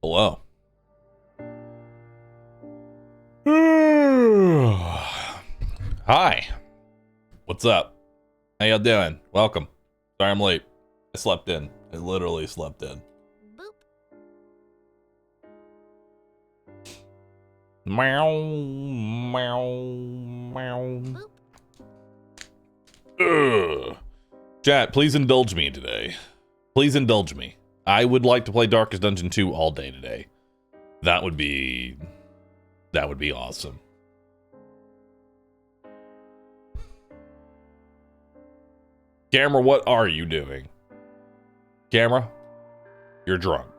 Hello. Hi. What's up? How y'all doing? Welcome. Sorry I'm late. I slept in. I literally slept in. Meow, meow, meow. Ugh. Chat, please indulge me today. Please indulge me. I would like to play Darkest Dungeon 2 all day today. That would be awesome. Camera, what are you doing? Camera, you're drunk.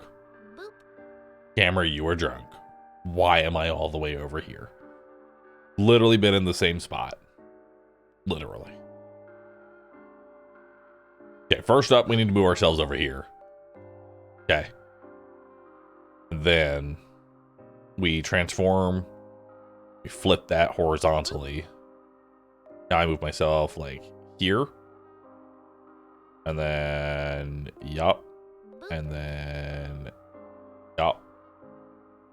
Camera, you are drunk. Why am I all the way over here? Literally been in the same spot. Literally. Okay, first up, we need to move ourselves over here. Okay. Then we transform. We flip that horizontally. Now I move myself like here. And then, yup. And then, yup.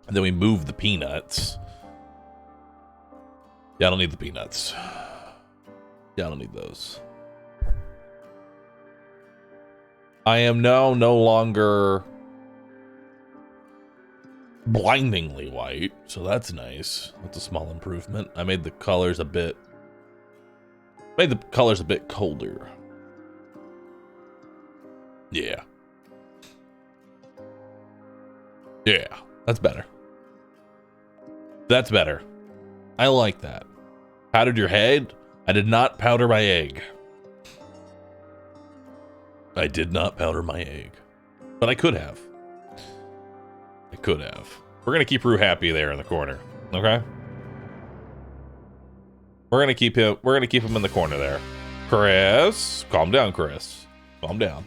And then we move the peanuts. Yeah, I don't need the peanuts. Yeah, I don't need those. I am now no longer blindingly white, so that's nice. That's a small improvement. I made the colors a bit colder. Yeah. Yeah, that's better. That's better. I like that. Powdered your head? I did not powder my egg. I did not powder my egg. But I could have. I could have. We're gonna keep Rue happy there in the corner. Okay? We're gonna keep him in the corner there. Chris. Calm down, Chris. Calm down.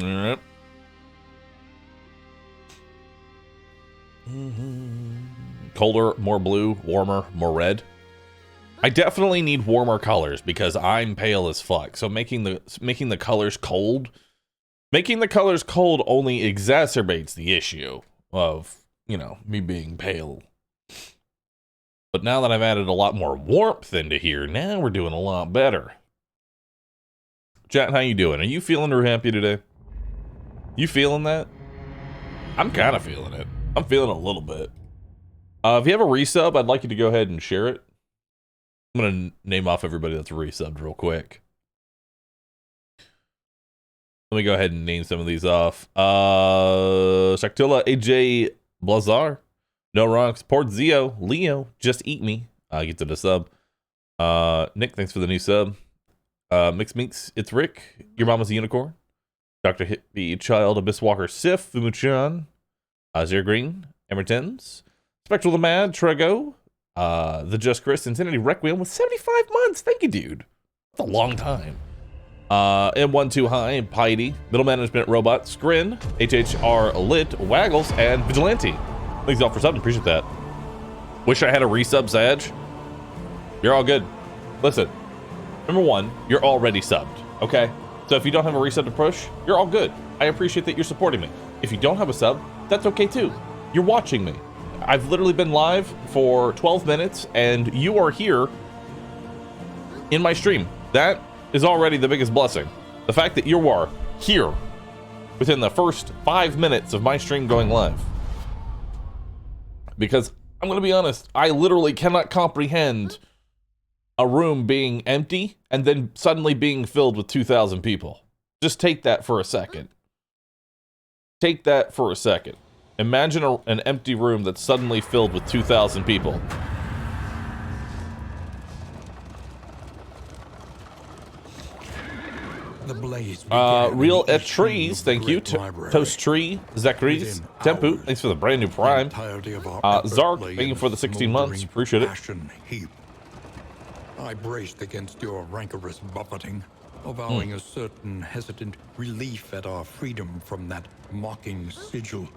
Yep. Colder, more blue, warmer, more red. I definitely need warmer colors because I'm pale as fuck. So making the colors cold only exacerbates the issue of, you know, me being pale. But now that I've added a lot more warmth into here, now we're doing a lot better. Chat, how you doing? Are you feeling real happy today? You feeling that? I'm kind of feeling it. I'm feeling a little bit. If you have a resub, I'd like you to go ahead and share it. I'm going to name off everybody that's resubbed real quick. Let me go ahead and name some of these off. Shaktula, AJ, Blazar, No Rocks, Port Zio, Leo, Just Eat Me. Get to the sub. Nick, thanks for the new sub. Mix Minks, It's Rick, Your Mama's a Unicorn. Dr. Hippie, Child, Abyss Walker, Sif, Fumuchan, Azure Green, Emertens, Spectral the Mad, Trego, The Just Chris, Insanity Requiem with 75 months. Thank you, dude. That's a long time. M1 Too High, Piety, Middle Management Robot, Scrin, HHR Lit, Waggles, and Vigilante. Thanks y'all for subbing. Appreciate that. Wish I had a resub, Sag. You're all good. Listen, number one, you're already subbed, okay? So if you don't have a resub to push, you're all good. I appreciate that you're supporting me. If you don't have a sub, that's okay too. You're watching me. I've literally been live for 12 minutes and you are here in my stream. That is already the biggest blessing. The fact that you are here within the first 5 minutes of my stream going live. Because I'm going to be honest, I literally cannot comprehend a room being empty and then suddenly being filled with 2,000 people. Just take that for a second. Take that for a second. Imagine an empty room that's suddenly filled with 2,000 people. The blaze Real at Trees, thank you. Toast Tree, Zacharias, Tempu, thanks for the brand new Prime. Zark, thank you for the 16 months, appreciate it. I braced against your rancorous buffeting, avowing a certain hesitant relief at our freedom from that mocking sigil.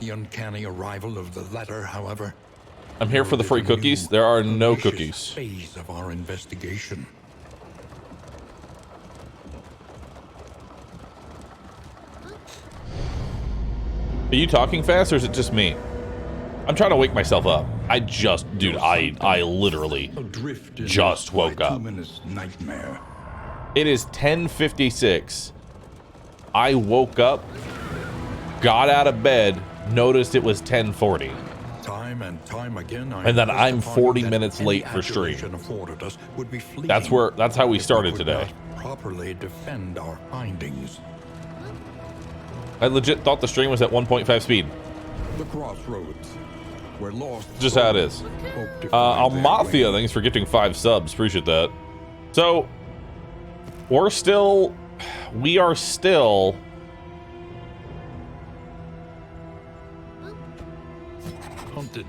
The uncanny arrival of the latter, however, I'm here for the free cookies. There are no cookies. Phase of our investigation. Are you talking fast, or is it just me? I'm trying to wake myself up. Dude, I literally just woke up. Nightmare. It is 10:56. I woke up, got out of bed, noticed it was 10:40. Time and time again, and then I'm 40 minutes late for stream. That's how we started today. Properly defend our findings. I legit thought the stream was at 1.5 speed. The crossroads. We're lost. Just how it is. Almathia, thanks for gifting 5 subs. Appreciate that. So, we are still hunted,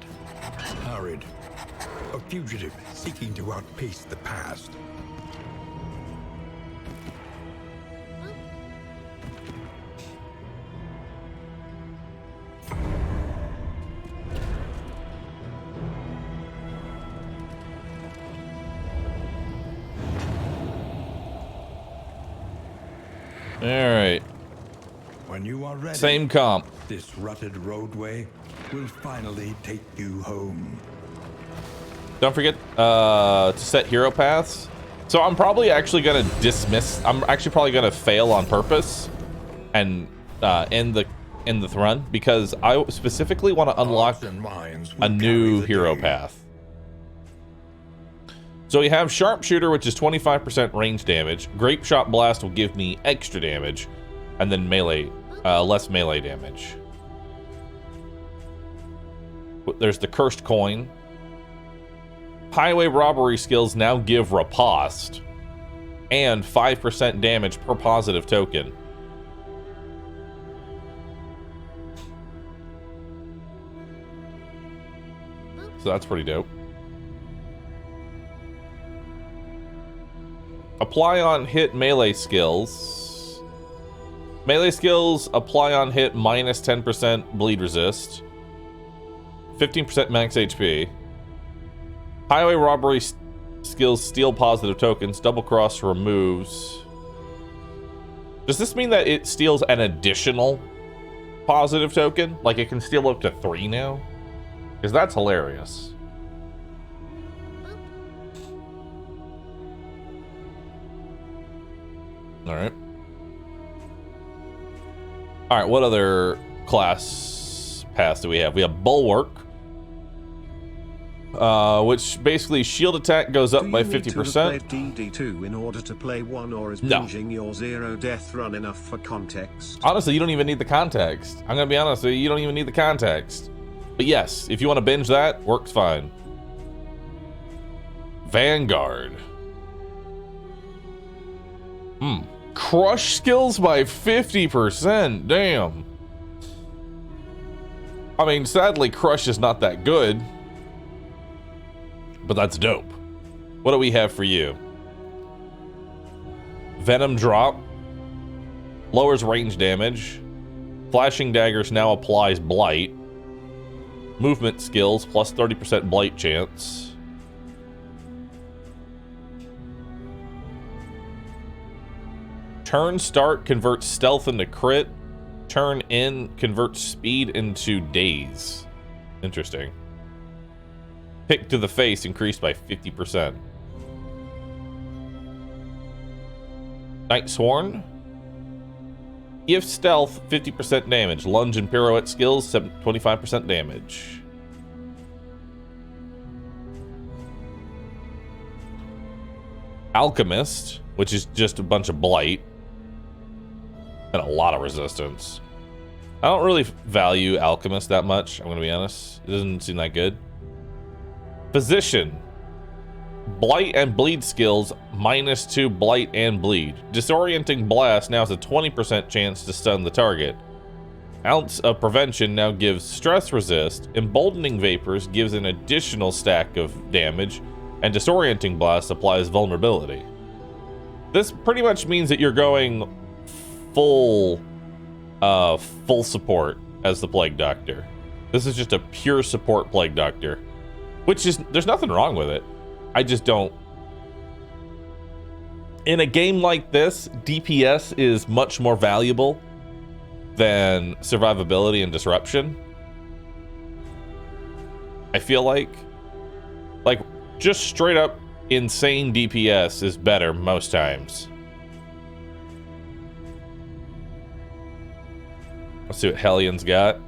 harried, a fugitive seeking to outpace the past. All right. When you are ready, same comp. This rutted roadway will finally take you home. Don't forget to set hero paths. So I'm probably actually gonna fail on purpose and end the run, because I specifically want to unlock a new hero path. So we have Sharpshooter, which is 25% range damage. Grape Shot Blast will give me extra damage, and then melee, less melee damage. There's the Cursed Coin. Highway Robbery skills now give Riposte and 5% damage per positive token. So that's pretty dope. Apply on hit melee skills. Melee skills apply on hit minus 10% bleed resist. 15% max HP. Highway robbery skills steal positive tokens. Double cross removes. Does this mean that it steals an additional positive token? Like it can steal up to 3 now? Because that's hilarious. Alright. Alright, what other class paths do we have? We have Bulwark, which basically shield attack goes up by 50%. DD2 in order to play one, or is binging your zero death run enough for context? Honestly, you don't even need the context. I'm gonna be honest with you, you don't even need the context. But yes, if you want to binge that, works fine. Vanguard. Crush skills by 50%. Damn. I mean, sadly, Crush is not that good. But that's dope. What do we have for you? Venom Drop. Lowers range damage. Flashing Daggers now applies Blight. Movement skills plus 30% Blight chance. Turn start converts stealth into crit. Turn in converts speed into daze. Interesting. Pick to the face increased by 50%. Night Sworn. Give stealth 50% damage. Lunge and pirouette skills 25% damage. Alchemist, which is just a bunch of blight and a lot of resistance. I don't really value Alchemist that much, I'm gonna be honest. It doesn't seem that good. Physician. Blight and bleed skills -2 blight and bleed. Disorienting blast now has a 20% chance to stun the target. Ounce of prevention now gives stress resist. Emboldening vapors gives an additional stack of damage, and disorienting blast applies vulnerability. This pretty much means that you're going full support as the Plague Doctor. This is just a pure support Plague Doctor, which is, there's nothing wrong with it. I just don't. In a game like this, DPS is much more valuable than survivability and disruption. I feel like just straight up insane DPS is better most times. Let's see what Hellions got.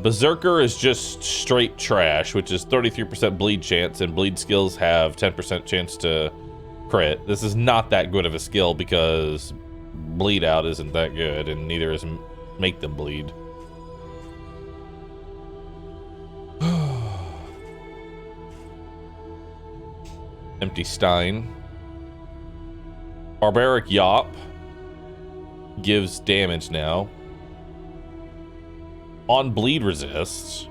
Berserker is just straight trash, which is 33% bleed chance, and bleed skills have 10% chance to crit. This is not that good of a skill because bleed out isn't that good, and neither is make them bleed. Empty Stein. Barbaric Yop gives damage now. On bleed resists,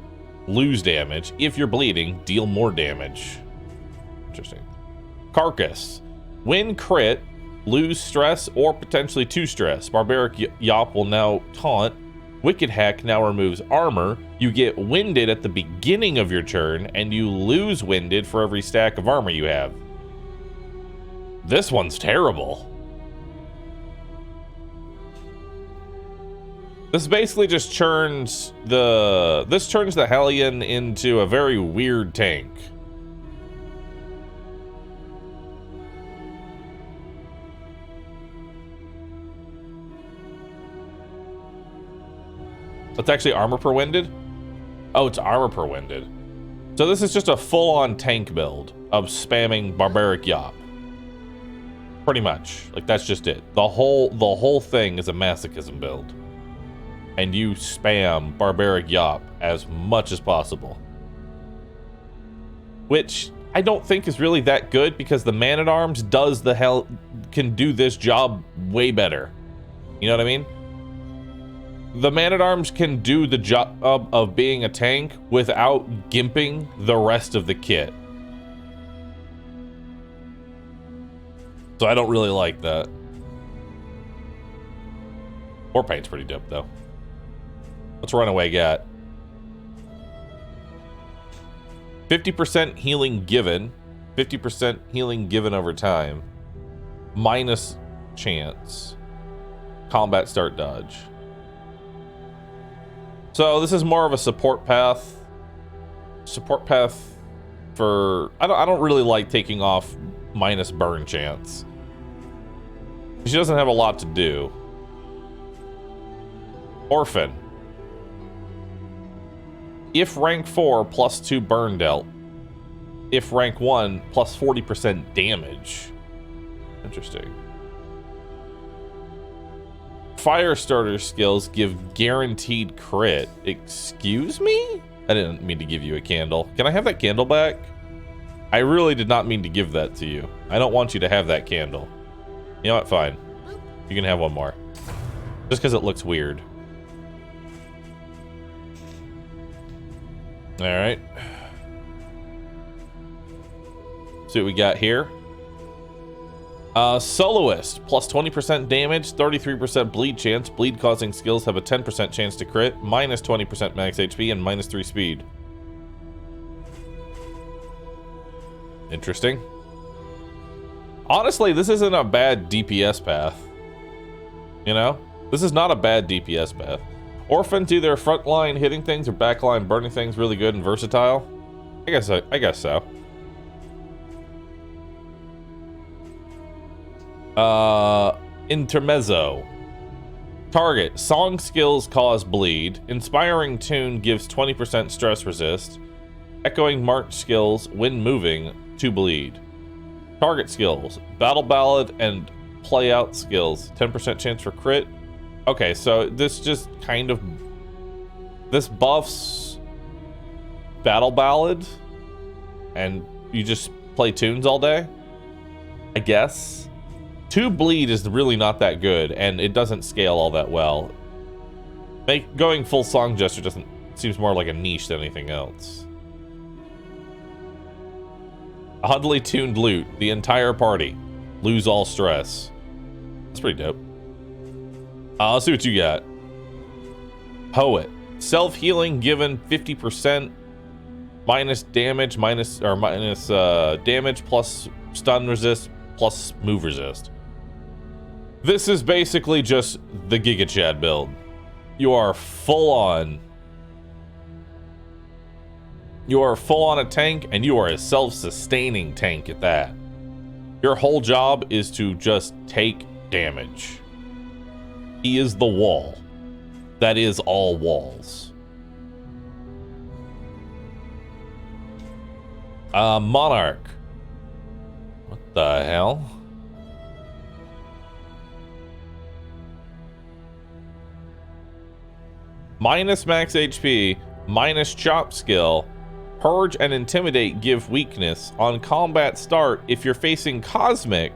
lose damage. If you're bleeding, deal more damage. Interesting. Carcass. When crit, lose stress or potentially 2 stress. Barbaric Yop will now taunt. Wicked Hack now removes armor. You get winded at the beginning of your turn, and you lose winded for every stack of armor you have. This one's terrible. This basically just turns the Hellion into a very weird tank. It's actually armor per winded? Oh, it's armor per winded. So this is just a full-on tank build of spamming Barbaric Yop. Pretty much. Like, that's just it. The whole thing is a masochism build. And you spam Barbaric Yop as much as possible. Which I don't think is really that good, because the Man-at-Arms can do this job way better. You know what I mean? The Man-at-Arms can do the job of being a tank without gimping the rest of the kit. So I don't really like that. Warpaint's pretty dope, though. What's Runaway got? 50% healing given. 50% healing given over time. Minus chance. Combat start dodge. So this is more of a support path. Support path for... I don't really like taking off minus burn chance. She doesn't have a lot to do. Orphan. If rank 4, plus 2 burn dealt. If rank 1, plus 40% damage. Interesting. Firestarter skills give guaranteed crit. Excuse me? I didn't mean to give you a candle. Can I have that candle back? I really did not mean to give that to you. I don't want you to have that candle. You know what? Fine. You can have one more. Just because it looks weird. Alright. See what we got here. Soloist, plus 20% damage, 33% bleed chance. Bleed causing skills have a 10% chance to crit, minus 20% max HP, and minus 3 speed. Interesting. Honestly, this isn't a bad DPS path. You know? This is not a bad DPS path. Orphans, either frontline hitting things or backline burning things, really good and versatile. I guess so. Intermezzo. Target. Song skills cause bleed. Inspiring tune gives 20% stress resist. Echoing march skills when moving to bleed. Target skills. Battle ballad and play out skills. 10% chance for crit. Okay, so this just kind of... This buffs battle ballad and you just play tunes all day, I guess. 2 bleed is really not that good, and it doesn't scale all that well. Going full song gesture seems more like a niche than anything else. Oddly tuned loot. The entire party. Lose all stress. That's pretty dope. Let's see what you got. Poet. Self-healing given 50%. Minus damage, minus damage plus stun resist plus move resist. This is basically just the Giga Chad build. You are full on. You are full on a tank, and you are a self-sustaining tank at that. Your whole job is to just take damage. He is the wall. That is all walls. Monarch. What the hell? Minus max HP, minus chop skill, purge and intimidate give weakness. On combat start, if you're facing cosmic,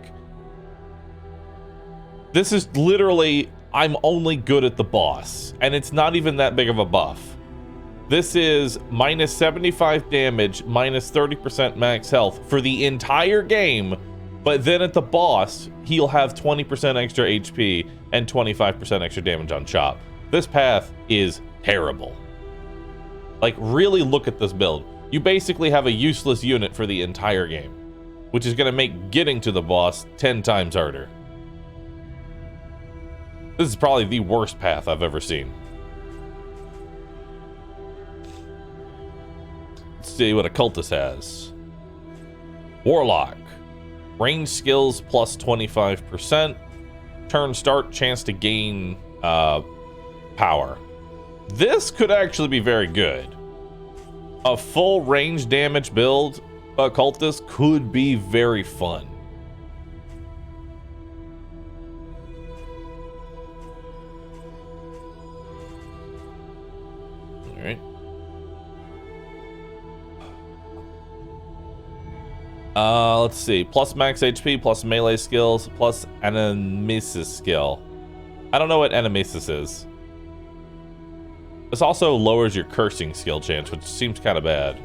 this is literally, I'm only good at the boss, and it's not even that big of a buff. This is minus 75 damage, minus 30% max health for the entire game, but then at the boss, he'll have 20% extra HP and 25% extra damage on chop. This path is terrible. Like, really look at this build. You basically have a useless unit for the entire game, which is going to make getting to the boss 10 times harder. This is probably the worst path I've ever seen. Let's see what Occultist has. Warlock. Range skills plus 25%. Turn start, chance to gain power. This could actually be very good. A full range damage build Occultist could be very fun. Alright. Let's see. Plus max HP, plus melee skills, plus animesis skill. I don't know what animesis is. This also lowers your cursing skill chance, which seems kind of bad.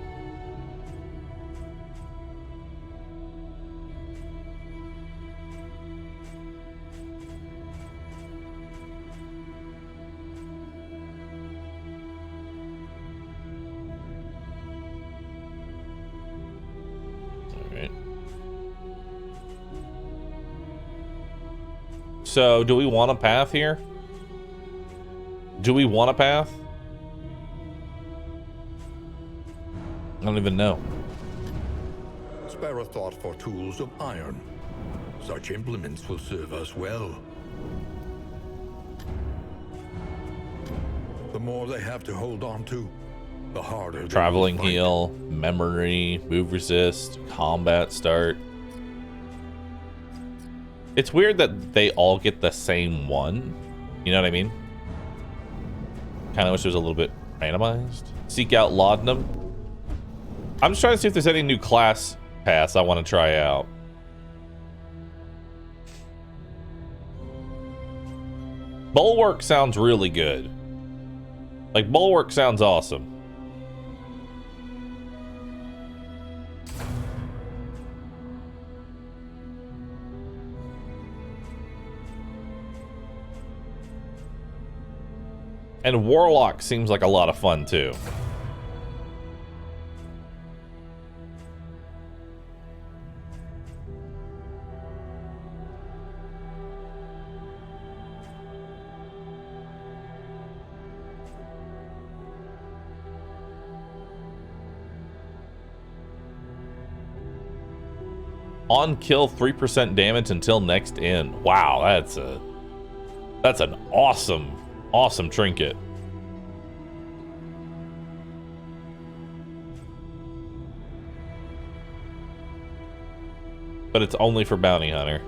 Alright. So, do we want a path here? Do we want a path? I don't even know. Spare a thought for tools of iron. Such implements will serve us well. The more they have to hold on to, the harder. Traveling heal, memory, move resist, combat start. It's weird that they all get the same one. You know what I mean? Kind of wish it was a little bit randomized. Seek out laudanum. I'm just trying to see if there's any new class paths I want to try out. Bulwark sounds really good. Like, Bulwark sounds awesome. And Warlock seems like a lot of fun, too. On kill 3% damage until next end. Wow, that's an awesome trinket. But it's only for bounty hunter.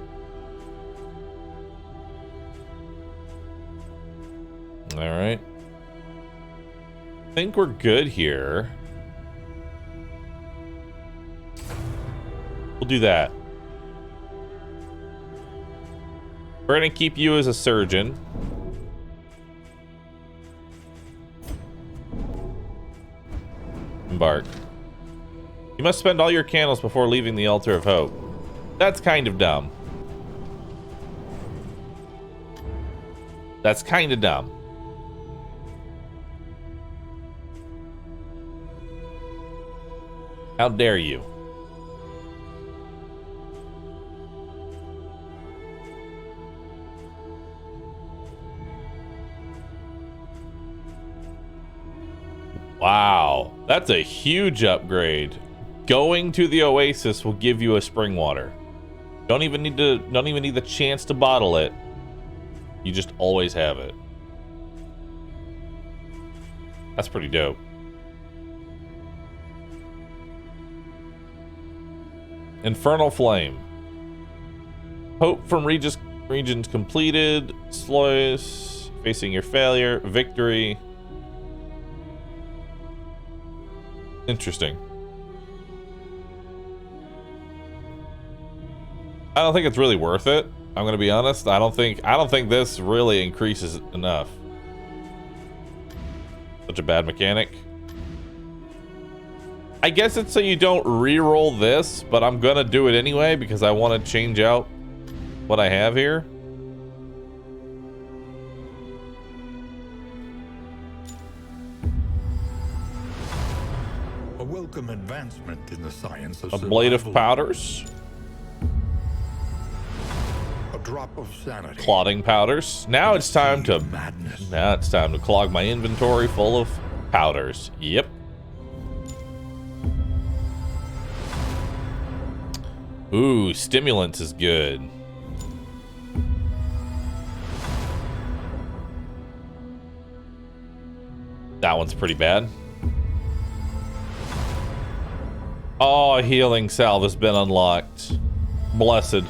All right. I think we're good here. We'll do that. We're gonna keep you as a surgeon. Embark. You must spend all your candles before leaving the altar of hope. That's kind of dumb. That's kind of dumb. How dare you? Wow, that's a huge upgrade. Going to the oasis will give you a spring water. Don't even need the chance to bottle it. You just always have it. That's pretty dope. Infernal Flame. Hope from regions completed. Slois. Facing your failure. Victory. Interesting. I don't think it's really worth it. I'm gonna be honest. I don't think this really increases enough. Such a bad mechanic. I guess it's so you don't re-roll this, but I'm gonna do it anyway because I want to change out what I have here. A welcome advancement in the science of A blade of survival. powders. A drop of sanity. Clotting powders. Now it's time to madness. Now it's time to clog my inventory full of powders. Yep. Ooh, stimulants is good. That one's pretty bad. Oh, healing salve has been unlocked. Blessed.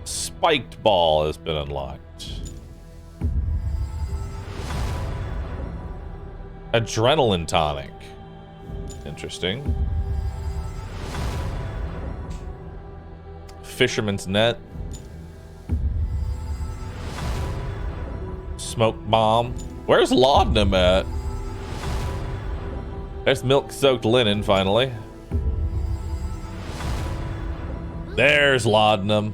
Spiked ball has been unlocked. Adrenaline tonic. Interesting. Fisherman's net. Smoke bomb. Where's laudanum at? There's milk-soaked linen, finally. There's laudanum.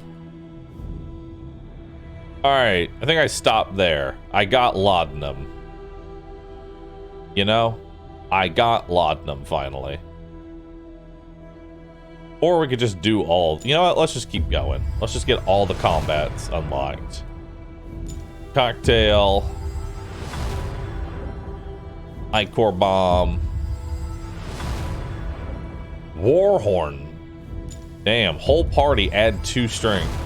Alright, I think I stopped there. I got laudanum. You know? I got laudanum, finally. Or we could just do all... You know what? Let's just keep going. Let's just get all the combats unlocked. Cocktail. Ichor bomb. Warhorn. Damn, whole party add 2 strength.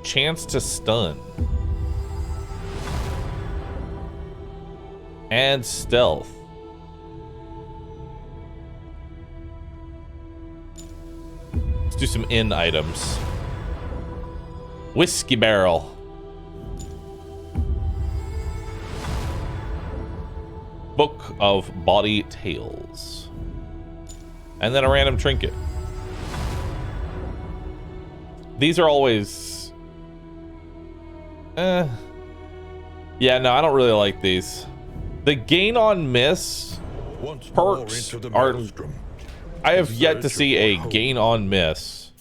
Chance to stun. And stealth. Let's do some in items. Whiskey barrel. Book of Body Tales. And then a random trinket. These are always... Yeah, no, I don't really like these. The gain on miss perks are... I have yet to see a gain on miss.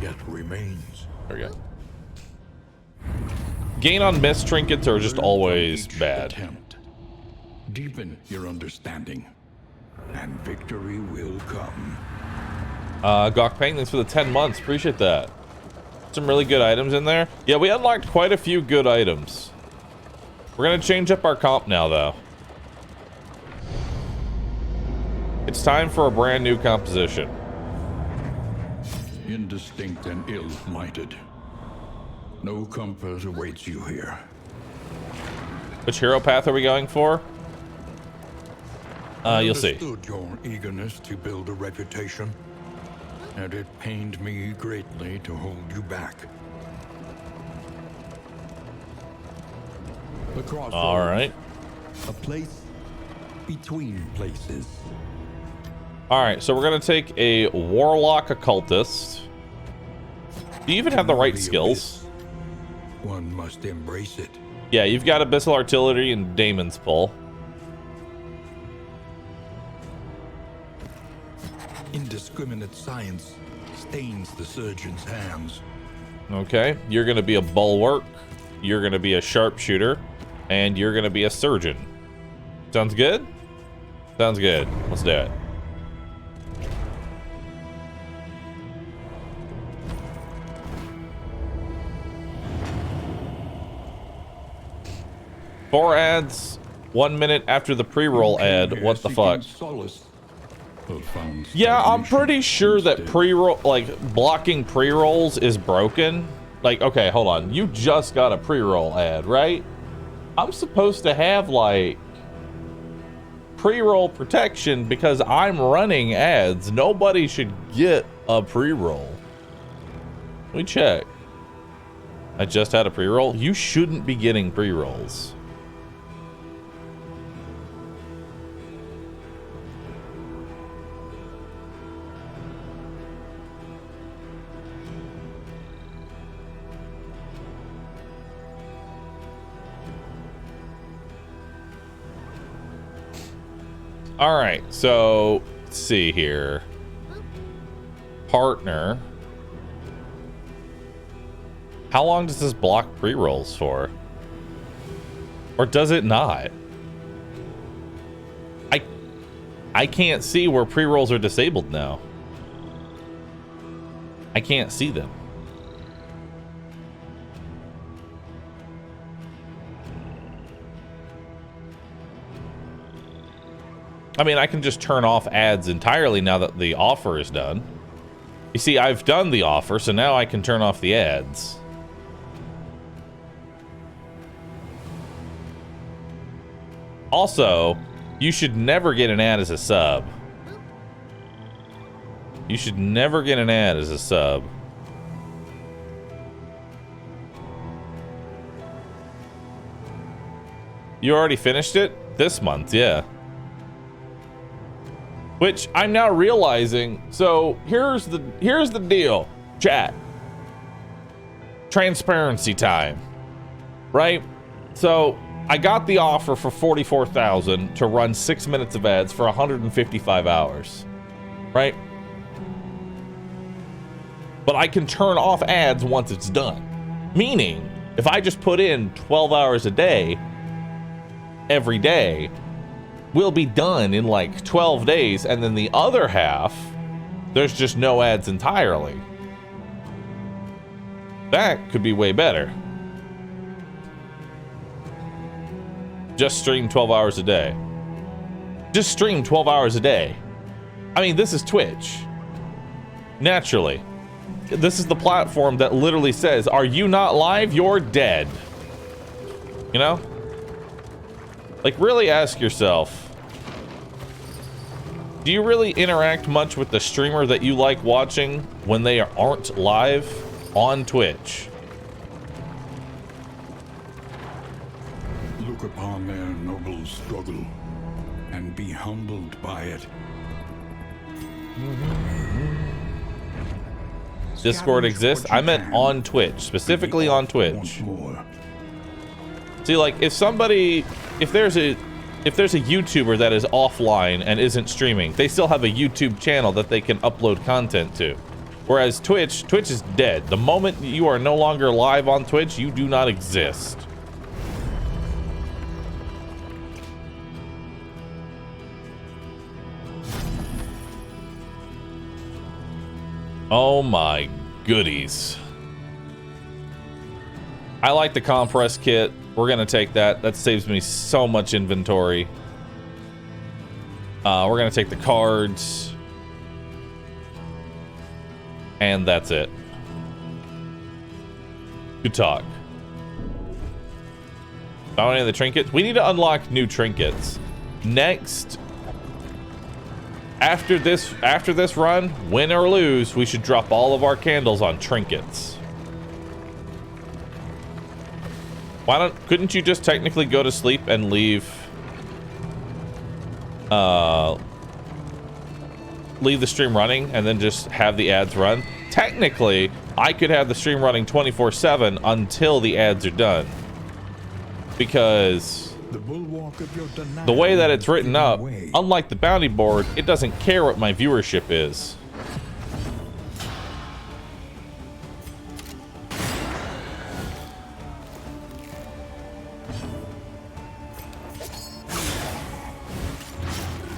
Yet remains. There we go. Gain on miss trinkets are just always bad. Attempt. Deepen your understanding, and victory will come. Gawk Pang, thanks for the 10 months. Appreciate that. Some really good items in there. Yeah, we unlocked quite a few good items. We're gonna change up our comp now, though. It's time for a brand new composition. Indistinct and ill-lighted. No comfort awaits you here. Which hero path are we going for? You'll see. I understood your eagerness to build a reputation, and it pained me greatly to hold you back. The crossroads. All right. A place between places. All right, so we're gonna take a warlock occultist. Do you even have the right skills? One must embrace it. Yeah, you've got Abyssal Artillery and Damon's Pull. Indiscriminate science stains the surgeon's hands. Okay, you're going to be a Bulwark, you're going to be a Sharpshooter, and you're going to be a Surgeon. Sounds good? Sounds good. Let's do it. Four ads, 1 minute after the pre-roll ad. What the fuck? Yeah, I'm pretty sure that pre-roll, like, blocking pre-rolls is broken. Like, okay, hold on. You just got a pre-roll ad, right? I'm supposed to have, like, pre-roll protection because I'm running ads. Nobody should get a pre-roll. Let me check. I just had a pre-roll. You shouldn't be getting pre-rolls. All right, so let's see here. Partner. How long does this block pre-rolls for? Or does it not? I can't see where pre-rolls are disabled now. I can't see them. I mean, I can just turn off ads entirely now that the offer is done. You see, I've done the offer, so now I can turn off the ads. Also, you should never get an ad as a sub. You should never get an ad as a sub. You already finished it? This month, yeah. Which I'm now realizing, so here's the deal, chat. Transparency time, right? So I got the offer for $44,000 to run 6 minutes of ads for 155 hours, right? But I can turn off ads once it's done. Meaning, if I just put in 12 hours a day, every day, will be done in like 12 days, and then the other half, there's just no ads entirely. That could be way better. Just stream 12 hours a day. Just stream 12 hours a day. I mean, this is Twitch. Naturally. This is the platform that literally says, are you not live? You're dead. You know? Like, really ask yourself, do you really interact much with the streamer that you like watching when they aren't live on Twitch? Look upon their noble struggle and be humbled by it. Discord exists? I meant on Twitch, specifically on Twitch. See, like, if there's a YouTuber that is offline and isn't streaming, they still have a YouTube channel that they can upload content to. Whereas Twitch is dead. The moment you are no longer live on Twitch, you do not exist. Oh my goodies. I like the compress kit. We're gonna take that. That saves me so much inventory. We're gonna take the cards. And that's it. Good talk. Found any of the trinkets? We need to unlock new trinkets. Next, after this run, win or lose, we should drop all of our candles on trinkets. Couldn't you just technically go to sleep and leave the stream running and then just have the ads run? Technically, I could have the stream running 24/7 until the ads are done. because The bulwark of your denial the way that it's is written giving up, way. unlike the bounty board, it doesn't care what my viewership is.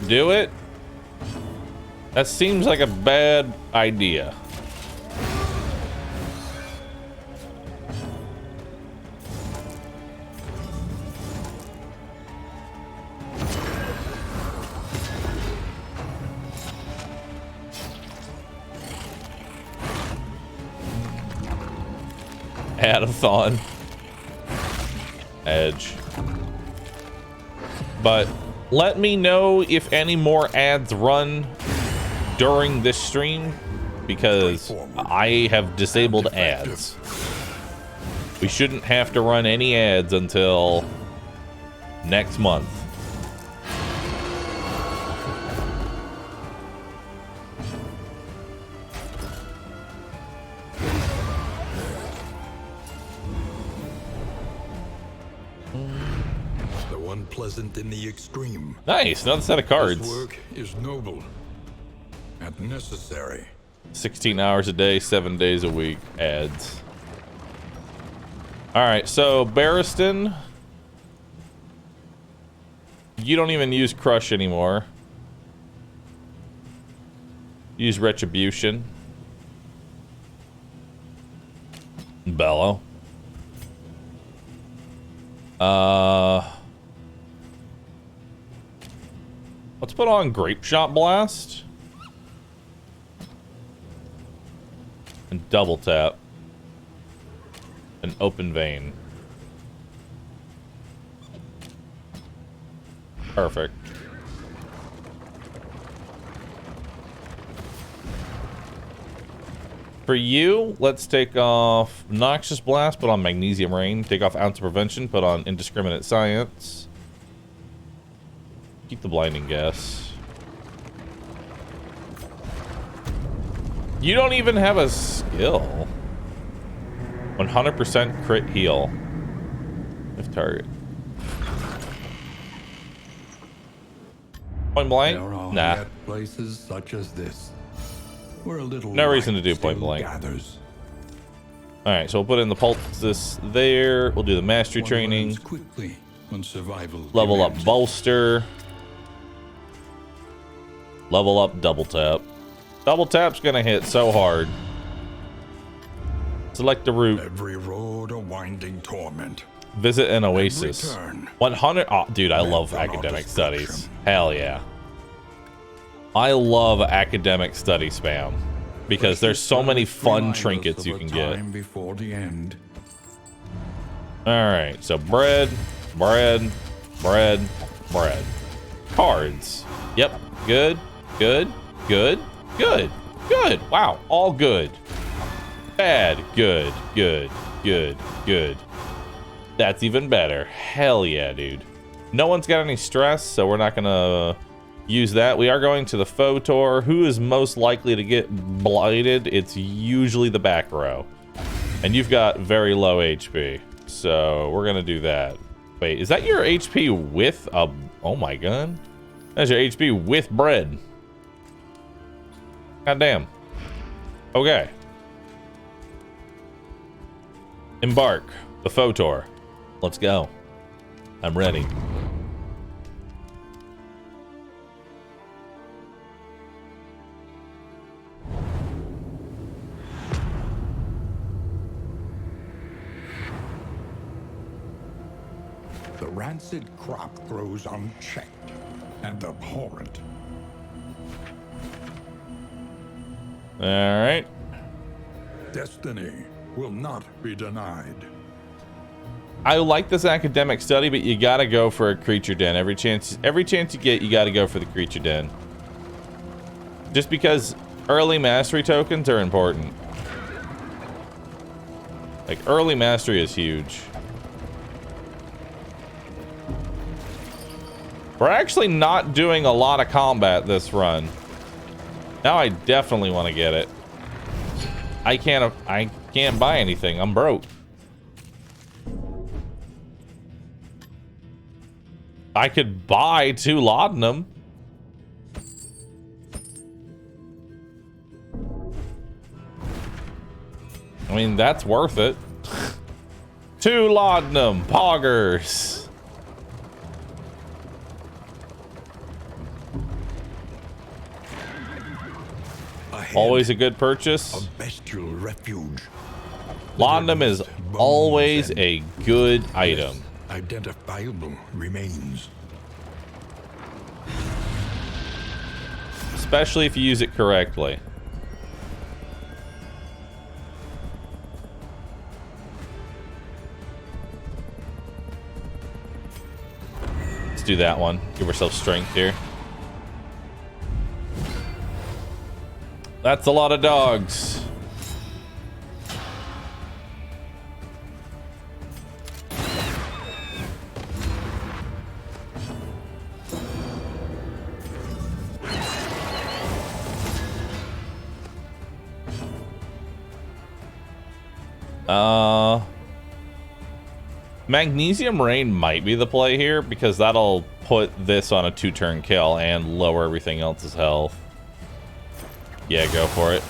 Do it? That seems like a bad idea. Adathon. Edge. But let me know if any more ads run during this stream, because I have disabled ads. We shouldn't have to run any ads until next month. Unpleasant in the extreme. Nice, another set of cards. This work is noble and necessary. 16 hours a day, 7 days a week. Ads. All right, so Barristan, you don't even use Crush anymore. Use Retribution. Bellow. Let's put on Grape Shot Blast. And double tap. An Open Vein. Perfect. For you, let's take off Noxious Blast, put on Magnesium Rain. Take off Ounce of Prevention, put on Indiscriminate Science. Keep the Blinding Gas. You don't even have a skill. 100% crit heal. If target. Point blank? There are Nah. yet places such as this, where a little No reason to light do point still blank. gathers. Alright, so we'll put in the poultice there. We'll do the mastery One training. learns quickly when survival Level up demands it. bolster. Level up double tap. Double tap's gonna hit so hard. Select the route. Every road a winding torment. Visit an oasis. Return. 100. Oh, dude, I Meant love for our academic destruction. studies. Hell yeah. I love academic study spam because there's so many fun Remind us trinkets of you a can get. time before the end. All right, so bread, bread, bread, bread. Cards. Yep. Good, good, good, good, good. Wow, all good. Bad, good, good, good, good. That's even better. Hell yeah, dude. No one's got any stress, so we're not gonna use that. We are going to the Photor. Who is most likely to get blighted? It's usually the back row. And you've got very low HP. So we're gonna do that. Wait, is that your HP with a... Oh my god. That's your HP with bread. God damn. Okay. Embark. The Photor. Let's go. I'm ready. The rancid crop grows unchecked and abhorrent. All right. Destiny will not be denied. I like this academic study, but you gotta go for a creature den. Every chance you get, you gotta go for the creature den. Just because early mastery tokens are important. Like, early mastery is huge. We're actually not doing a lot of combat this run. Now I definitely want to get it. I can't buy anything. I'm broke. I could buy 2 laudanum. I mean, that's worth it. 2 laudanum poggers. Ahead, Always a good purchase. a bestial refuge. Laudanum is always a good item. Identifiable remains. Especially if you use it correctly. Let's do that one. Give ourselves strength here. That's a lot of dogs. Magnesium Rain might be the play here because that'll put this on a 2-turn kill and lower everything else's health. Yeah, go for it.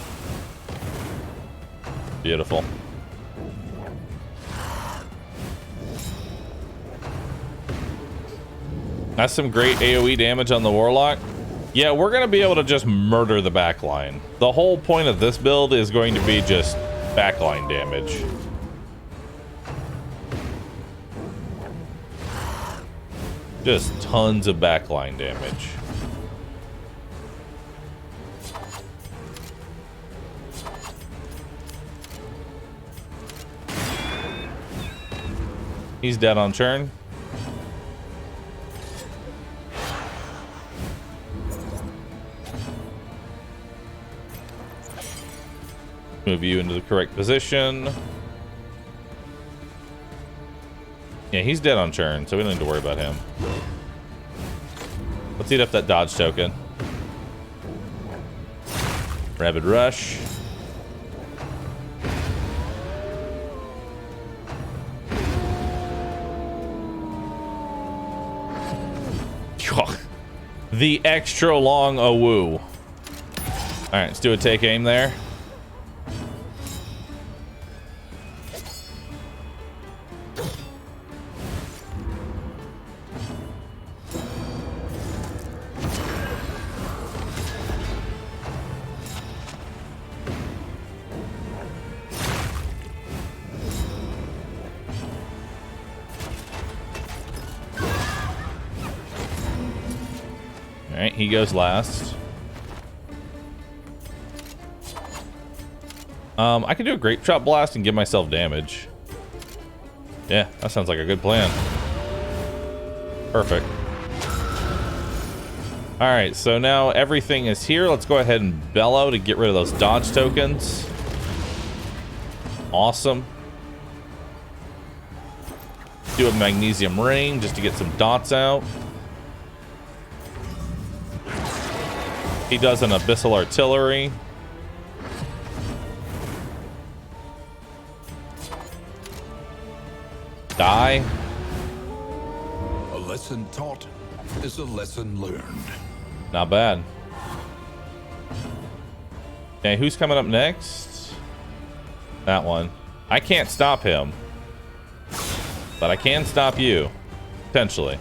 Beautiful. That's some great AoE damage on the Warlock. Yeah, we're going to be able to just murder the backline. The whole point of this build is going to be just backline damage. Just tons of backline damage. He's dead on turn. Move you into the correct position. Yeah, he's dead on turn, so we don't need to worry about him. Let's eat up that dodge token. Rapid rush. The extra long awoo. All right, let's do a take aim there. Alright, he goes last. I could do a Grape Shot Blast and give myself damage. Yeah, that sounds like a good plan. Perfect. Alright, so now everything is here. Let's go ahead and bellow to get rid of those dodge tokens. Awesome. Do a Magnesium Rain just to get some dots out. He does an Abyssal Artillery. Die. A lesson taught is a lesson learned. Not bad. Okay, who's coming up next? That one. I can't stop him. But I can stop you. Potentially.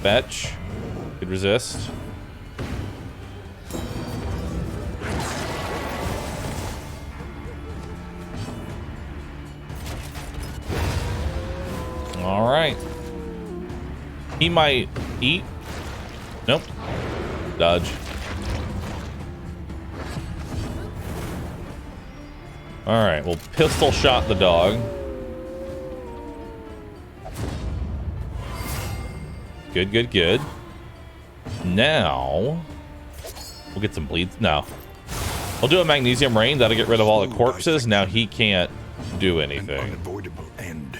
Fetch. Could resist. All right. He might eat. Nope. Dodge. All right. We'll pistol shot the dog. Good, good, good. Now, we'll get some bleeds. No. We'll do a Magnesium Rain. That'll get rid of all the corpses. Now he can't do An anything. unavoidable end.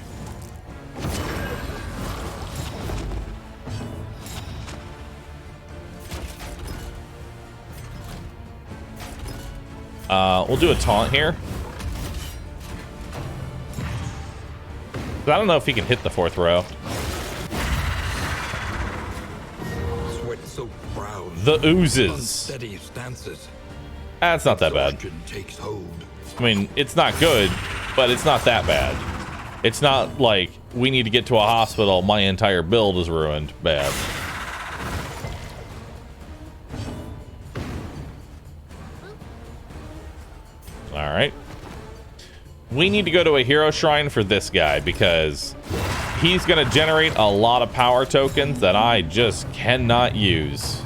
We'll do a taunt here. I don't know if he can hit the 4th row. Sweat-soaked brows, The oozes. unsteady stances. That's not that bad. Exhaustion takes hold. I mean, it's not good, but it's not that bad. It's not like we need to get to a hospital, my entire build is ruined bad. All right. We need to go to a hero shrine for this guy because he's going to generate a lot of power tokens that I just cannot use.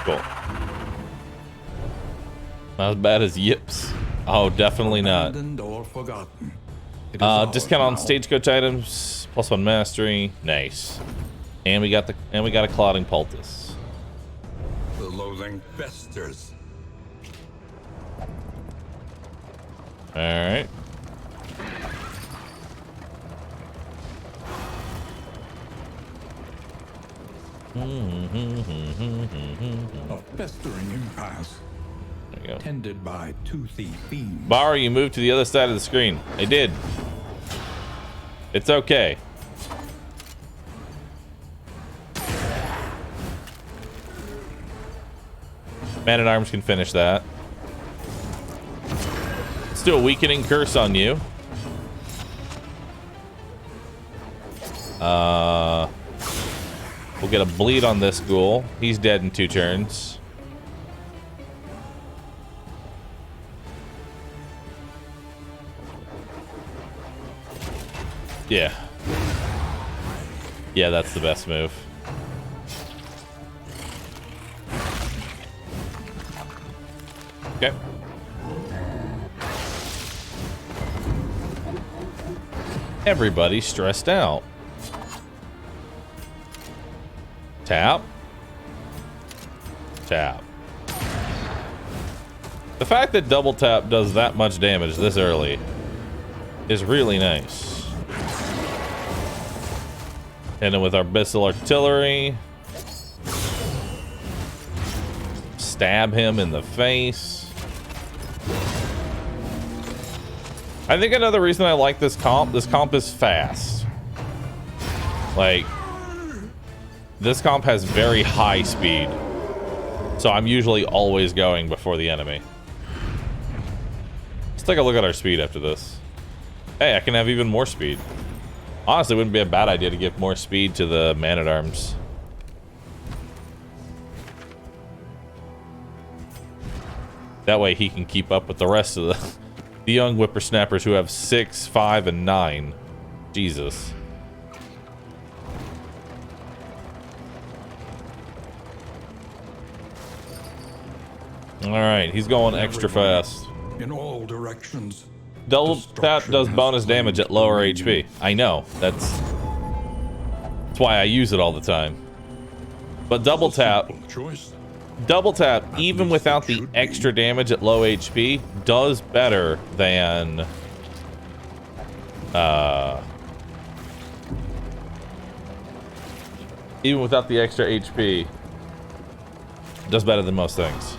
Cool. Not as bad as Yips. Oh, definitely not. Abandoned or forgotten. It is ours Discount on now. stagecoach items, +1 mastery. Nice. And we got a clotting poultice. The loathing festers. All right. A festering impasse. There you go. Tended by toothy fiends. Bahroo, you moved to the other side of the screen. I did. It's okay. Man-at-Arms can finish that. Let's do a weakening curse on you. We'll get a bleed on this ghoul. He's dead in 2 turns. Yeah. Yeah, that's the best move. Okay. Everybody's stressed out. Tap. Tap. The fact that double tap does that much damage this early is really nice. And then with our Bissell artillery, stab him in the face. I think another reason I like this comp is fast. Like, this comp has very high speed. So I'm usually always going before the enemy. Let's take a look at our speed after this. Hey, I can have even more speed. Honestly, it wouldn't be a bad idea to give more speed to the man-at-arms. That way he can keep up with the rest of the young whippersnappers who have 6, 5, and 9. Jesus. Alright, he's going extra fast. In all directions. Double tap does bonus damage at lower HP. I know. That's why I use it all the time. But double tap, even without the extra damage at low HP, does better than even without the extra HP, does better than most things.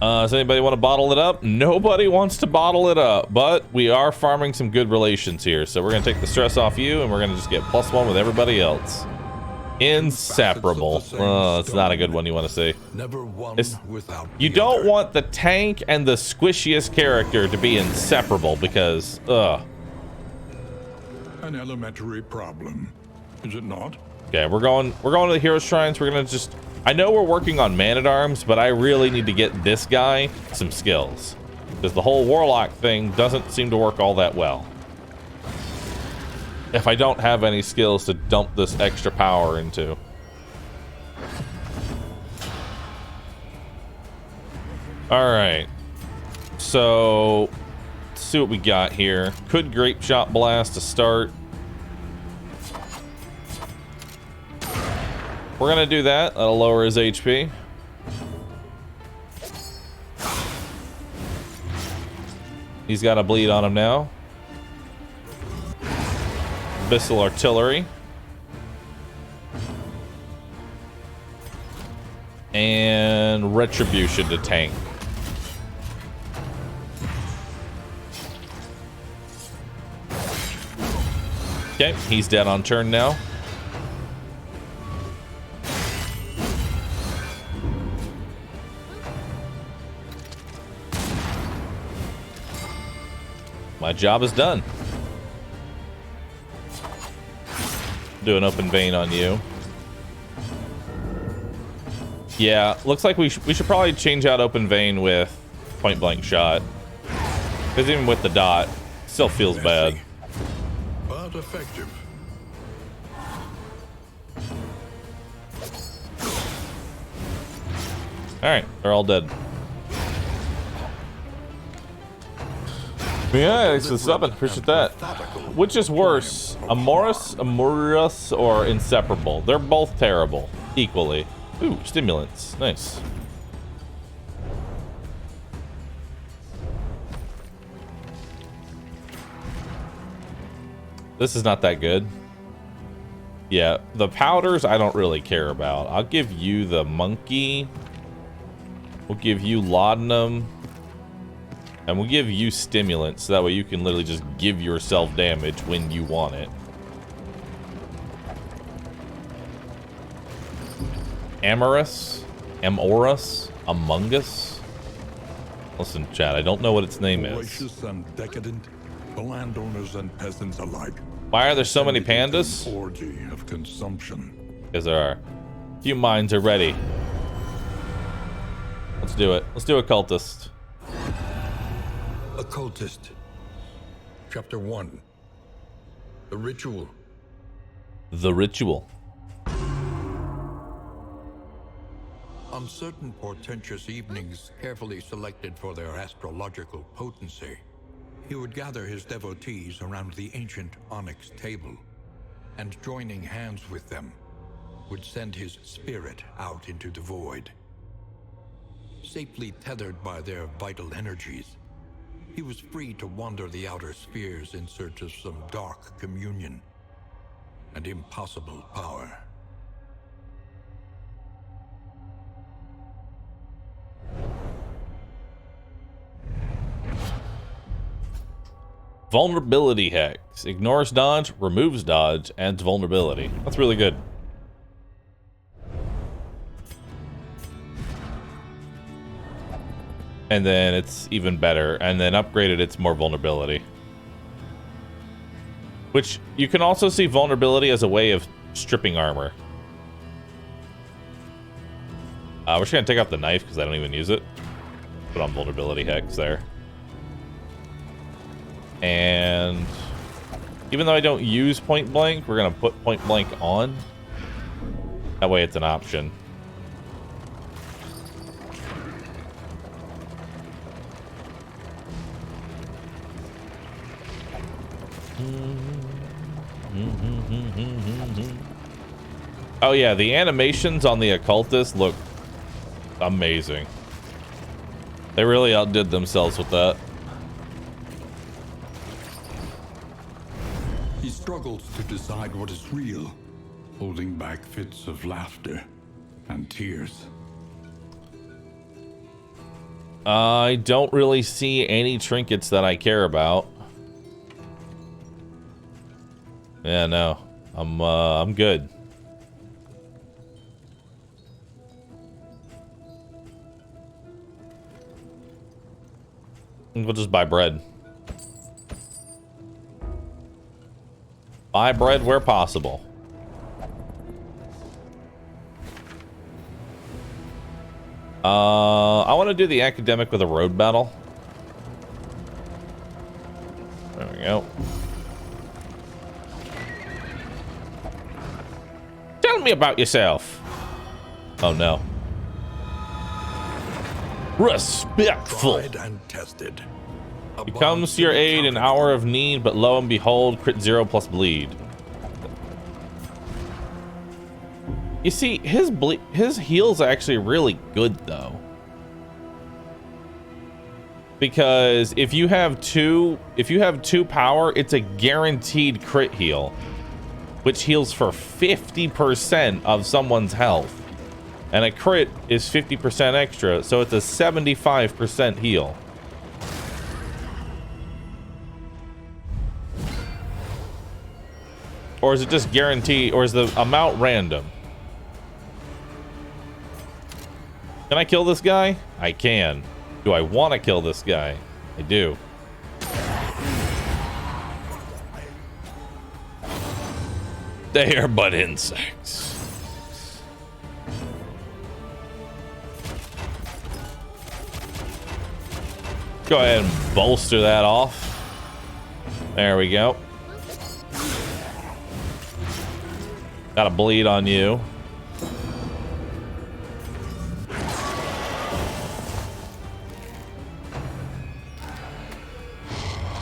Does anybody want to bottle it up? Nobody wants to bottle it up, but we are farming some good relations here. So we're going to take the stress off you, and we're going to just get +1 with everybody else. Inseparable. It's not a good one you want to see. Never one without you the don't other. want the tank and the squishiest character to be inseparable because, An elementary problem, is it not? Okay, we're going to the hero shrines. We're going to just... I know we're working on man-at-arms, but I really need to get this guy some skills. Because the whole warlock thing doesn't seem to work all that well. If I don't have any skills to dump this extra power into. Alright. So, let's see what we got here. Could Grape Shot Blast to start. We're gonna do that. That'll lower his HP. He's got a bleed on him now. Missile artillery. And retribution to tank. Okay, he's dead on turn now. My job is done. Do an open vein on you. Yeah, looks like we should probably change out open vein with point blank shot. Because even with the dot, still feels bad. But effective. Alright, they're all dead. Yeah, thanks for the sub. Appreciate that. Which is worse, Amorous, or Inseparable? They're both terrible, equally. Ooh, stimulants. Nice. This is not that good. Yeah, the powders I don't really care about. I'll give you the monkey. We'll give you laudanum. And we'll give you stimulants, so that way you can literally just give yourself damage when you want it. Amorous? Among Us? Listen, Chad, I don't know what its name is. Voracious and decadent, the landowners and peasants alike. Why are there so many pandas? An orgy of consumption. Because there are. Few minds are ready. Let's do it. Let's do Occultist. Occultist. Chapter 1. The Ritual. The Ritual. On certain portentous evenings, carefully selected for their astrological potency, he would gather his devotees around the ancient onyx table, and joining hands with them, would send his spirit out into the void. Safely tethered by their vital energies, he was free to wander the outer spheres in search of some dark communion and impossible power. Vulnerability hex. Ignores dodge, removes dodge, adds vulnerability. That's really good. And then it's even better. And then upgraded, it's more vulnerability. Which, you can also see vulnerability as a way of stripping armor. We're just going to take out the knife because I don't even use it. Put on vulnerability hex there. And even though I don't use point blank, we're going to put point blank on. That way it's an option. Oh yeah, the animations on the Occultist look amazing. They really outdid themselves with that. He struggles to decide what is real, holding back fits of laughter and tears. I don't really see any trinkets that I care about. Yeah, no. I'm good. We'll just buy bread. Buy bread where possible. I want to do the academic with a road battle. There we go. Tell me about yourself. Oh no. Respectful. Tried and tested. He comes to your aid in hour of need, but lo and behold, crit 0 plus bleed. You see, his heal's actually really good though. Because if you have two power, it's a guaranteed crit heal. which heals for 50% of someone's health. And a crit is 50% extra, so it's a 75% heal. Or is it just guaranteed, or is the amount random? Can I kill this guy? I can. Do I want to kill this guy? I do. They are but insects. Go ahead and bolster that off. There we go. Got a bleed on you.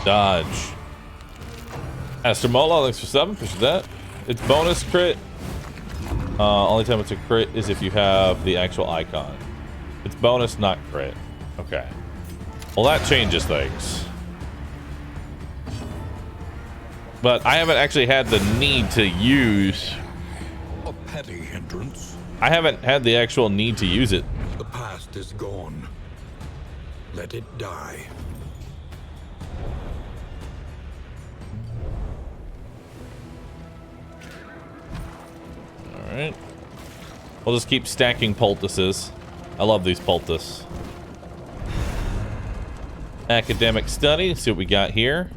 Dodge. Astromola, thanks for 7. Appreciate that. It's bonus crit. Only time it's a crit is if you have the actual icon. It's bonus, not crit. Okay. Well, that changes things. But I haven't actually had the need to use... A petty hindrance. I haven't had the actual need to use it. The past is gone. Let it die. Alright. We'll just keep stacking poultices. I love these poultices. Academic study. See what we got here.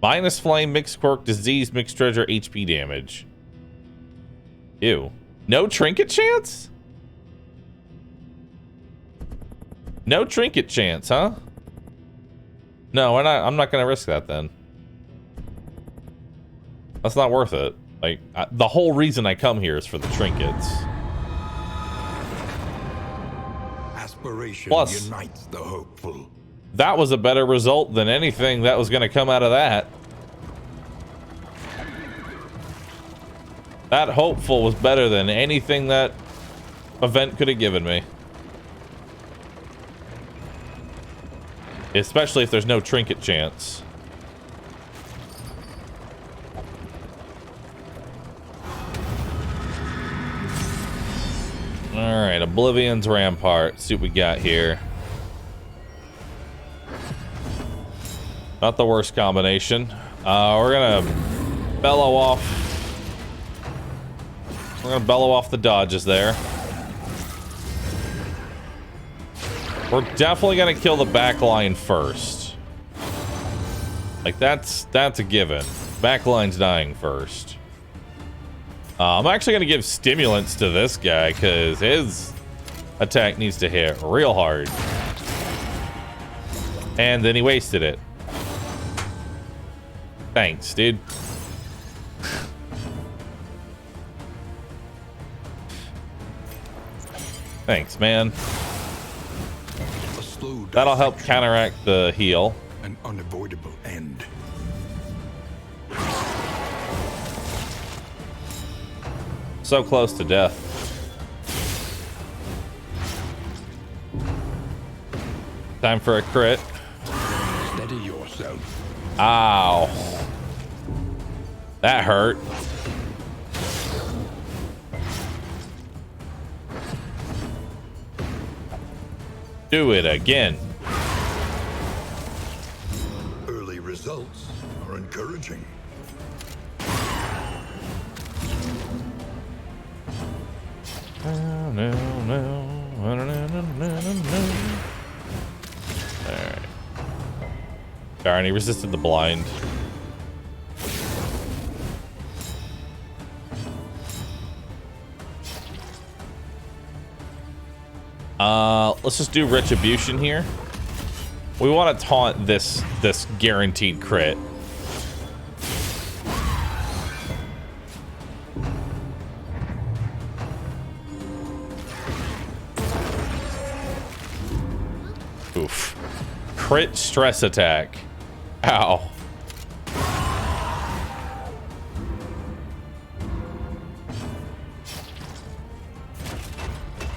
Minus flame, mixed quirk, disease, mixed treasure, HP damage. Ew. No trinket chance? No trinket chance, huh? No, I'm not gonna risk that then. That's not worth it. Like, the whole reason I come here is for the trinkets. Aspiration Plus, unites the hopeful. That was a better result than anything that was gonna come out of that. That hopeful was better than anything that event could have given me. Especially if there's no trinket chance. Alright, Oblivion's Rampart. See what we got here. Not the worst combination. We're gonna bellow off. We're gonna bellow off the dodges there. We're definitely gonna kill the back line first. Like, that's a given. Back line's dying first. I'm actually gonna give stimulants to this guy because his attack needs to hit real hard. And then he wasted it. Thanks, dude. Thanks, man. That'll help counteract the heal. An unavoidable end. So close to death. Time for a crit. Steady yourself. Ow. That hurt. Do it again. Early results are encouraging. Alright. Darn, he resisted the blind. Let's just do Retribution here. We want to taunt this guaranteed crit. Oof. Crit stress attack. Ow.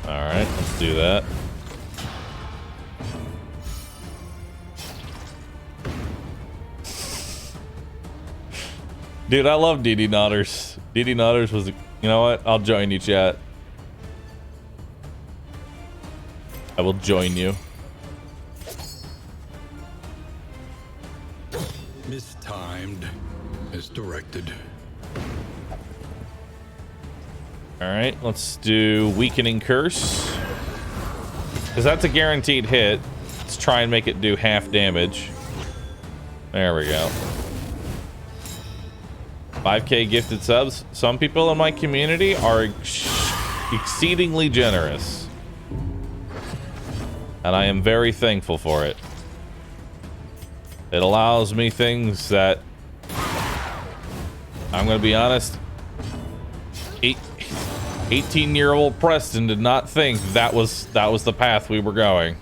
Alright, let's do that. Dude, I love DD Nodders. DD Nodders was, you know what? I'll join you, chat. I will join you. Mistimed. Misdirected. Alright, let's do Weakening Curse. Because that's a guaranteed hit. Let's try and make it do half damage. There we go. 5K gifted subs. Some people in my community are exceedingly generous. And I am very thankful for it. It allows me things that, I'm going to be honest, 18-year-old Preston did not think that was the path we were going.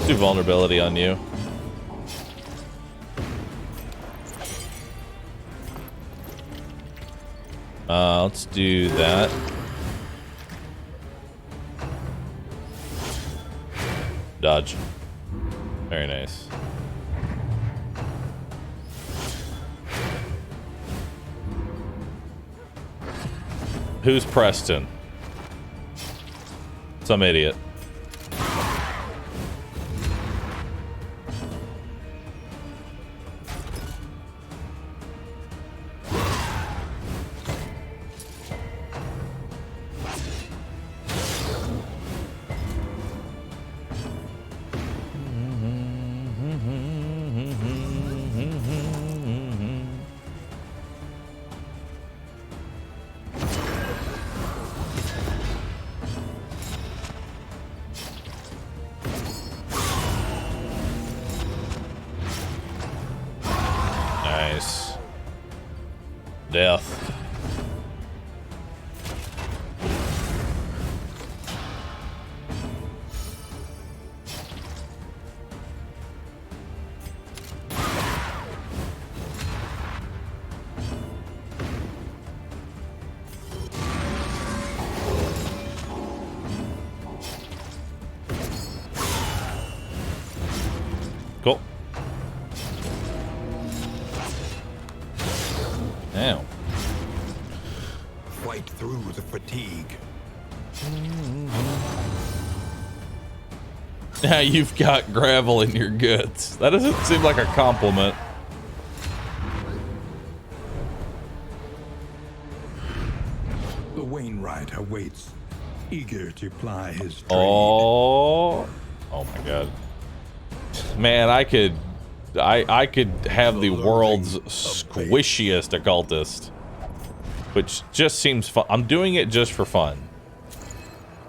Do vulnerability on you. Let's do that. Dodge. Very nice. Who's Preston? Some idiot. Nice. Death. Cool. Now. Fight through the fatigue. Now you've got gravel in your guts. That doesn't seem like a compliment. The Wainwright awaits, eager to ply his trade. Oh my god. Man, I could have the world's squishiest occultist, which just seems fun. I'm doing it just for fun.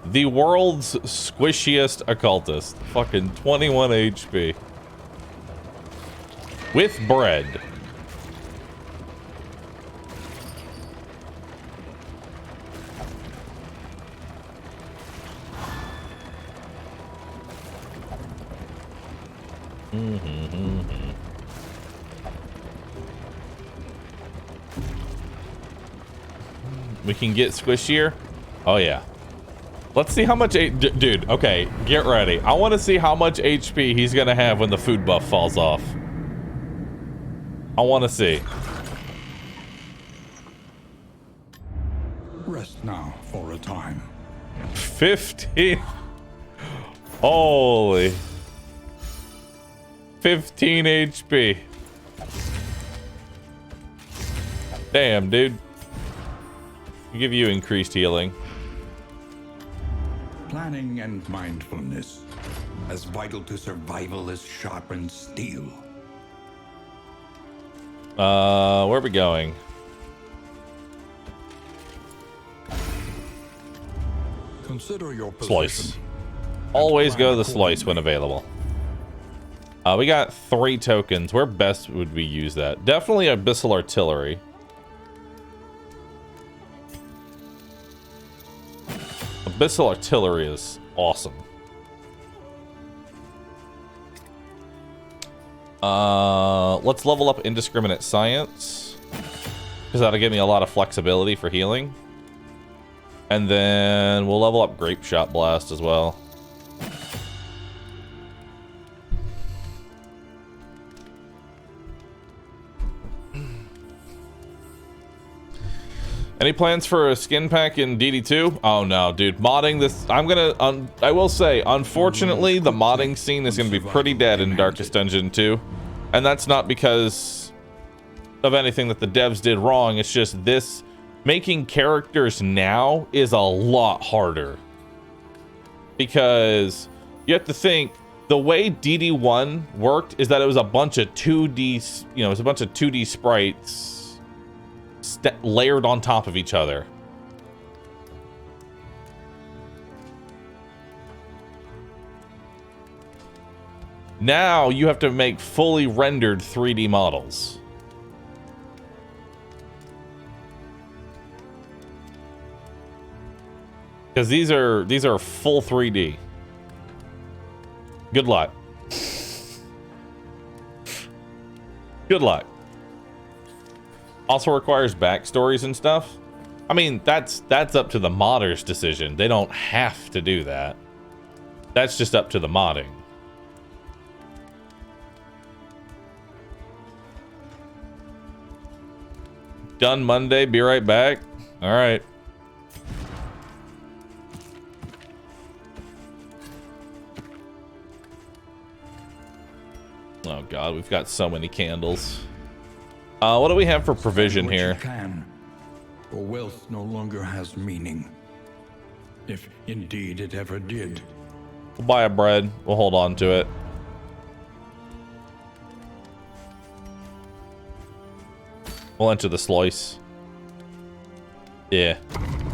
The world's squishiest occultist, fucking 21 HP with bread. We can get squishier. Oh yeah. Let's see how much dude, okay, get ready. I want to see how much HP he's gonna have when the food buff falls off. I want to see. Rest now for a time. 15. Holy. 15 HP. Damn, dude. Give you increased healing. Planning and mindfulness, as vital to survival as sharpened steel. Where are we going? Consider your Slice. position. Always go to the slice when available. We got 3 tokens. Where best would we use that? Definitely Abyssal Artillery. Abyssal Artillery is awesome. Let's level up Indiscriminate Science, because that'll give me a lot of flexibility for healing. And then we'll level up Grape Shot Blast as well. Any plans for a skin pack in DD2? Oh no, dude. Modding this, I will say, unfortunately, the modding scene is going to be pretty dead in Darkest Dungeon 2. And that's not because of anything that the devs did wrong. It's just this, making characters now is a lot harder. Because you have to think, the way DD1 worked is that it was a bunch of 2D, you know, it was a bunch of 2D sprites layered on top of each other. Now you have to make fully rendered 3D models. Because these are full 3D. Good luck. Good luck. Also requires backstories and stuff. I mean, that's up to the modder's decision. They don't have to do that. That's just up to the modding. Done Monday, be right back. All right. Oh god, we've got so many candles. What do we have for provision here? For wealth no longer has meaning. If indeed it ever did. We'll buy a bread. We'll hold on to it. We'll enter the sluice. Yeah.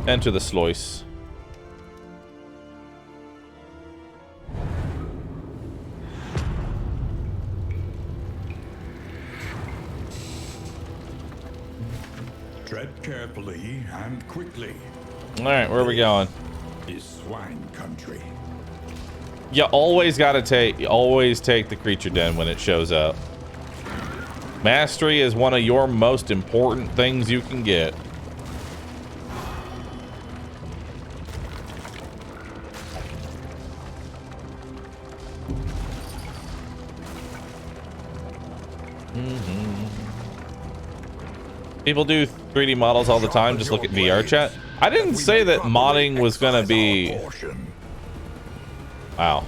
Enter the sluice. Tread carefully and quickly. All right, where are we going? Is swine country. You always gotta take the creature den when it shows up. Mastery is one of your most important things you can get. People do 3D models all the time. Just look at VR chat. I didn't say that modding was gonna be... Wow.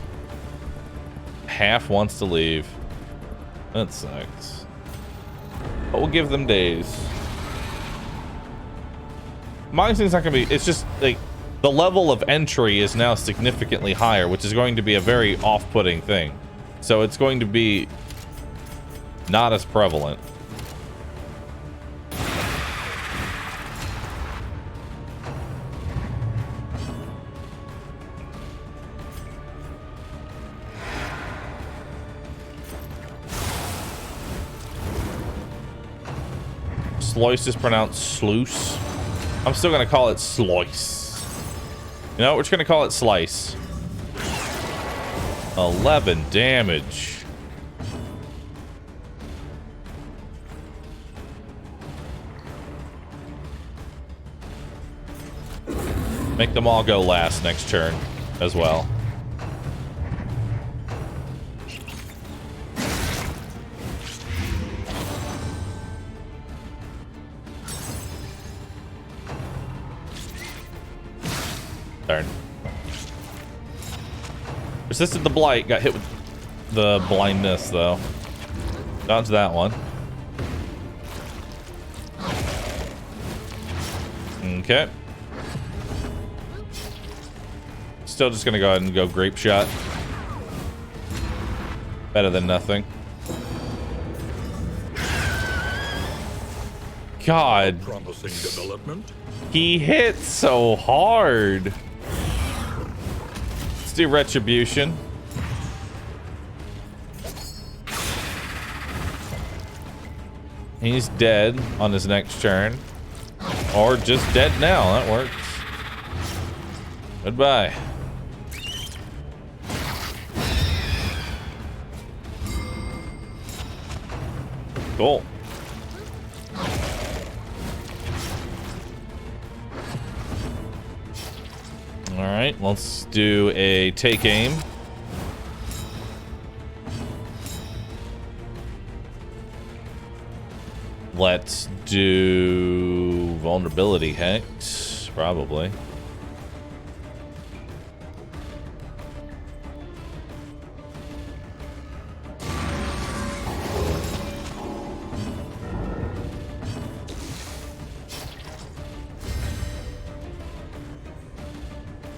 Half wants to leave. That sucks. But we'll give them days. Modding's not gonna be... It's just like the level of entry is now significantly higher, which is going to be a very off-putting thing. So it's going to be not as prevalent. Sluice is pronounced sluice. I'm still gonna call it sluice. You know, we're just gonna call it slice. 11 damage. Make them all go last next turn as well. Darn. Resisted the blight, got hit with the blindness though. Down to that one. Okay. Still just gonna go ahead and go grape shot. Better than nothing. God. Promising development. He hits so hard. Let's do retribution. He's dead on his next turn. Or just dead now. That works. Goodbye. Cool. All right, let's do a take aim. Let's do vulnerability hex, probably.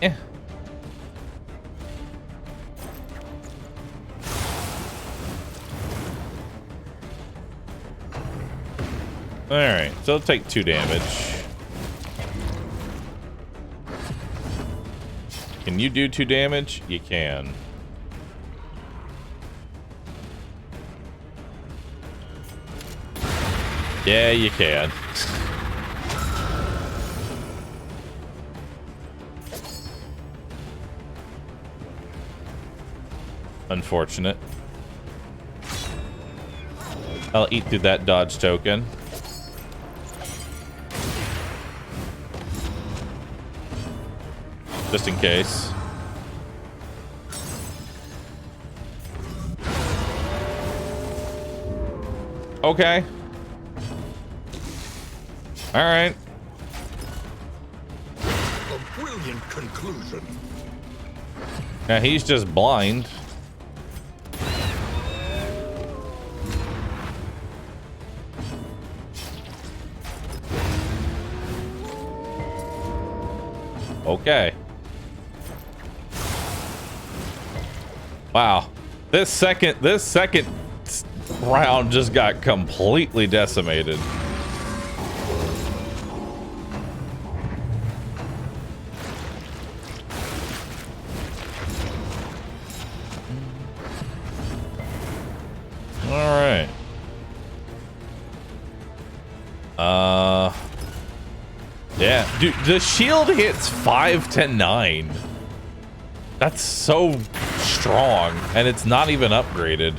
Yeah. All right, so it'll take 2 damage. Can you do 2 damage? You can. Yeah, you can. Unfortunate. I'll eat through that dodge token. Just in case. Okay. All right. A brilliant conclusion. Now he's just blind. Okay. Wow. This second round just got completely decimated. All right. Yeah, dude, the shield hits 5 to 9. That's so strong, and it's not even upgraded.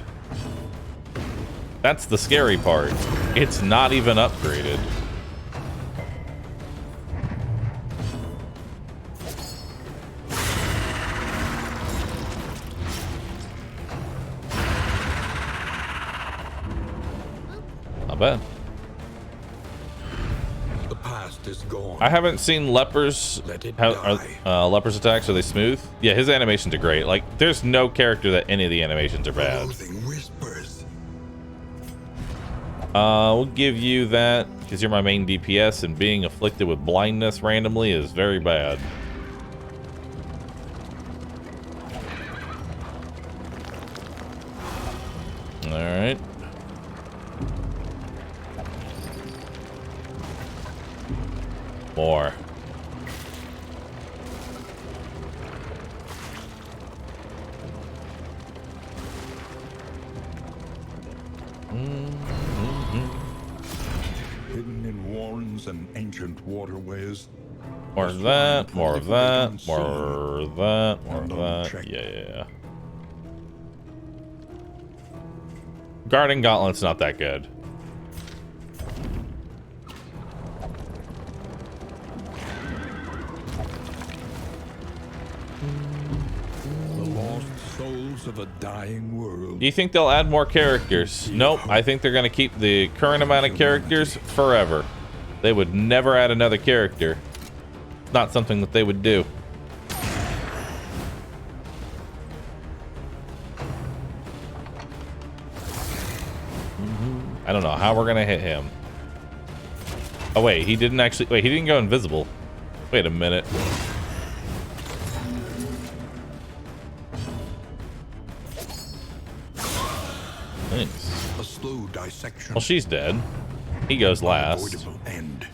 That's the scary part. It's not even upgraded. Not bad. The past is gone. I haven't seen lepers. Let it Lepers attacks, are they smooth? Yeah, his animations are great. Like, there's no character that any of the animations are bad. Whispers. We'll give you that because you're my main DPS, and being afflicted with blindness randomly is very bad. All right. More. Hidden in warrens and ancient waterways. More of that, more of that, more of that, more of that. Yeah. Guarding Gauntlet's not that good. The lost souls of a dying world. Do you think they'll add more characters? Nope. I think they're going to keep the current amount of characters forever. They would never add another character. It's not something that they would do. I don't know how we're going to hit him. Oh, wait. He didn't actually... Wait, he didn't go invisible. Wait a minute. Thanks. A slow dissection. Well, she's dead. He goes last. Unavoidable end.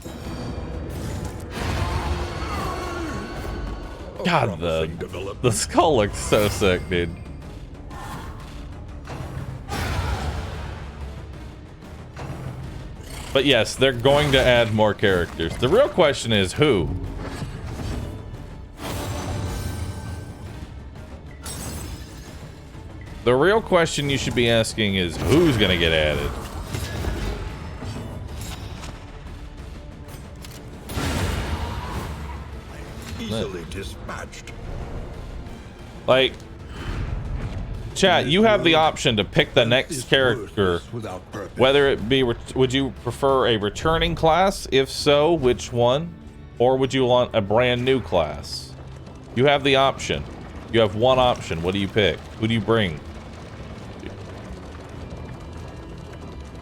God, the skull looks so sick, dude. But yes, they're going to add more characters. The real question is who? The real question you should be asking is who's going to get added? dispatched. Like, chat, you have the option to pick the next character, whether it be, would you prefer a returning class? If so, which one? Or would you want a brand new class? You have the option. You have one option. What do you pick? Who do you bring?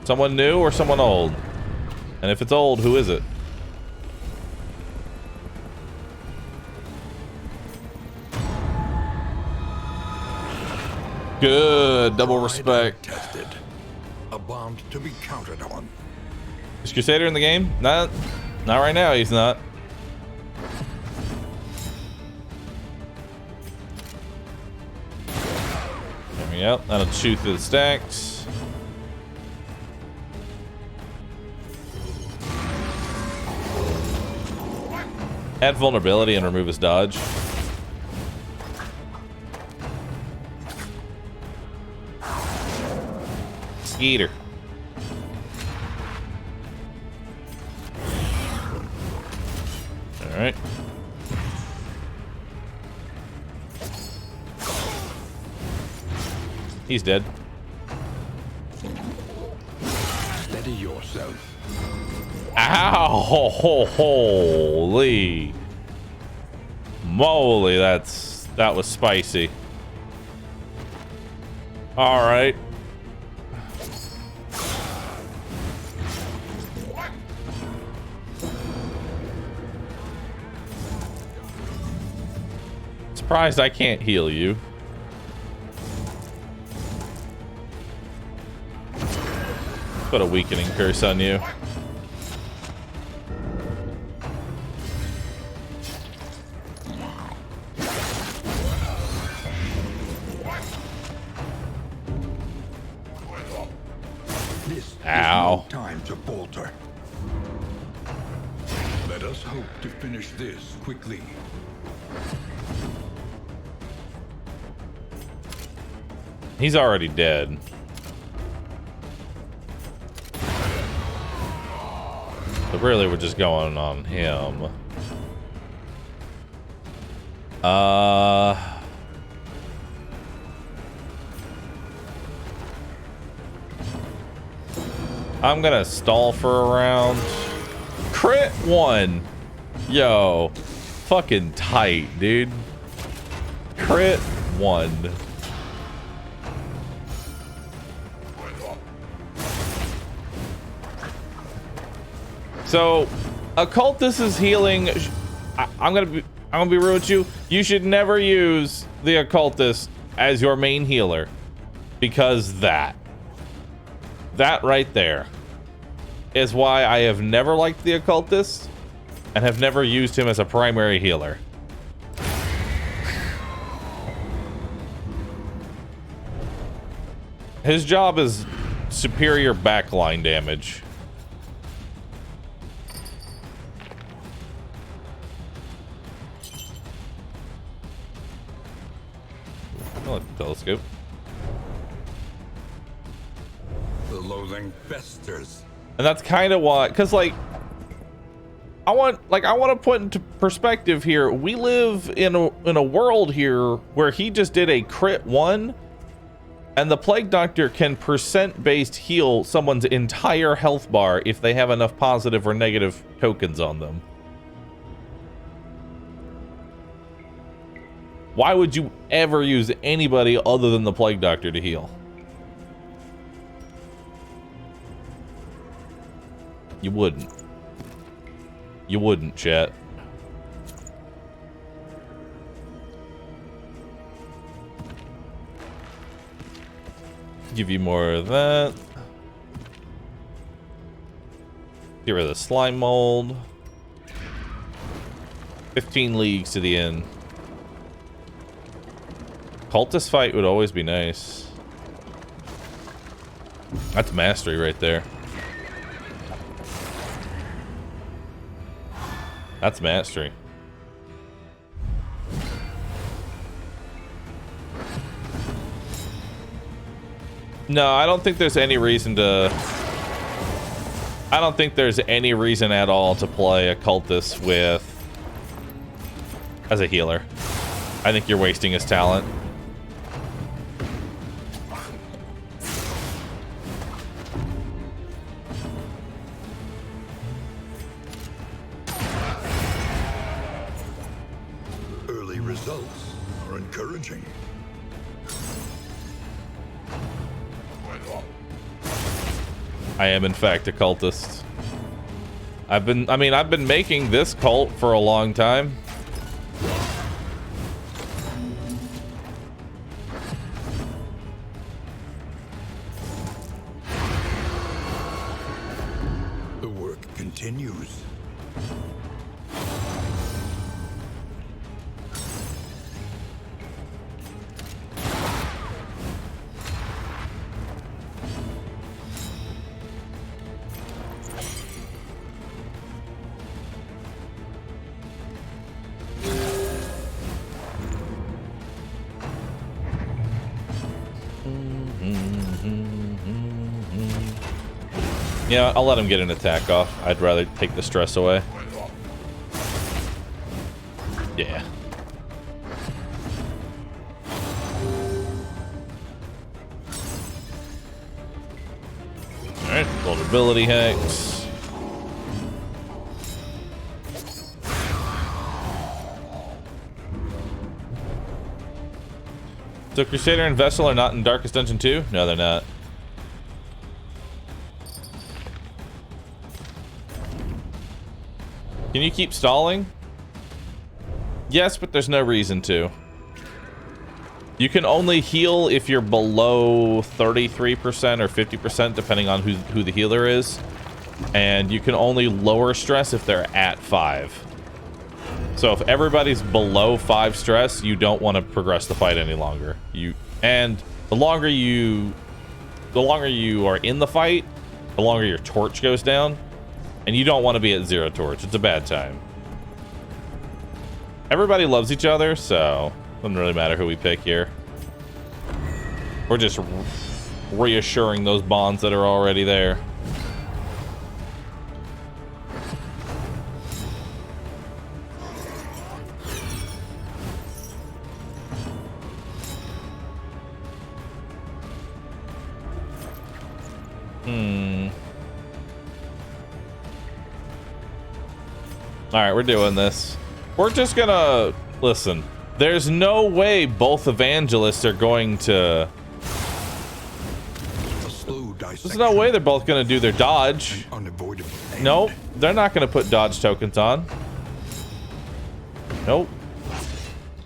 Someone new or someone old? And if it's old, who is it? Good, double respect. Tested. A bond to be counted on. Is Crusader in the game? Not right now, he's not. There we go. That'll chew through the stacks. Add vulnerability and remove his dodge. Skeeter. All right. He's dead. Steady yourself. Ow! Holy moly! That was spicy. All right. Surprised I can't heal you. Put a weakening curse on you. Ow. No time to falter. Let us hope to finish this quickly. He's already dead. So really, we're just going on him. I'm gonna stall for a round. Crit 1. Yo. Fucking tight, dude. Crit 1. So, Occultist is healing. I'm gonna be real with you. You should never use the Occultist as your main healer, because that right there is why I have never liked the Occultist and have never used him as a primary healer. His job is superior backline damage. I like the telescope. The loathing festers. And that's kind of why, because like I want to put into perspective here. We live in a world here where he just did a crit 1, and the Plague Doctor can percent-based heal someone's entire health bar if they have enough positive or negative tokens on them. Why would you ever use anybody other than the Plague Doctor to heal? You wouldn't. You wouldn't, chat. Give you more of that. Get rid of the slime mold. 15 leagues to the end. Cultist fight would always be nice. That's mastery right there. That's mastery. No, I don't think there's any reason to... I don't think there's any reason at all to play Occultist with as a healer. I think you're wasting his talent. Early results are encouraging. I am in fact a cultist. I've been making this cult for a long time. The work continues. Yeah, I'll let him get an attack off. I'd rather take the stress away. Yeah. Alright, vulnerability hacks. So Crusader and Vessel are not in Darkest Dungeon 2? No, they're not. Can you keep stalling? Yes, but there's no reason to. You can only heal if you're below 33% or 50%, depending on who the healer is. And you can only lower stress if they're at 5. So if everybody's below 5 stress, you don't want to progress the fight any longer. The longer you are in the fight, the longer your torch goes down. And you don't want to be at 0 torch. It's a bad time. Everybody loves each other, so it doesn't really matter who we pick here. We're just reassuring those bonds that are already there. Alright, we're doing this. We're just gonna... Listen, there's no way both evangelists are going to... There's no way they're both gonna do their dodge. Nope, they're not gonna put dodge tokens on. Nope.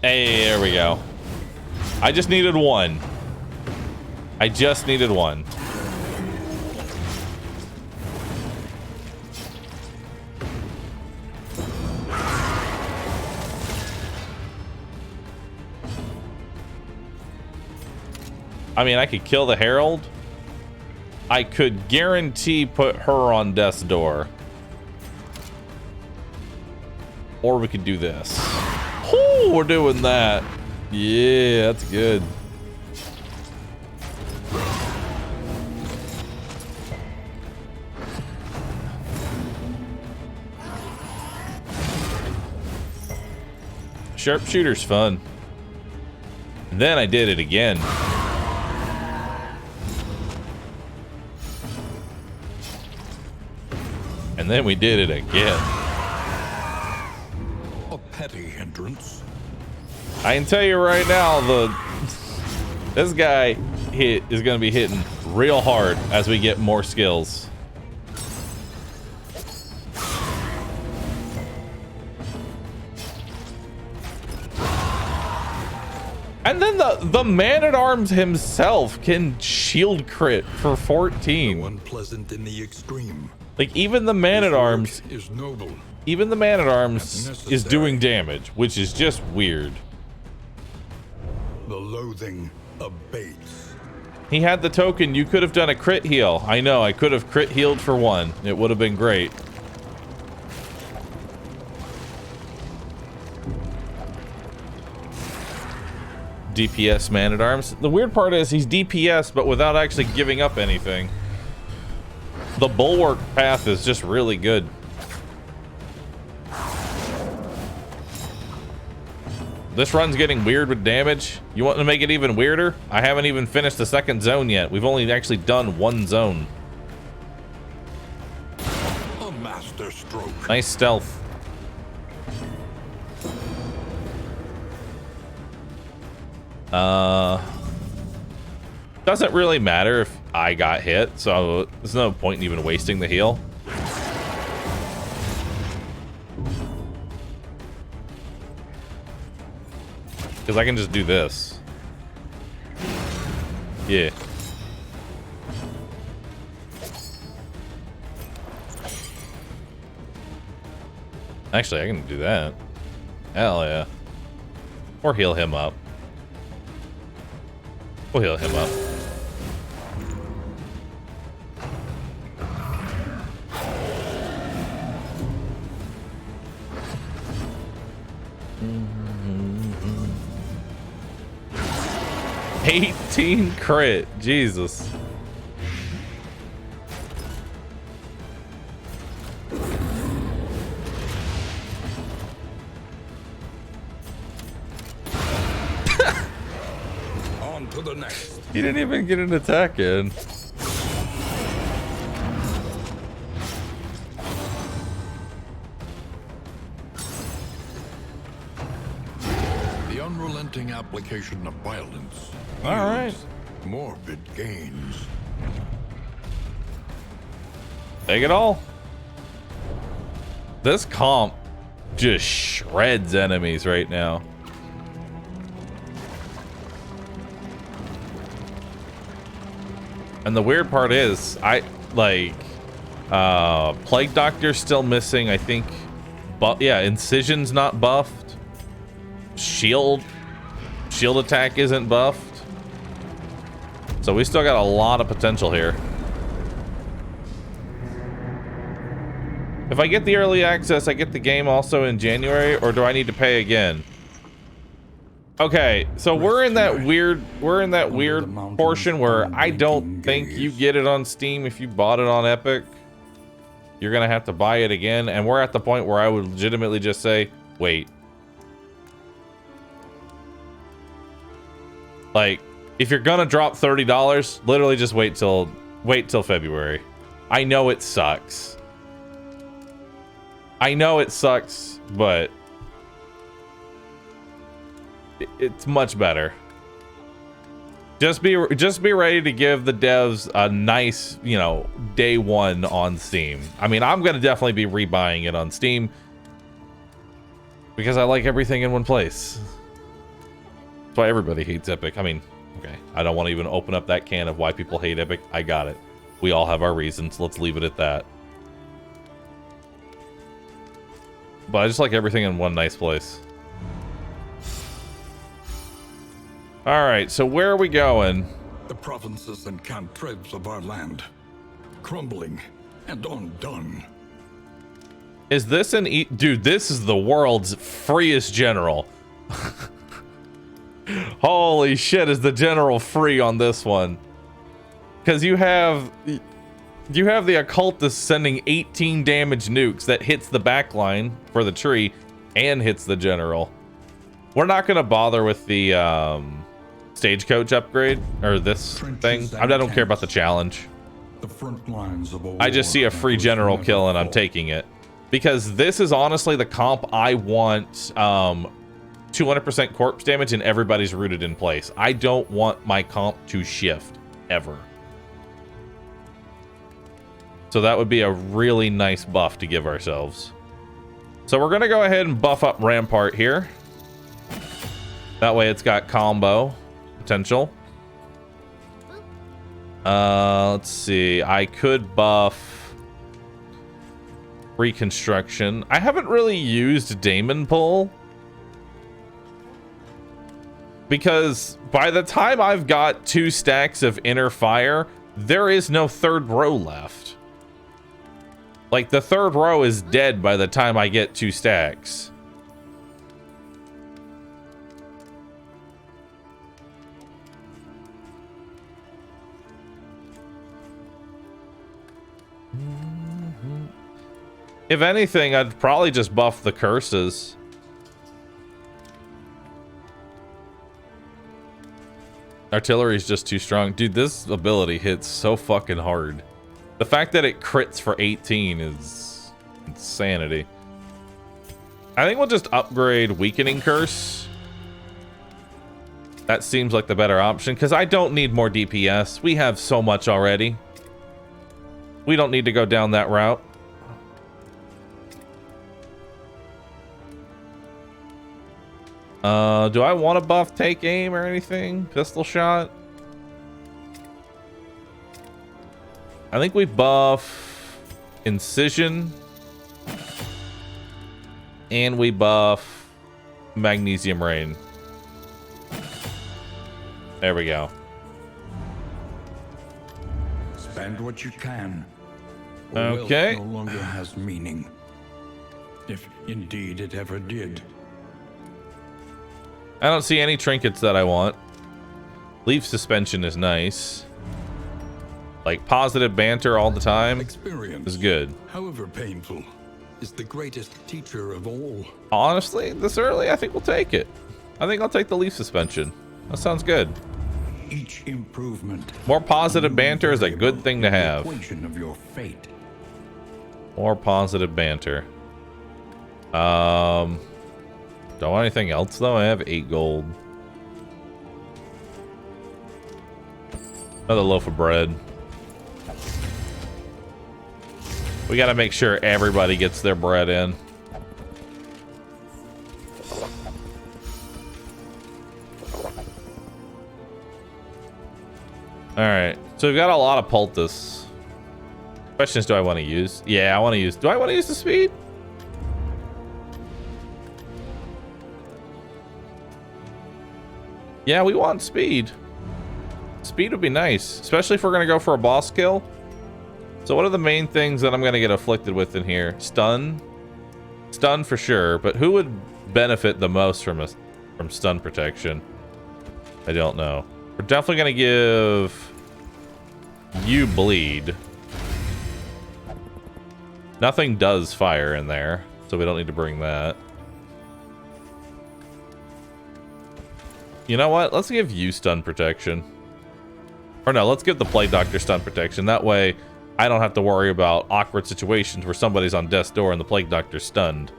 Hey, there we go. I just needed one. I just needed one. I mean, I could kill the Herald. I could guarantee put her on death's door. Or we could do this. Ooh, we're doing that. Yeah, that's good. Sharpshooter's fun. And then I did it again. And then we did it again. A petty hindrance. I can tell you right now, this guy is going to be hitting real hard as we get more skills. And then the man-at-arms himself can shield crit for 14. Unpleasant in the extreme. Like, even the man-at-arms is noble. Even the man-at-arms is doing damage, which is just weird. The loathing abates. He had the token. You could have done a crit heal. I know, I could have crit healed for 1. It would have been great. DPS man-at-arms. The weird part is he's DPS, but without actually giving up anything. The bulwark path is just really good. This run's getting weird with damage. You want to make it even weirder? I haven't even finished the second zone yet. We've only actually done one zone. A master stroke. Nice stealth. Doesn't really matter if I got hit, so there's no point in even wasting the heal. Because I can just do this. Yeah. Actually, I can do that. Hell yeah. Or heal him up. We'll heal him up. Mm-hmm. 18 crit. Jesus. On to the next. He didn't even get an attack in. The unrelenting application of violence. All right. yields morbid gains. Take it all. This comp just shreds enemies right now. And the weird part is, Plague Doctor's still missing, I think. But yeah, Incision's not buffed. Shield attack isn't buffed. So we still got a lot of potential here. If I get the early access, I get the game also in January, or do I need to pay again? Okay, so we're in that weird portion where I don't think you get it on Steam if you bought it on Epic. You're gonna have to buy it again, and we're at the point where I would legitimately just say, wait. Like, if you're gonna drop $30, literally just wait till February. I know it sucks. I know it sucks, but it's much better. Just be ready to give the devs a nice, day one on Steam. I mean, I'm gonna definitely be rebuying it on Steam because I like everything in one place. That's why everybody hates Epic. I mean, okay, I don't want to even open up that can of why people hate Epic. I got it. We all have our reasons. Let's leave it at that. But I just like everything in one nice place. Alright, so where are we going? The provinces and cantrevs of our land, crumbling and undone. Is this an dude, this is the world's freest general. Holy shit, is the general free on this one? Because you have the occultist sending 18 damage nukes that hits the back line for the tree and hits the general. We're not going to bother with the stagecoach upgrade or this thing. I don't care about the challenge. The front lines of I just see a free general kill and I'm taking it. Because this is honestly the comp I want 200% corpse damage and everybody's rooted in place. I don't want my comp to shift ever. So that would be a really nice buff to give ourselves. So we're going to go ahead and buff up Rampart here. That way it's got combo potential. Let's see. I could buff Reconstruction. I haven't really used Daemon Pull, because by the time I've got 2 stacks of Inner Fire, there is no third row left. Like, the third row is dead by the time I get 2 stacks. If anything, I'd probably just buff the curses. Artillery is just too strong. Dude, this ability hits so fucking hard. The fact that it crits for 18 is insanity. I think we'll just upgrade Weakening Curse. That seems like the better option, because I don't need more DPS. We have so much already. We don't need to go down that route. Do I want to buff Take Aim or anything? Pistol Shot? I think we buff Incision. And we buff Magnesium Rain. There we go. Spend what you can. Okay. Wealth no longer has meaning. If indeed it ever did. I don't see any trinkets that I want. Leaf Suspension is nice. Like positive banter all the time Experience, is good. however painful, is the greatest teacher of all. Honestly, this early, I think we'll take it. I think I'll take the Leaf Suspension. That sounds good. Each improvement. More positive banter is a good thing to have. Equation of your fate. More positive banter. Don't want anything else though. I have 8 gold. Another loaf of bread. We gotta make sure everybody gets their bread in. Alright, so we've got a lot of poultice. Question is, do I want to use? Yeah, I want to use. Do I want to use the speed? Yeah, we want speed. Speed would be nice, especially if we're going to go for a boss kill. So what are the main things that I'm going to get afflicted with in here? Stun? Stun for sure, but who would benefit the most from stun protection? I don't know. We're definitely going to give you bleed. Nothing does fire in there, so we don't need to bring that. You know what? Let's give you stun protection. Or no, let's give the Plague Doctor stun protection. That way, I don't have to worry about awkward situations where somebody's on death's door and the Plague Doctor's stunned.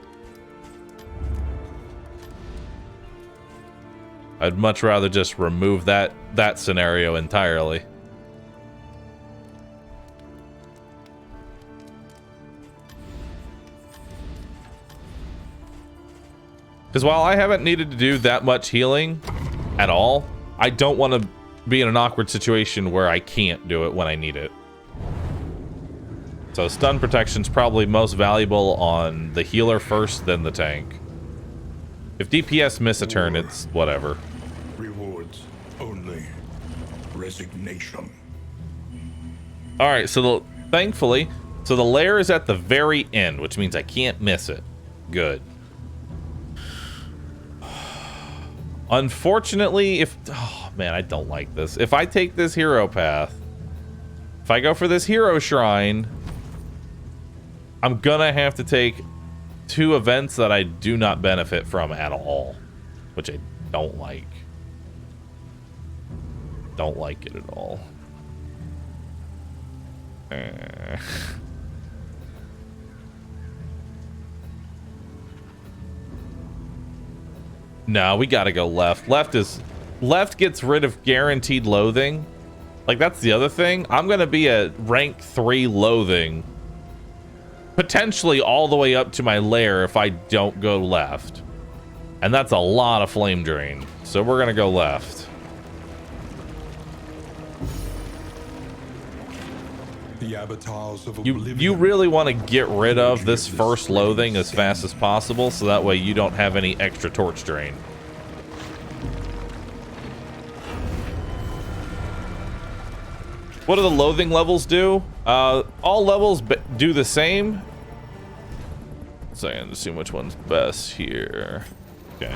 I'd much rather just remove that scenario entirely. Because while I haven't needed to do that much healing at all, I don't want to be in an awkward situation where I can't do it when I need it. So stun protection's probably most valuable on the healer first, then the tank. If DPS miss a turn, it's whatever. Rewards only. Resignation. Alright, so thankfully, so the lair is at the very end, which means I can't miss it. Good. Unfortunately, oh man, I don't like this. If I take this hero path, if I go for this hero shrine, I'm gonna have to take 2 events that I do not benefit from at all, which I don't like. Don't like it at all. No, we gotta go left. Left gets rid of guaranteed loathing. Like, that's the other thing. I'm gonna be at rank 3 loathing, potentially all the way up to my lair if I don't go left. And that's a lot of flame drain. So we're gonna go left. The avatars of You really want to get rid of this first loathing as fast as possible, so that way you don't have any extra torch drain. What do the loathing levels do? All levels do the same. Second to see which one's best here. Okay.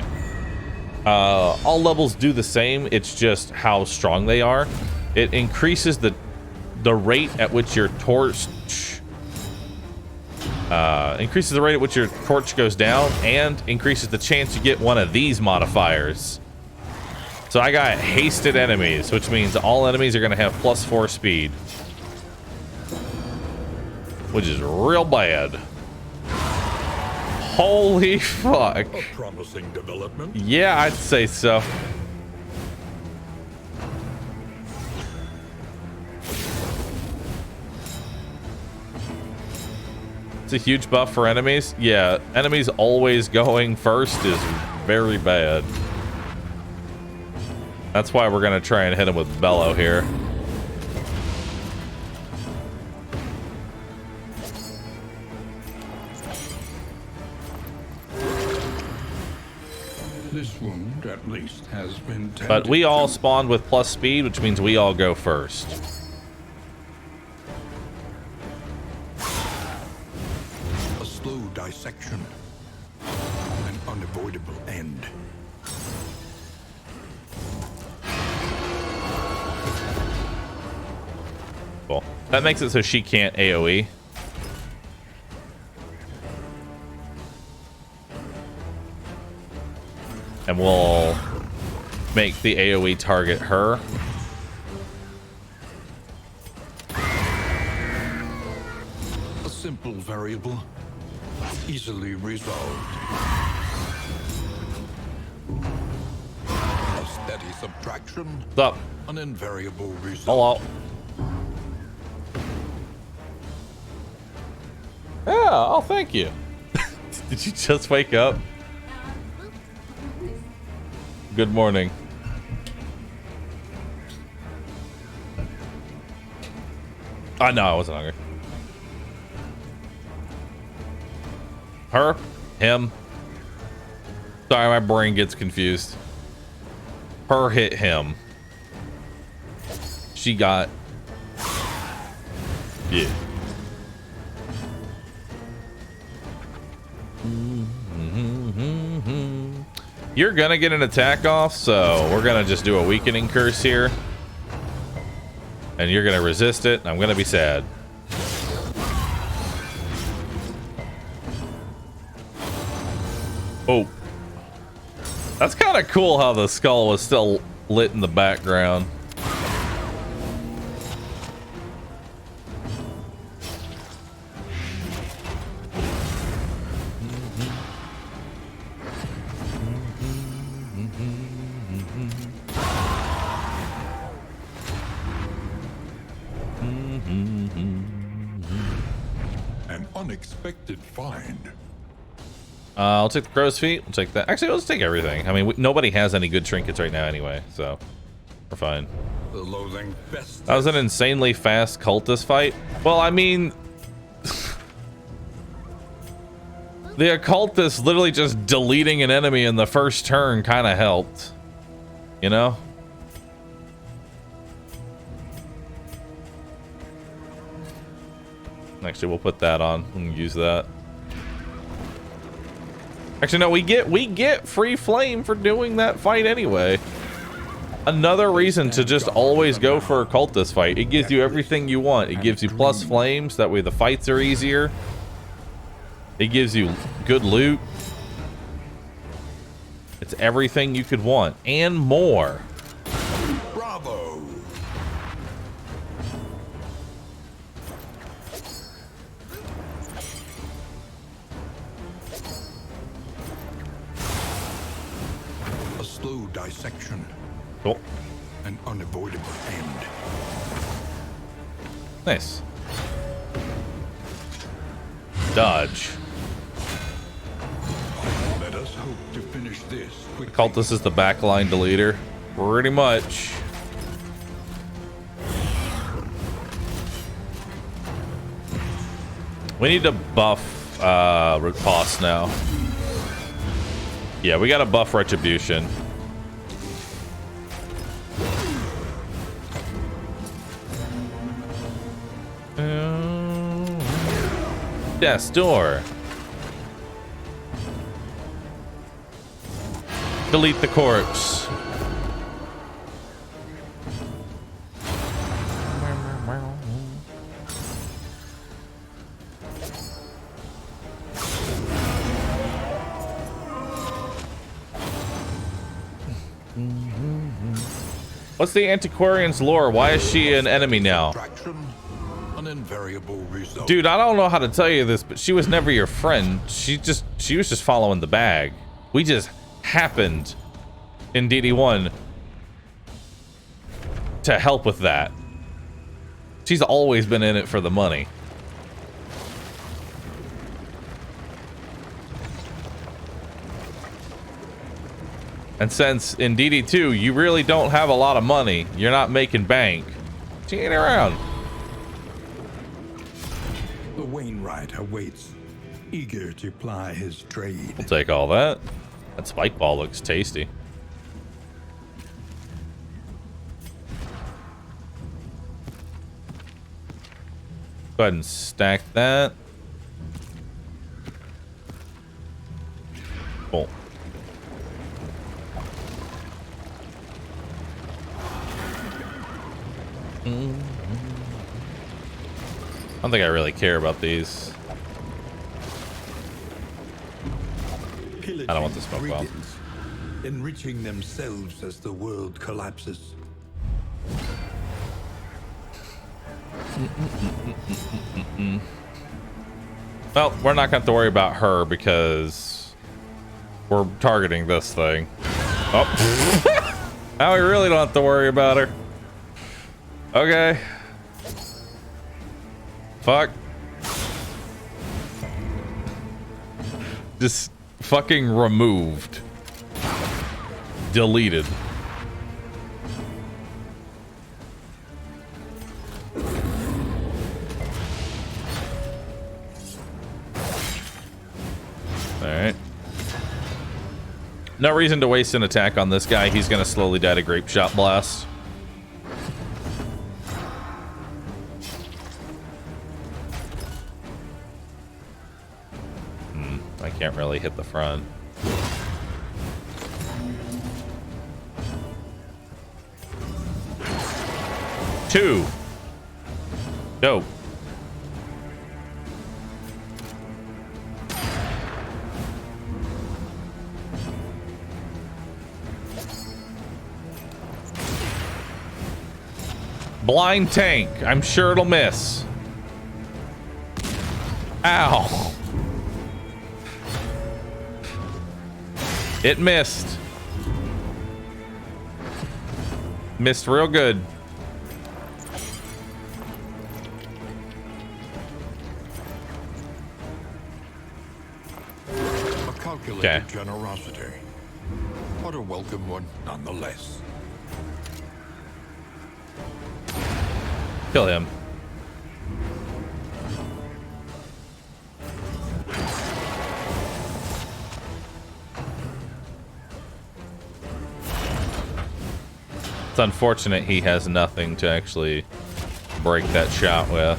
All levels do the same. It's just how strong they are. It increases the rate at which your torch increases the rate at which your torch goes down, and increases the chance you get one of these modifiers. So I got hasted enemies, which means all enemies are going to have +4 speed. Which is real bad. Holy fuck. A promising development. Yeah, I'd say so. It's a huge buff for enemies. Yeah, enemies always going first is very bad. That's why we're going to try and hit him with Bellow here. This wound, at least, has been tended. But we all spawned with plus speed, which means we all go first. A slow dissection. An unavoidable end. Cool. That makes it so she can't AoE. And we'll make the AoE target her. A simple variable, easily resolved. A steady subtraction. What's up? An invariable result. Hello. Yeah, oh, thank you. Did you just wake up? Good morning. No, I wasn't hungry. Her? Him? Sorry, my brain gets confused. Her hit him. She got... Yeah. You're gonna get an attack off, so we're gonna just do a weakening curse here. And you're gonna resist it, and I'm gonna be sad. Oh. That's kind of cool how the skull was still lit in the background. An unexpected find. I'll take the crow's feet. We'll take that. Actually, let's take everything. I mean, nobody has any good trinkets right now anyway, so we're fine. The loathing best. That was an insanely fast cultist fight. Well, I mean, the occultist literally just deleting an enemy in the first turn kind of helped, you know? Actually, we'll put that on and use that. Actually, no, we get free flame for doing that fight anyway. Another reason to just always go for a cultist fight. It gives you everything you want. It gives you plus flames, that way the fights are easier. It gives you good loot. It's everything you could want and more. Bravo. A slow dissection. Cool. An unavoidable end. Nice. Dodge. Let us hope to finish this quickly. Cultist is the backline deleter. Pretty much. We need to buff Riposte now. Yeah, we gotta buff Retribution. Death's door. Delete the corpse. What's the antiquarian's lore? Why is she an enemy now? An invariable result. Dude, I don't know how to tell you this, but she was never your friend. She was just following the bag. We just happened in DD1 to help with that. She's always been in it for the money. And since in DD2 you really don't have a lot of money, you're not making bank, she ain't around. The Wainwright awaits, eager to ply his trade. We'll take all that. That spike ball looks tasty. Go ahead and stack that. Cool. I don't think I really care about these. I don't want the smoke bomb. Enriching themselves as the world collapses. Well, we're not going to have to worry about her because we're targeting this thing. Oh. Now we really don't have to worry about her. Okay. Fuck. Just fucking removed. Deleted. Alright. No reason to waste an attack on this guy. He's gonna slowly die to grape shot blast. I can't really hit the front. Two. Go. Blind tank. I'm sure it'll miss. Ow. It missed. Missed real good. A calculated generosity, but a welcome one nonetheless. Kill him. It's unfortunate he has nothing to actually break that shot with.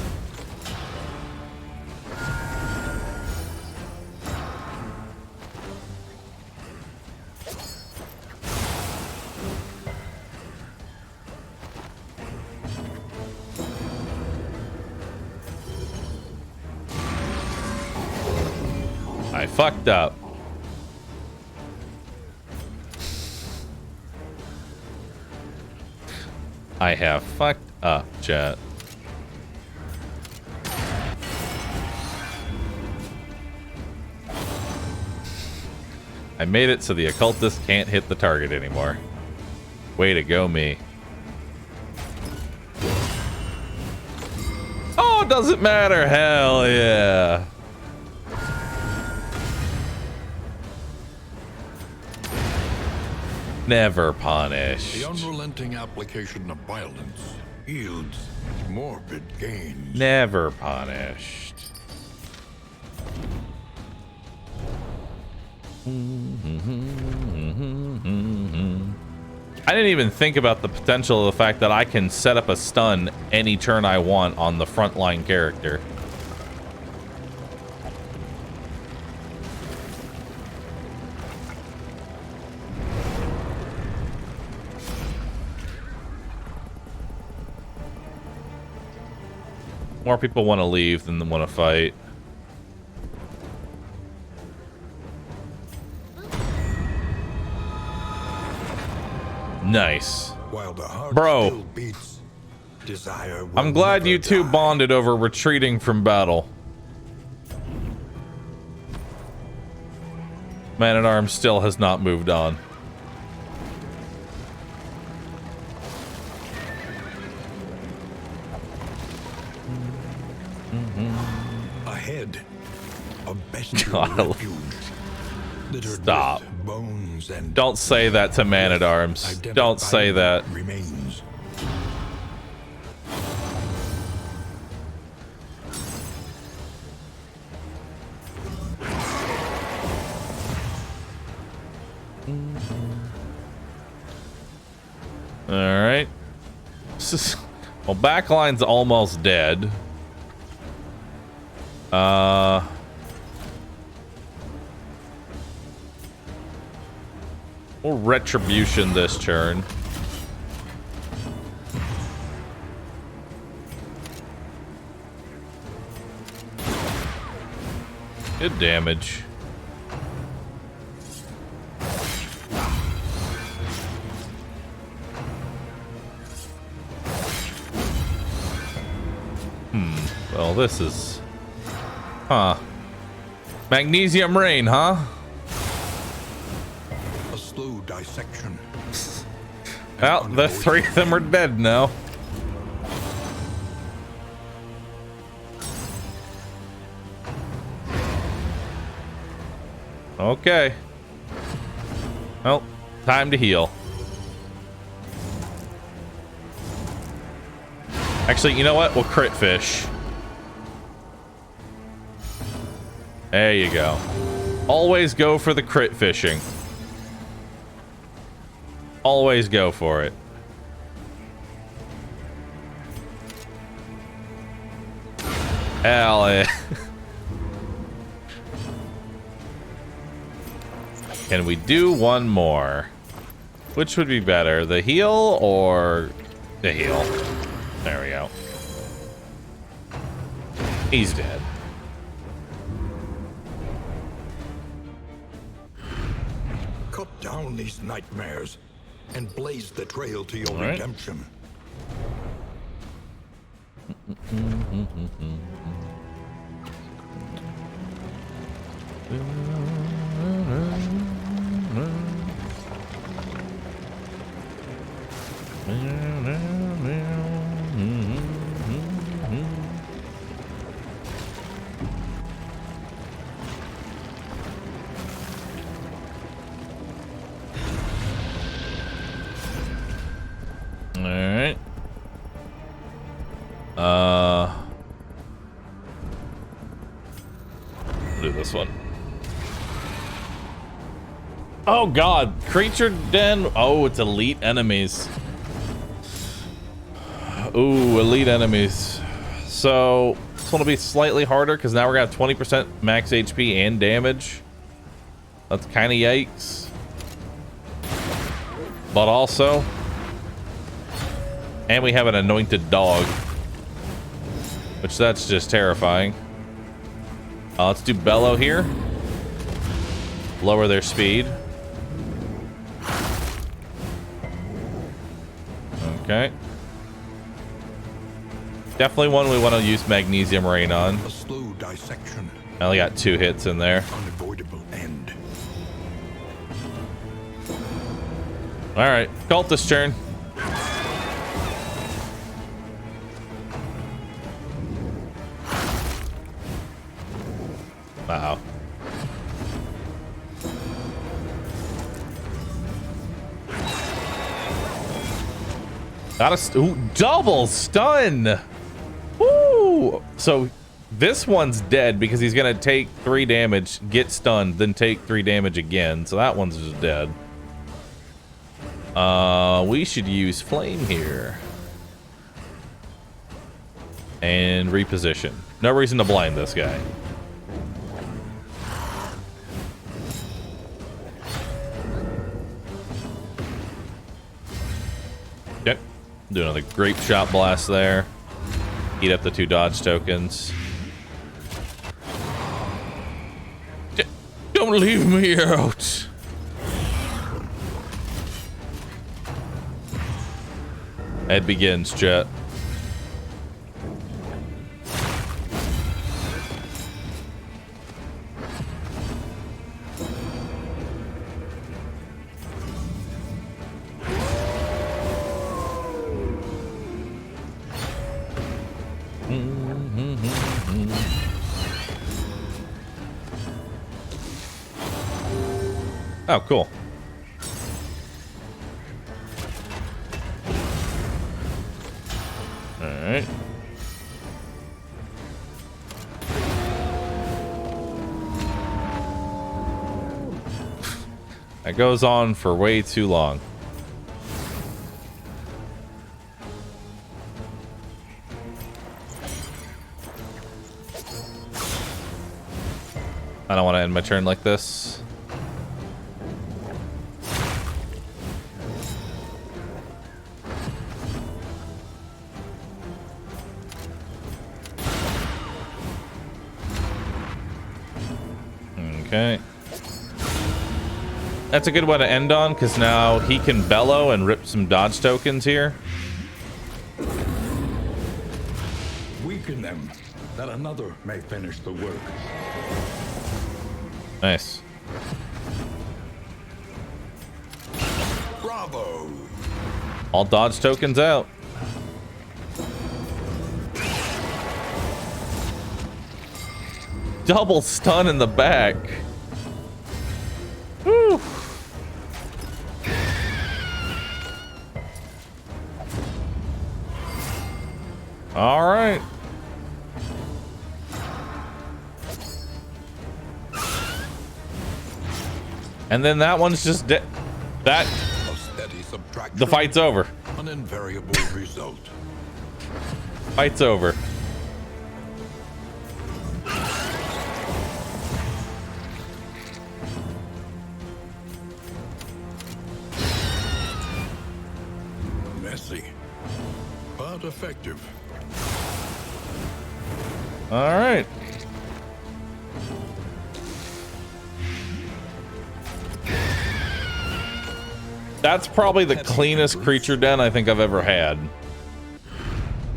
I fucked up. I have fucked up, chat. I made it so the occultist can't hit the target anymore. Way to go, me. Oh, doesn't matter. Hell yeah. Never punished. The unrelenting application of violence yields morbid gains. Never punished. I didn't even think about the potential of the fact that I can set up a stun any turn I want on the frontline character. More people want to leave than want to fight. Nice. While the heart Bro. still beats, desire will I'm glad never you two die. bonded over retreating from battle. Man-at-Arms still has not moved on. Ahead, a bestial God, refuge. littered stop. with bones and Don't say that to Man-at-Arms. Don't say that. remains. All right. Well, backline's almost dead. We'll retribution this turn. Good damage. Well, this is... Huh. Magnesium rain, huh? A slow dissection. Well, the three of them are dead now. Okay. Well, time to heal. Actually, you know what? We'll crit fish. There you go. Always go for the crit fishing. Always go for it. Hell yeah. Can we do one more? Which would be better, the heal or the heal? There we go. He's dead. Cut down these nightmares and blaze the trail to your right. redemption. Alright. Do this one. Oh god, creature den. Oh, it's elite enemies. Ooh, elite enemies. So this one will be slightly harder because now we're gonna have 20% max HP and damage. That's kind of yikes. But also, and we have an anointed dog, which that's just terrifying. Let's do bellow here. Lower their speed. Okay. Definitely one we want to use magnesium rain on. A slow dissection. I only got 2 hits in there. Unavoidable end. All right, cultist turn. Wow. Got a double stun. Woo! So this one's dead because he's gonna take 3 damage, get stunned, then take 3 damage again. So that one's just dead. We should use flame here and reposition. No reason to blind this guy. Okay, do another grape shot blast there. Eat up the 2 dodge tokens. Don't leave me out. It begins, chat. Oh, cool. All right. That goes on for way too long. I don't want to end my turn like this. Okay. That's a good one to end on, because now he can bellow and rip some dodge tokens here. Weaken them, that another may finish the work. Nice. Bravo! All dodge tokens out. Double stun in the back. Woo. All right. And then that one's just dead. That A steady subtraction, the fight's over. an invariable result. Fight's over. Messy, but effective. All right. That's probably the cleanest creature den I think I've ever had.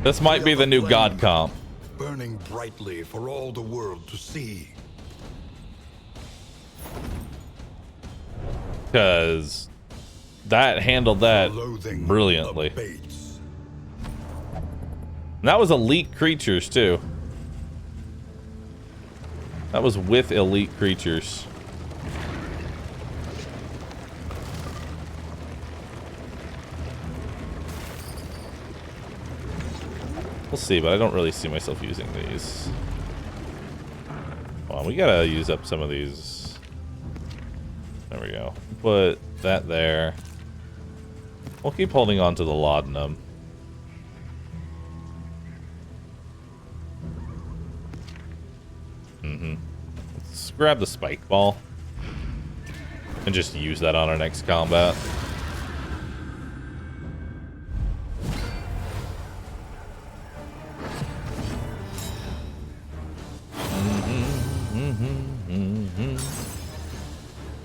This might be the new God comp. Burning brightly for all the world to see. Because that handled that Loathing brilliantly. abates. And that was elite creatures too. That was with elite creatures. We'll see, but I don't really see myself using these. Well, we gotta use up some of these. There we go. Put that there. We'll keep holding on to the laudanum. Let's grab the spike ball and just use that on our next combat.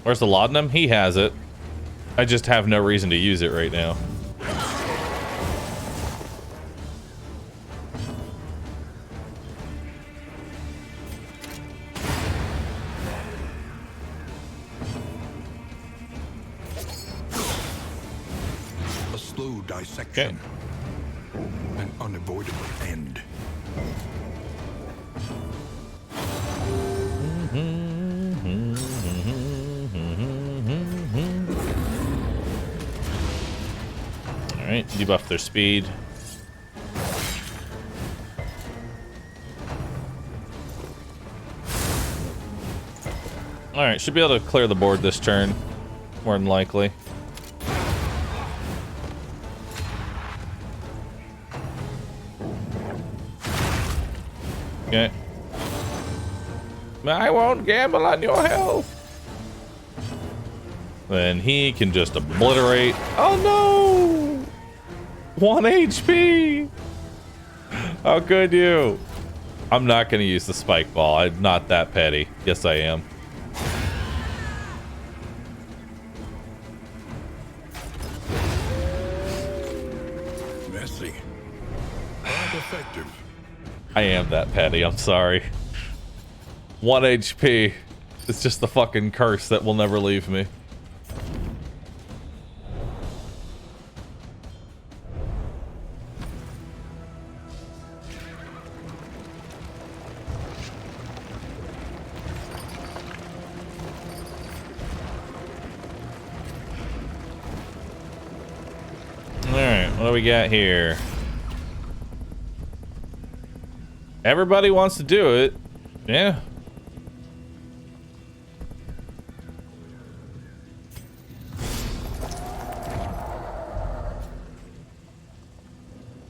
Where's the laudanum? He has it. I just have no reason to use it right now. A slow dissection. An unavoidable end. Alright, debuff their speed. Alright, should be able to clear the board this turn. More than likely. Okay. I won't gamble on your health. Then he can just obliterate. Oh no! 1 HP! How could you? I'm not going to use the spike ball. I'm not that petty. Yes, I am. objective. I am that petty, I'm sorry. 1 HP. It's just the fucking curse that will never leave me. Alright, what do we got here? Everybody wants to do it. Yeah.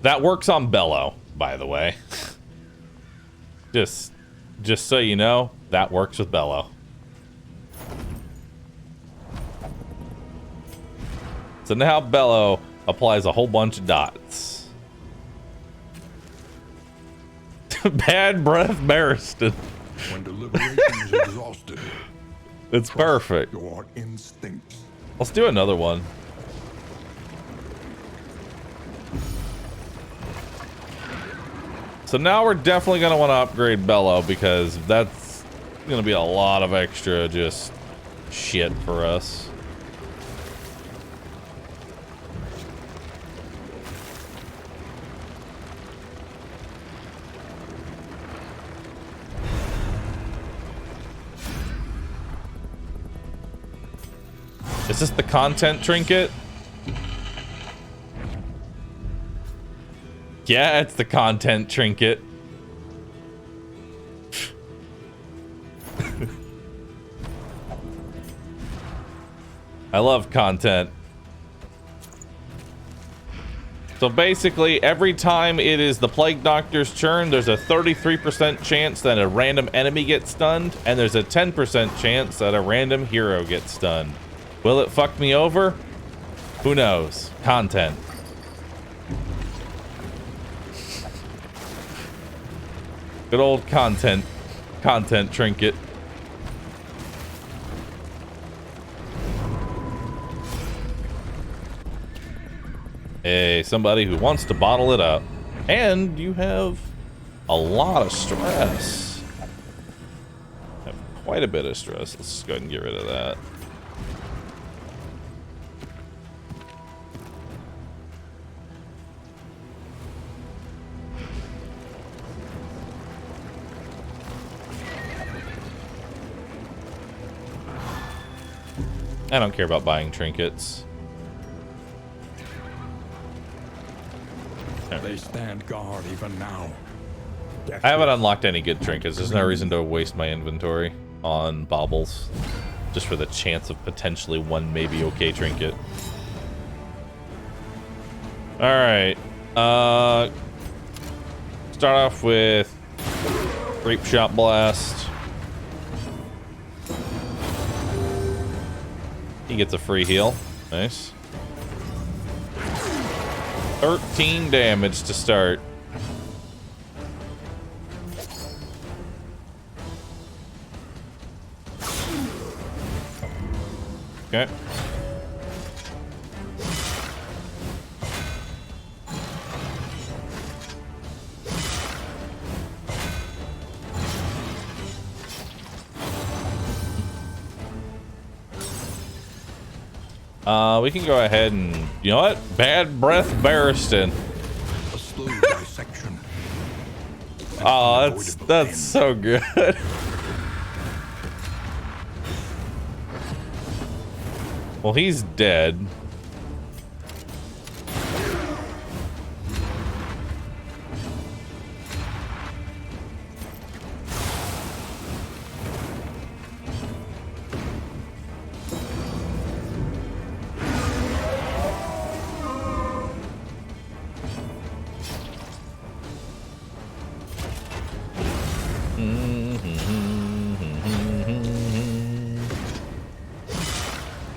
That works on Bello, by the way. Just so you know, that works with Bello. So now Bello applies a whole bunch of dots. Bad breath Barristan. When deliberation is exhausted, It's perfect. your instincts. Let's do another one. So now we're definitely going to want to upgrade Bello because that's going to be a lot of extra just shit for us. Is this the content trinket? Yeah, it's the content trinket. I love content. So basically, every time it is the Plague Doctor's turn, there's a 33% chance that a random enemy gets stunned, and there's a 10% chance that a random hero gets stunned. Will it fuck me over? Who knows? Content. Good old content trinket. Hey, somebody who wants to bottle it up. And you have a lot of stress. Have quite a bit of stress. Let's just go ahead and get rid of that. I don't care about buying trinkets. They stand guard even now. I haven't unlocked any good trinkets. There's no reason to waste my inventory on baubles. Just for the chance of potentially one maybe okay trinket. Alright. Start off with Grape Shot Blast. He gets a free heal. Nice. 13 damage to start. Okay. We can go ahead and, you know what? Bad breath Barristan. A slow dissection. Oh, that's so good. Well, he's dead.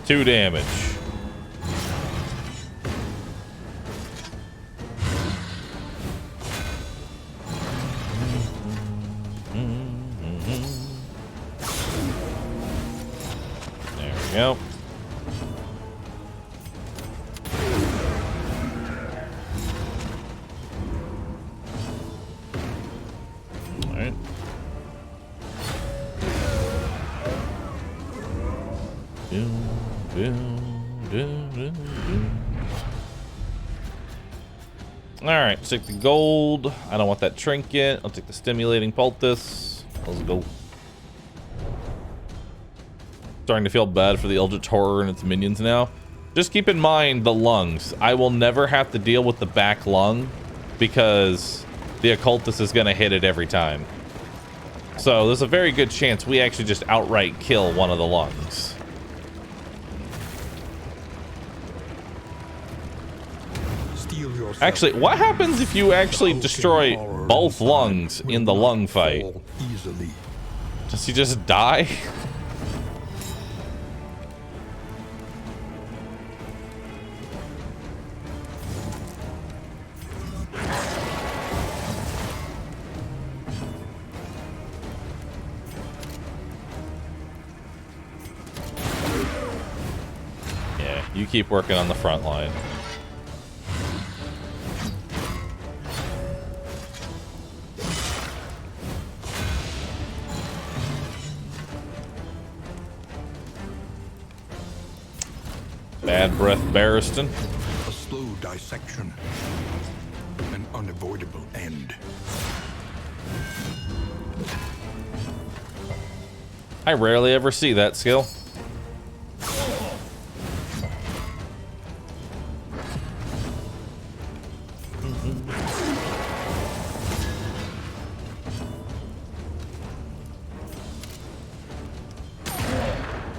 Two damage. There we go. Alright. Alright, let's take the gold. I don't want that trinket. I'll take the stimulating poultice. Let's go. Starting to feel bad for the Eldritch Horror and its minions now. Just keep in mind the lungs. I will never have to deal with the back lung because the occultist is going to hit it every time. So there's a very good chance we actually just outright kill one of the lungs. Actually, what happens if you actually destroy both lungs in the lung fight? Does he just die? Yeah, you keep working on the front line. Bad breath Barristan. A slow dissection. An unavoidable end. I rarely ever see that skill.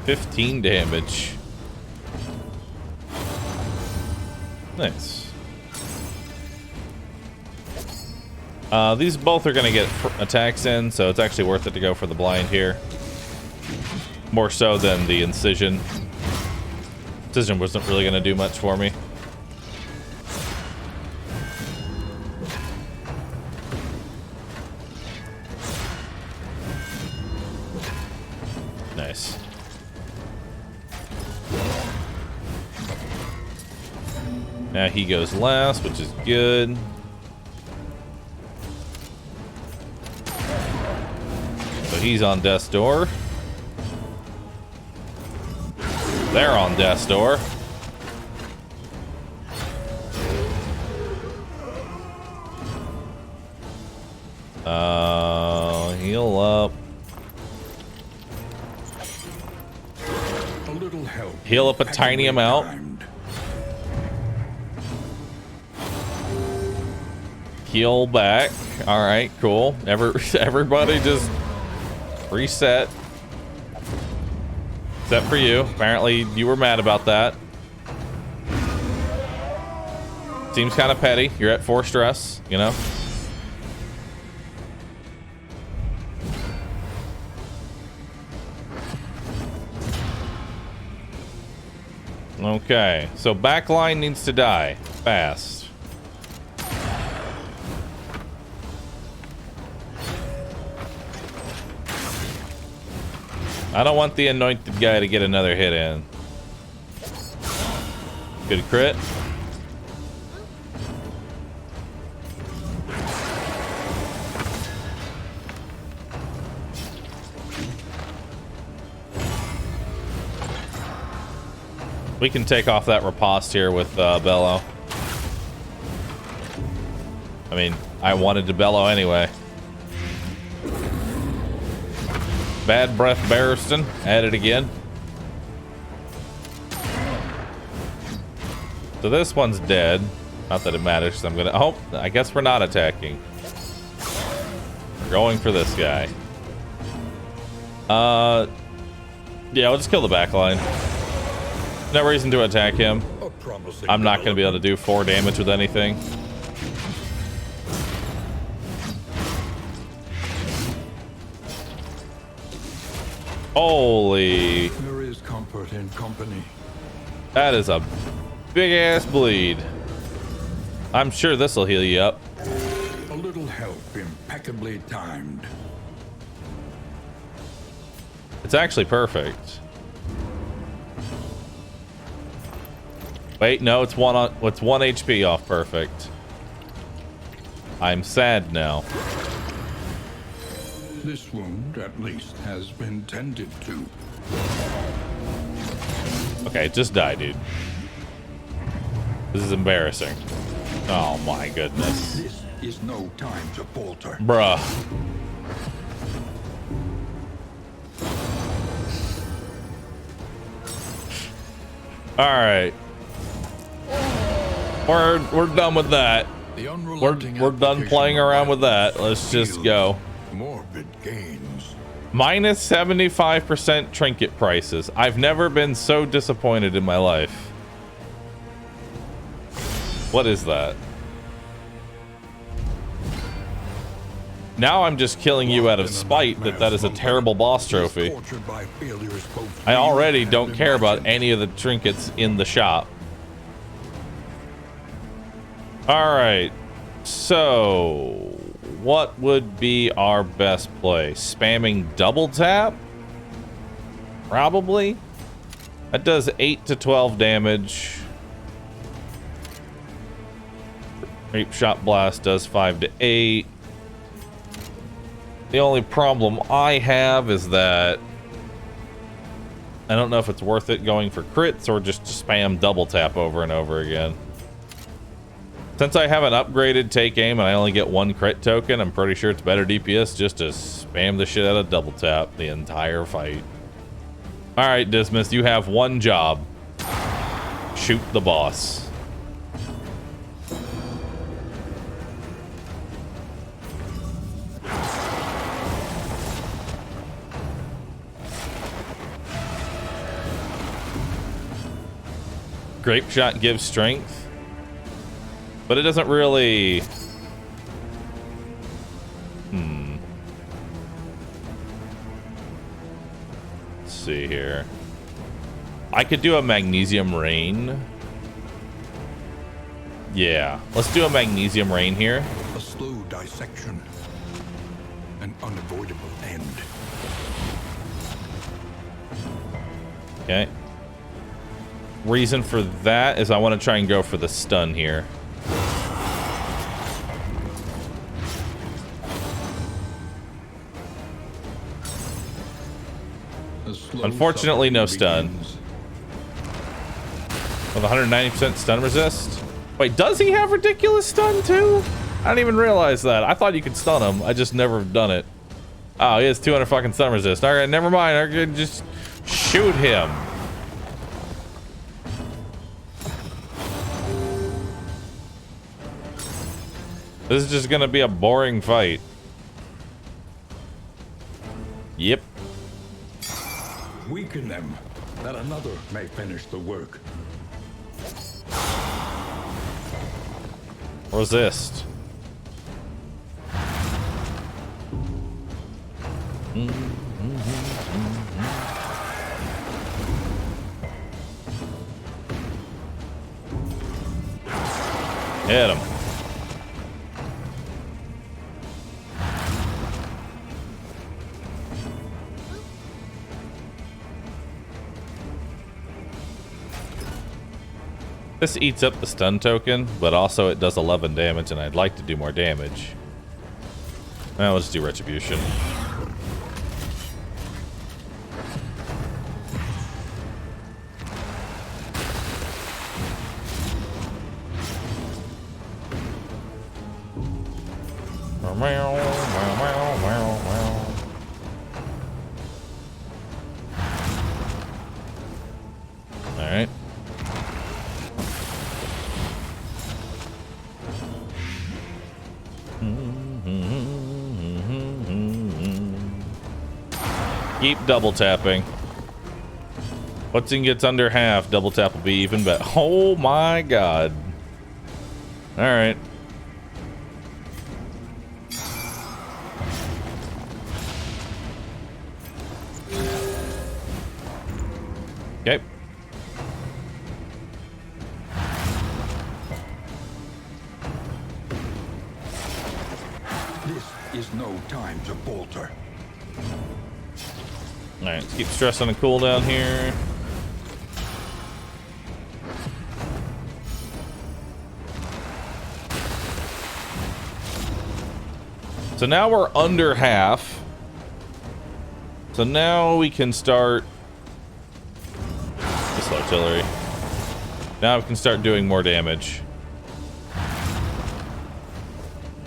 $15 damage. Nice. These both are going to get attacks in, so it's actually worth it to go for the blind here. More so than the incision. Incision wasn't really going to do much for me. Nice. Now he goes last, which is good. So he's on death's door. They're on death's door. Heal up. A little help. Heal up a tiny amount. Heal back. All right, cool. Everybody just reset. Except for you. Apparently, you were mad about that. Seems kind of petty. You're at 4 stress, you know? Okay, so backline needs to die fast. I don't want the anointed guy to get another hit in. Good crit. We can take off that riposte here with Bellow. I mean, I wanted to Bellow anyway. Bad breath Barristan. At it again. So this one's dead. Not that it matters. So I'm gonna. Oh, I guess we're not attacking. We're going for this guy. Yeah, we'll just kill the back line. No reason to attack him. I'm not gonna be able to do 4 damage with anything. Holy. There is comfort in company. That is a big ass bleed. I'm sure this will heal you up. A little help impeccably timed. It's actually perfect. Wait, no, it's 1 HP off perfect. I'm sad now. This wound, at least, has been tended to. Okay, just die, dude. This is embarrassing. Oh my goodness. This is no time to falter. Bruh. Alright. We're done with that. We're done playing around with that. Let's just go. Morbid gains. Minus 75% trinket prices. I've never been so disappointed in my life. What is that? Now I'm just killing you out of spite that is a terrible boss trophy. I already don't care about any of the trinkets in the shop. Alright, so what would be our best play? Spamming double tap? Probably. That does 8 to 12 damage. Rape Shot Blast does 5 to 8. The only problem I have is that I don't know if it's worth it going for crits or just to spam double tap over and over again. Since I haven't upgraded take aim and I only get 1 crit token, I'm pretty sure it's better DPS just to spam the shit out of double tap the entire fight. Alright, Dismas, you have one job. Shoot the boss. Grape Shot gives strength, but it doesn't really... Let's see here. I could do a Magnesium Rain. Yeah, let's do a Magnesium Rain here. A slow dissection. An unavoidable end. Okay. Reason for that is I want to try and go for the stun here. Unfortunately, no stun. With 190% stun resist. Wait, does he have ridiculous stun too? I didn't even realize that. I thought you could stun him. I just never done it. Oh, he has 200 fucking stun resist. All right, never mind. I could just shoot him. This is just gonna be a boring fight. Yep. Weaken them, that another may finish the work. Resist. Hit him. This eats up the stun token, but also it does 11 damage, and I'd like to do more damage. Well, let's do Retribution. Alright. Keep double tapping. Once he gets under half, double tap will be even better. Oh my god. Alright. Okay. This is no time to falter. Alright, let's keep stressing the cooldown here. So now we're under half. So now we can start this artillery. Now we can start doing more damage.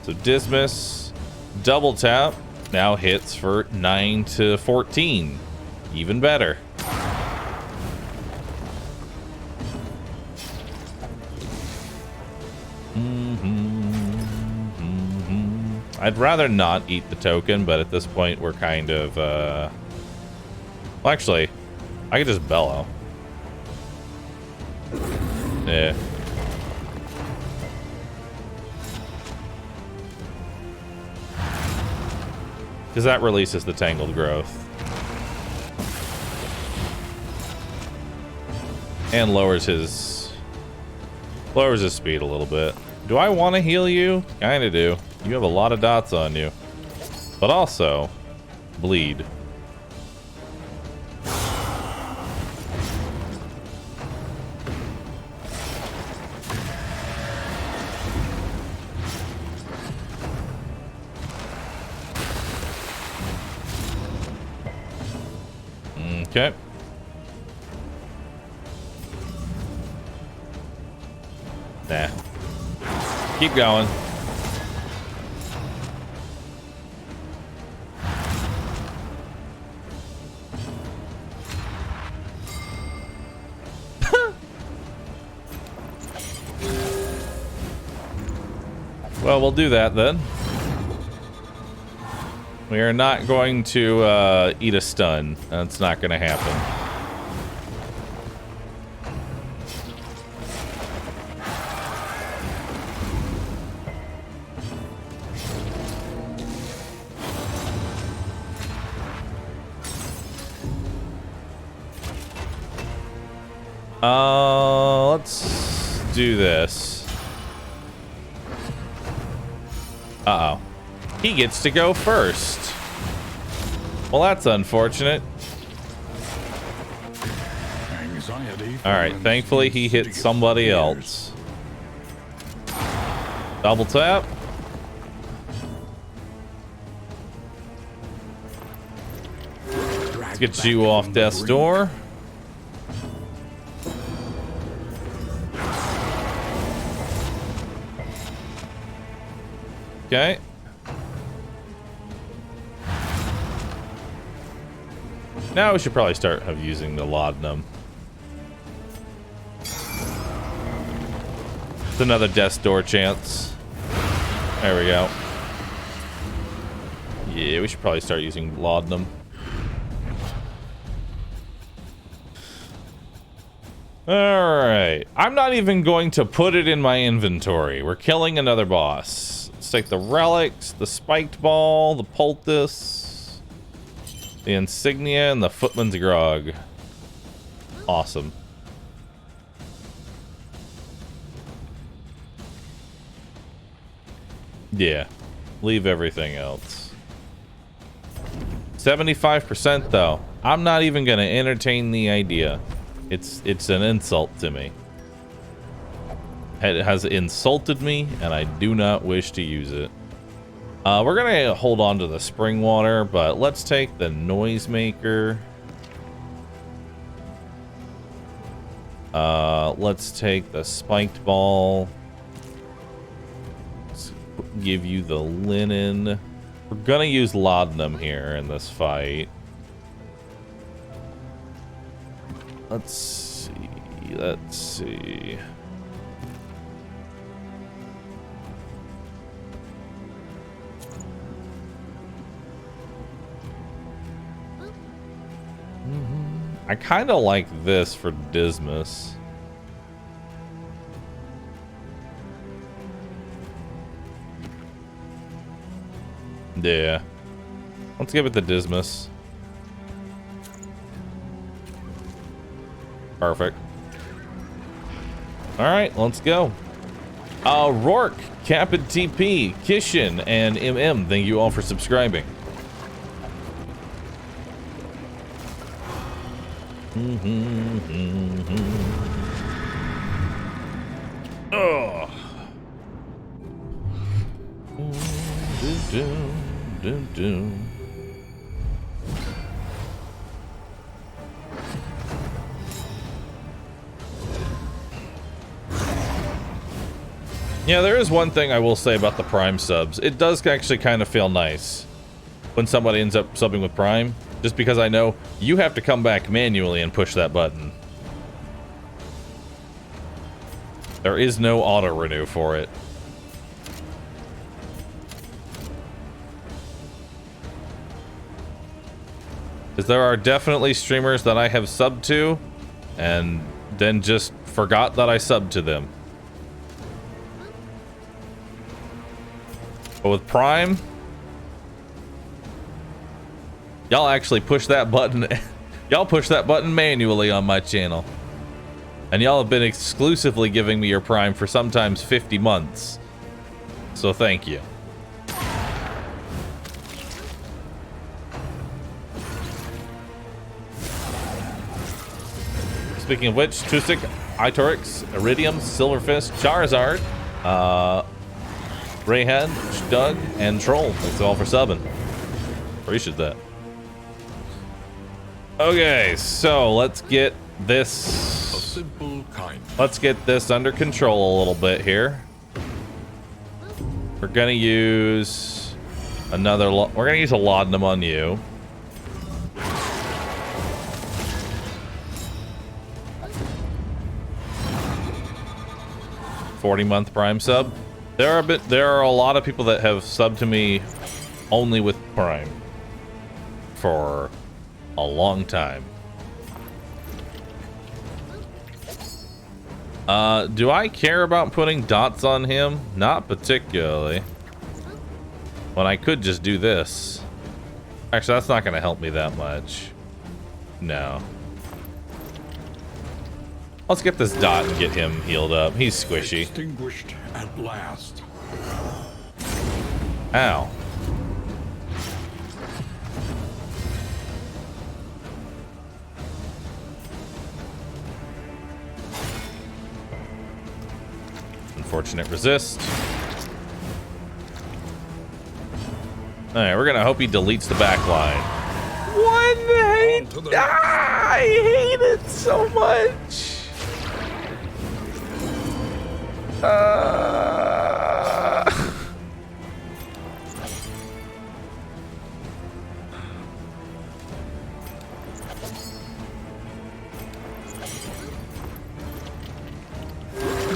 So Dismiss, double tap, now hits for 9 to 14. Even better. I'd rather not eat the token, but at this point we're kind of, well, actually, I could just bellow. Yeah. Because that releases the Tangled Growth. And lowers his speed a little bit. Do I want to heal you? Kinda do. You have a lot of dots on you. But also, bleed. Okay. Nah. Keep going. Well, we'll do that then. We are not going to eat a stun. That's not going to happen. Let's do this. Uh-oh. He gets to go first. Well, that's unfortunate. Alright, thankfully he hit somebody else. Double tap. Let's get you off death's door. Okay. Now we should probably start using the laudanum. It's another death's door chance. There we go. Yeah, we should probably start using laudanum. Alright. I'm not even going to put it in my inventory. We're killing another boss. Let's take the relics, the spiked ball, the poultice, the insignia, and the footman's grog. Awesome. Yeah. Leave everything else. 75% though. I'm not even going to entertain the idea. It's an insult to me. It has insulted me, and I do not wish to use it. We're gonna hold on to the spring water, but let's take the noisemaker. Let's take the spiked ball. Let's give you the linen. We're gonna use laudanum here in this fight. Let's see. Let's see. I kind of like this for Dismas. Yeah. Let's give it the Dismas. Perfect. Alright, let's go. Rourke, Captain TP, Kishin, and MM, thank you all for subscribing. Oh. Yeah, there is one thing I will say about the Prime subs. It does actually kind of feel nice when somebody ends up subbing with Prime, just because I know you have to come back manually and push that button. There is no auto renew for it. Because there are definitely streamers that I have subbed to and then just forgot that I subbed to them. But with Prime, y'all actually push that button. Y'all push that button manually on my channel. And y'all have been exclusively giving me your Prime for sometimes 50 months. So thank you. Speaking of which, Tusik, Itorix, Iridium, Silverfist, Charizard, Rayhead, Doug, and Troll. Thanks all for subbing. Appreciate that. Okay, so let's get this. A simple kind. Let's get this under control a little bit here. We're gonna use another. We're gonna use a laudanum on you. $40-month Prime sub. There are a lot of people that have subbed to me only with Prime for a long time. Do I care about putting dots on him? Not particularly. When I could just do this. Actually, that's not going to help me that much. No. Let's get this dot and get him healed up. He's squishy. Extinguished at last. Ow. Unfortunate resist. Alright, we're gonna hope he deletes the back line. One hate! I hate it so much! I'm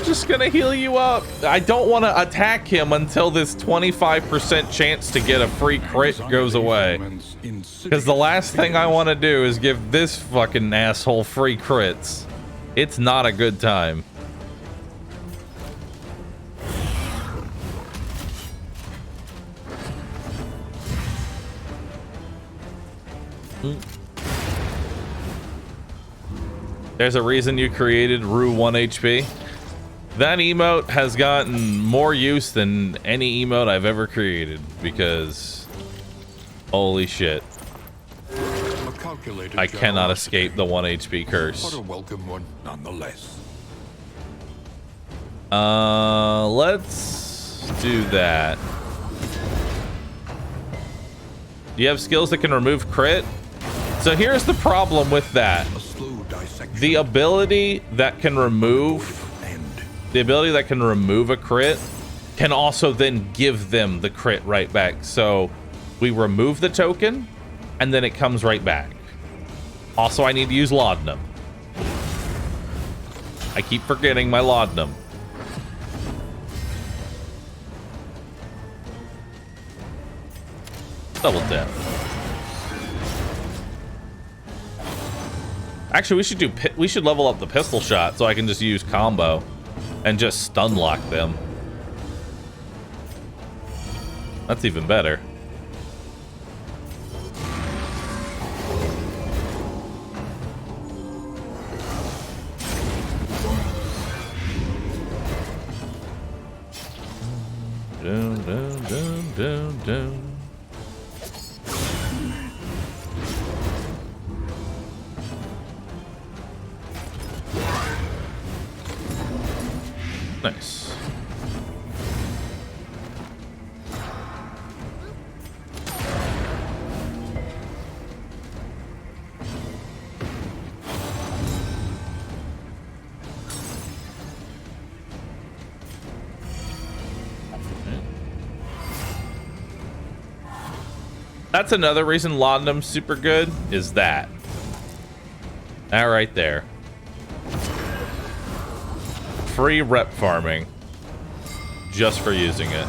just gonna heal you up. I don't want to attack him until this 25% chance to get a free crit goes away. Because the last thing I want to do is give this fucking asshole free crits. It's not a good time. There's a reason you created Rue 1 HP. That emote has gotten more use than any emote I've ever created because holy shit. I cannot escape the 1 HP curse. But a welcome one nonetheless. Let's do that. Do you have skills that can remove crit? So here's the problem with that. The ability that can remove a crit can also then give them the crit right back. So we remove the token and then it comes right back. Also, I need to use laudanum. I keep forgetting my laudanum. Double tap. Actually, we should level up the pistol shot so I can just use combo and just stun lock them. That's even better. Down, down, down, down, down. Nice. That's another reason Laudanum's super good, is that. That right there. Free rep farming. Just for using it.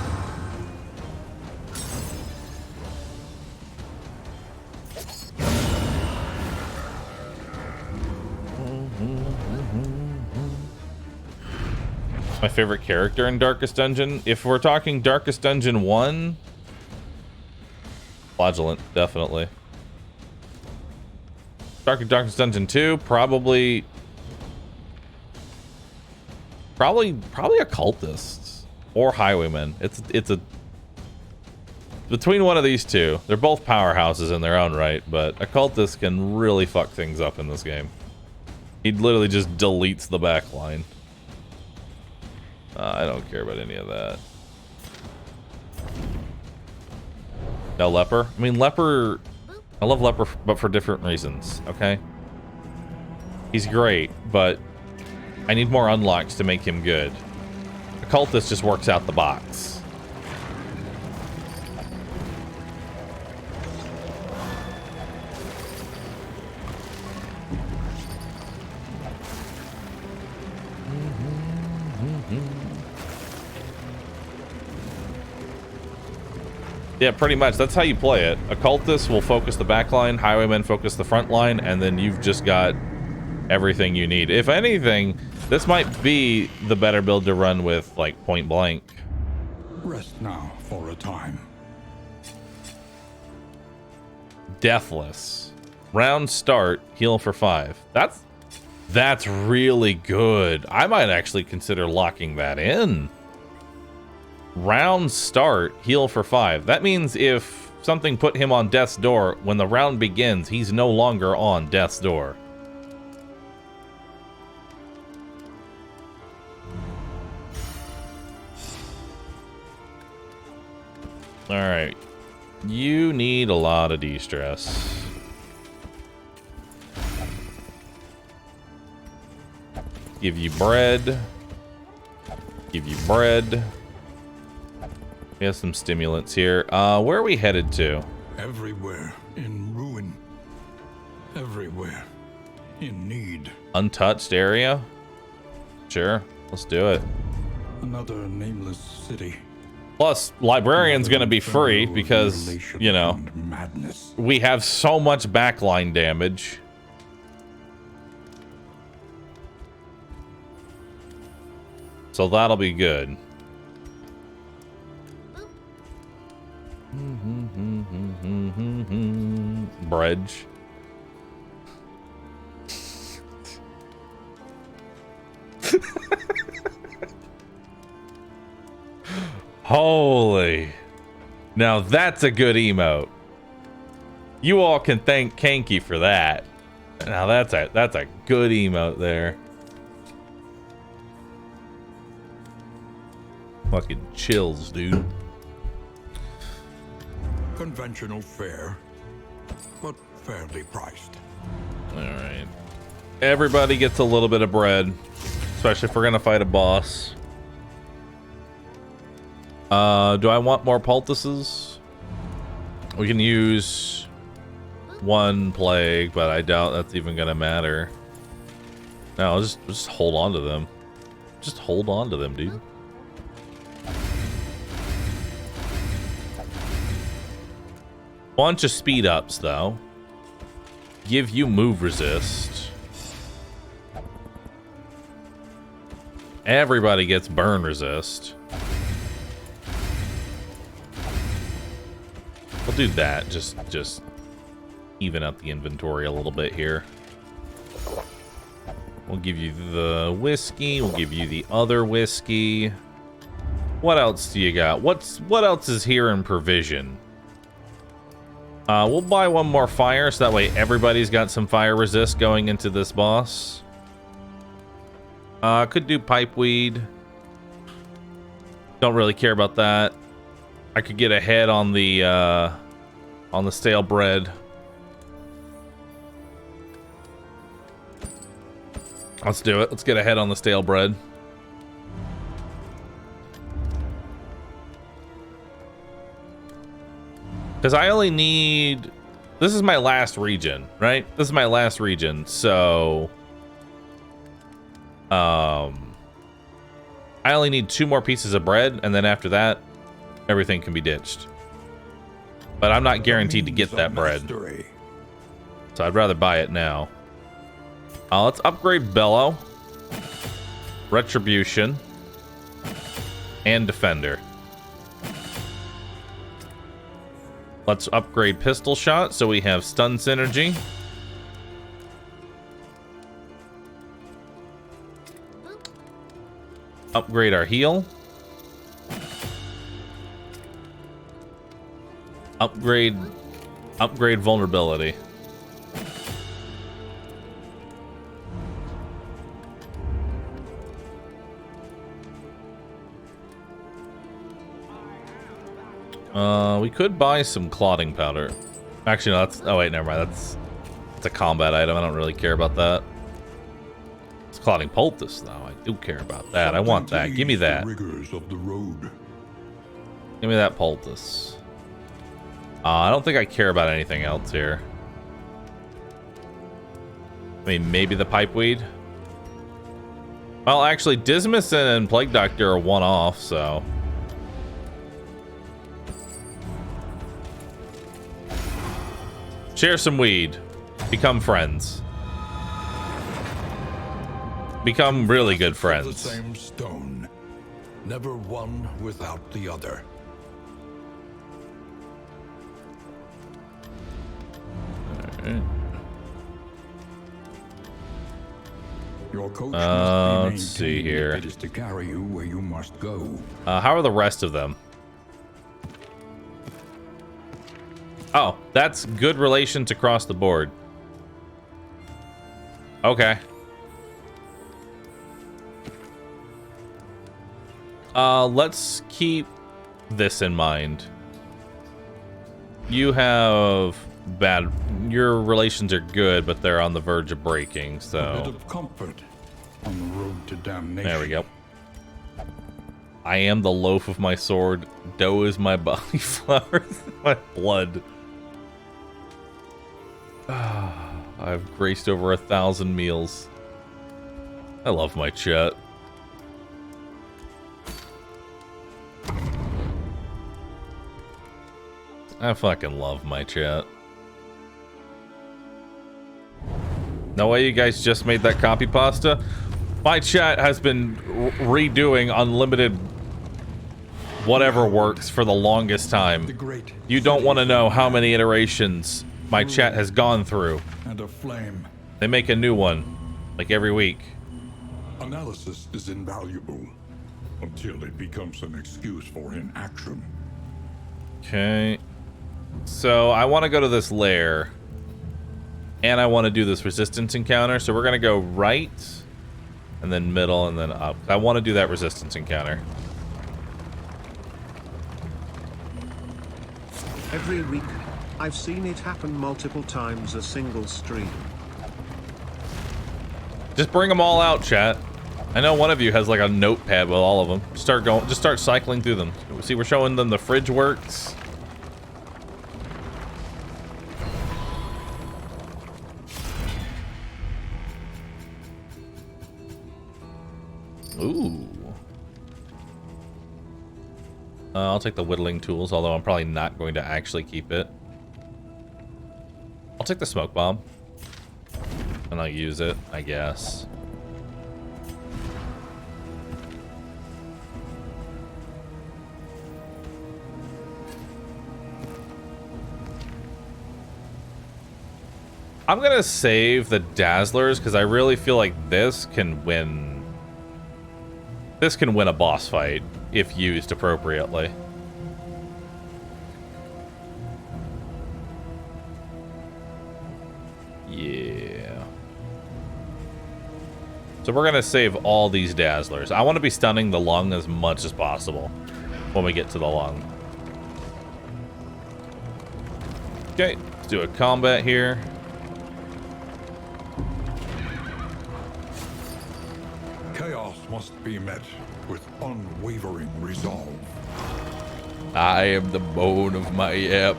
My favorite character in Darkest Dungeon? If we're talking Darkest Dungeon 1, Flagellant, definitely. Darkest Dungeon 2, probably occultists or highwaymen. It's a between one of these two. They're both powerhouses in their own right, but occultists can really fuck things up in this game. He literally just deletes the back line. I don't care about any of that. No Leper? I mean, Leper... I love Leper, but for different reasons, okay? He's great, but I need more unlocks to make him good. Occultist just works out the box. Yeah, pretty much. That's how you play it. Occultists will focus the back line, Highwaymen focus the front line, and then you've just got everything you need. If anything, this might be the better build to run with, like, point blank. Rest now for a time. Deathless. Round start, heal for 5. That's really good. I might actually consider locking that in. Round start, heal for 5. That means if something put him on death's door, when the round begins, he's no longer on death's door. Alright. You need a lot of de-stress. Give you bread. Give you bread. We have some stimulants here. Where are we headed to? Everywhere in ruin. Everywhere in need. Untouched area? Sure, let's do it. Another nameless city. Plus, Librarian's gonna be free because, you know, madness. We have so much backline damage. So that'll be good. Bridge. Holy. Now that's a good emote. You all can thank Kanky for that. Now that's a good emote there. Fucking chills, dude. Conventional fare, but fairly priced. All right. Everybody gets a little bit of bread, especially if we're gonna fight a boss. Do I want more poultices? We can use one plague, but I doubt that's even gonna matter. No, I'll just hold on to them. Just hold on to them, dude. Bunch of speed ups though. Give you move resist. Everybody gets burn resist. We'll do that. Just even out the inventory a little bit here. We'll give you the whiskey. We'll give you the other whiskey. What else do you got? What else is here in provision? We'll buy one more fire, so that way everybody's got some fire resist going into this boss. Could do pipeweed. Don't really care about that. I could get ahead on the stale bread. Let's do it. Let's get ahead on the stale bread. Because I only need... This is my last region, right? This is my last region, so... I only need 2 more pieces of bread, and then after that, everything can be ditched. But I'm not guaranteed to get that bread. So I'd rather buy it now. Let's upgrade Bellow, Retribution, and Defender. Let's upgrade Pistol Shot so we have Stun Synergy. Upgrade our heal. Upgrade vulnerability. We could buy some clotting powder. Actually, no, that's... Oh, wait, never mind. That's a combat item. I don't really care about that. It's clotting poultice, though. I do care about that. I want that. Give me that. Rigors of the road. Give me that poultice. I don't think I care about anything else here. I mean, maybe the pipeweed. Well, actually, Dismas and Plague Doctor are one-off, so... Share some weed. Become friends. Become really good friends. The same stone, never one without the other. Alright. Your coach Let's see here. It is to carry you where you must go. How are the rest of them? Oh, that's good relations across the board. Okay. Let's keep this in mind. You have bad... Your relations are good, but they're on the verge of breaking, so... A bit of comfort on the road to damnation. There we go. I am the loaf of my sword. Dough is my body. Flour is my blood. I've graced over 1,000 meals. I love my chat. I fucking love my chat. No way you guys just made that copy pasta? My chat has been redoing unlimited whatever works for the longest time. You don't want to know how many iterations my chat has gone through. And a flame. They make a new one, like every week. Analysis is invaluable until it becomes an excuse for inaction. Okay. So I want to go to this lair. And I want to do this resistance encounter. So we're going to go right, and then middle, and then up. I want to do that resistance encounter. Every week, I've seen it happen multiple times a single stream. Just bring them all out, chat. I know one of you has like a notepad with all of them. Just start cycling through them. See, we're showing them the fridge works. Ooh. I'll take the whittling tools, although I'm probably not going to actually keep it. I'll take the smoke bomb. And I'll use it, I guess. I'm gonna save the Dazzlers because I really feel like this can win. This can win a boss fight if used appropriately. Yeah. So we're gonna save all these Dazzlers. I want to be stunning the lung as much as possible when we get to the lung. Okay, let's do a combat here. Chaos must be met with unwavering resolve. I am the bone of my yap.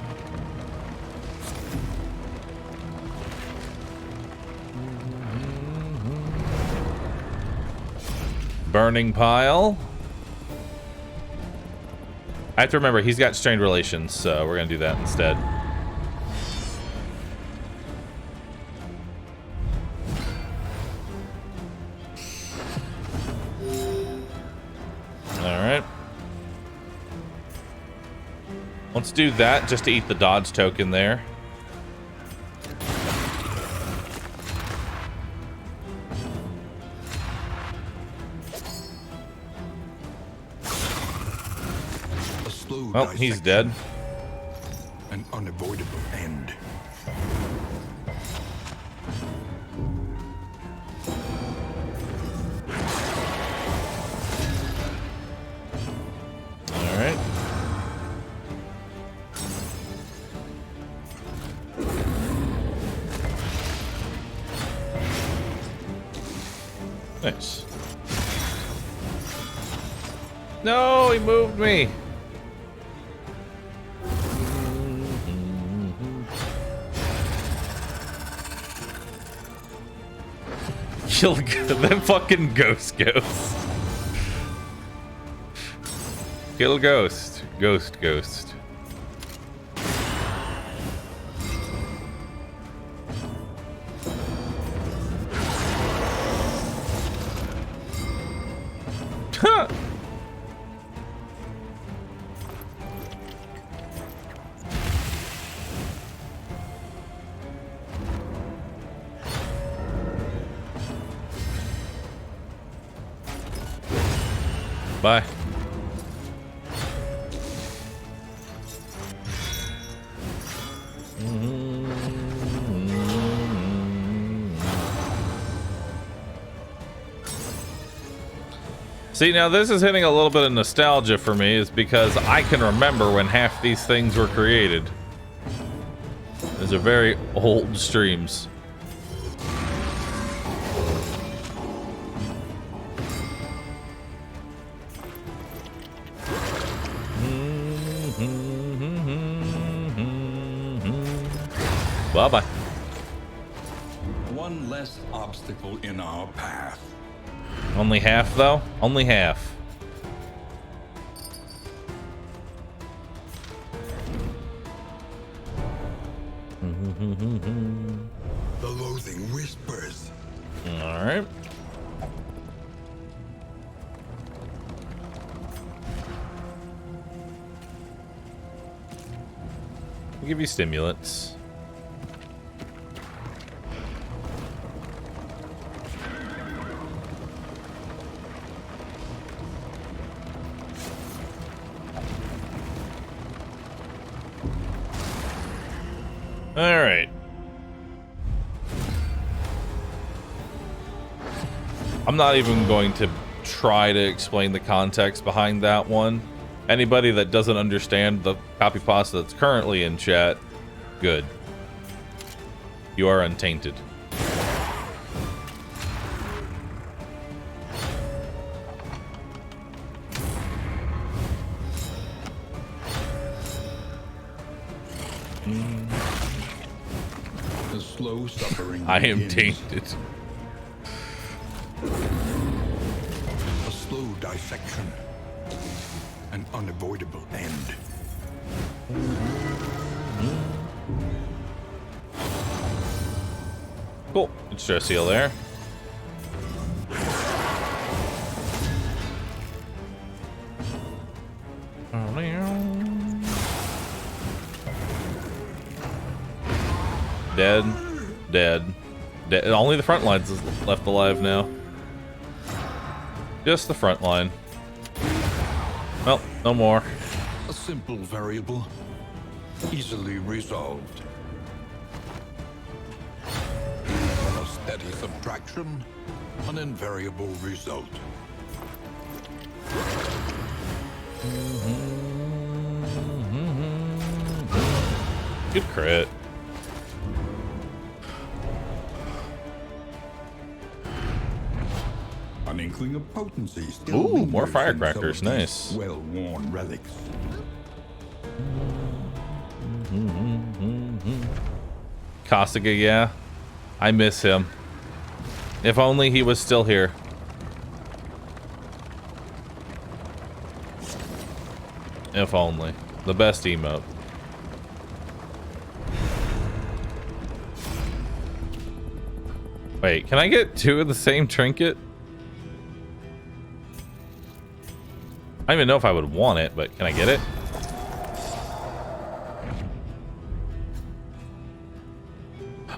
Burning pile. I have to remember, he's got strained relations, so we're going to do that instead. Alright. Let's do that just to eat the dodge token there. Well, he's dead. An unavoidable end. All right. Nice. No, he moved me. Kill that fucking ghost. Kill ghost. Ghost. Huh. Bye. See, now this is hitting a little bit of nostalgia for me, is because I can remember when half these things were created. These are very old streams. Bye-bye. One less obstacle in our path. Only half, though? Only half. The loathing whispers. All right. We'll give you stimulants. All right. I'm not even going to try to explain the context behind that one. Anybody that doesn't understand the copy pasta that's currently in chat, good. You are untainted. The slow suffering. I am begins. tainted. A slow dissection. An unavoidable end. Cool. Good stress seal there. Dead. Only the front lines is left alive now. Just the front line. Well, no more. A simple variable. Easily resolved. A steady subtraction. An invariable result. Good crit. An inkling of potency still Ooh, lingers more in firecrackers. some of these Nice. well-worn relics. Costiga, yeah. I miss him. If only he was still here. If only. The best emote. Wait, can I get 2 of the same trinket? I don't even know if I would want it, but can I get it?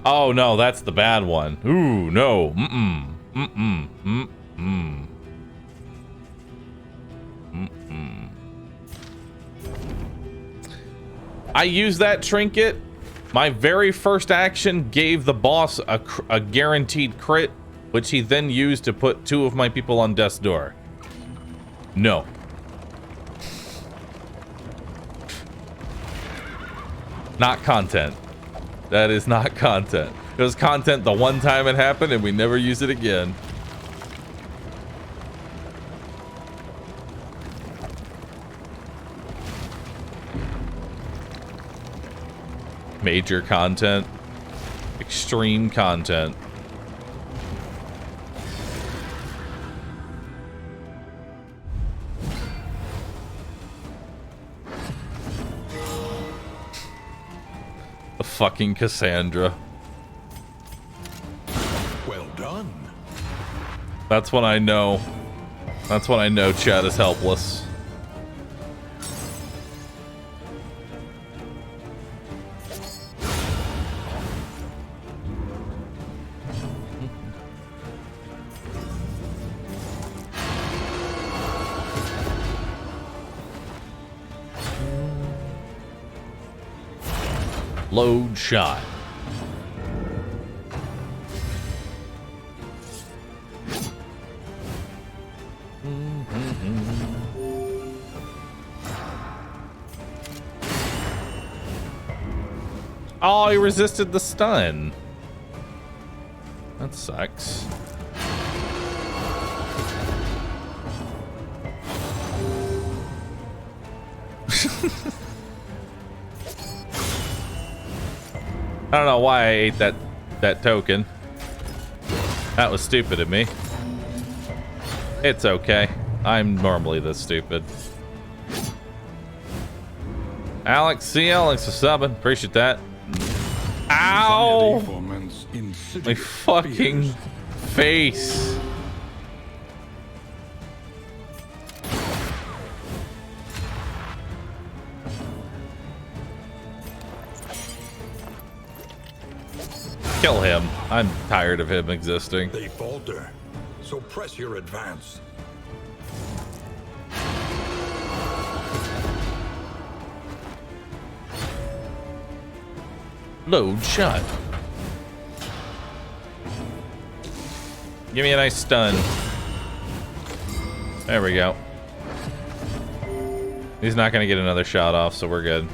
Oh, no, that's the bad one. Ooh, no. Mm-mm. Mm-mm. Mm-mm. Mm-mm. I used that trinket. My very first action gave the boss a guaranteed crit, which he then used to put 2 of my people on death's door. No. Not content. That is not content. It was content the one time it happened and we never use it again. Major content. Extreme content. The fucking Cassandra. Well done. That's when I know. That's when I know Chad is helpless. Load shot. Oh, he resisted the stun. That sucks. I don't know why I ate that token. That was stupid of me. It's okay. I'm normally this stupid. Alex, see Alex for subbing. Appreciate that. Ow! My fucking face. Kill him. I'm tired of him existing. They falter, so press your advance. Load shot. Give me a nice stun. There we go. He's not gonna get another shot off, so we're good.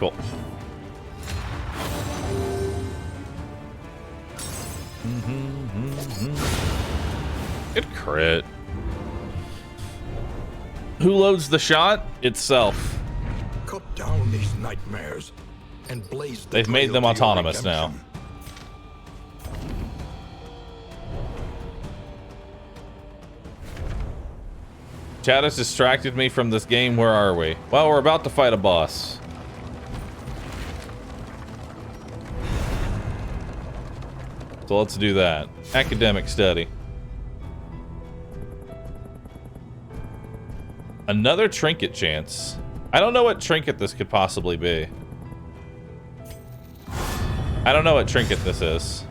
Cool. Good crit. Who loads the shot? Itself. Cut down these nightmares and blaze the They've made them trail to your autonomous now. redemption. Chad has distracted me from this game. Where are we? Well, we're about to fight a boss. So let's do that. Academic study. Another trinket chance. I don't know what trinket this could possibly be. I don't know what trinket this is.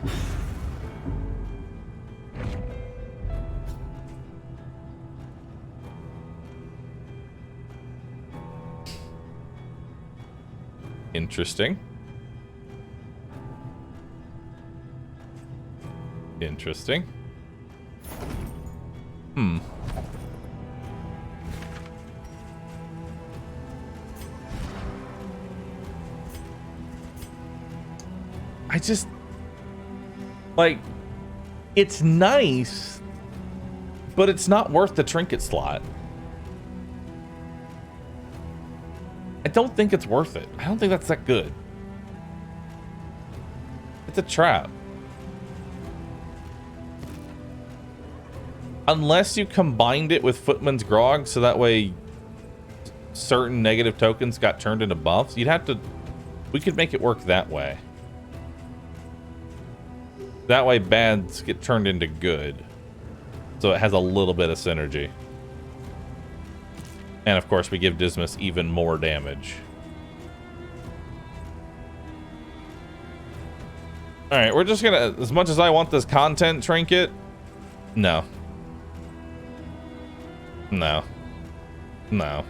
Interesting. Interesting. I just like, it's nice, but it's not worth the trinket slot. don't think it's worth it. I don't think that's that good. It's a trap. Unless you combined it with Footman's Grog, so that way certain negative tokens got turned into buffs. You'd have to... We could make it work that way. That way bads get turned into good. So it has a little bit of synergy. And of course we give Dismas even more damage. Alright, we're just gonna... As much as I want this content trinket... No. No. No.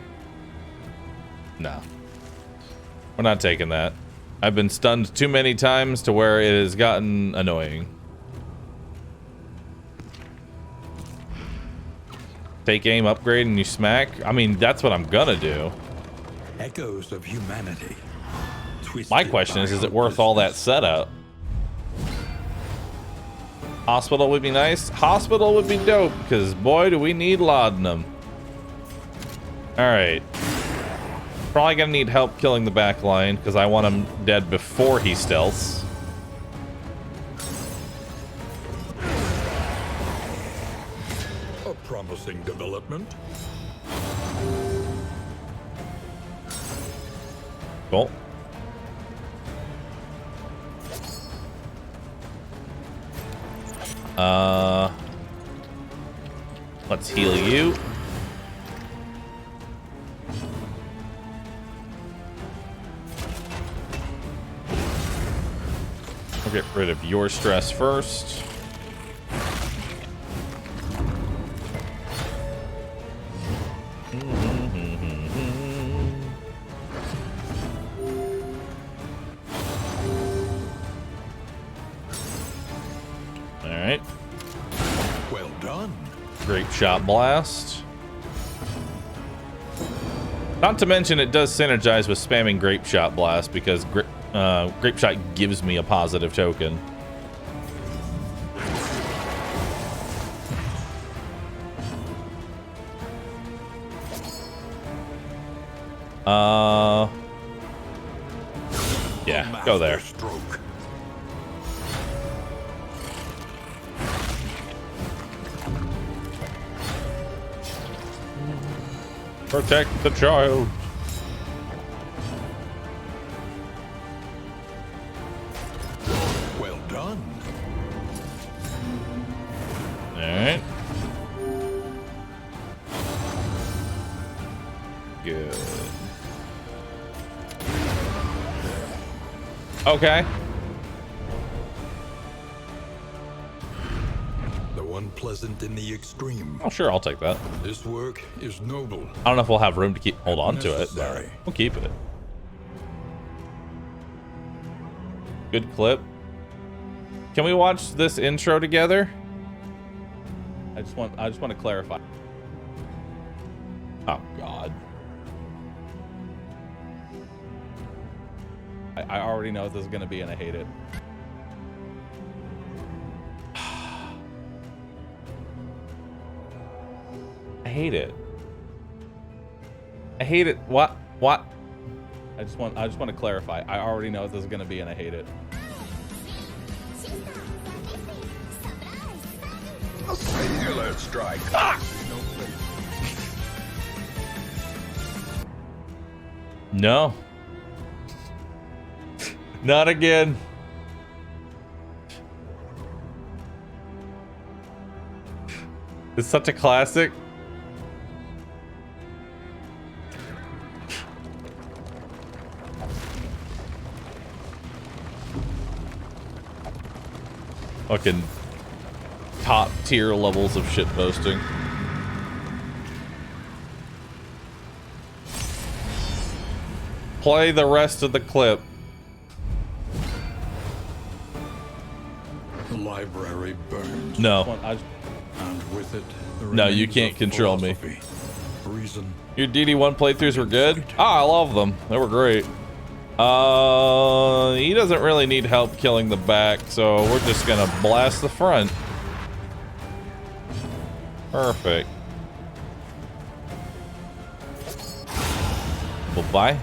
No. We're not taking that. I've been stunned too many times to where it has gotten annoying. Take aim, upgrade, and you smack. I mean, that's what I'm gonna do. Echoes of humanity. My question is it worth all that setup? Hospital would be nice. Hospital would be dope, because boy, do we need laudanum. Alright. Probably gonna need help killing the back line, because I want him dead before he stealths. A promising development. Cool. Let's heal you. We'll get rid of your stress first. Alright. Well done. Grape Shot Blast. Not to mention it does synergize with spamming Grape Shot Blast because Grape Shot gives me a positive token. Yeah, go there. Stroke. Protect the child. Well done. All right. Good. Okay. Unpleasant in the extreme. Oh, sure, I'll take that. This work is noble. I don't know if we'll have room to keep hold on to it, but Necessary. we'll keep it. Good clip. Can we watch this intro together? I just want to clarify. Oh God. I already know what this is gonna be and I hate it. I hate it. I hate it. What? I just want to clarify. I already know what this is gonna be and I hate it. A singular strike. No. Not again. It's such a classic. Fucking top tier levels of shit posting. Play the rest of the clip. The library burns. No. And with it, the No, you remains can't of control me. philosophy, reason. Your DD1 playthroughs were good? Ah, I love them. They were great. He doesn't really need help killing the back, so we're just gonna blast the front. Perfect. Bye-bye.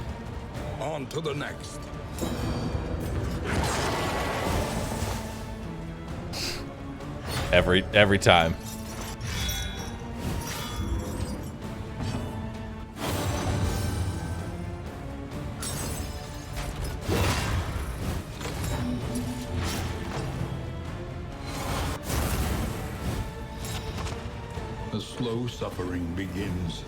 On to the next. Every time. The slow suffering begins.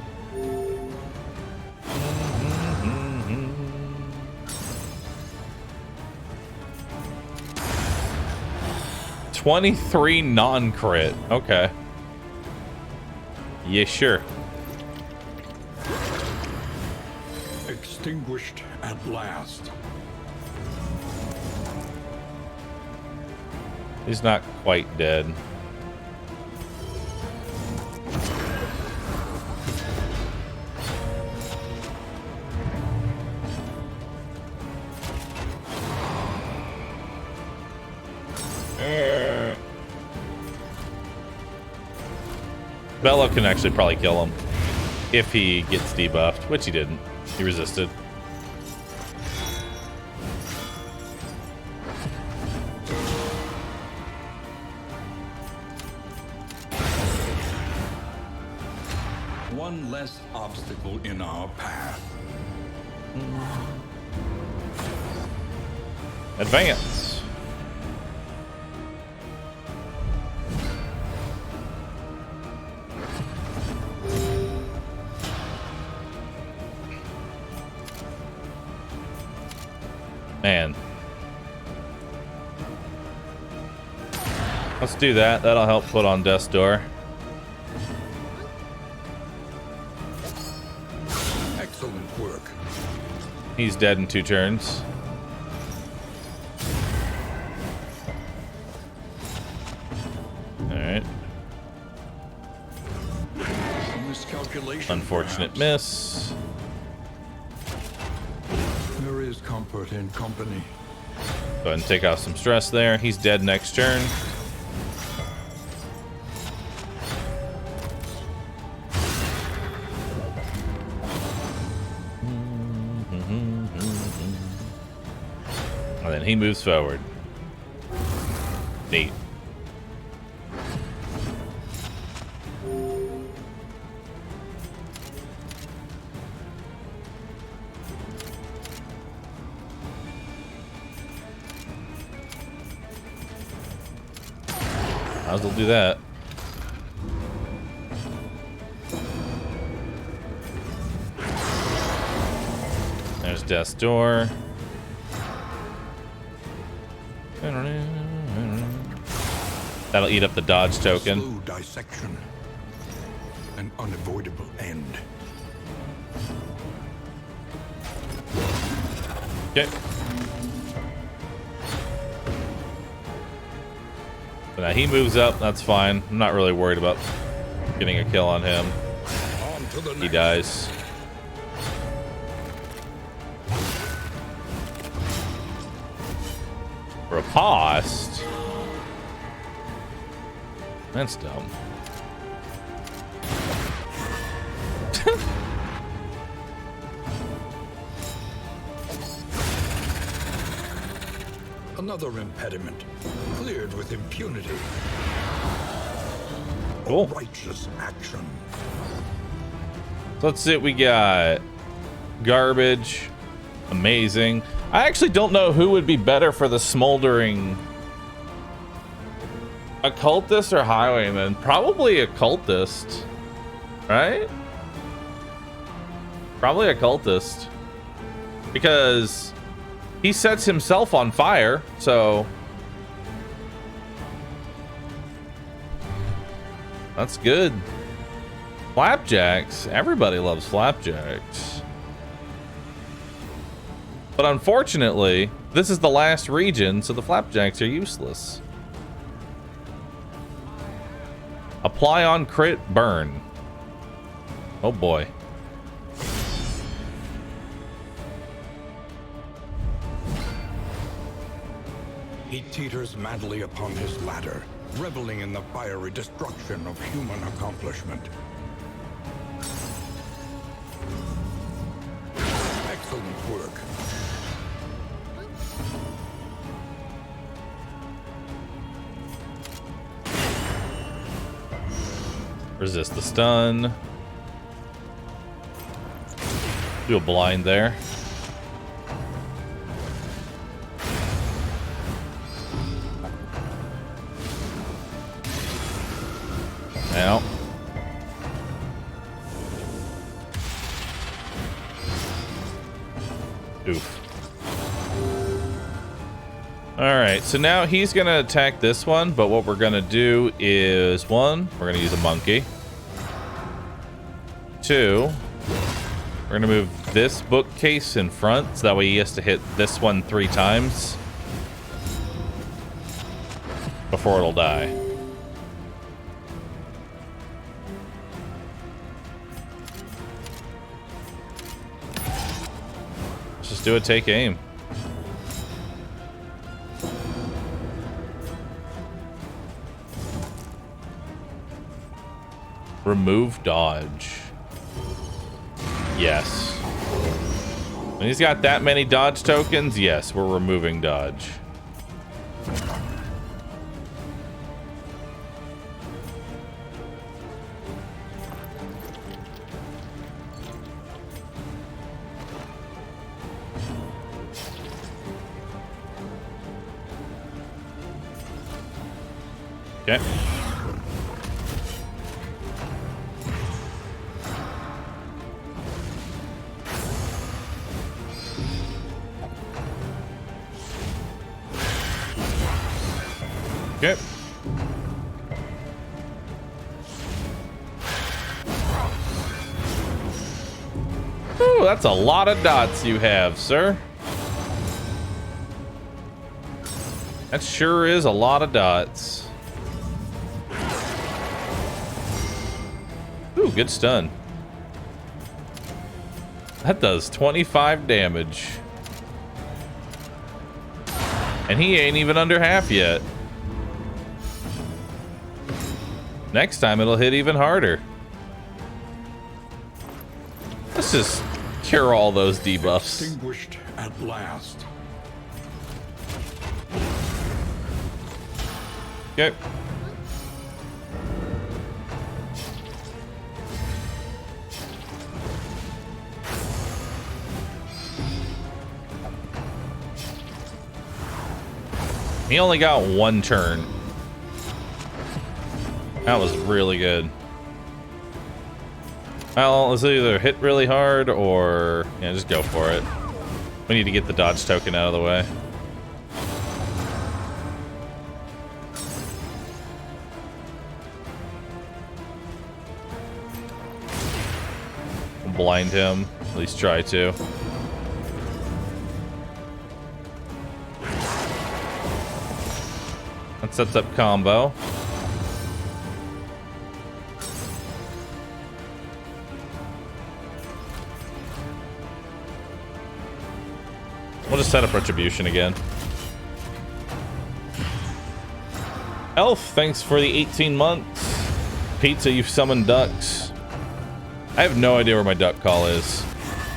23 non-crit. Okay. Yeah, sure. Extinguished at last. He's not quite dead. Bello can actually probably kill him if he gets debuffed, which he didn't. He resisted. One less obstacle in our path. Advance. Man. Let's do that. That'll help put on Death's Door. Excellent work. He's dead in 2 turns. Alright. Miscalculation. Unfortunate perhaps. miss. There is comfort in company. Go ahead and take out some stress there. He's dead next turn. And then he moves forward. Neat. Might as well do that. There's Death's Door. That'll eat up the dodge token. Slow dissection. An unavoidable end. Okay. So now he moves up. That's fine. I'm not really worried about getting a kill on him. On to the next. He dies. Riposte? That's dumb. Another impediment. Cleared with impunity. Cool. Righteous action. So let's see what we got. Garbage. Amazing. I actually don't know who would be better for the smoldering. Occultist or Highwayman? Probably Occultist. Right? Probably Occultist. Because he sets himself on fire, so that's good. Flapjacks. Everybody loves flapjacks. But unfortunately, this is the last region, so the flapjacks are useless. Apply on crit, burn. Oh boy. He teeters madly upon his ladder, reveling in the fiery destruction of human accomplishment. Excellent work. Resist the stun. Do a blind there. Now. Oof. Alright, so now he's going to attack this one, but what we're going to do is, one, we're going to use a monkey. Two, we're going to move this bookcase in front, so that way he has to hit this one 3 times before it'll die. Let's just do a take aim. Remove dodge. Yes. When he's got that many dodge tokens, yes, we're removing dodge. Okay. Okay. Ooh, that's a lot of dots you have, sir. That sure is a lot of dots. Ooh, good stun. That does 25 damage. And he ain't even under half yet. Next time it'll hit even harder. Let's just cure all those debuffs. Extinguished at last. Okay. He only got 1 turn. That was really good. Well, let's either hit really hard or... yeah, just go for it. We need to get the dodge token out of the way. Blind him. At least try to. That sets up combo. We'll just set up Retribution again. Elf, thanks for the 18 months. Pizza, you've summoned ducks. I have no idea where my duck call is.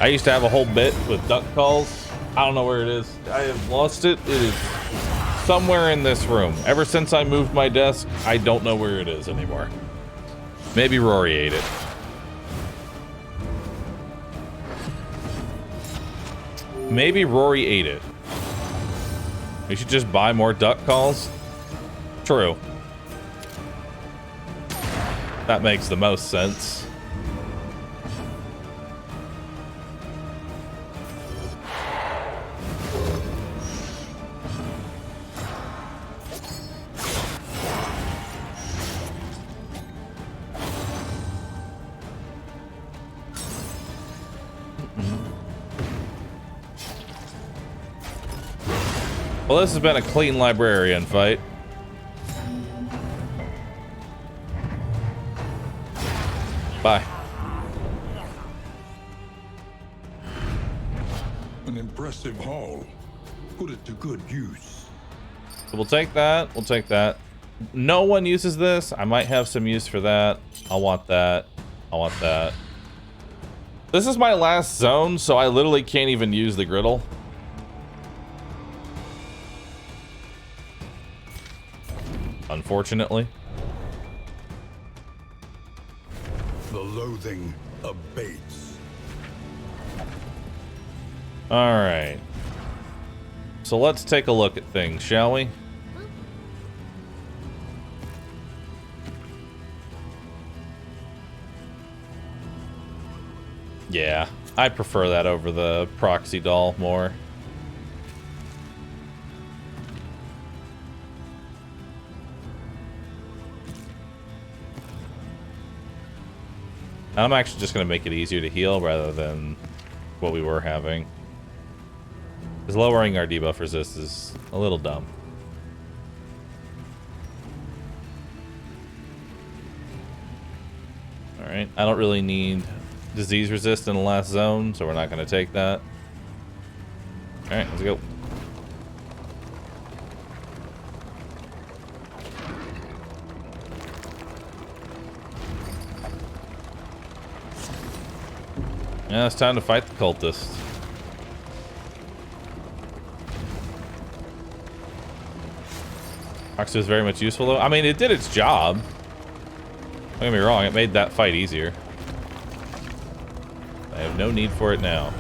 I used to have a whole bit with duck calls. I don't know where it is. I have lost it. It is somewhere in this room. Ever since I moved my desk, I don't know where it is anymore. Maybe Rory ate it. Maybe Rory ate it. We should just buy more duck calls. True. That makes the most sense. Well, this has been a clean librarian fight. Bye. An impressive haul. Put it to good use. So we'll take that. We'll take that. No one uses this. I might have some use for that. I want that. I want that. This is my last zone, so I literally can't even use the griddle. Unfortunately. loathing abates. All right. So let's take a look at things, shall we? Yeah, I prefer that over the proxy doll more. I'm actually just going to make it easier to heal rather than what we were having. Because lowering our debuff resist is a little dumb. Alright, I don't really need disease resist in the last zone, so we're not going to take that. Alright, let's go. Yeah, it's time to fight the cultist. Oxo is very much useful, though. I mean, it did its job. Don't get me wrong, it made that fight easier. I have no need for it now.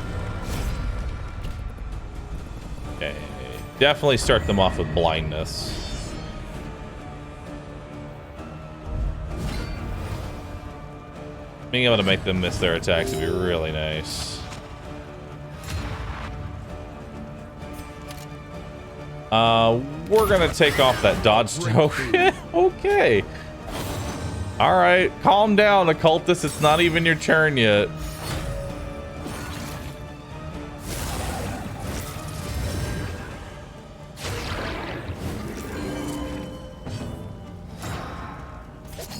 Okay. Definitely start them off with blindness. Being able to make them miss their attacks would be really nice. We're gonna take off that dodge stroke. Okay. Alright, calm down, occultist. It's not even your turn yet.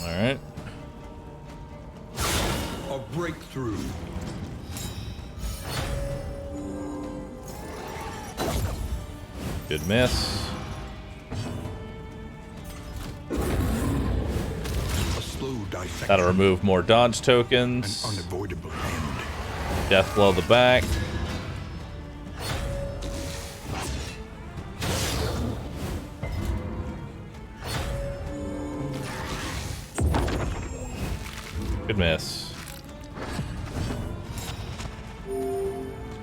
Alright. A breakthrough. Good miss. A slow dissection. That'll remove more dodge An tokens. unavoidable end. Death blow the back. Good miss.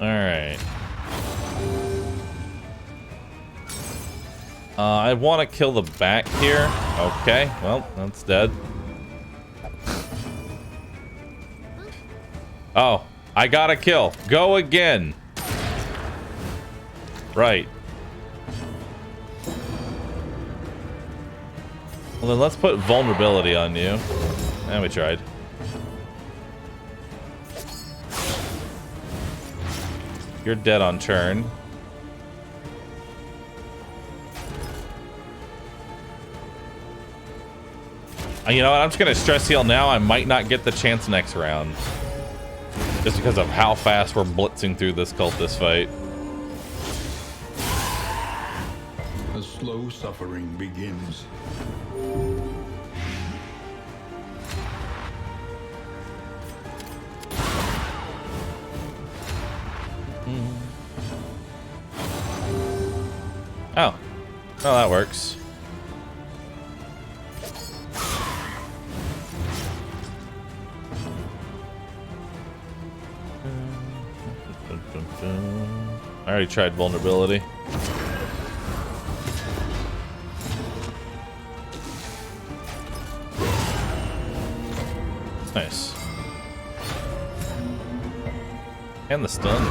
Alright. I want to kill the back here. Okay, well, that's dead. Oh, I got a kill. Go again. Right. Well, then let's put vulnerability on you. And we tried. You're dead on turn. You know what? I'm just going to stress heal now. I might not get the chance next round. Just because of how fast we're blitzing through this cultist fight. A slow suffering begins. Oh. Oh, that works. I already tried vulnerability. Nice. And the stun.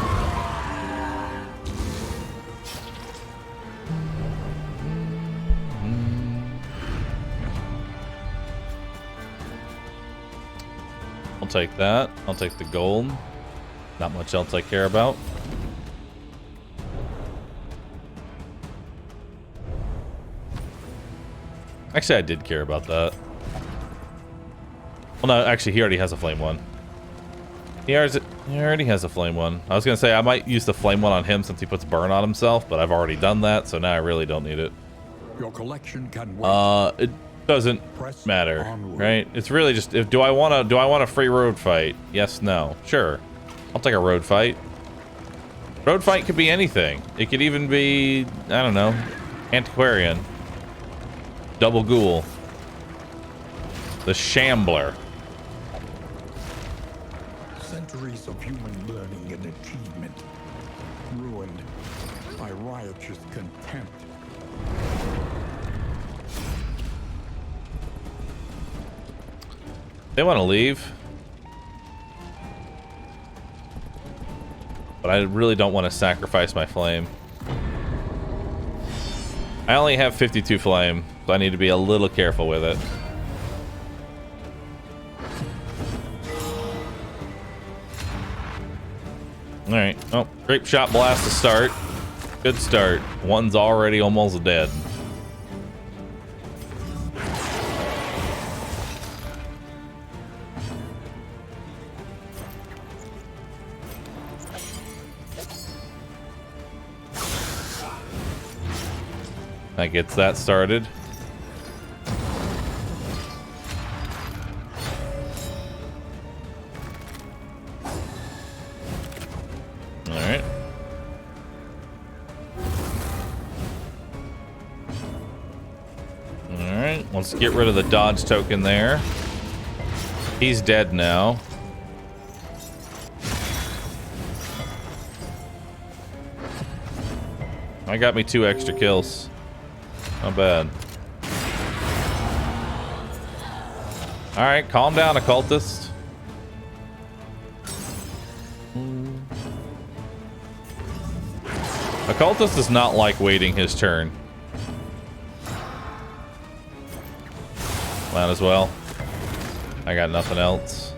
I'll take that. I'll take the gold. Not much else I care about. Actually, I did care about that. Well, no, actually, he already has a flame one. He already has a flame one. I was going to say, I might use the flame one on him since he puts burn on himself, but I've already done that, so now I really don't need it. Your collection can wait. It doesn't matter, right? It's really just, do I want a free road fight? Yes, no. Sure. I'll take a road fight. Road fight could be anything. It could even be, I don't know, antiquarian. Double ghoul. The shambler. centuries of human learning and achievement ruined by riotous contempt. They want to leave, but I really don't want to sacrifice my flame. I only have 52 flame, so I need to be a little careful with it. Alright, oh, grape shot blast to start. Good start. One's already almost dead. That gets that started. Alright. Alright, let's get rid of the dodge token there. He's dead now. I got me 2 extra kills. Not bad. Alright, calm down, occultist. Occultist does not like waiting his turn. Might as well. I got nothing else.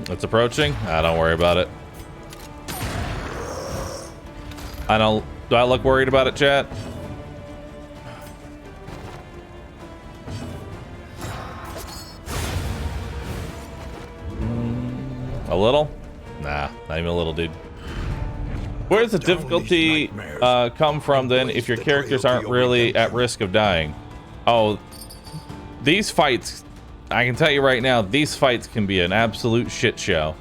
It's approaching. Don't worry about it. Do I look worried about it, chat? A little? Nah, not even a little, dude. Where does the difficulty come from then if your characters aren't really at risk of dying? Oh, these fights, I can tell you right now, these fights can be an absolute shit show.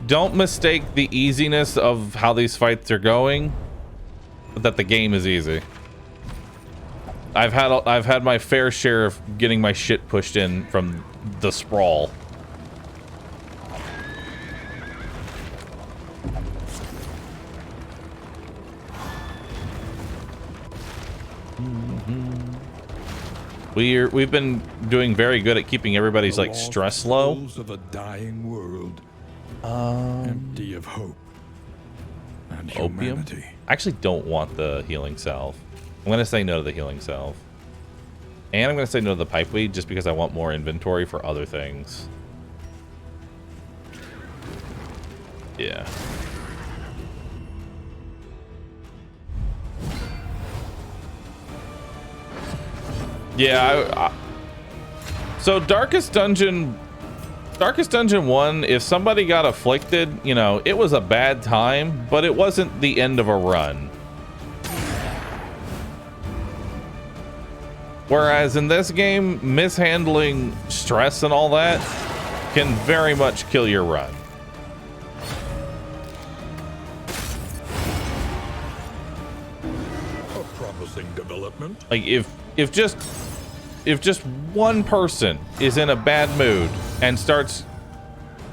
Don't mistake the easiness of how these fights are going, but that the game is easy. I've had my fair share of getting my shit pushed in from the sprawl. We've been doing very good at keeping everybody's like stress low. Of a dying world, empty of hope and Opium? humanity. I actually don't want the healing salve. I'm gonna say no to the healing salve, and I'm gonna say no to the pipeweed just because I want more inventory for other things. Yeah. Yeah, so Darkest Dungeon 1, if somebody got afflicted, you know, it was a bad time, but it wasn't the end of a run. Whereas in this game, mishandling stress and all that can very much kill your run. A promising development. Like if just one person is in a bad mood and starts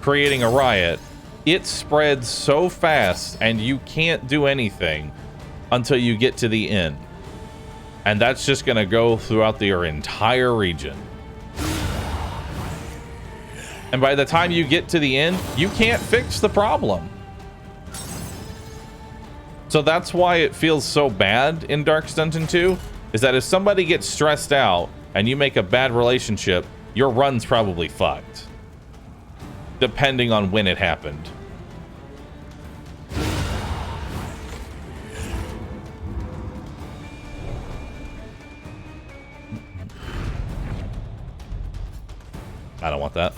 creating a riot, it spreads so fast and you can't do anything until you get to the end. And that's just gonna go throughout your entire region. And by the time you get to the end, you can't fix the problem. So that's why it feels so bad in Darkest Dungeon 2, is that if somebody gets stressed out and you make a bad relationship, your run's probably fucked. Depending on when it happened. I don't want that.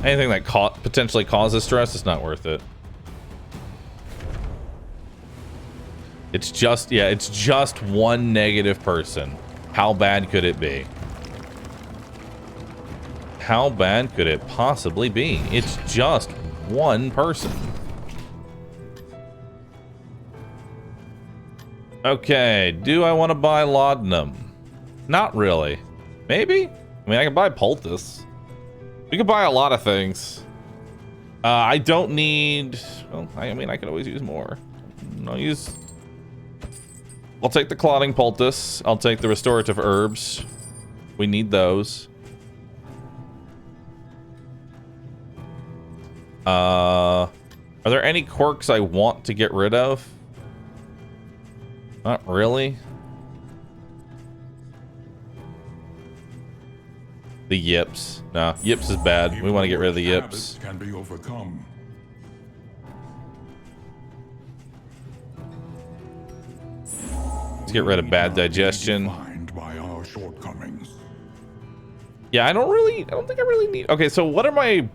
Anything that potentially causes stress is not worth it. It's just, yeah, it's just one negative person. How bad could it be? How bad could it possibly be? It's just one person. Okay, do I want to buy laudanum? Not really. Maybe? I mean, I can buy poultice. We could buy a lot of things. I don't need... Well, I mean, I could always use more. I'll take the clotting poultice. I'll take the restorative herbs. We need those. Are there any quirks I want to get rid of? Not really. The yips. No, yips is bad. We want to get rid of the yips. Can be overcome. Let's get rid of bad digestion. By our shortcomings. Yeah, I don't think I really need... Okay, so what are my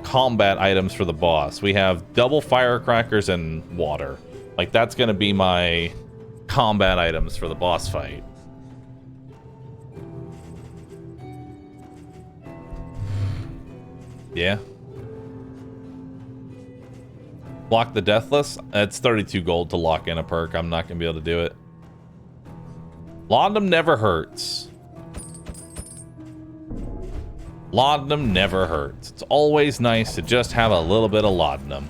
combat items for the boss? We have double firecrackers and water. Like, that's going to be my combat items for the boss fight. Yeah. Block the Deathless? It's 32 gold to lock in a perk. I'm not going to be able to do it. Laudanum never hurts. Laudanum never hurts. It's always nice to just have a little bit of laudanum.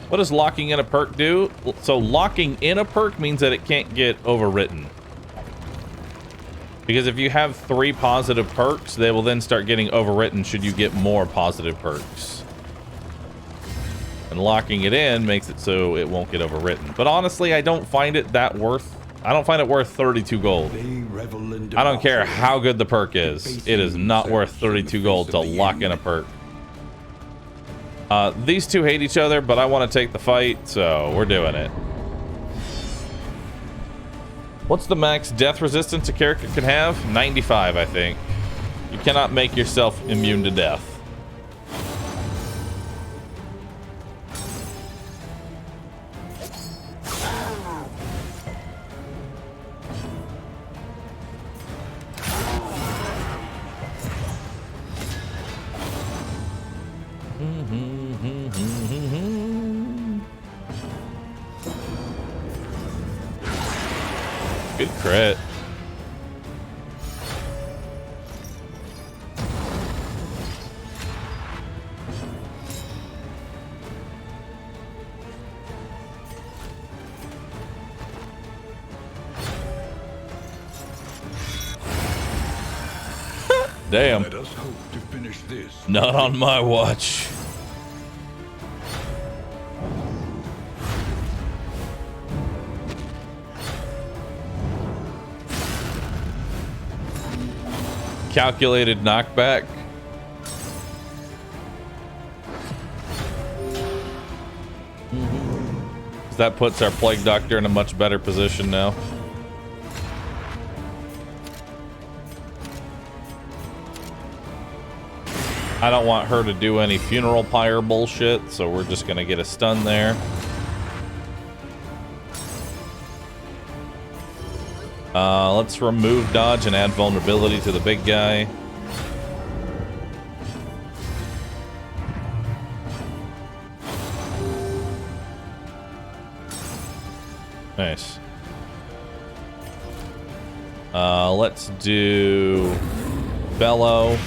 What does locking in a perk do? So locking in a perk means that it can't get overwritten. Because if you have 3 positive perks, they will then start getting overwritten should you get more positive perks. And locking it in makes it so it won't get overwritten. But honestly, I don't find it that worth... I don't find it worth 32 gold. I don't care how good the perk is. It is not worth 32 gold to lock in a perk. These two hate each other, but I want to take the fight, so we're doing it. What's the max death resistance a character can have? 95, I think. You cannot make yourself immune to death. Good crit. Damn. Let us hope to finish this. Not on my watch. Calculated knockback. That puts our Plague Doctor in a much better position now. I don't want her to do any funeral pyre bullshit, so we're just gonna get a stun there. Let's remove dodge and add vulnerability to the big guy. Nice. Let's do bellow.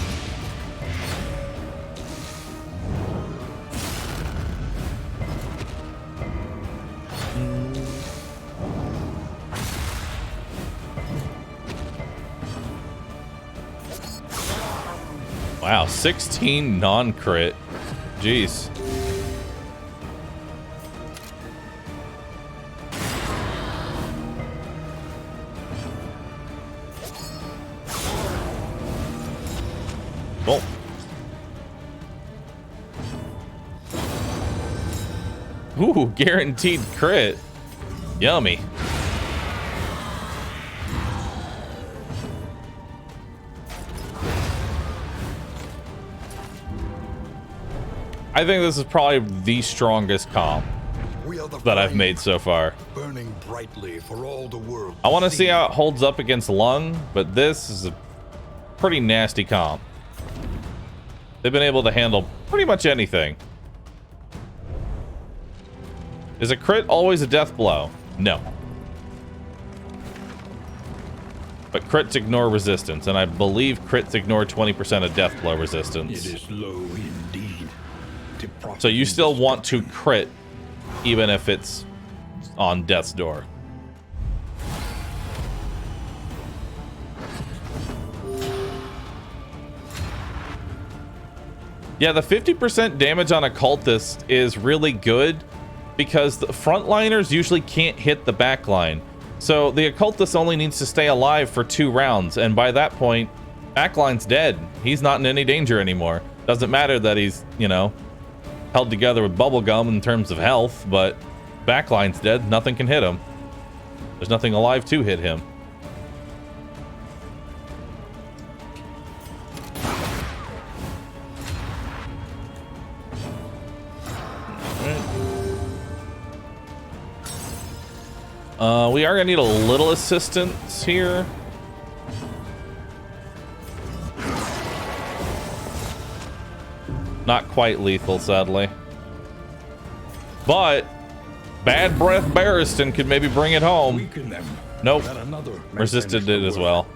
Wow, 16 non-crit. Jeez. Cool. Ooh, guaranteed crit. Yummy. I think this is probably the strongest comp We are the that I've flame, made so far. burning brightly for all the world. I want to see how it holds up against Lung, but this is a pretty nasty comp. They've been able to handle pretty much anything. Is a crit always a death blow? No. But crits ignore resistance, and I believe crits ignore 20% of death blow resistance. It is low indeed. So you still want to crit, even if it's on death's door. Yeah, the 50% damage on a cultist is really good because the frontliners usually can't hit the backline. So the occultist only needs to stay alive for 2 rounds, and by that point, backline's dead. He's not in any danger anymore. Doesn't matter that he's, you know, held together with bubblegum in terms of health, but backline's dead. Nothing can hit him. There's nothing alive to hit him. We are gonna need a little assistance here. Not quite lethal, sadly. But Bad Breath Barristan could maybe bring it home. Weaken them. Nope. That another may Resisted finish it the as work. well.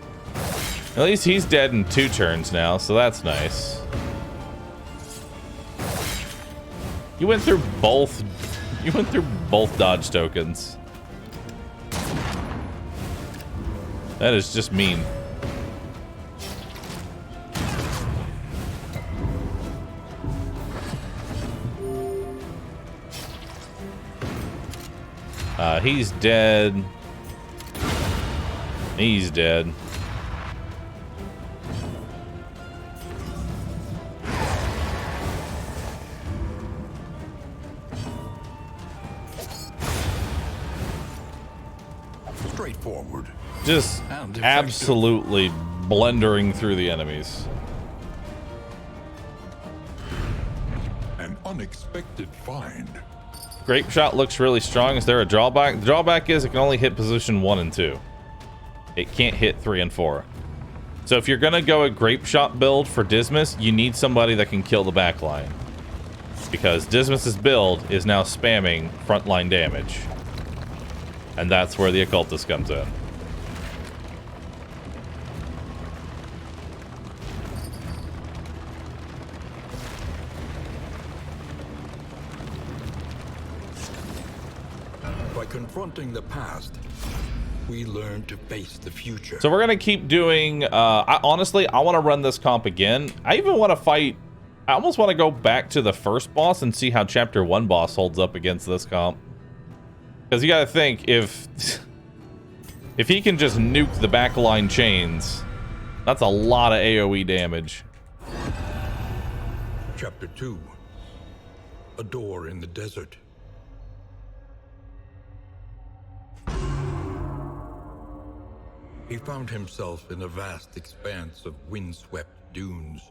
At least he's dead in 2 turns now, so that's nice. You went through both. You went through both dodge tokens. That is just mean. He's dead. He's dead. Straightforward. Just And effective. absolutely blundering through the enemies. An unexpected find. Grape shot looks really strong. Is there a drawback? The drawback is it can only hit position 1 and 2. It can't hit 3 and 4. So if you're gonna go a grape shot build for Dismas, you need somebody that can kill the backline. Because Dismas's build is now spamming frontline damage. And that's where the occultist comes in. By confronting the past, we learn to face the future. So we're gonna keep doing. Honestly, I want to run this comp again. I even want to fight. I almost want to go back to the first boss and see how Chapter 1 boss holds up against this comp. Because you gotta think, if he can just nuke the backline chains, that's a lot of AoE damage. Chapter 2. A door in the desert. He found himself in a vast expanse of windswept dunes.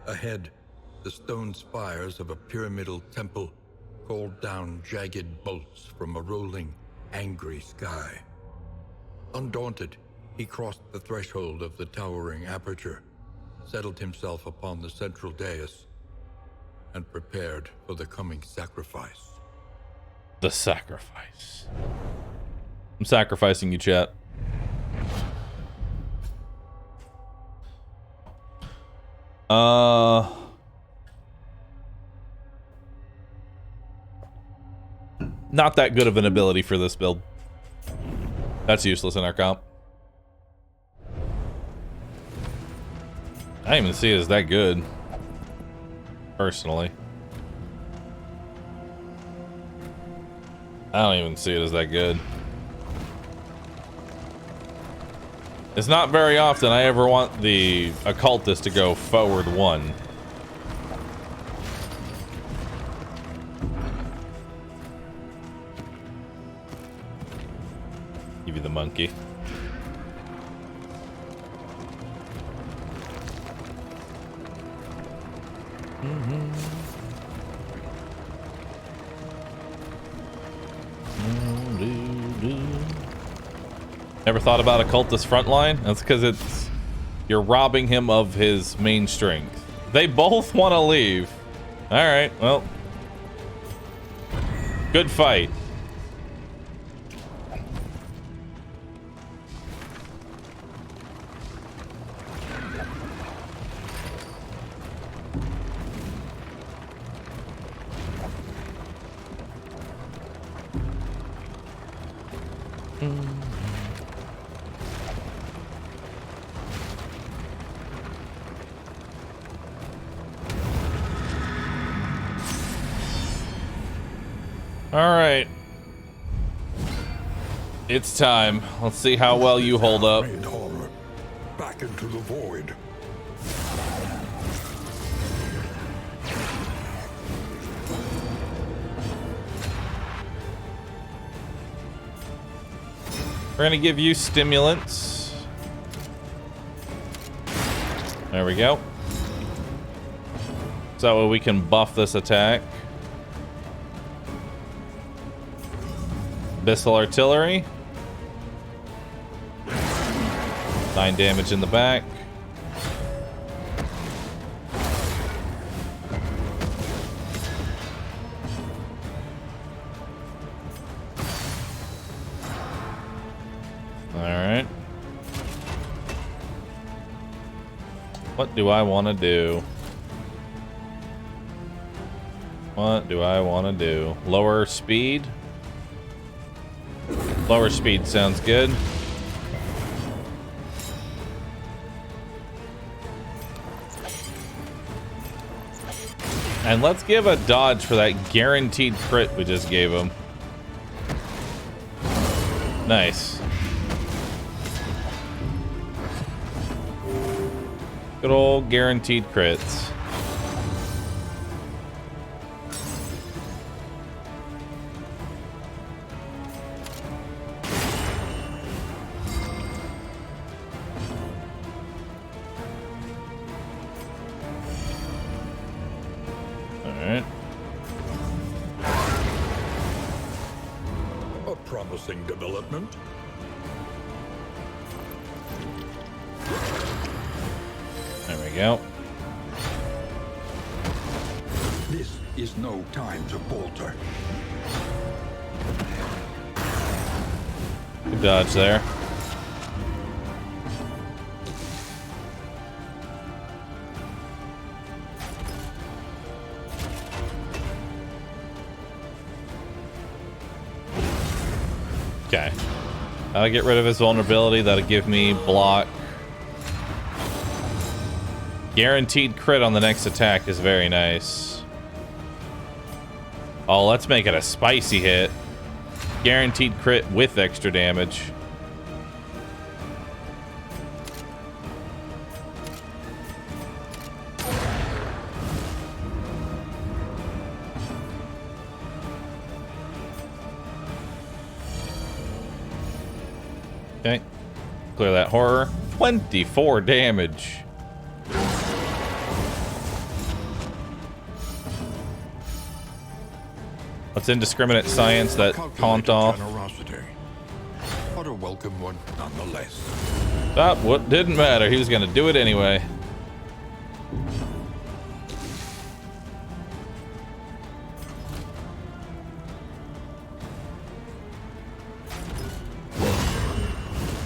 Ahead, the stone spires of a pyramidal temple called down jagged bolts from a rolling, angry sky. Undaunted, he crossed the threshold of the towering aperture, settled himself upon the central dais, and prepared for the coming sacrifice. The sacrifice. I'm sacrificing you, chat. Not that good of an ability for this build. That's useless in our comp. I don't even see it as that good, personally. I don't even see it as that good. It's not very often I ever want the occultist to go forward 1. Give you the monkey. Never thought about a cultist frontline? That's because you're robbing him of his main strength. They both want to leave. All right, well, good fight. All right. It's time. Let's see how well you hold up. Made horror back into the void. We're gonna give you stimulants. There we go. So that way we can buff this attack. Abyssal Artillery. 9 damage in the back. Alright. What do I want to do? What do I want to do? Lower speed? Lower speed sounds good. And let's give a dodge for that guaranteed crit we just gave him. Nice. Good old guaranteed crits. Promising development. There we go. This is no time to falter. Good dodge there. Okay. That'll get rid of his vulnerability. That'll give me block. Guaranteed crit on the next attack is very nice. Oh, let's make it a spicy hit. Guaranteed crit with extra damage. Okay, clear that horror. 24 damage. What's indiscriminate science that taunt off? What a welcome one, nonetheless. What didn't matter. He was gonna do it anyway.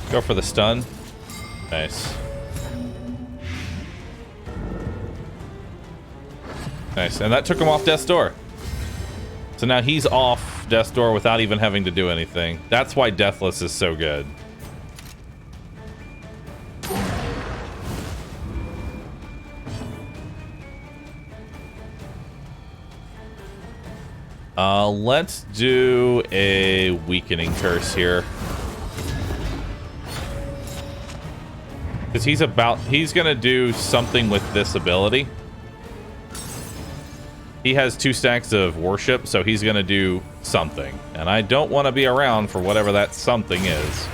Go for the stun. Nice. Nice, and that took him off Death's Door. So now he's off Death's Door without even having to do anything. That's why Deathless is so good. Let's do a weakening curse here. Because he's gonna do something with this ability. He has 2 stacks of worship, so he's gonna do something. And I don't want to be around for whatever that something is.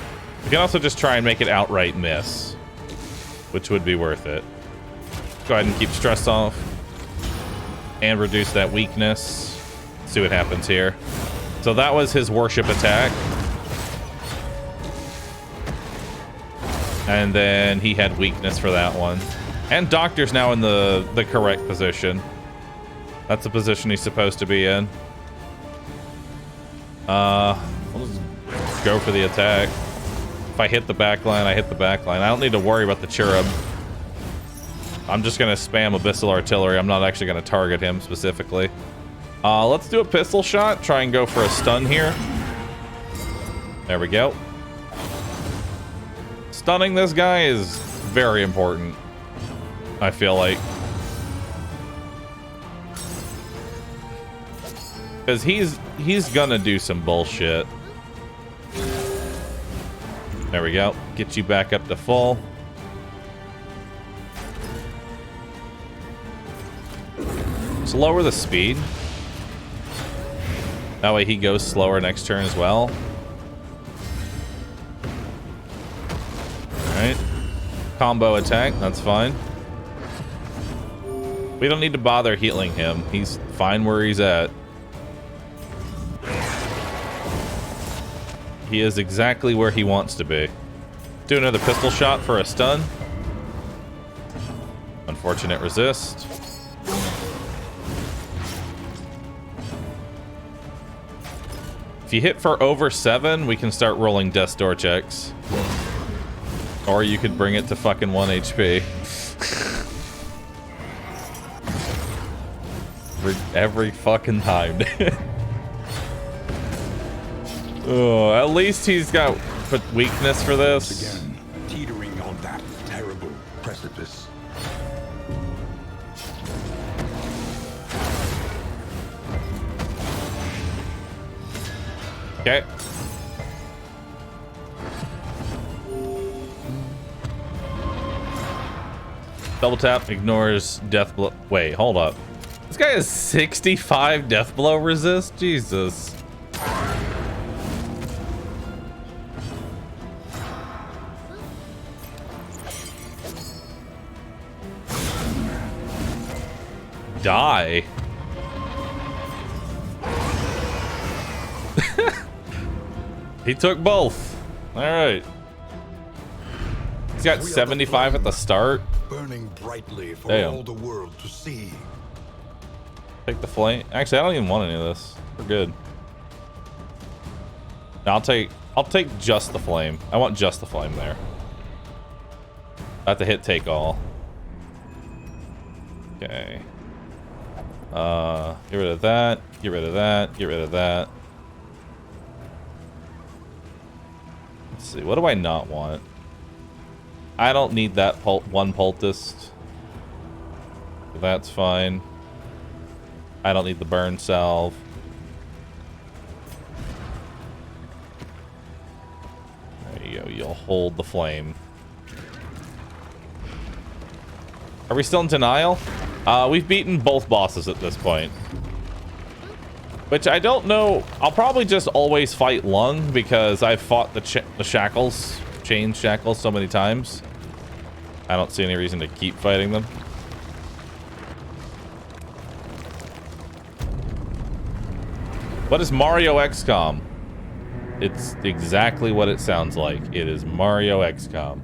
We can also just try and make it outright miss, which would be worth it. Go ahead and keep stress off. And reduce that weakness. See what happens here. So that was his worship attack. And then he had weakness for that one. And Doctor's now in the correct position. That's the position he's supposed to be in. I'll just go for the attack. If I hit the back line, I hit the back line. I don't need to worry about the cherub. I'm just going to spam Abyssal Artillery. I'm not actually going to target him specifically. Let's do a pistol shot. Try and go for a stun here. There we go. Stunning this guy is very important, I feel like. Because he's gonna do some bullshit. There we go. Get you back up to full. Just lower the speed. That way he goes slower next turn as well. Alright. Combo attack, that's fine. We don't need to bother healing him. He's fine where he's at. He is exactly where he wants to be. Do another pistol shot for a stun. Unfortunate resist. If you hit for over 7, we can start rolling death door checks. Or you could bring it to fucking 1 HP. Every fucking time. Oh, at least he's got weakness for this. Again, teetering on that terrible precipice. Okay. Double tap ignores death blow. Wait, hold up. This guy has 65 death blow resist? Jesus. Die. He took both. All right. He's got 75 at the start. Burning brightly for Damn. all the world to see. Take the flame. Actually, I don't even want any of this. We're good. No, I'll take just the flame. I want just the flame there. I have to hit take all. Okay. Get rid of that. Get rid of that. Get rid of that. Let's see. What do I not want? I don't need that one poultice. That's fine. I don't need the burn salve. There you go. You'll hold the flame. Are we still in denial? We've beaten both bosses at this point. Which I don't know. I'll probably just always fight Lung because I've fought the shackles, chain shackles so many times. I don't see any reason to keep fighting them. What is Mario Xcom? It's exactly what it sounds like. It is Mario Xcom.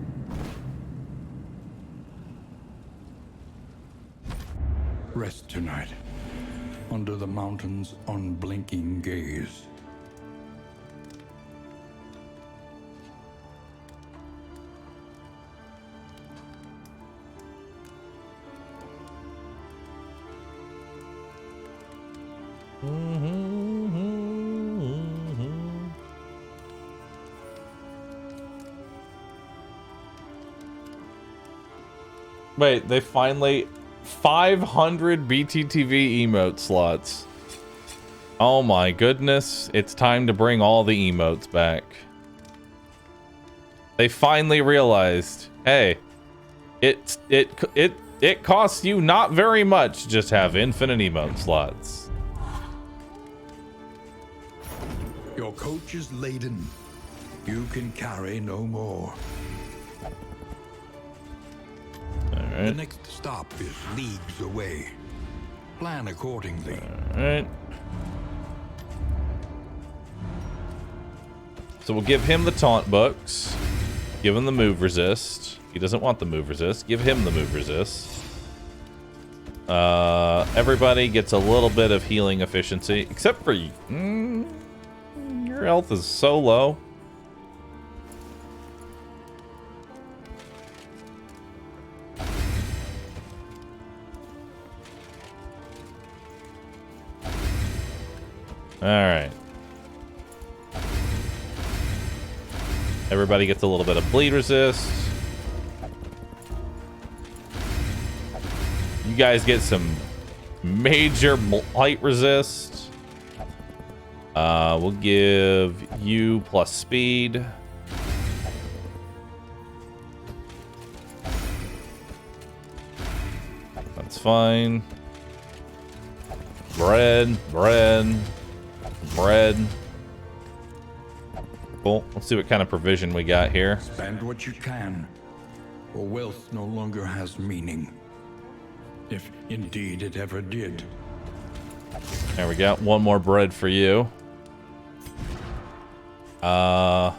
Rest tonight, under the mountain's unblinking gaze. Wait, they finally... 500 BTTV emote slots. Oh my goodness. It's time to bring all the emotes back. They finally realized, hey, it costs you not very much to just have infinite emote slots. Your coach is laden. You can carry no more. The next stop is leagues away. Plan accordingly. Alright. So we'll give him the taunt books. Give him the move resist. He doesn't want the move resist. Give him the move resist. Everybody gets a little bit of healing efficiency, except for you. Your health is so low. All right. Everybody gets a little bit of bleed resist. You guys get some major blight resist. We'll give you plus speed. That's fine. Bread. Cool. Let's see what kind of provision we got here. Spend what you can, or wealth no longer has meaning. If indeed it ever did. There we go. One more bread for you. Can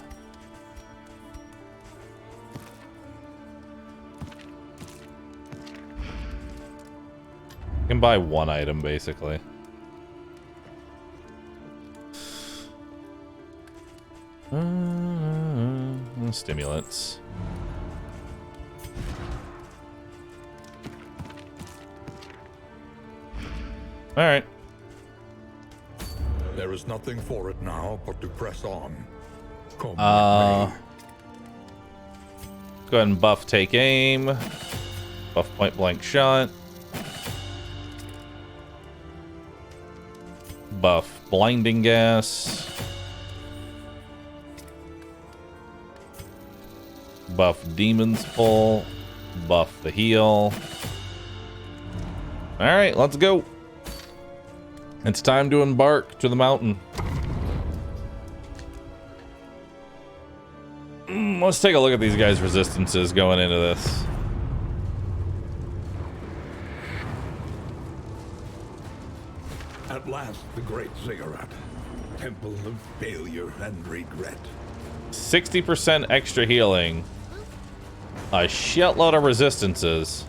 buy one item basically. Stimulants. All right. There is nothing for it now but to press on. Come Go ahead and buff take aim. Buff point blank shot. Buff blinding gas. Buff demon's pull. Buff the heal. All right, let's go. It's time to embark to the mountain. Let's take a look at these guys' resistances going into this. At last, the great ziggurat. Temple of failure and regret. 60% extra healing. A shitload of resistances.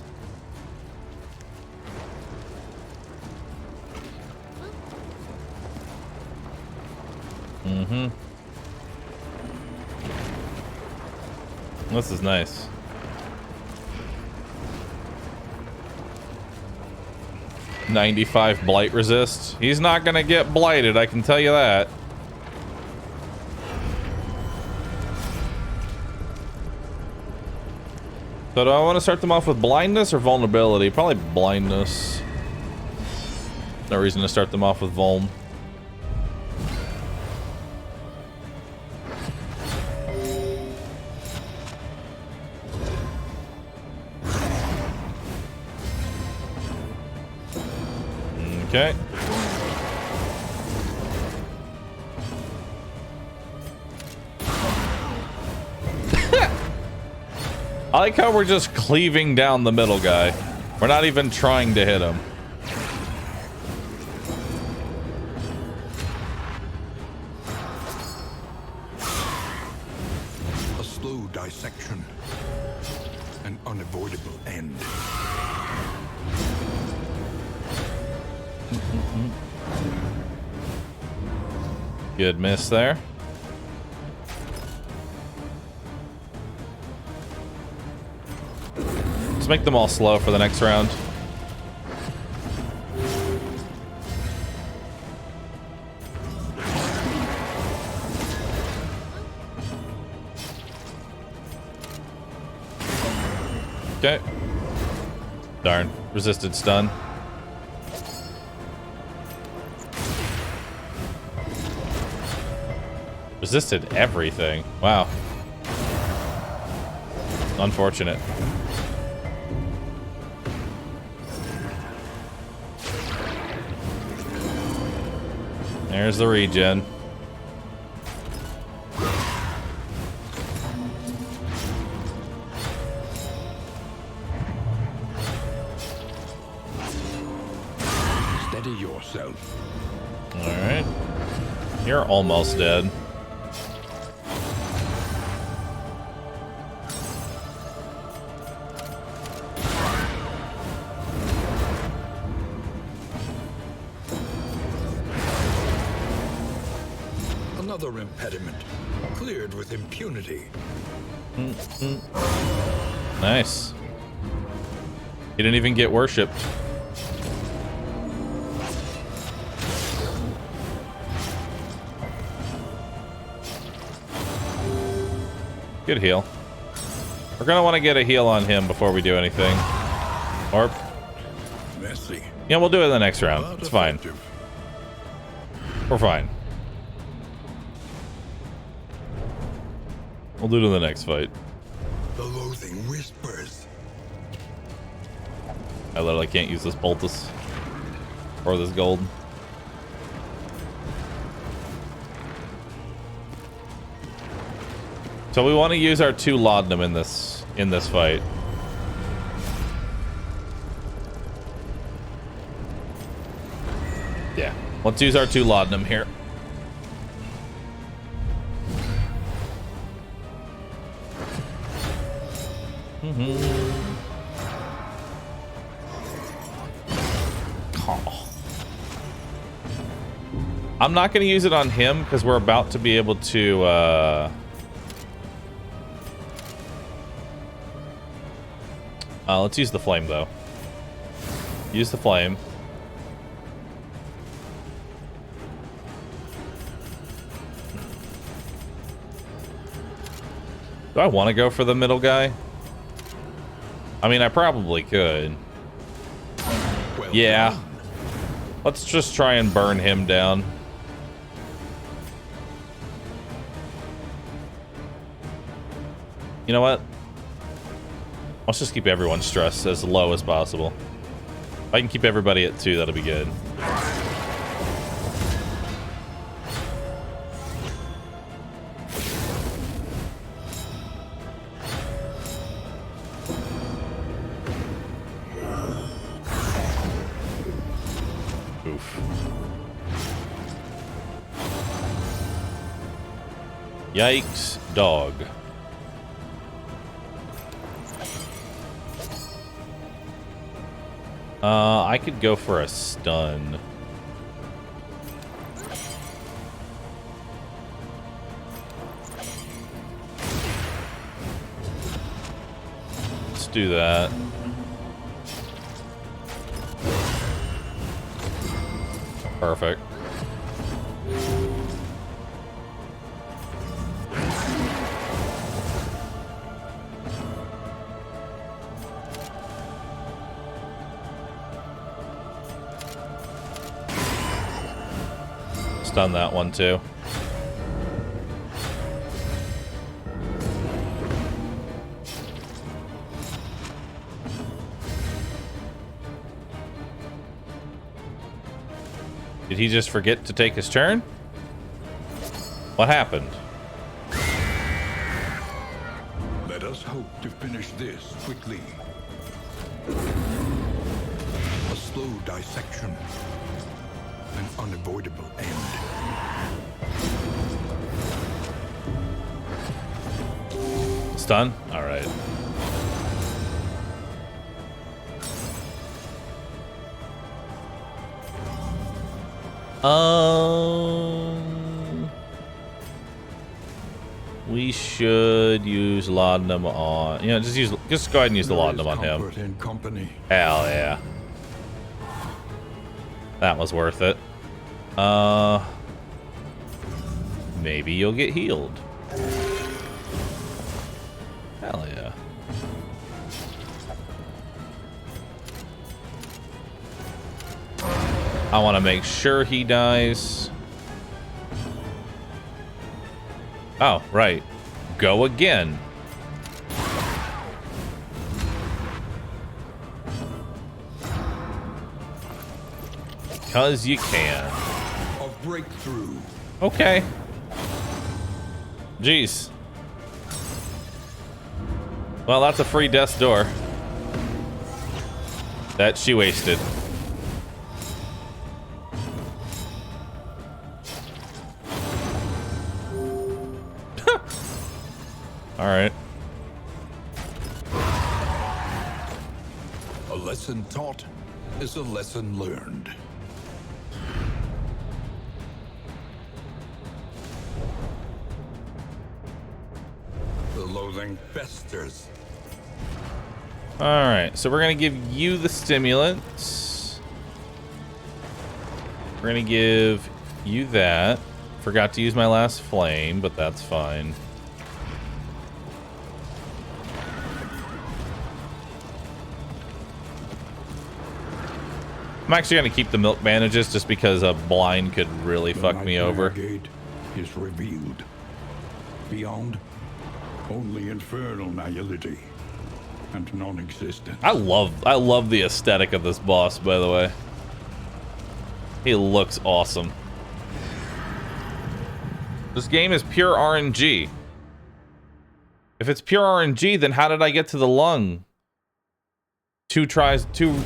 This is nice. $95 blight resist. He's not gonna get blighted, I can tell you that. So do I want to start them off with blindness or vulnerability? Probably blindness. No reason to start them off with vuln. Okay. I like how we're just cleaving down the middle guy. We're not even trying to hit him. A slow dissection. An unavoidable end. Good miss there. Let's make them all slow for the next round. Okay. Darn. Resisted stun. Resisted everything. Wow. Unfortunate. There's the regen. Steady yourself. All right. You're almost dead. Another impediment, cleared with impunity. Nice. He didn't even get worshipped. Good heal. We're gonna want to get a heal on him before we do anything. Or, Messy. yeah, we'll do it in the next round. It's fine. We're fine. We'll do it in the next fight. The loathing whispers. I literally can't use this poultice or this gold. So we want to use our 2 laudanum in this fight. Yeah, let's use our 2 laudanum here. Oh. I'm not going to use it on him because we're about to be able to let's use the flame though. Use the flame. Do I want to go for the middle guy? I mean, I probably could. Well Yeah. done. Let's just try and burn him down. You know what? Let's just keep everyone's stress as low as possible. If I can keep everybody at 2, that'll be good. Oof. Yikes, dog. I could go for a stun. Let's do that. Perfect. Stun that one too. Did he just forget to take his turn? What happened? Let us hope to finish this quickly. A slow dissection. An unavoidable end. Stun? All right. We should use laudanum on. You know, just go ahead and use the laudanum on him. Comfort in company. Hell yeah. That was worth it. Maybe you'll get healed. Hell yeah. I want to make sure he dies. Oh, right. Go again. Because you can. A breakthrough. Okay. Jeez. Well, that's a free death's door. That she wasted. All right. A lesson taught is a lesson learned. The loathing festers. All right, so we're gonna give you the stimulants. We're gonna give you that. Forgot to use my last flame, but that's fine. I'm actually gonna keep the milk bandages just because a blind could really fuck me over. The gate is revealed. Beyond, only infernal nihility and non-existence. I love the aesthetic of this boss, by the way. He looks awesome. This game is pure RNG. If it's pure RNG, then how did I get to the lung? 2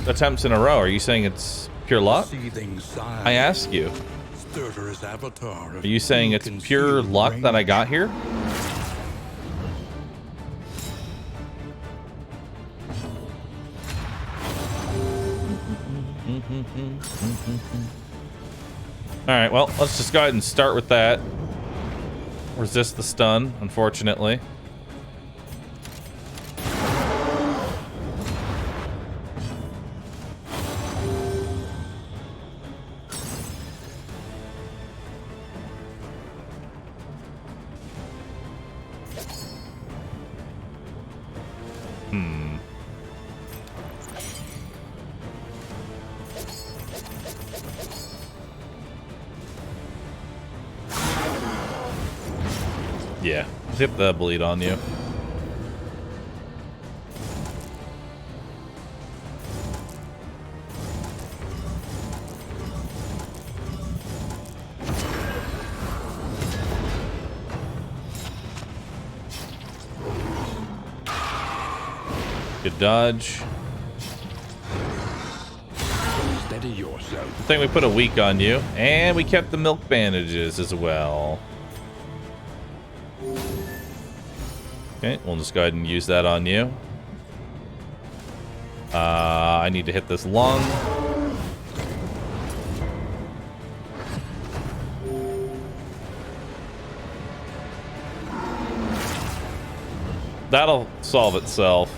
attempts in a row. Are you saying it's pure luck? I ask you. Are you saying it's pure luck that I got here? Alright, well, let's just go ahead and start with that. Resist the stun, unfortunately. Yeah, zip the bleed on you. Good dodge. Steady yourself. I think we put a weak on you, and we kept the milk bandages as well. Okay, we'll just go ahead and use that on you. I need to hit this lung. That'll solve itself.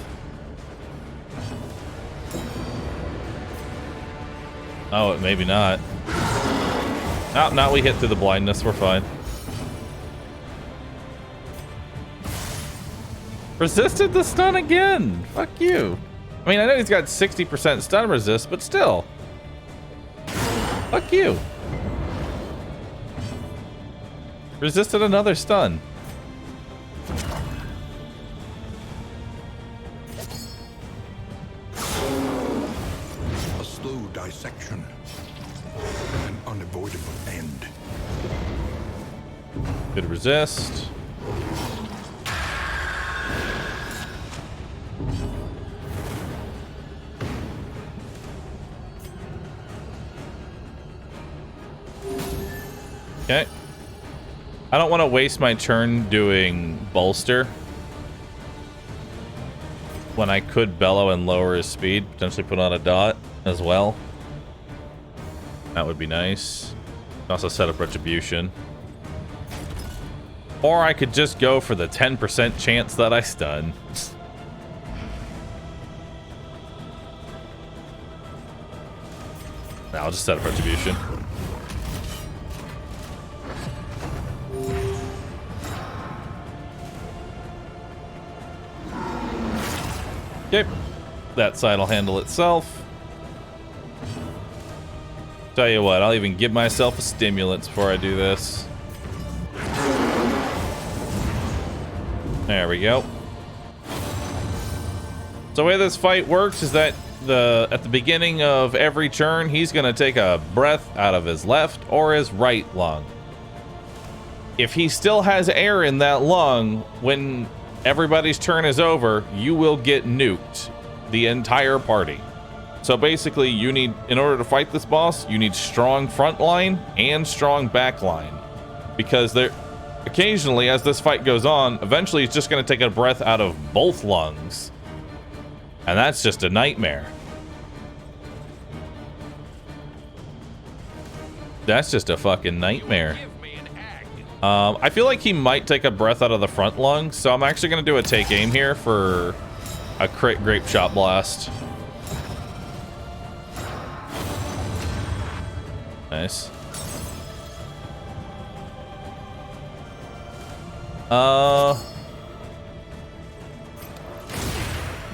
Oh, maybe not. Oh, now we hit through the blindness. We're fine. Resisted the stun again. Fuck you. I mean, I know he's got 60% stun resist, but still. Fuck you. Resisted another stun. A slow dissection. An unavoidable end. Good resist. Okay. I don't want to waste my turn doing bolster when I could bellow and lower his speed, potentially put on a dot as well. That would be nice. Also set up retribution. Or I could just go for the 10% chance that I stun. I'll just set up retribution. Okay, that side will handle itself. Tell you what, I'll even give myself a stimulant before I do this. There we go. So the way this fight works is that at the beginning of every turn, he's gonna take a breath out of his left or his right lung. If he still has air in that lung, when everybody's turn is over, you will get nuked, the entire party. So basically, you need, in order to fight this boss, you need strong front line and strong back line. Because there, occasionally, as this fight goes on, eventually it's just going to take a breath out of both lungs. And that's just a nightmare. That's just a fucking nightmare. I feel like he might take a breath out of the front lung, so I'm actually going to do a take aim here for a crit grape shot blast. Nice.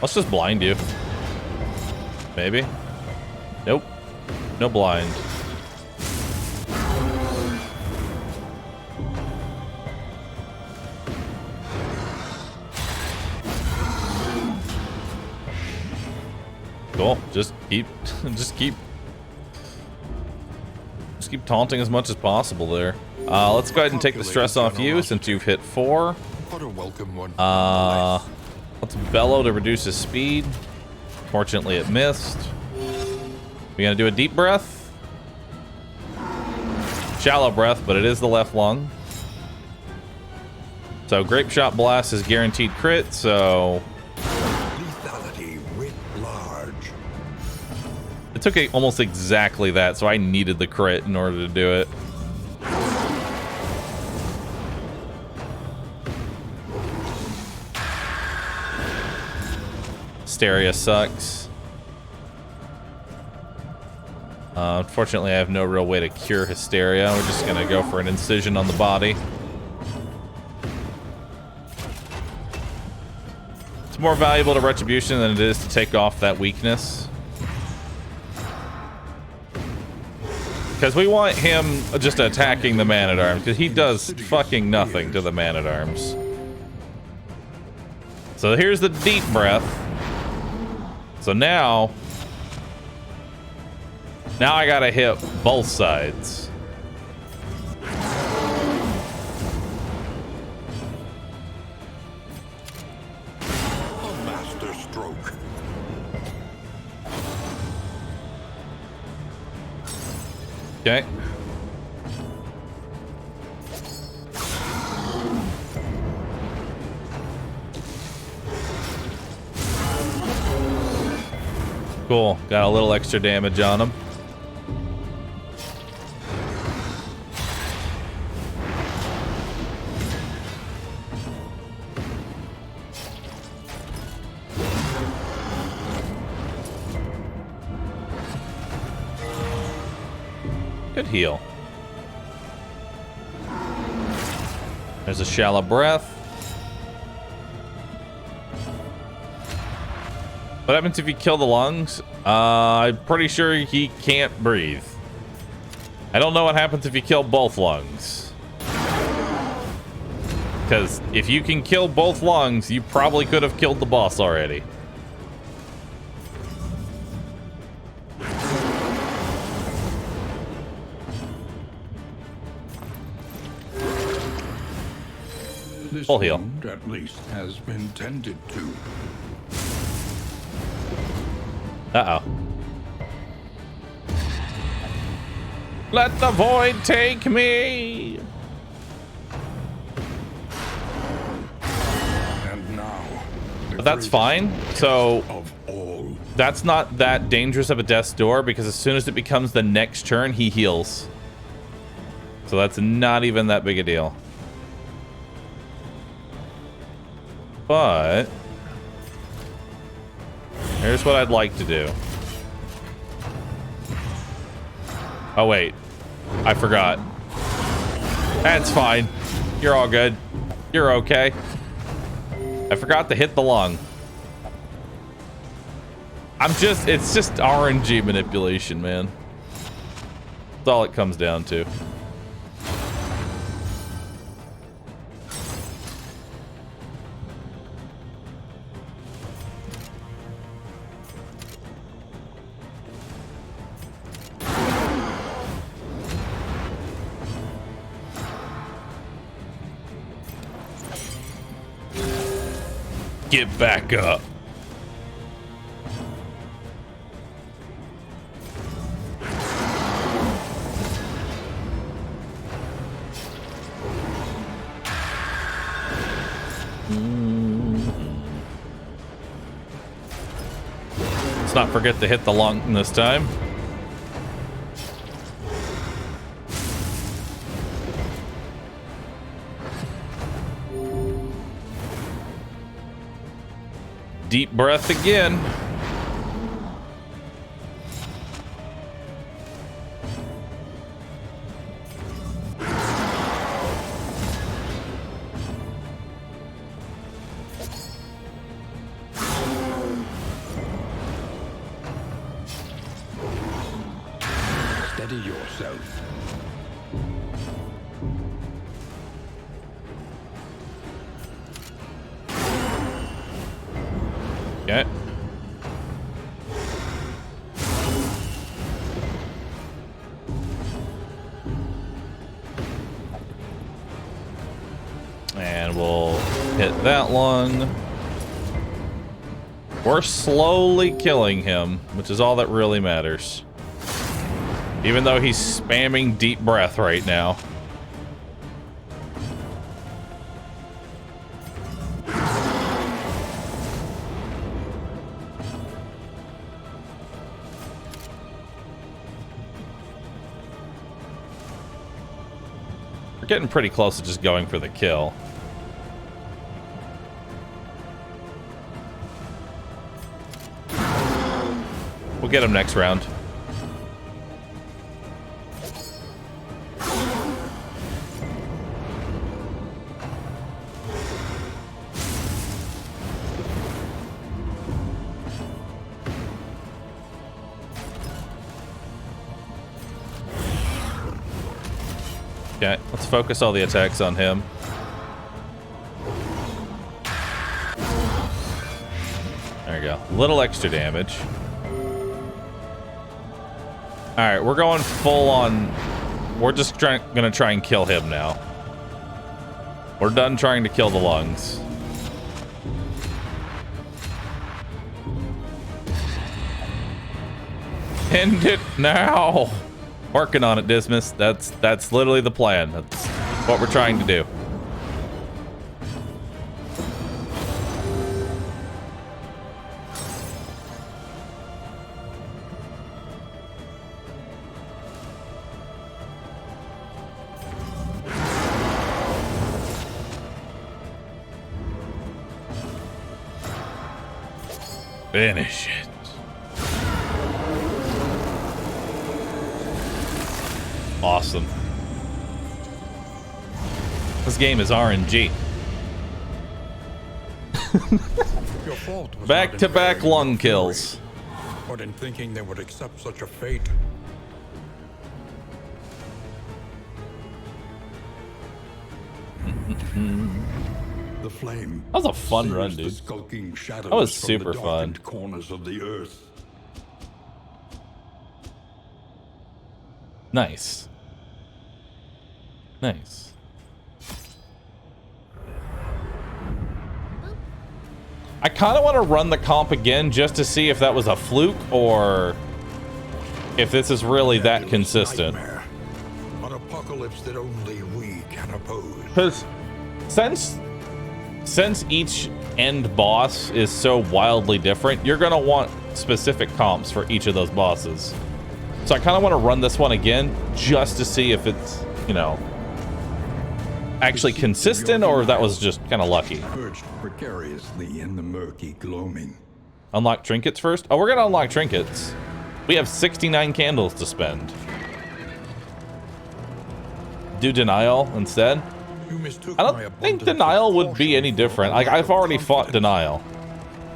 Let's just blind you. Maybe. Nope. No blind. Cool. Just keep taunting as much as possible there. Let's go ahead and take the stress off you since you've hit 4. Let's bellow to reduce his speed. Fortunately, it missed. We're gonna do a deep breath. Shallow breath, but it is the left lung. So grape shot blast is guaranteed crit, so Lethality writ large. it took almost exactly that, so I needed the crit in order to do it. Hysteria sucks. Unfortunately, I have no real way to cure hysteria. We're just gonna go for an incision on the body. It's more valuable to retribution than it is to take off that weakness. Because we want him just attacking the man-at-arms, because he does fucking nothing to the man-at-arms. So here's the deep breath. So now I gotta hit both sides. A master stroke. Okay. Cool. Got a little extra damage on him. Good heal. There's a shallow breath. What happens if you kill the lungs? I'm pretty sure he can't breathe. I don't know what happens if you kill both lungs. Because if you can kill both lungs, you probably could have killed the boss already. This Full heal. wound, at least, has been tended to. Uh-oh. Let the void take me! And now, But that's fine. So of all. that's not that dangerous of a death's door, because as soon as it becomes the next turn, he heals. So that's not even that big a deal. But here's what I'd like to do. Oh, wait. I forgot. That's fine. You're all good. You're okay. I forgot to hit the lung. It's just RNG manipulation, man. That's all it comes down to. Get back up. Let's not forget to hit the lung this time. Deep breath again. Steady yourself. Okay. And we'll hit that one. We're slowly killing him, which is all that really matters. Even though he's spamming deep breath right now. We're getting pretty close to just going for the kill. We'll get him next round. Okay, let's focus all the attacks on him. There you go. A little extra damage. Alright, we're going full on. We're just gonna try and kill him now. We're done trying to kill the lungs. End it now! Working on it, Dismas. That's literally the plan. That's what we're trying to do. Finish it. Awesome. This game is RNG. Your fault was Back not to in back bearing lung your kills. fury, but in thinking they would accept such a fate. The flame. That was a fun sears run, the dude. skulking shadows That was from super the fun. darkened corners of the earth. Nice. Nice. I kind of want to run the comp again just to see if that was a fluke or if this is really that consistent. Nightmare. An apocalypse that only we can oppose. Because since each end boss is so wildly different, you're gonna want specific comps for each of those bosses. So I kind of want to run this one again just to see if it's, you know, actually consistent or if that was just kind of lucky. Perched precariously in the murky gloaming. Unlock trinkets first? Oh, we're gonna unlock trinkets. We have 69 candles to spend. Do denial instead? You mistook I my don't think abundance denial of would be caution any for different. a Like, lack I've of already fought confidence, denial.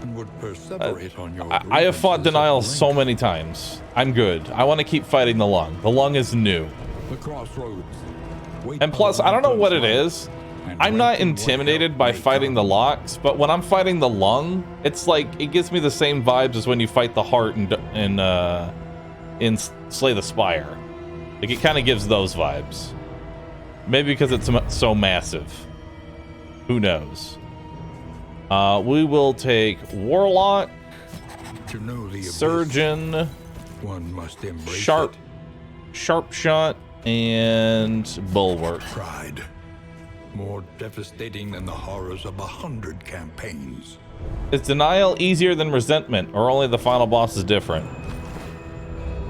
and would perseverate on your I have fought grievances denial at so length. many times. I'm good. I want to keep fighting the lung. The lung is new. The crossroads. Wait And plus, I don't know what it is. and I'm not right in what intimidated by may fighting the come. locks, but when I'm fighting the lung, it's like it gives me the same vibes as when you fight the heart in Slay the Spire. Like, it kind of gives those vibes. Maybe because it's so massive. Who knows? We will take Warlock, To know the abyss, Surgeon, one must embrace Sharp, it. Sharp Shot, and Bulwark. Pride. More devastating than the horrors of 100 campaigns. Is denial easier than resentment, or only the final boss is different?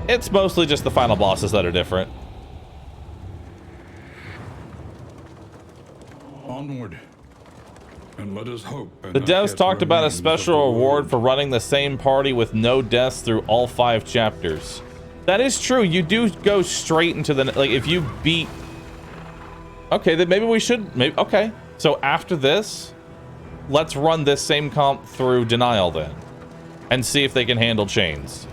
It's mostly just the final bosses that are different. Onward. And let us hope. The devs talked about a special reward for running the same party with no deaths through all 5 chapters. That is true. You do go straight into the, like, if you beat. Okay, then maybe we should. Okay. So after this, let's run this same comp through Denial then, and see if they can handle chains.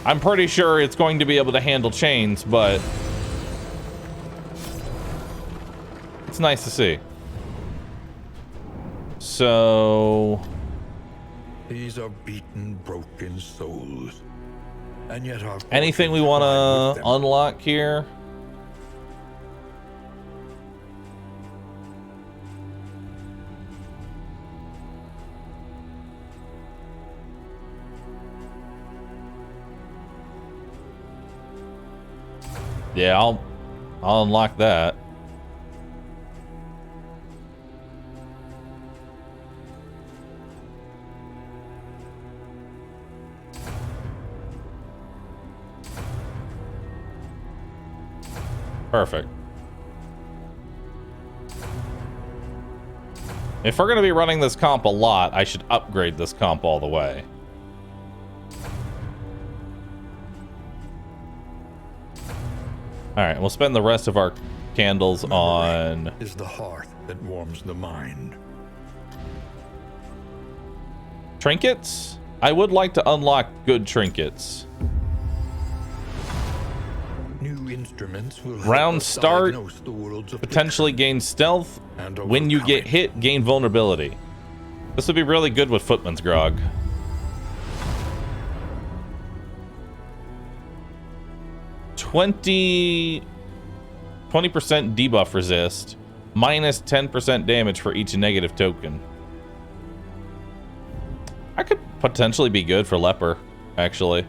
I'm pretty sure it's going to be able to handle chains, but it's nice to see. So these are beaten, broken souls, and yet our anything we want to unlock here? Yeah, I'll unlock that. Perfect. If we're going to be running this comp a lot, I should upgrade this comp all the way. All right, we'll spend the rest of our candles on... is the heart that warms the mind. Trinkets? I would like to unlock good trinkets. New instruments will Round start, diagnose the worlds of potentially gain stealth. and When you get overcome hit, gain vulnerability. This would be really good with Footman's Grog. $20% debuff resist, minus 10% damage for each negative token. I could potentially be good for Leper, actually.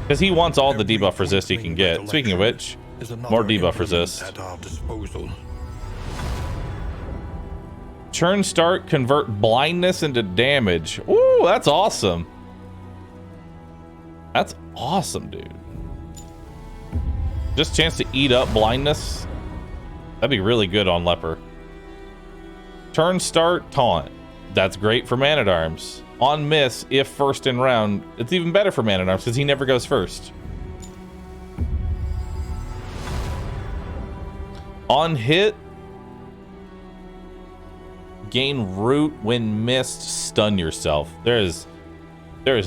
Because he wants all the debuff resist he can get. Speaking of which, is another more debuff implement resist. at our disposal. Turn start, convert blindness into damage. Ooh, that's awesome. That's awesome, dude. Just chance to eat up blindness. That'd be really good on Leper. Turn start, taunt. That's great for Man-at-Arms. On miss, if first in round, it's even better for Man-at-Arms because he never goes first. On hit, gain root when missed, stun yourself. There is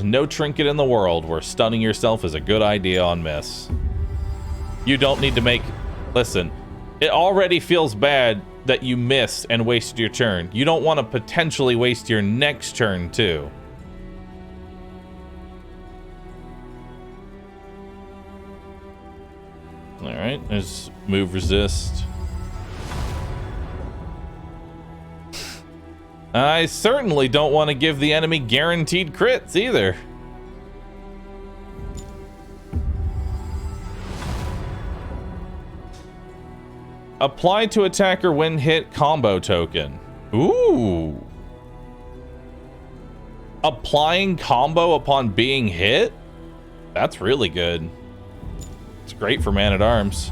no trinket in the world where stunning yourself is a good idea on miss. You don't need to make... Listen, it already feels bad that you missed and wasted your turn. You don't want to potentially waste your next turn, too. Alright, there's move resist. I certainly don't want to give the enemy guaranteed crits either. Apply to attacker when hit combo token. Ooh. Applying combo upon being hit? That's really good. It's great for Man-at-Arms.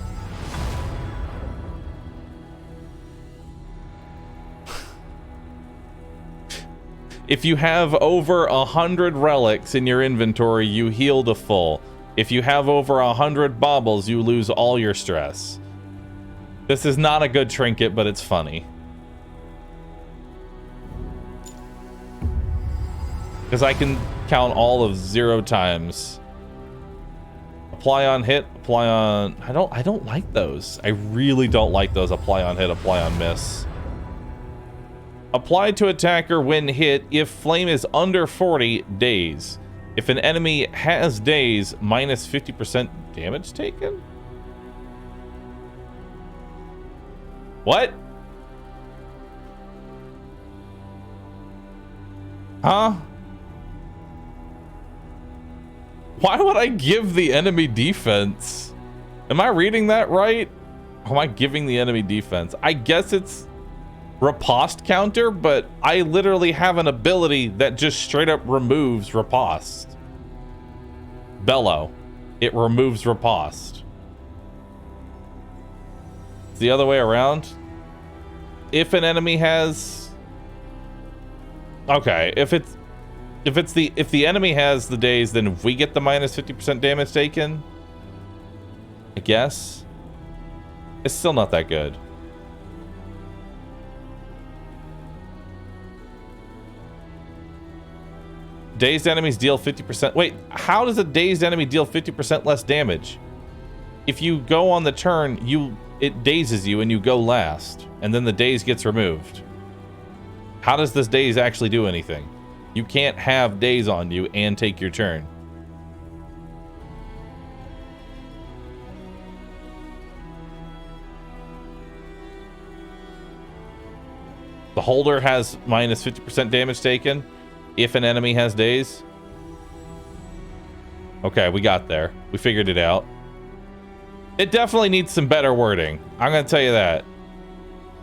If you have over 100 relics in your inventory, you heal to full. If you have over 100 baubles, you lose all your stress. This is not a good trinket, but it's funny. Because I can count all of 0 times. Apply on hit, apply on... I don't like those. I really don't like those. Apply on hit, apply on miss. Apply to attacker when hit if flame is under 40 days. If an enemy has days, minus 50% damage taken? What? Huh? Why would I give the enemy defense? Am I reading that right? Or am I giving the enemy defense? I guess it's riposte counter, but I literally have an ability that just straight up removes riposte. Bellow. It removes riposte. It's the other way around. if an enemy has... Okay, if the enemy has the daze, then we get the minus 50% damage taken. I guess. It's still not that good. Dazed enemies deal 50%. Wait, how does a dazed enemy deal 50% less damage? If you go on the turn, it dazes you and you go last, and then the daze gets removed. How does this daze actually do anything? You can't have daze on you and take your turn. The holder has minus 50% damage taken if an enemy has daze. Okay, we got there. We figured it out. It definitely needs some better wording. I'm going to tell you that.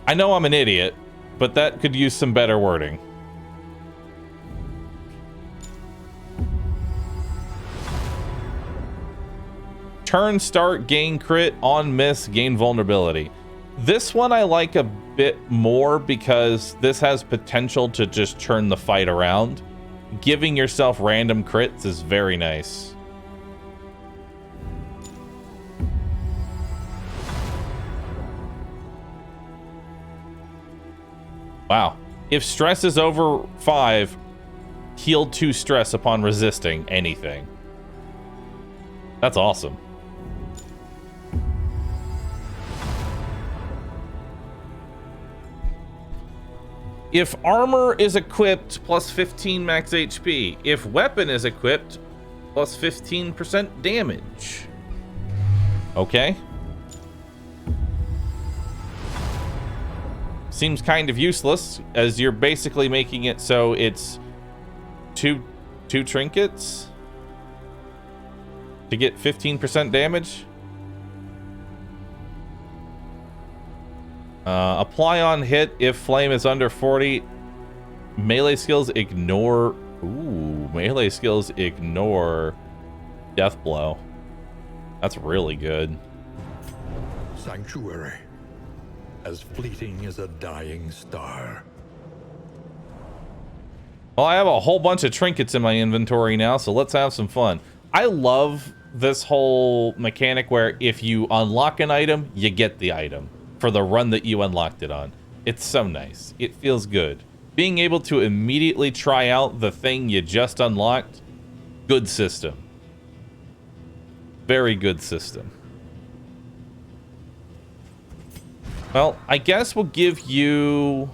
I know I'm an idiot, but that could use some better wording. Turn start, gain crit, on miss, gain vulnerability. This one I like a bit more because this has potential to just turn the fight around. Giving yourself random crits is very nice. Wow. If stress is over 5, heal 2 stress upon resisting anything. That's awesome. If armor is equipped, plus 15 max HP. If weapon is equipped, plus 15% damage. Okay. Seems kind of useless, as you're basically making it so it's two trinkets to get 15% damage. Apply on hit if flame is under 40. Melee skills ignore... Ooh, melee skills ignore death blow. That's really good. Sanctuary. As fleeting as a dying star. Well, I have a whole bunch of trinkets in my inventory now, so let's have some fun. I love this whole mechanic where if you unlock an item, you get the item for the run that you unlocked it on. It's so nice. It feels good. Being able to immediately try out the thing you just unlocked, good system. Very good system. Well, I guess we'll give you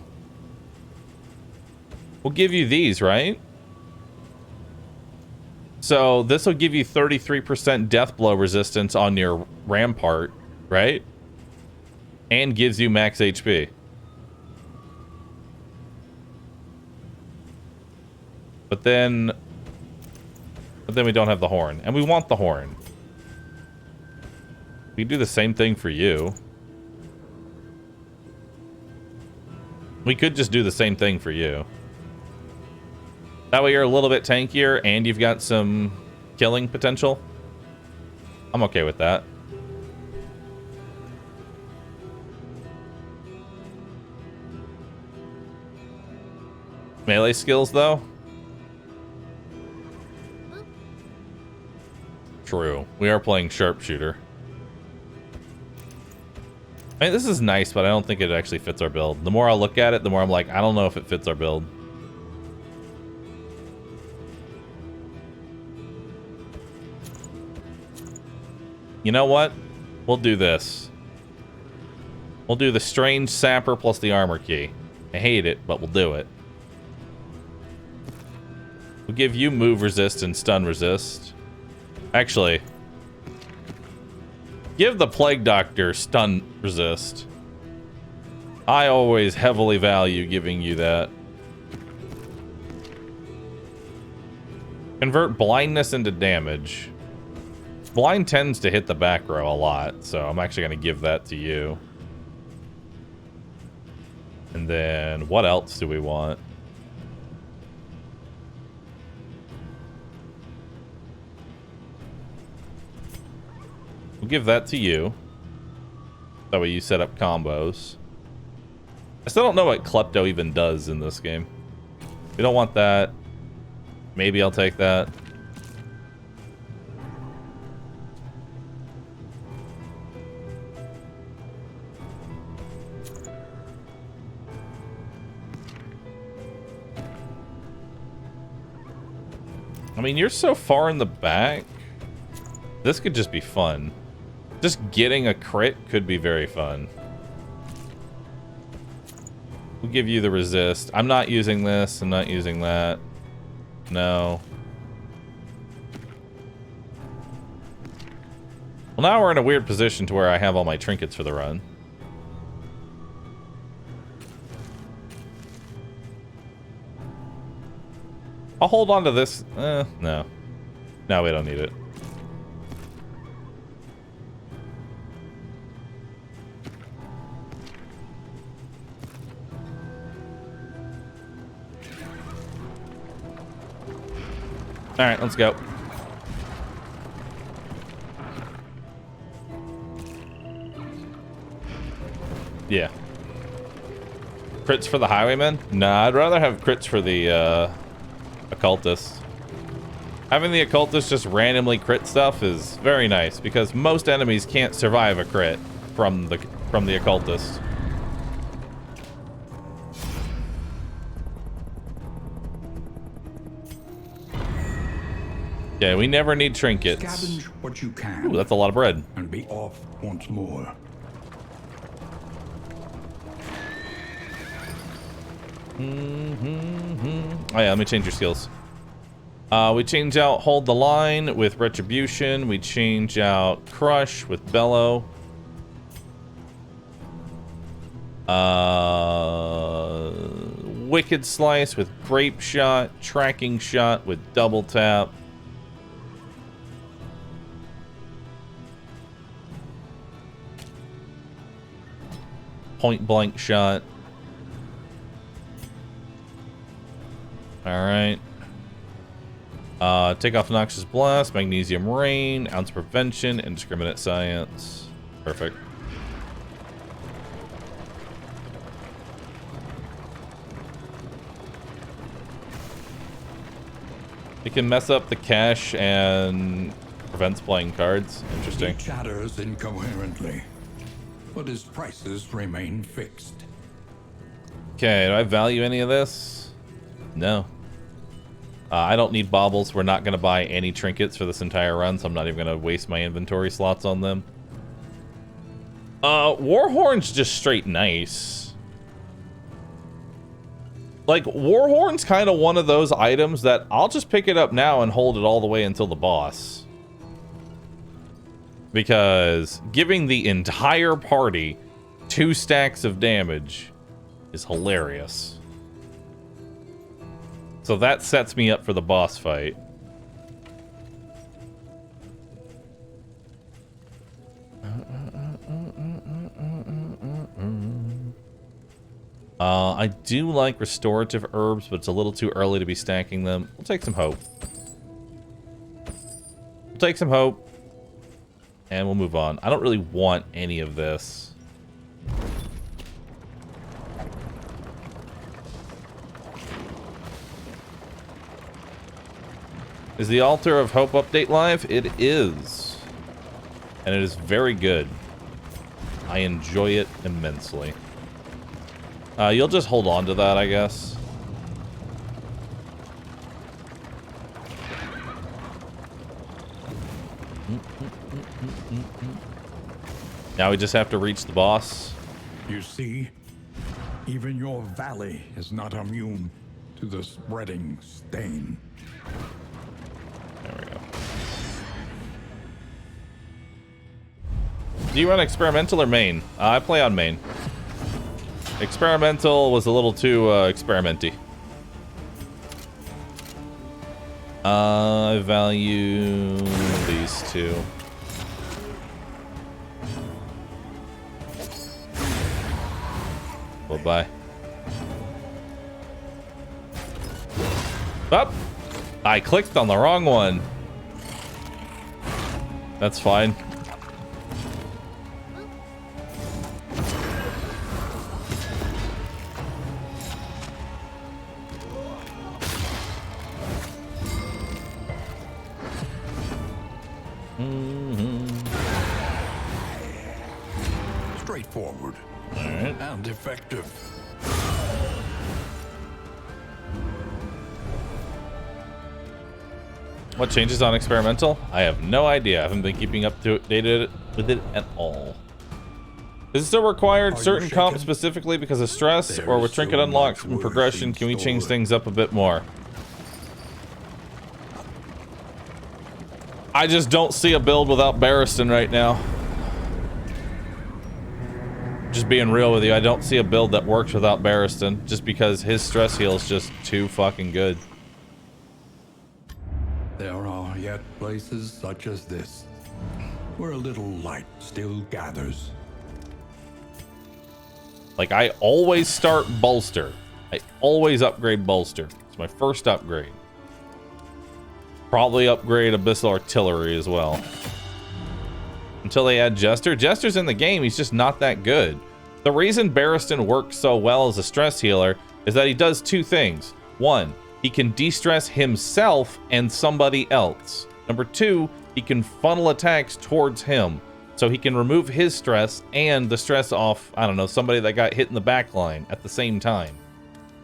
these, right? So this will give you 33% death blow resistance on your rampart, right? And gives you max HP. But then we don't have the horn, and we want the horn. We do the same thing for you. We could just do the same thing for you. That way you're a little bit tankier and you've got some killing potential. I'm okay with that. Melee skills, though? True. We are playing sharpshooter. I mean, this is nice, but I don't think it actually fits our build. The more I look at it, the more I'm like, I don't know if it fits our build. You know what? We'll do this. We'll do the strange sapper plus the armor key. I hate it, but we'll do it. We'll give you move resist and stun resist. Actually, give the Plague Doctor stun resist. I always heavily value giving you that. Convert blindness into damage. Blind tends to hit the back row a lot, so I'm actually going to give that to you. And then, what else do we want? We'll give that to you. That way you set up combos. I still don't know what Klepto even does in this game. We don't want that. Maybe I'll take that. I mean, you're so far in the back. This could just be fun. Just getting a crit could be very fun. We'll give you the resist. I'm not using this. I'm not using that. No. Well, now we're in a weird position to where I have all my trinkets for the run. I'll hold on to this. No. No, we don't need it. All right, let's go. Yeah. Crits for the highwaymen? Nah, I'd rather have crits for the occultist. Having the occultist just randomly crit stuff is very nice because most enemies can't survive a crit from the occultist. Yeah, we never need trinkets. Scavenge what you can. Ooh, that's a lot of bread. And be off once more. Oh yeah, let me change your skills. We change out Hold the Line with Retribution. We change out Crush with Bellow. Wicked Slice with Grape Shot. Tracking Shot with Double Tap. Point Blank Shot. Alright. Take off Noxious Blast, Magnesium Rain, Ounce Prevention, Indiscriminate Science. Perfect. It can mess up the cache and prevents playing cards. Interesting. He chatters incoherently, but his prices remain fixed. Okay, do I value any of this? No. I don't need baubles. We're not going to buy any trinkets for this entire run, so I'm not even going to waste my inventory slots on them. Warhorn's just straight nice. Like, Warhorn's kind of one of those items that I'll just pick it up now and hold it all the way until the boss. Because giving the entire party 2 stacks of damage is hilarious. So that sets me up for the boss fight. I do like restorative herbs, but it's a little too early to be stacking them. We'll take some hope. We'll take some hope. And we'll move on. I don't really want any of this. Is the Altar of Hope update live? It is. And it is very good. I enjoy it immensely. You'll just hold on to that, I guess. Now we just have to reach the boss. You see, even your valley is not immune to the spreading stain. There we go. Do you run experimental or main? I play on main. Experimental was a little too experimenty. I value these 2. Bye-bye. Up! I clicked on the wrong one. That's fine. straightforward right. and effective. What changes on experimental? I have no idea. I haven't been keeping up to date with it at all. Is it still required certain comp specifically because of stress, or with trinket unlocks and progression, can we change things up a bit more? I just don't see a build without Barristan right now. Just being real with you, I don't see a build that works without Barristan, just because his stress heal is just too fucking good. There are yet places such as this, where a little light still gathers. Like, I always start bolster. I always upgrade bolster. It's my first upgrade. Probably upgrade abyssal artillery as well. Until they add Jester. Jester's in the game, he's just not that good. The reason Barristan works so well as a stress healer is that he does two things. One, he can de-stress himself and somebody else. Number two, he can funnel attacks towards him. So he can remove his stress and the stress off, I don't know, somebody that got hit in the back line at the same time,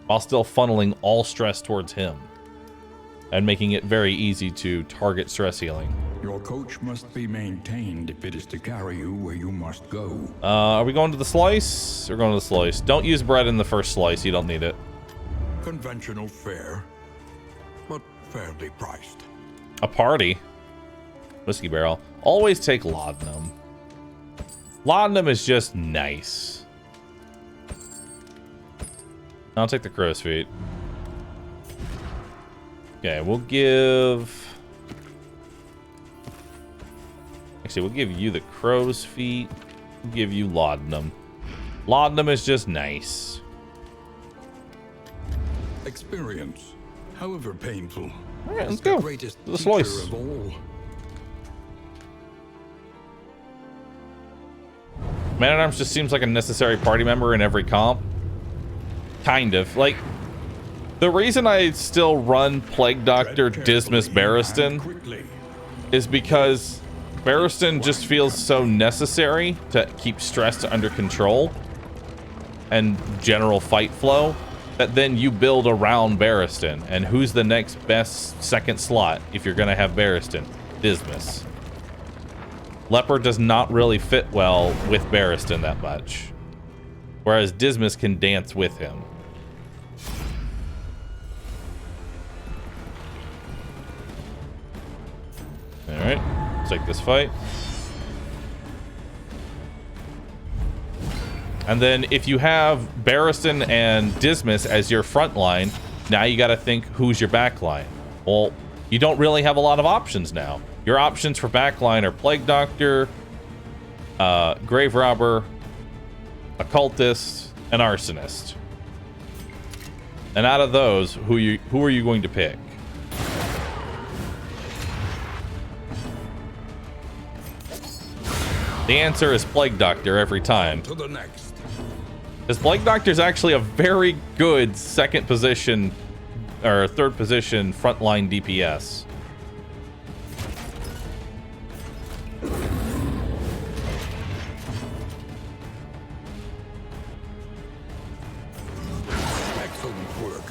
while still funneling all stress towards him and making it very easy to target stress healing. Your coach must be maintained if it is to carry you where you must go. Are we going to the slice? We're going to the slice. Don't use bread in the first slice. You don't need it. Conventional fare, but fairly priced. A party. Whiskey barrel. Always take laudanum. Laudanum is just nice. I'll take the crow's feet. Okay, we'll give... Actually, we'll give you the crow's feet. We'll give you laudanum. Laudanum is just nice. Experience, however painful, All right, is let's the go. greatest To the teacher slice. of all. Man-at-Arms just seems like a necessary party member in every comp. Kind of. Like, the reason I still run Plague Doctor Dismas Barristan is because Barristan just feels so necessary to keep stress under control and general fight flow that then you build around Barristan. And who's the next best second slot if you're going to have Barristan? Dismas. Leper does not really fit well with Barristan that much, whereas Dismas can dance with him. Alright, let's take this fight. And then if you have Barristan and Dismas as your front line, now you got to think who's your back line. Well, you don't really have a lot of options now. Your options for backline are Plague Doctor, Grave Robber, Occultist, and Arsonist. And out of those, who are you going to pick? The answer is Plague Doctor every time. To the next. Because Plague Doctor is actually a very good second position or third position frontline DPS. Excellent work.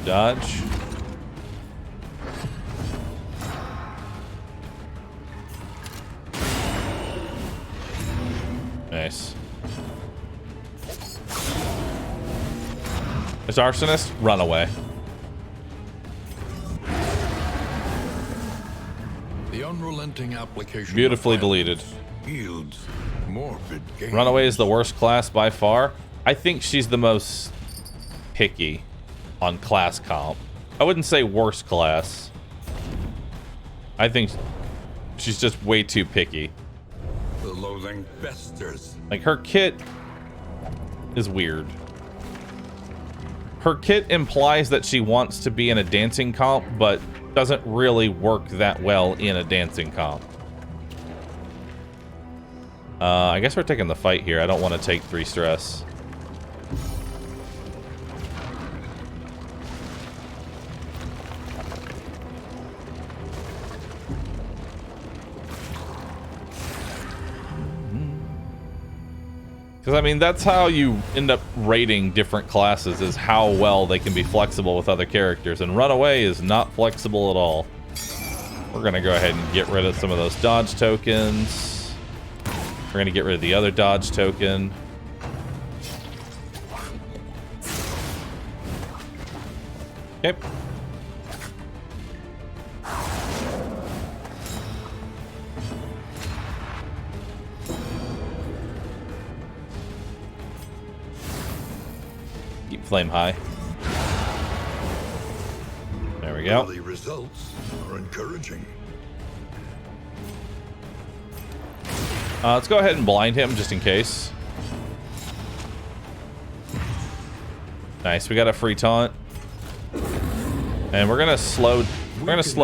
Dodge. Nice. Is Arsonist? Run away. The unrelenting application Beautifully of deleted. violence yields morbid gains. Runaway is the worst class by far. I think she's the most picky on class comp. I wouldn't say worst class. I think she's just way too picky. The loathing festers. Like, her kit is weird. Her kit implies that she wants to be in a dancing comp, but doesn't really work that well in a dancing comp. I guess we're taking the fight here. I don't want to take 3 stress. Because, I mean, that's how you end up rating different classes, is how well they can be flexible with other characters. And Runaway is not flexible at all. We're going to go ahead and get rid of some of those dodge tokens. We're going to get rid of the other dodge token. Okay. Keep flame high. There we go. Early results are encouraging. Let's go ahead and blind him just in case. Nice, we got a free taunt. And we're gonna slow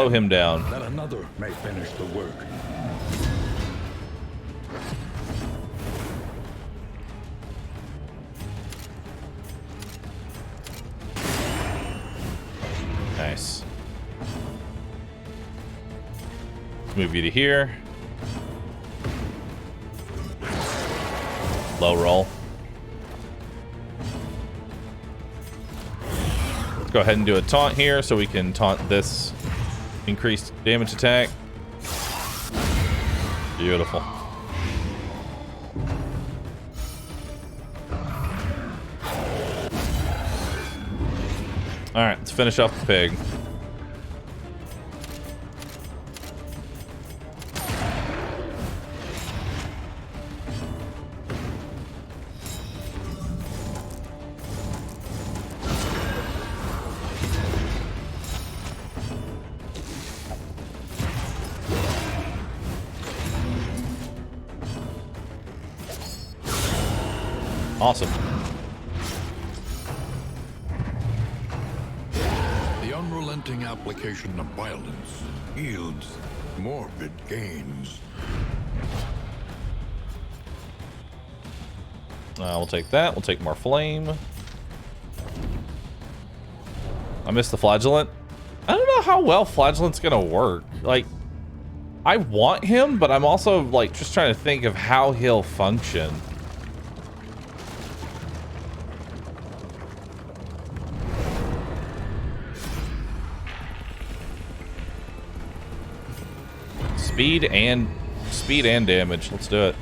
him down. That another may finish the work. Nice. Let's move you to here. Low roll. Let's go ahead and do a taunt here so we can taunt this increased damage attack. Beautiful. Alright, let's finish off the pig. Awesome. The unrelenting application of violence yields morbid gains. We'll take that. We'll take more flame. I missed the flagellant. I don't know how well flagellant's gonna work. Like, I want him, but I'm also like just trying to think of how he'll function. Speed and damage. Let's do it.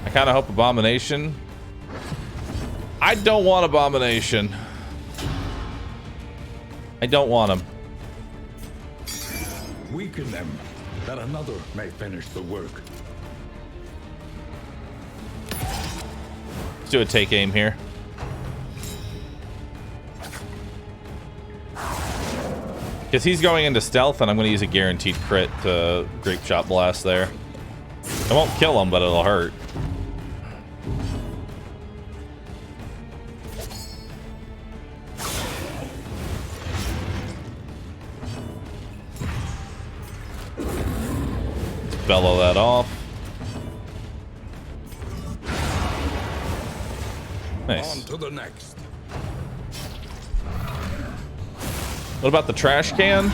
I kind of hope Abomination. I don't want Abomination. I don't want him. Weaken them, that another may finish the work. Let's do a take aim here. Because he's going into stealth, and I'm going to use a guaranteed crit to Grape Shot Blast there. I won't kill him, but it'll hurt. Let's bellow that off. Nice. On to the next. What about the trash can?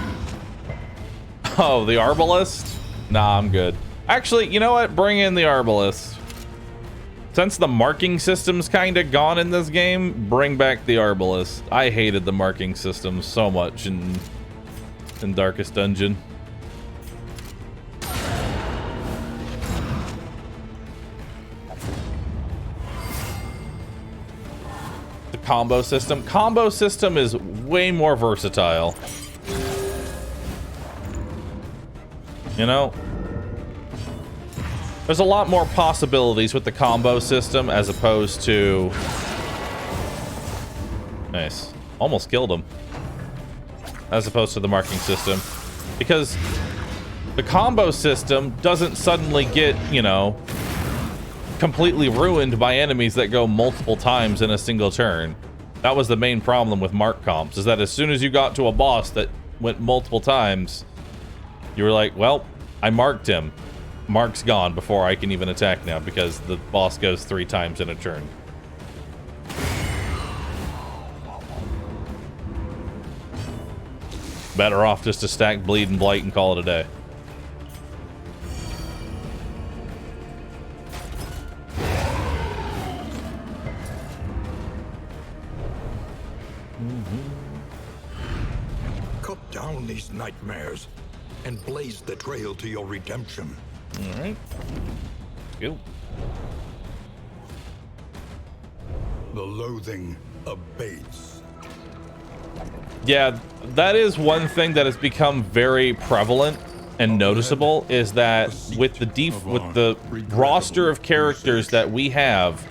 Oh, the Arbalist? Nah, I'm good. Actually, you know what? Bring in the Arbalist. Since the marking system's kind of gone in this game, bring back the Arbalist. I hated the marking system so much in Darkest Dungeon. Combo system is way more versatile. You know, there's a lot more possibilities with the combo system as opposed to... Nice. Almost killed him. As opposed to the marking system. Because the combo system doesn't suddenly get, you know, completely ruined by enemies that go multiple times in a single turn. That was the main problem with mark comps, is that as soon as you got to a boss that went multiple times, you were like, well, I marked him. Mark's gone before I can even attack now because the boss goes 3 times in a turn. Better off just to stack Bleed and Blight and call it a day. these nightmares and blaze the trail to your redemption. All right. Go. The loathing abates. Yeah, that is one thing that has become very prevalent and noticeable, is that with the roster of characters that we have,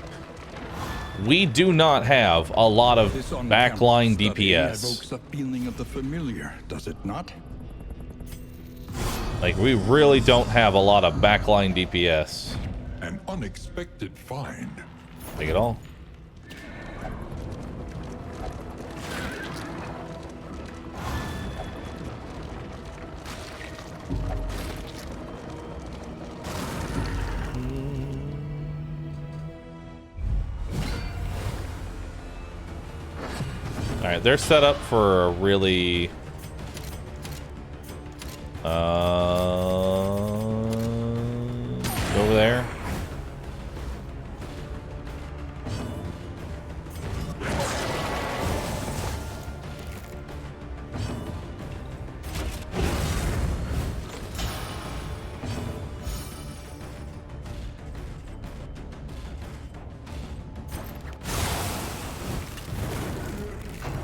we do not have a lot of backline DPS. Evokes a feeling of the familiar, does it not? Like, we really don't have a lot of backline DPS. An unexpected find. Take it all. All right, they're set up for a really over there.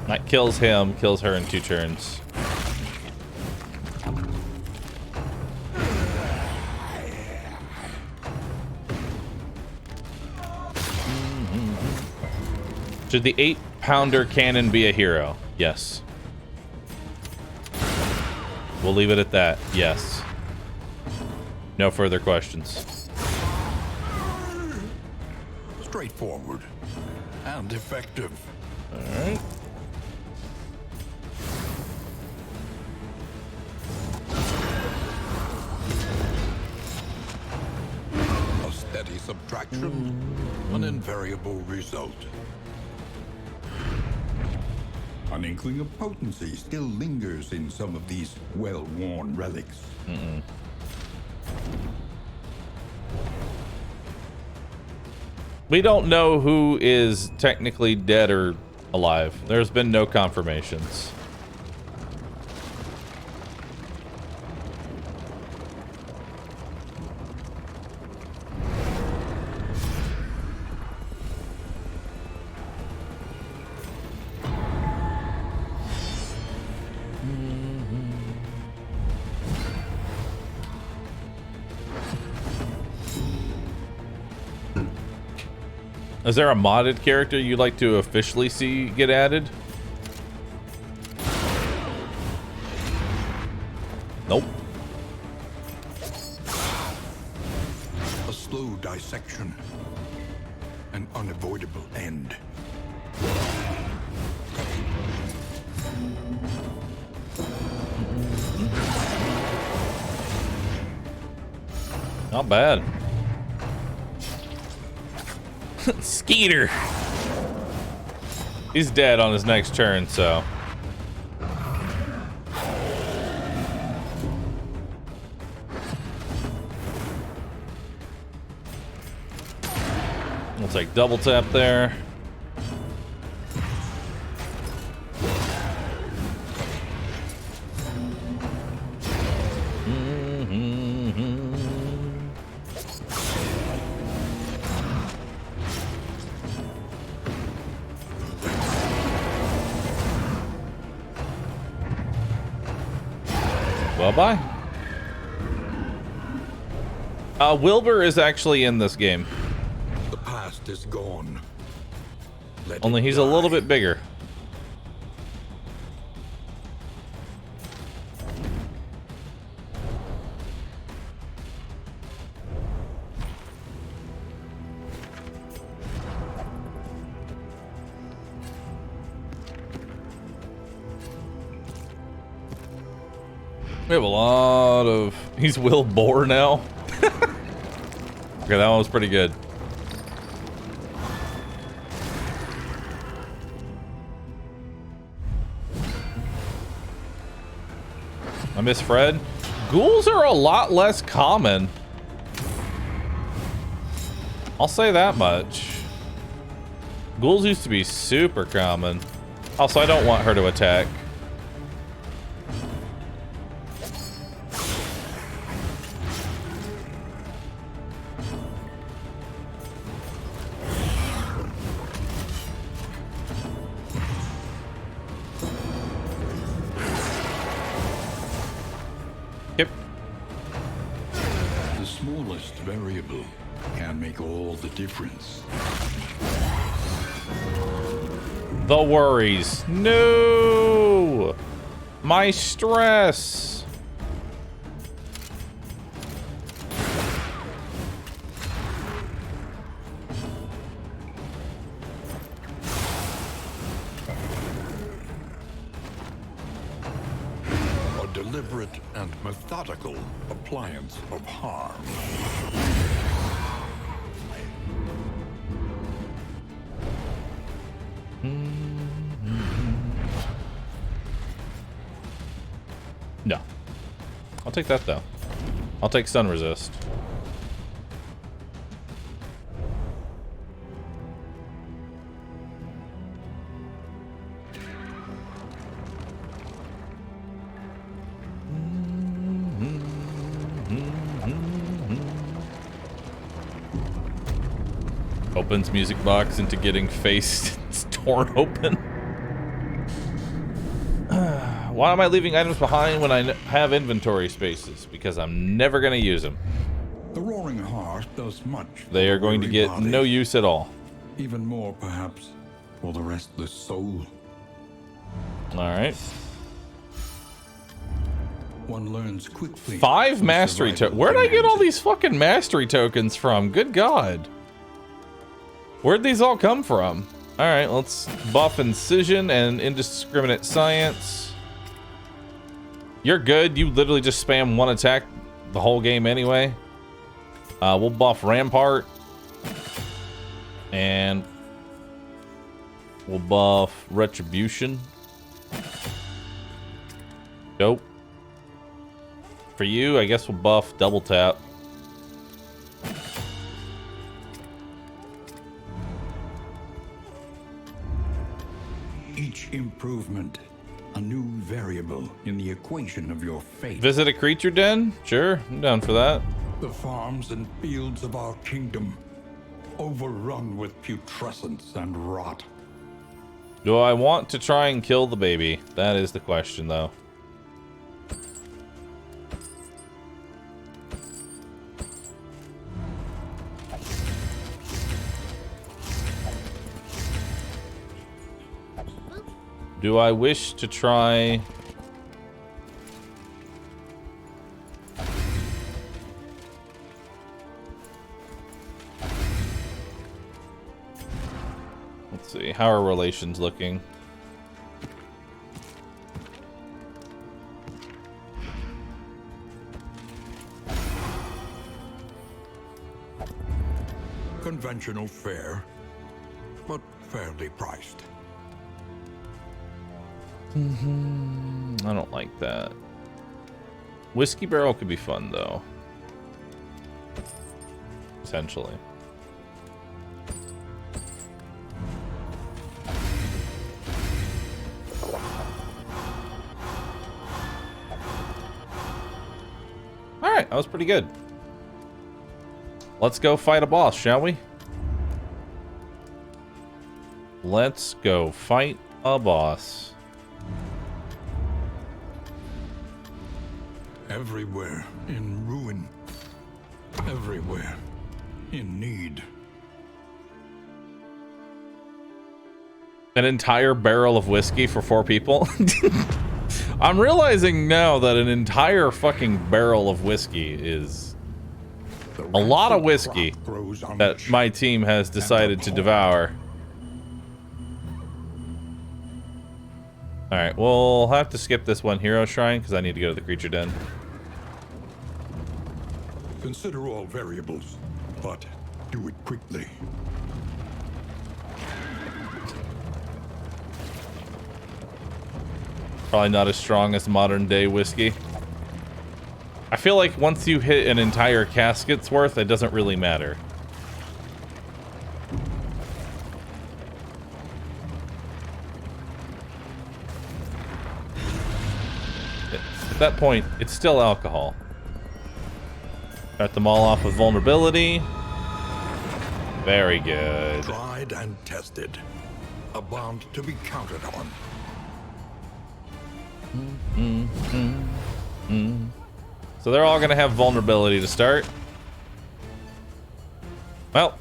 That kills him, kills her in 2 turns. Should the 8-pounder cannon be a hero? Yes. We'll leave it at that. Yes. No further questions. Straightforward and effective. All right. A steady subtraction, an invariable result. An inkling of potency still lingers in some of these well-worn relics. We don't know who is technically dead or alive. There's been no confirmations. Is there a modded character you'd like to officially see get added? Nope. A slow dissection, an unavoidable end. Not bad. Skeeter. He's dead on his next turn, so. We'll take double tap there. Bye. Wilbur is actually in this game. The past is gone. Let Only it he's a little die. bit bigger. We have a lot of... He's Will Bohr now. Okay, that one was pretty good. I miss Fred. Ghouls are a lot less common. I'll say that much. Ghouls used to be super common. Also, I don't want her to attack. variable can make all the difference. The worries. No! My stress. A deliberate and methodical appliance of harm. No. I'll take that though. I'll take stun resist. Opens music box into getting face torn open. Why am I leaving items behind when I have inventory spaces? Because I'm never going to use them. The roaring heart does much. They are going to get no use at all. Even more, perhaps, for the restless soul. All right. One learns quickly. 5 mastery tokens. Where'd I get all these fucking mastery tokens from? Good God. Where'd these all come from? All right, let's buff incision and indiscriminate science. You're good. You literally just spam one attack the whole game anyway. We'll buff rampart. And we'll buff retribution. Dope. For you, I guess we'll buff double tap. Each improvement, a new variable in the equation of your fate. Visit a creature den? Sure, I'm down for that. The farms and fields of our kingdom, overrun with putrescence and rot. Do I want to try and kill the baby? That is the question, though. Do I wish to try... Let's see, how are relations looking? Conventional fare, but fairly priced. I don't like that. Whiskey barrel could be fun, though. Potentially. Alright, that was pretty good. Let's go fight a boss, shall we? Let's go fight a boss. Everywhere in ruin. Everywhere in need. An entire barrel of whiskey for 4 people? I'm realizing now that an entire fucking barrel of whiskey is a lot of whiskey that my team has decided to devour. Alright, we'll have to skip this one hero shrine because I need to go to the creature den. Consider all variables, but do it quickly. Probably not as strong as modern day whiskey. I feel like once you hit an entire casket's worth, it doesn't really matter. At that point, it's still alcohol. Start them all off with vulnerability. Very good. Tried and tested. A bond to be counted on. So they're all going to have vulnerability to start. Well.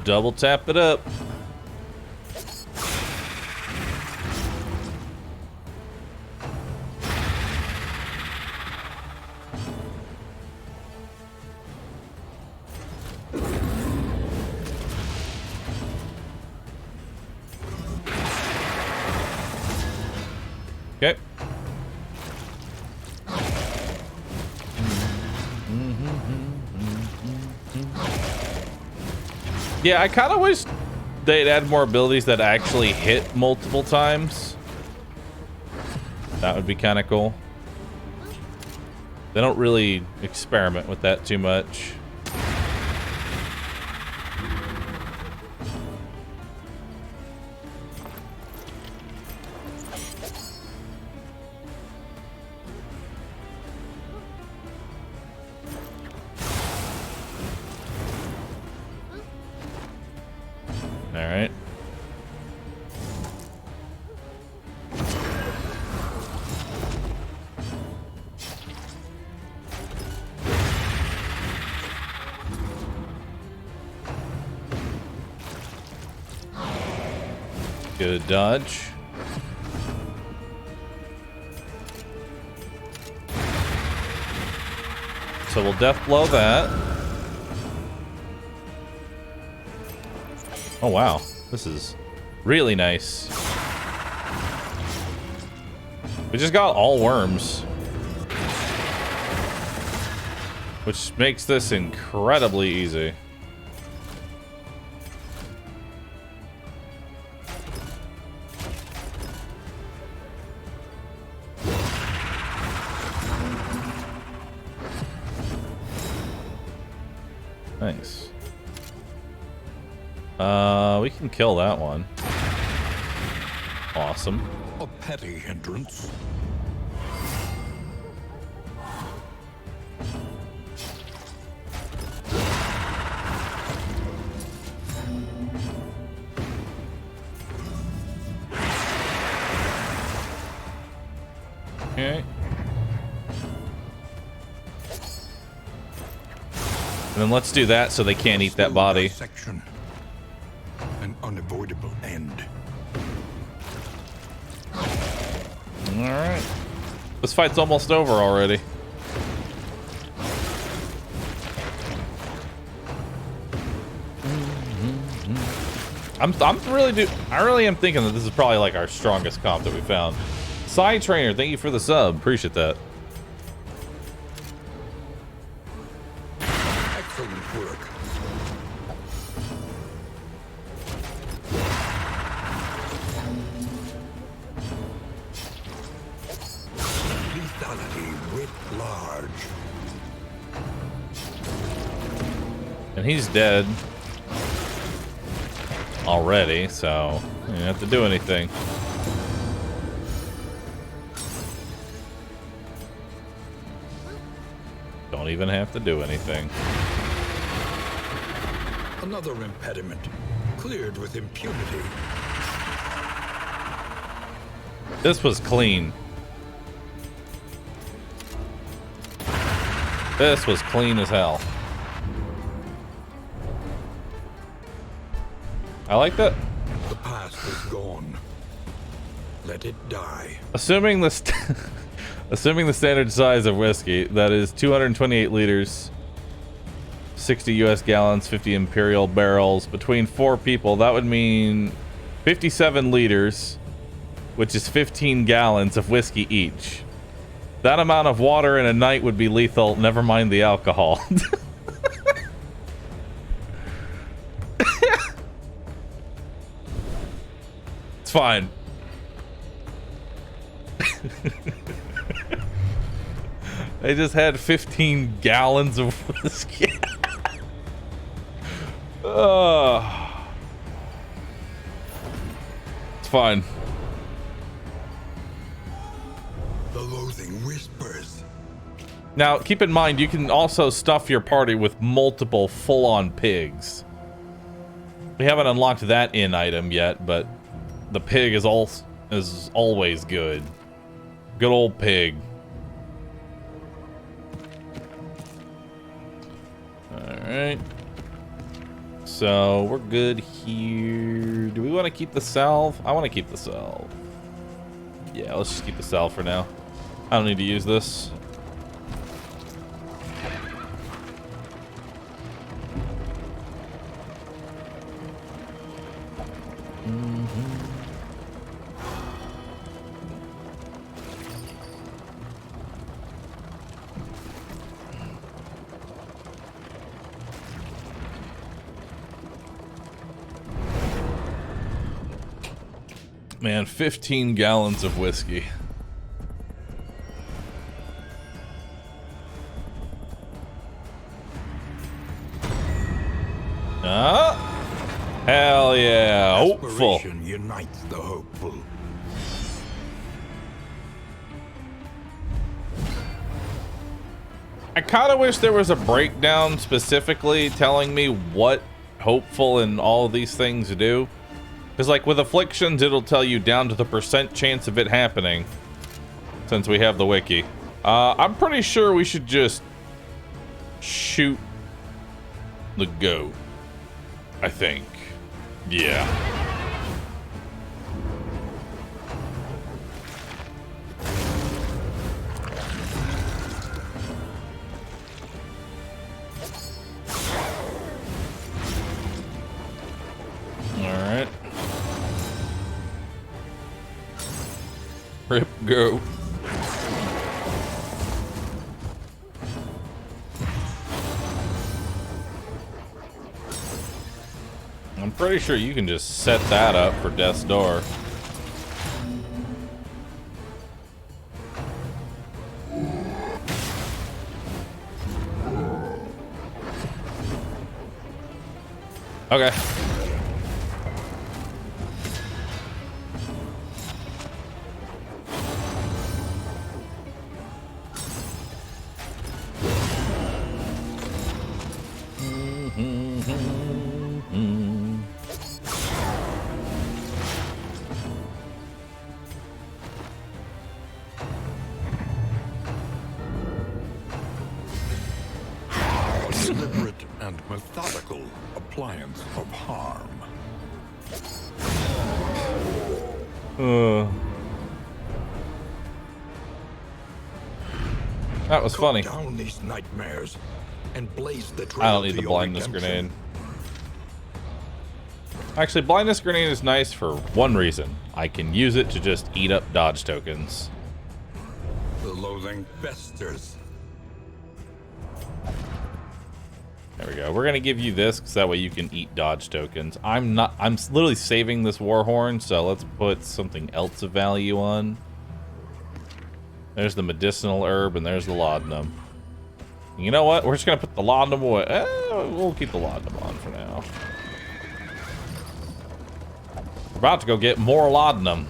Double tap it up. Okay. Yeah, I kind of wish they'd add more abilities that actually hit multiple times. That would be kind of cool. They don't really experiment with that too much. Alright. Good dodge. So we'll death blow that. Oh wow, this is really nice. We just got all worms, which makes this incredibly easy. Nice. We can kill that one. Awesome. A petty hindrance. Okay. And then let's do that so they can't eat that body. Section. An unavoidable end. Alright. This fight's almost over already. I really am thinking that this is probably like our strongest comp that we found. Side Trainer, thank you for the sub. Appreciate that. Excellent work. Lethality writ large. And he's dead already, so you don't have to do anything. Don't even have to do anything. Another impediment, cleared with impunity. This was clean. This was clean as hell. I like that. The past is gone. Let it die. Assuming the standard size of whiskey, that is 228 liters, 60 US gallons, 50 imperial barrels, between 4 people, that would mean 57 liters, which is 15 gallons of whiskey each. That amount of water in a night would be lethal, never mind the alcohol. It's fine. They just had 15 gallons of whiskey. It's fine. The loathing whispers. Now, keep in mind, you can also stuff your party with multiple full-on pigs. We haven't unlocked that in item yet, but the pig is always good. Good old pig. Alright. So we're good here. Do we want to keep the salve? I want to keep the salve. Yeah, let's just keep the salve for now. I don't need to use this. Man, 15 gallons of whiskey. Ah, hell yeah, hopeful. Aspiration unites the hopeful. I kind of wish there was a breakdown specifically telling me what hopeful and all of these things do. Because, like, with afflictions, it'll tell you down to the % chance of it happening. Since we have the wiki. I'm pretty sure we should just shoot the goat. I think. Yeah. Alright. Rip, go. I'm pretty sure you can just set that up for death's door. Okay. Deliberate and methodical appliance of harm. That was funny. Cut down these nightmares and blaze the trail I don't need to the your blindness redemption. grenade. Actually, blindness grenade is nice for one reason. I can use it to just eat up dodge tokens. The loathing festers. There we go. We're gonna give you this because that way you can eat dodge tokens. I'm literally saving this warhorn, so let's put something else of value on. There's the medicinal herb and there's the laudanum. You know what? We're just gonna put the laudanum away. We'll keep the laudanum on for now. We're about to go get more laudanum.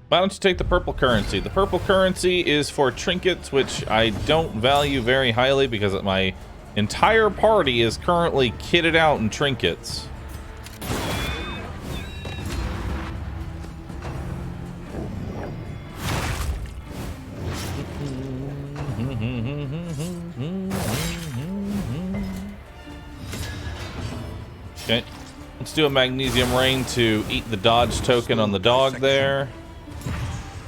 Why don't you take the purple currency? The purple currency is for trinkets, which I don't value very highly because my entire party is currently kitted out in trinkets. Okay, let's do a magnesium rain to eat the dodge token on the dog there.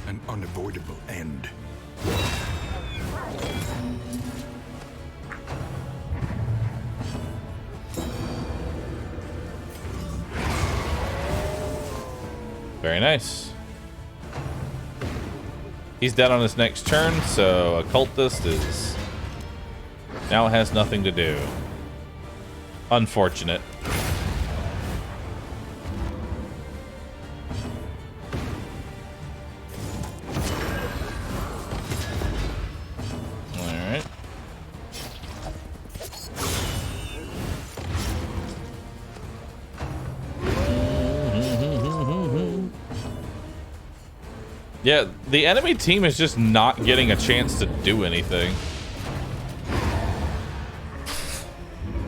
An unavoidable end. Very nice. He's dead on his next turn, so occultist is now has nothing to do. Unfortunate. Alright. Yeah, the enemy team is just not getting a chance to do anything.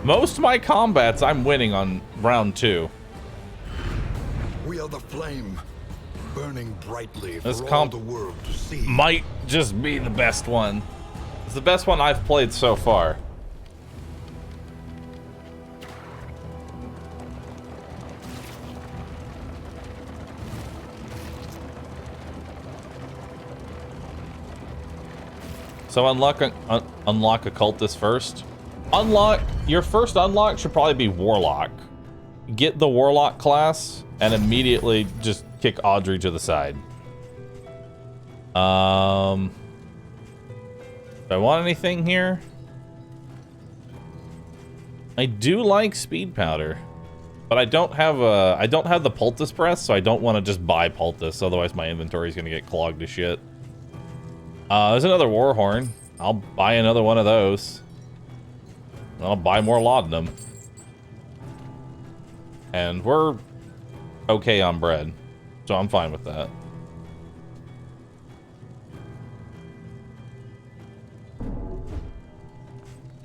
Most of my combats, I'm winning on round 2. We are the flame. burning brightly This for all comp the world to see. might just be the best one. It's the best one I've played so far. So unlock occultist first. Your first unlock should probably be warlock. Get the warlock class and immediately just kick Audrey to the side. Do I want anything here? I do like speed powder, but I don't have the poultice press, so I don't want to just buy poultice. Otherwise, my inventory is gonna get clogged to shit. There's another war horn. I'll buy another one of those. I'll buy more laudanum. And we're okay on bread, so I'm fine with that.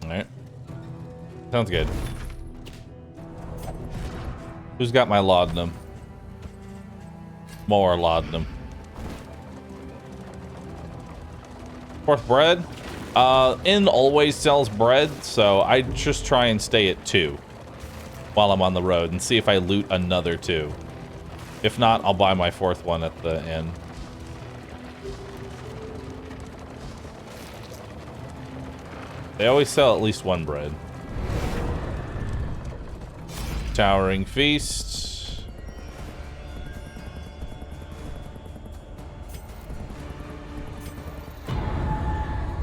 Alright. Sounds good. Who's got my laudanum? More laudanum. Fourth bread. Inn always sells bread, so I just try and stay at 2 while I'm on the road and see if I loot another 2. If not, I'll buy my 4th one at the inn. They always sell at least 1 bread. Towering Feast.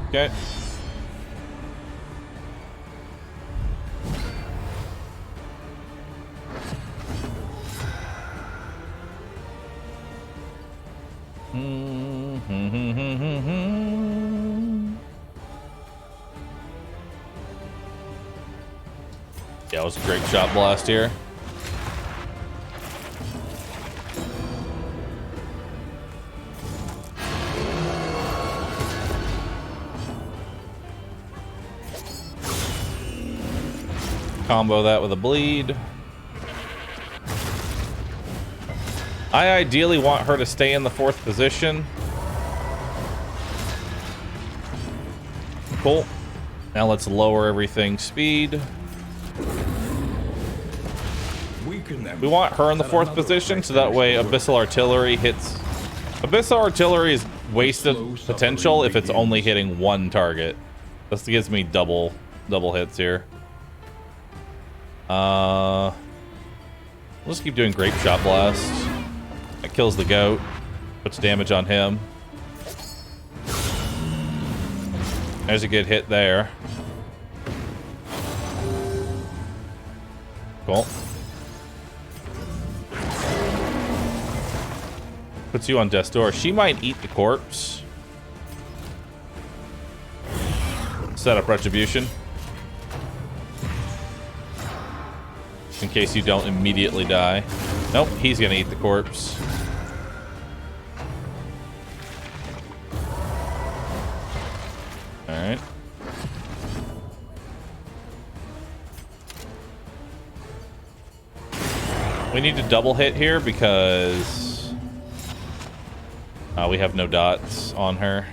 Okay. Yeah, it was a great shot blast here. Combo that with a bleed. I ideally want her to stay in the 4th position. Cool. Now let's lower everything speed. We want her in the 4th position, so that way Abyssal Artillery hits... Abyssal Artillery is wasted potential if it's only hitting 1 target. This gives me double hits here. Let's keep doing Grape Shot Blast. That kills the goat. Puts damage on him. There's a good hit there. Cool. Puts you on death's door. She might eat the corpse. Set up Retribution. In case you don't immediately die. Nope, he's gonna eat the corpse. Alright. We need to double hit here because we have no dots on her.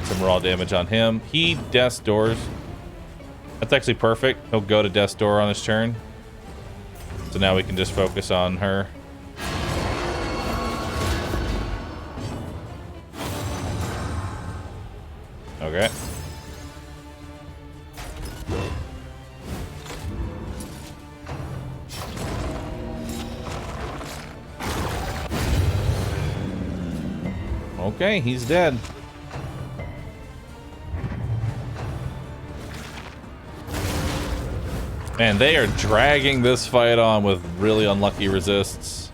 Some raw damage on him. He death's doors. That's actually perfect. He'll go to death's door on his turn. So now we can just focus on her. Okay. Okay, he's dead. Man, they are dragging this fight on with really unlucky resists.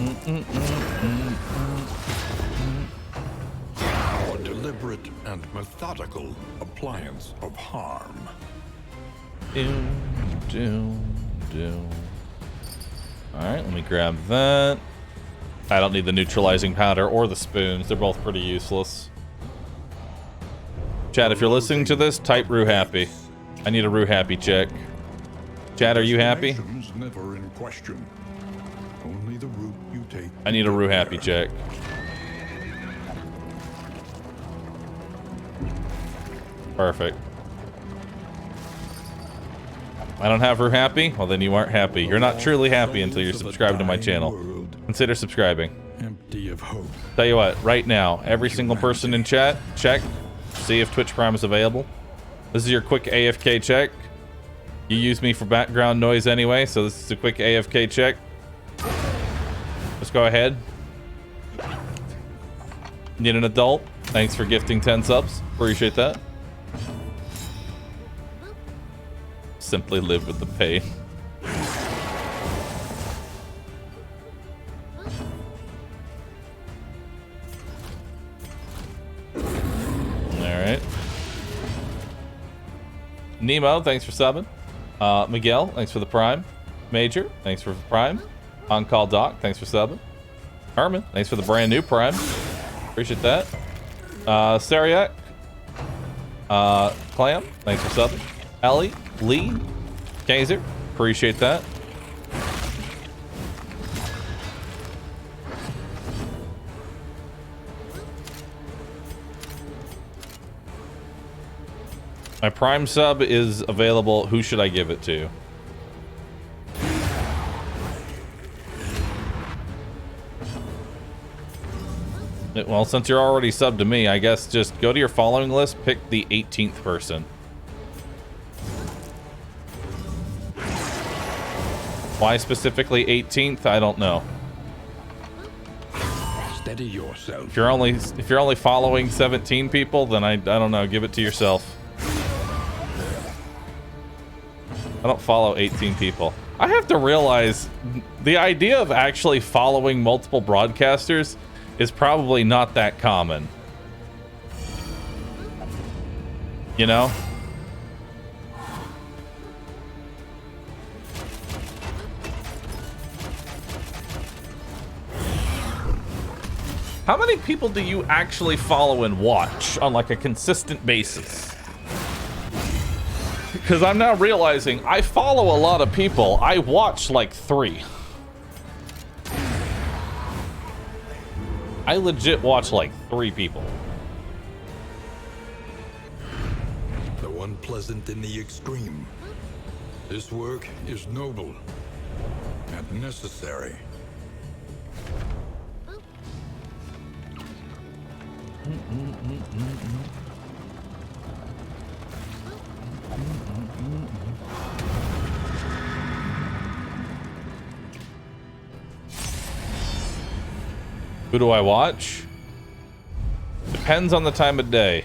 A deliberate and methodical appliance of harm. Alright, let me grab that. I don't need the neutralizing powder or the spoons. They're both pretty useless. Chad, if you're listening to this, type Roo happy. I need a Roo happy check. Chad, are you happy? Never in question. Only the route you take. I need a Roo happy check. Perfect. I don't have Roo happy? Well, then you aren't happy. You're not truly happy until you're subscribed to my channel. Consider subscribing. Empty of hope. Tell you what, right now, every single person in chat, check. See if Twitch Prime is available. This is your quick AFK check. You use me for background noise anyway, so this is a quick AFK check. Let's go ahead. Need an adult. Thanks for gifting 10 subs. Appreciate that. Simply live with the pain. Alright. Nemo, thanks for subbing. Miguel, thanks for the Prime. Major, thanks for the Prime. On Call Doc, thanks for subbing. Herman, thanks for the brand new Prime. Appreciate that. Sariak. Clam, thanks for subbing. Ellie, Lee, Kaiser, appreciate that. My Prime sub is available. Who should I give it to? Well, since you're already subbed to me, I guess just go to your following list, pick the 18th person. Why specifically 18th? I don't know. Steady yourself. If you're only following 17 people, then I don't know, give it to yourself. I don't follow 18 people. I have to realize the idea of actually following multiple broadcasters is probably not that common. You know? How many people do you actually follow and watch on like a consistent basis? Because I'm now realizing I follow a lot of people. I watch like 3. I legit watch like 3 people. Though unpleasant in the extreme, this work is noble and necessary. Who do I watch? Depends on the time of day.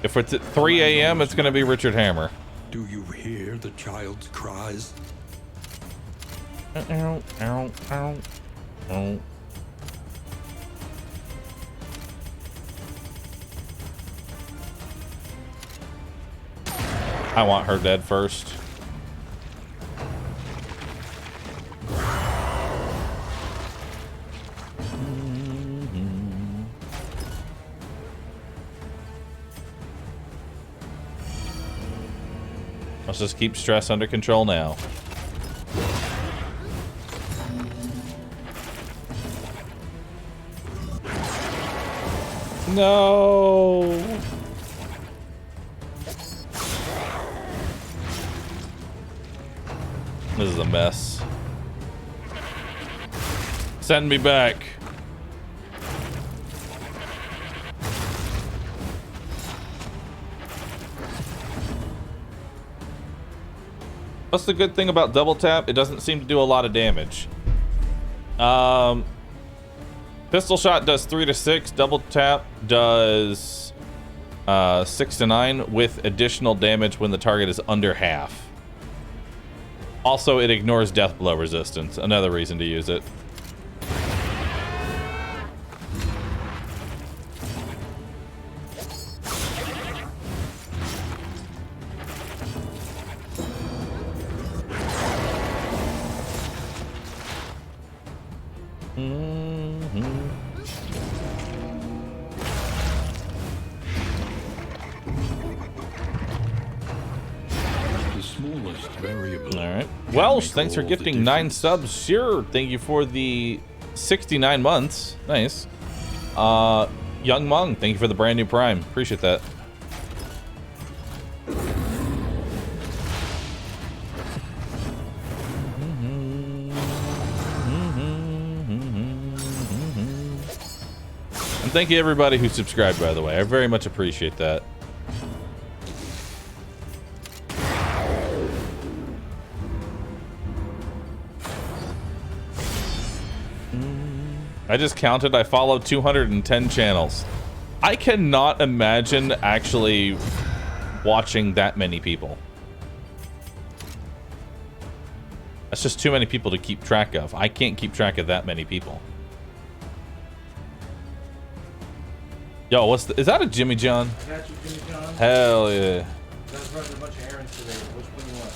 If it's at 3 a.m., it's going to be Richard Hammer. Do you hear the child's cries? Ow, ow, ow, ow. I want her dead first. Let's just keep stress under control now. No. This is a mess. Send me back. What's the good thing about double tap? It doesn't seem to do a lot of damage. Pistol shot does 3 to 6. Double tap does 6 to 9 with additional damage when the target is under half. Also, it ignores death blow resistance. Another reason to use it. right. Welsh, thanks for gifting 9 subs. Sure. Thank you for the 69 months. Nice. Young Mung, thank you for the brand new Prime. Appreciate that. And thank you everybody who subscribed, by the way. I very much appreciate that. I just counted, I follow 210 channels. I cannot imagine actually watching that many people. That's just too many people to keep track of. I can't keep track of that many people. Yo, what's the, is that a Jimmy John? I got you, Jimmy John. Hell yeah. I was running a bunch of errands today. Which one do you want?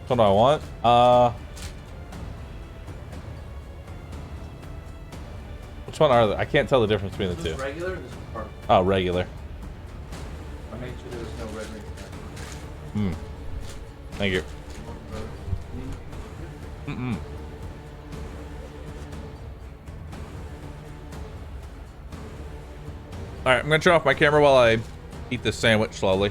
What do I want? Which one are they? I can't tell the difference between the This two. regular or this part? Oh, regular. I made sure there was no red ring. Thank you. All right, I'm gonna turn off my camera while I eat this sandwich slowly.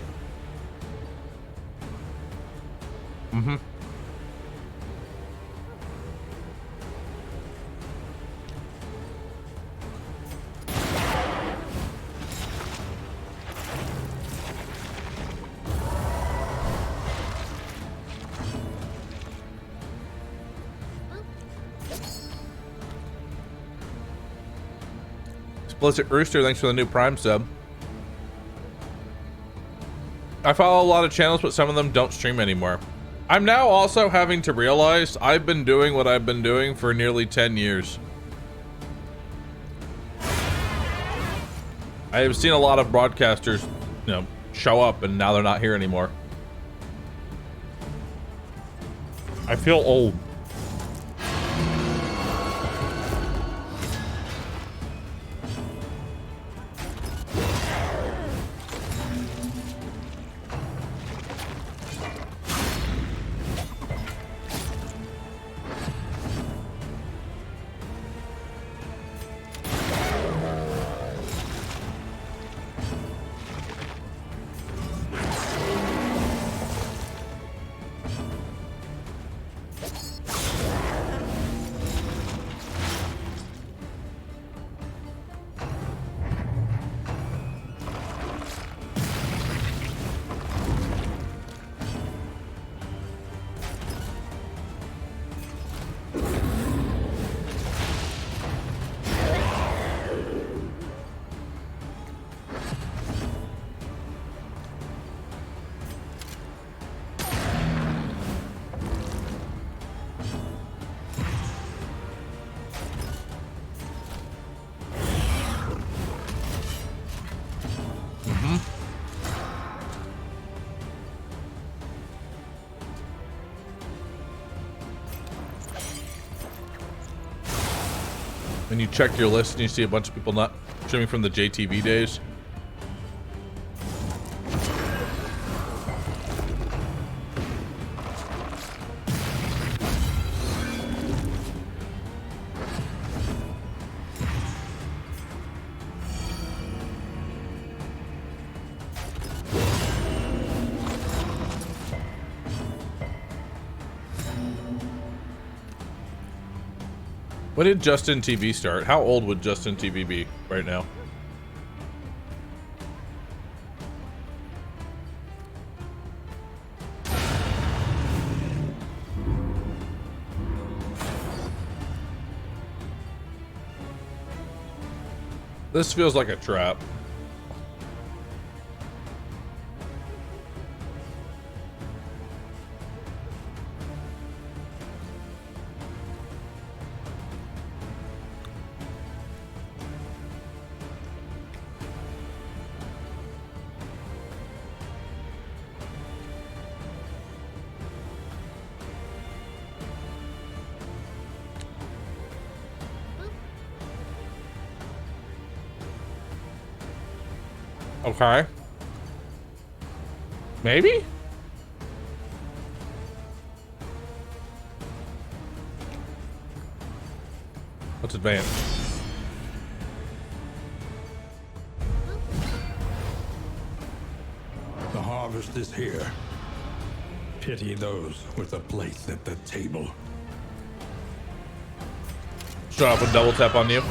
Explicit Rooster, thanks for the new Prime sub. I follow a lot of channels, but some of them don't stream anymore. I'm now also having to realize I've been doing what I've been doing for nearly 10 years. I have seen a lot of broadcasters, you know, show up and now they're not here anymore. I feel old. When you check your list and you see a bunch of people not streaming from the JTV days. When did Justin TV start? How old would Justin TV be right now? This feels like a trap. Okay. Maybe? Let's advance. The harvest is here. Pity those with a place at the table. Start off with double tap on you.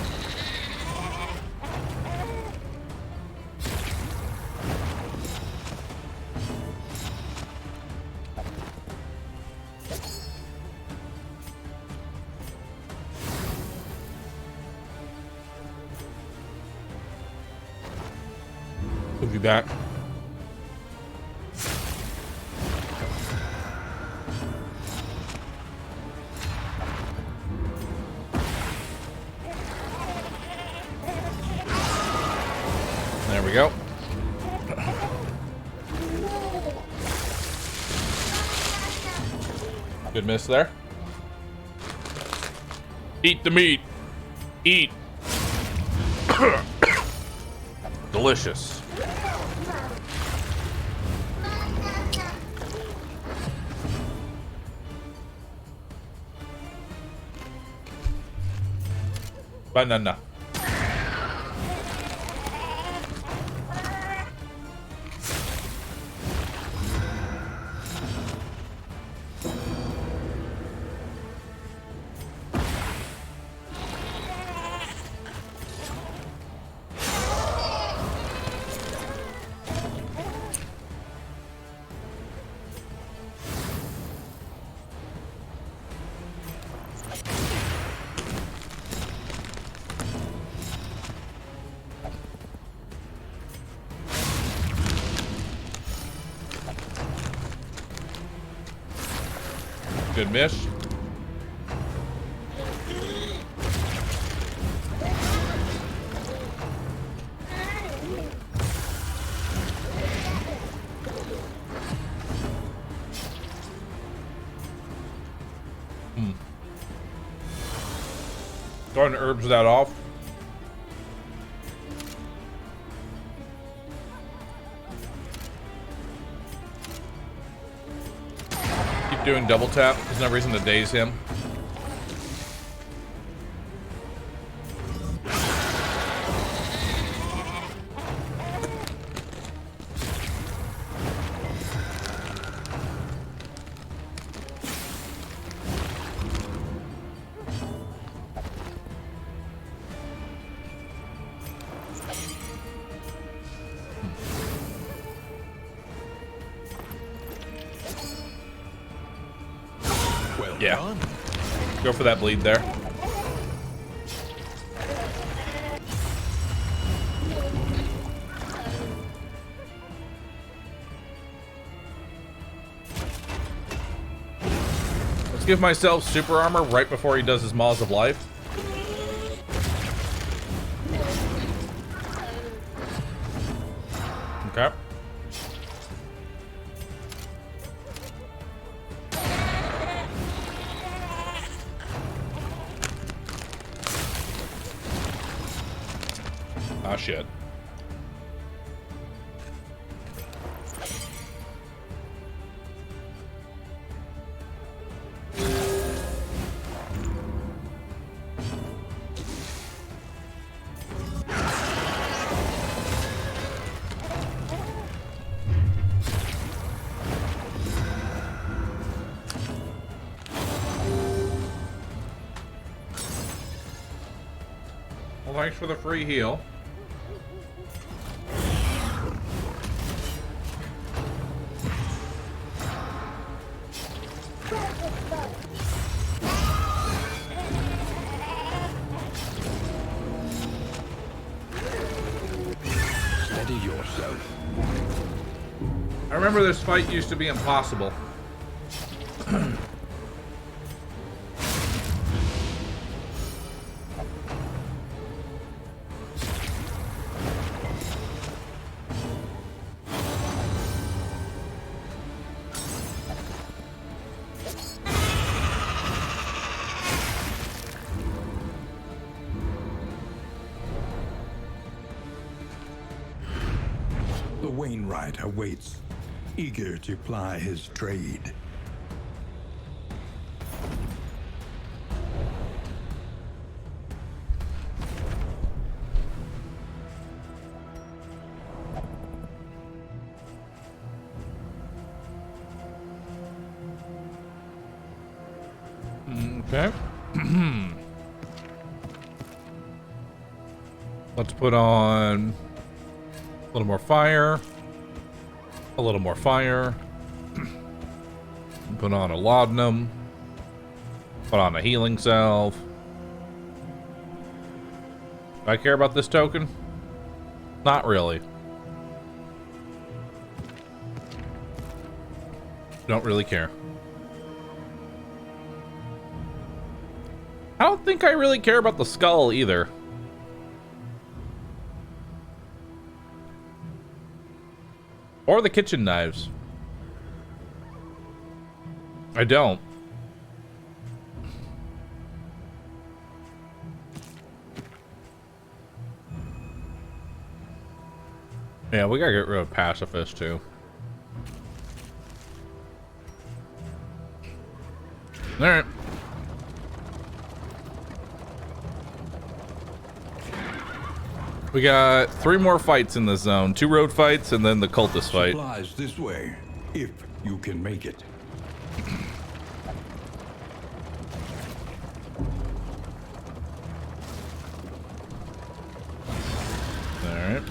Move you back. There we go. Good miss there. Eat the meat. Eat. Delicious. Banana. Good miss. Go ahead and herbs that off. Keep doing double tap. There's no reason to daze him. Yeah. Done. Go for that bleed there. Let's give myself super armor right before he does his Maws of Life. Okay. Ah, shit. Well, thanks for the free heal. Steady yourself. I remember this fight used to be impossible. The Wainwright awaits, eager to ply his trade. Okay. Let's put on a little more fire. A little more fire. Put on a laudanum. Put on a healing salve. Do I care about this token? Not really. Don't really care. I don't think I really care about the skull either. Or the kitchen knives. I don't. Yeah, we gotta get rid of pacifist too. Alright. We got 3 more fights in this zone. 2 road fights and then the cultist fight. Supplies this way, if you can make it. Alright.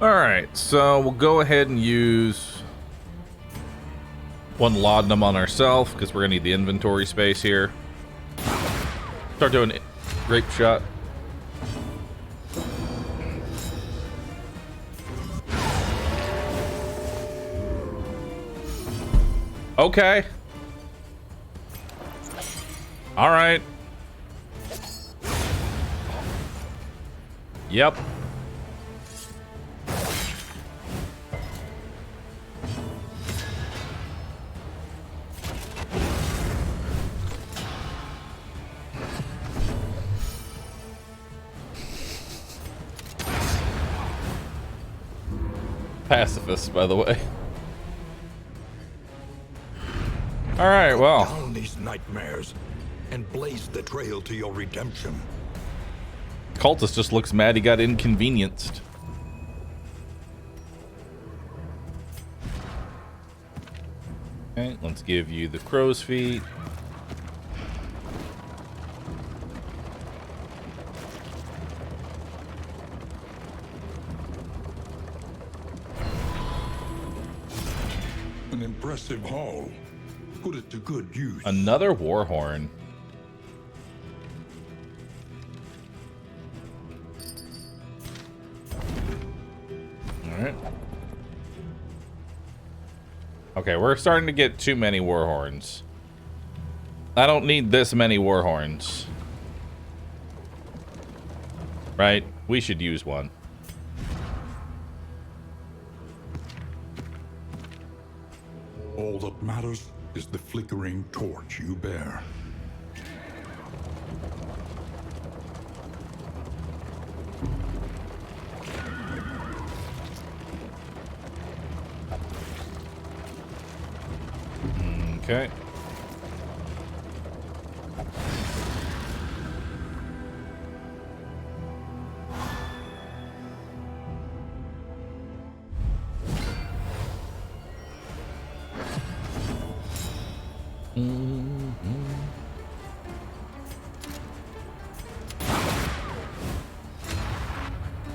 Alright, so we'll go ahead and use 1 laudanum on ourselves because we're gonna need the inventory space here. Start doing grape shot. Okay. Alright. Yep. Pacifist, by the way. All right, well. Down these nightmares and blaze the trail to your redemption. Cultist just looks mad he got inconvenienced. Okay, let's give you the crow's feet. An impressive haul. Put it to good use. Another war horn. Alright. Okay, we're starting to get too many war horns. I don't need this many war horns. Right? We should use one. All that matters is the flickering torch you bear. Okay.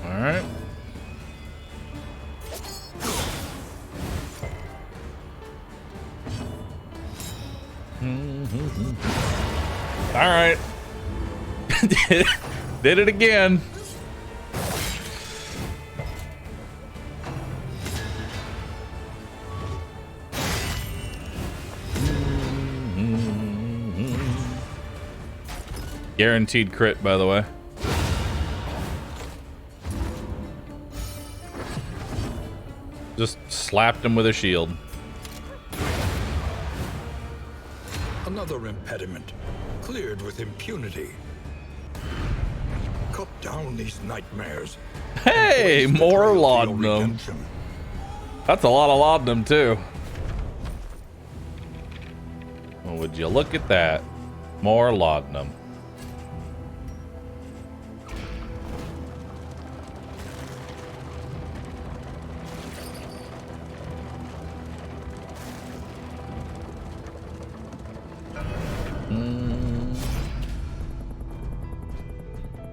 All right. All right. Did it again. Guaranteed crit, by the way. Just slapped him with a shield. Another impediment, cleared with impunity. Cut down these nightmares. Hey, Blaze the more trail to your laudanum. redemption. That's a lot of laudanum, too. Well, would you look at that? More laudanum.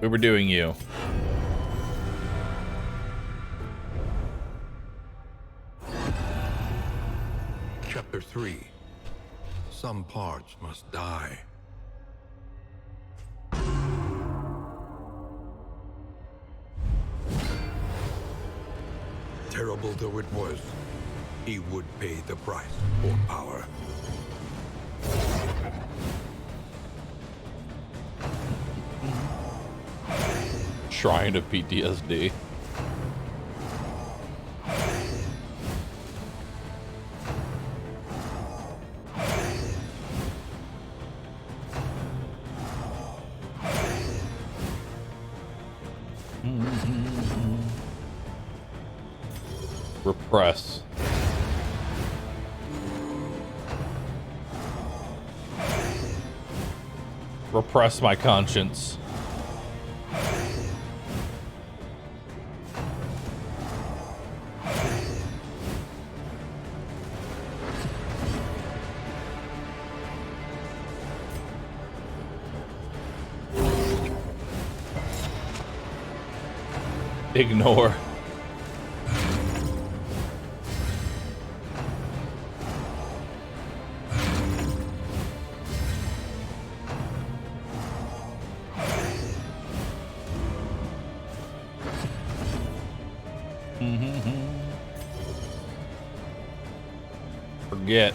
We were doing you. Chapter 3. Some parts must die. Terrible though it was, he would pay the price for power. Shrine of PTSD. Repress. Repress my conscience. Ignore. Forget.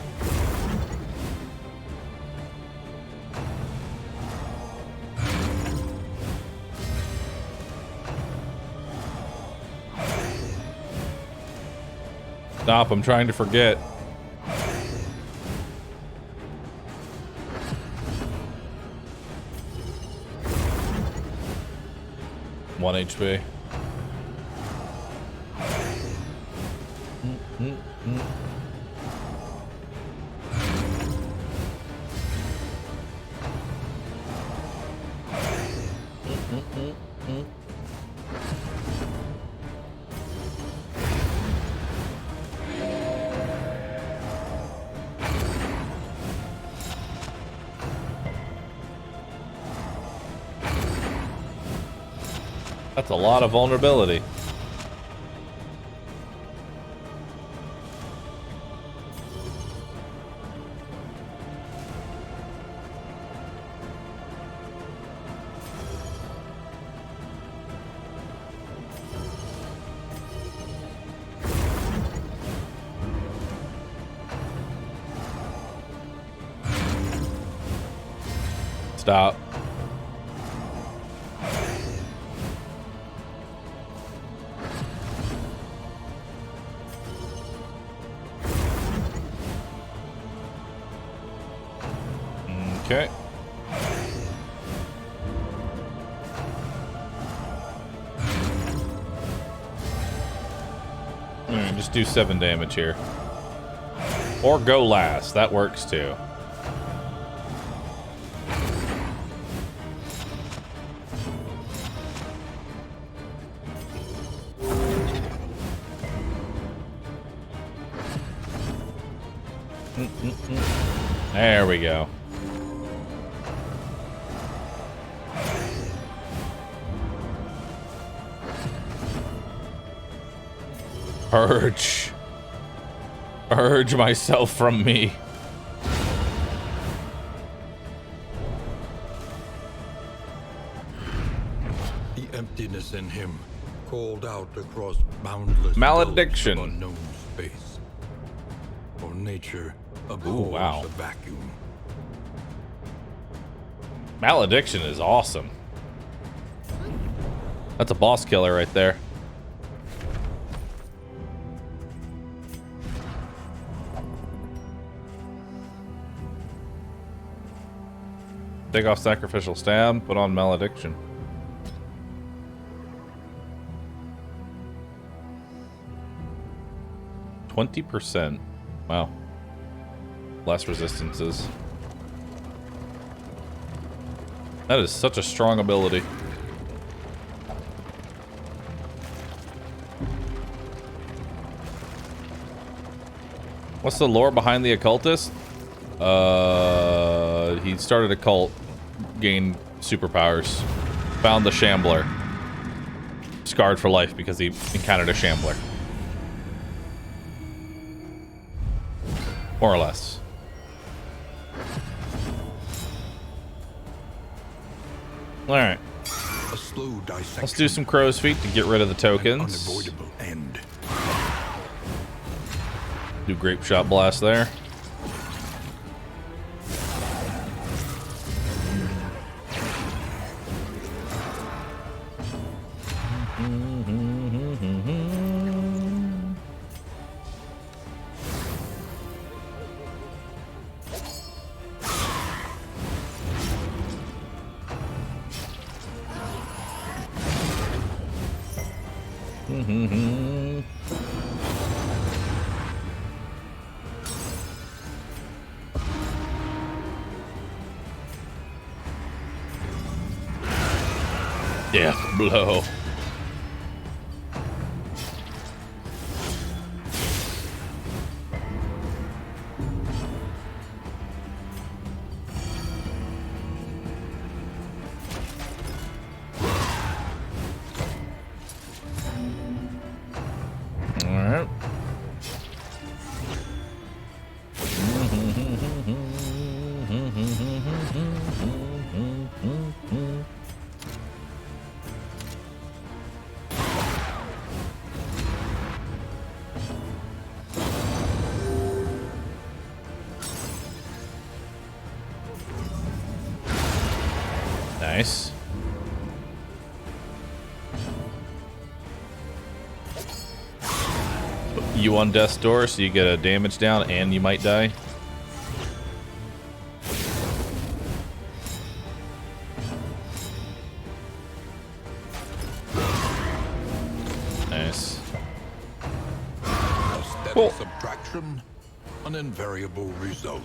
Stop, I'm trying to forget. One HP. That's a lot of vulnerability. Stop. Okay. Just do 7 damage here. Or go last. That works too. There we go. Purge. Purge myself from me. The emptiness in him called out across boundless Malediction. gulfs of unknown space. For nature abhors wow. a vacuum. Malediction is awesome. That's a boss killer right there. Take off sacrificial stab, put on malediction. %. Wow. Less resistances. That is such a strong ability. What's the lore behind the occultist? He started a cult, gained superpowers. Found the Shambler. Scarred for life because he encountered a Shambler. More or less. Alright. A slow dissection. Let's do some crow's feet to get rid of the tokens. Unavoidable end. Do grape shot blast there. Death blow. All right. Nice. You on death's door, so you get a damage down and you might die. Nice. A steady Cool. subtraction, an invariable result.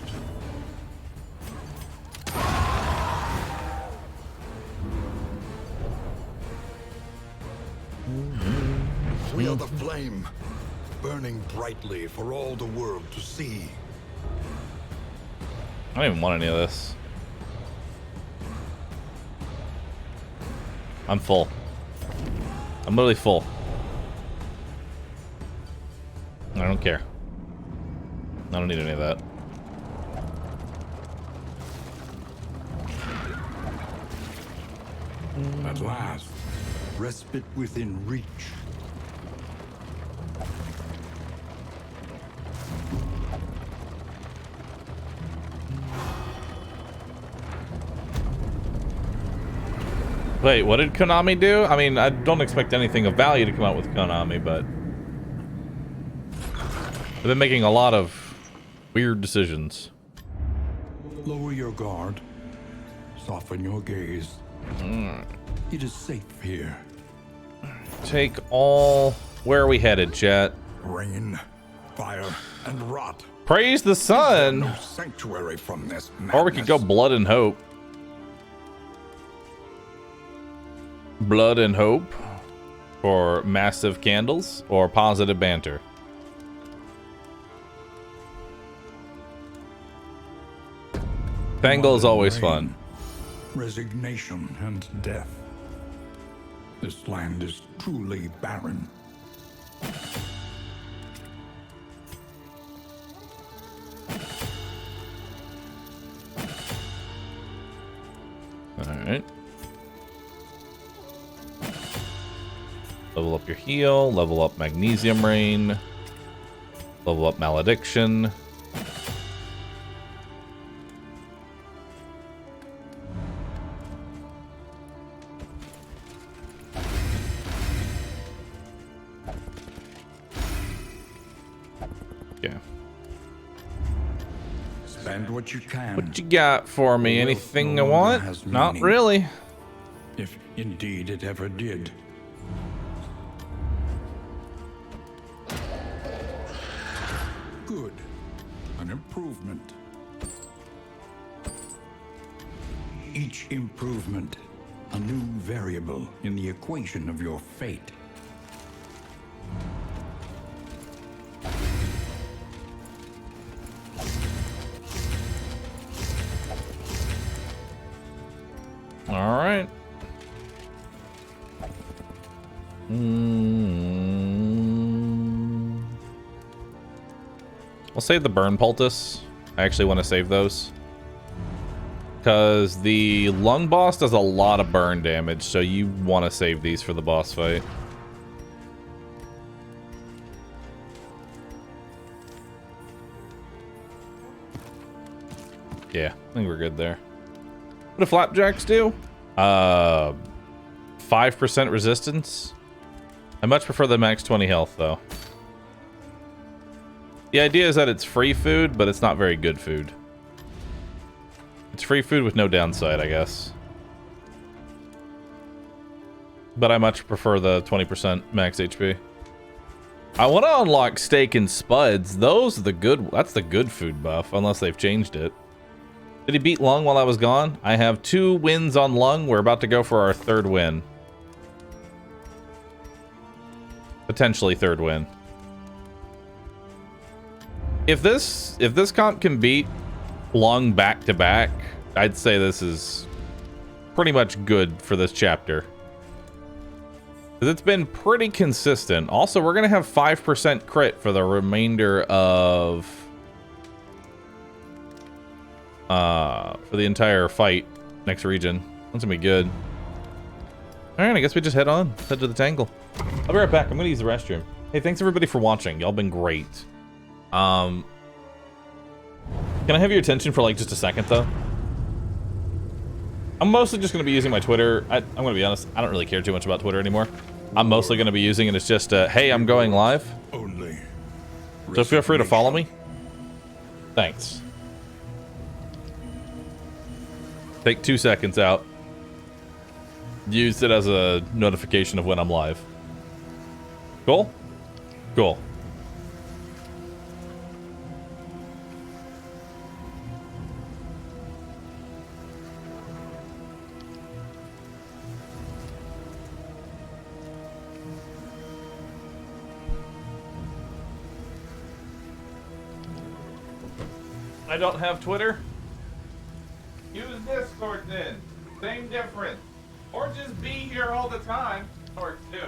We are the flame, burning brightly for all the world to see. I don't even want any of this. I'm full. I'm literally full. I don't care. I don't need any of that. At last, respite within reach. Wait, what did Konami do? I mean, I don't expect anything of value to come out with Konami, but they've been making a lot of weird decisions. Lower your guard. Soften your gaze. It is safe here. Take all... Where are we headed, chat? Rain, fire, and rot. Praise the sun! No sanctuary from this madness. Or we could go Blood and Hope. Blood and Hope for massive candles or positive banter. Tangle is always fun. Resignation and death. This land is truly barren. Alright. Level up your heal, level up Magnesium Rain, level up Malediction. Yeah. Spend what you can. What you got for me? Wealth Anything no I longer want? has Not meaning. really. If indeed it ever did. Good. An improvement. Each improvement, a new variable in the equation of your fate. All right. I'll save the burn poultice. I actually want to save those. Because the lung boss does a lot of burn damage, so you want to save these for the boss fight. Yeah, I think we're good there. What do flapjacks do? 5% resistance. I much prefer the max 20 health, though. The idea is that it's free food, but it's not very good food. It's free food with no downside, I guess. But I much prefer the 20% max HP. I want to unlock steak and spuds. Those are the good... That's the good food buff, unless they've changed it. Did he beat Lung while I was gone? I have 2 wins on Lung. We're about to go for our 3rd win. Potentially 3rd win. If this comp can beat Lung back to back, I'd say this is pretty much good for this chapter. Because it's been pretty consistent. Also, we're going to have 5% crit for the remainder of... for the entire fight next region. That's going to be good. Alright, I guess we just head on. Head to the Tangle. I'll be right back. I'm going to use the restroom. Hey, thanks everybody for watching. Y'all been great. Can I have your attention for like just a second though? I'm mostly just going to be using my Twitter. I'm going to be honest, I don't really care too much about Twitter anymore. I'm mostly going to be using it as just hey, I'm going live. Only. So feel free to follow me. Thanks. Take 2 seconds out. Use it as a notification of when I'm live. Cool? Cool. I don't have Twitter. Use Discord then. Same difference. Or just be here all the time. Or 2.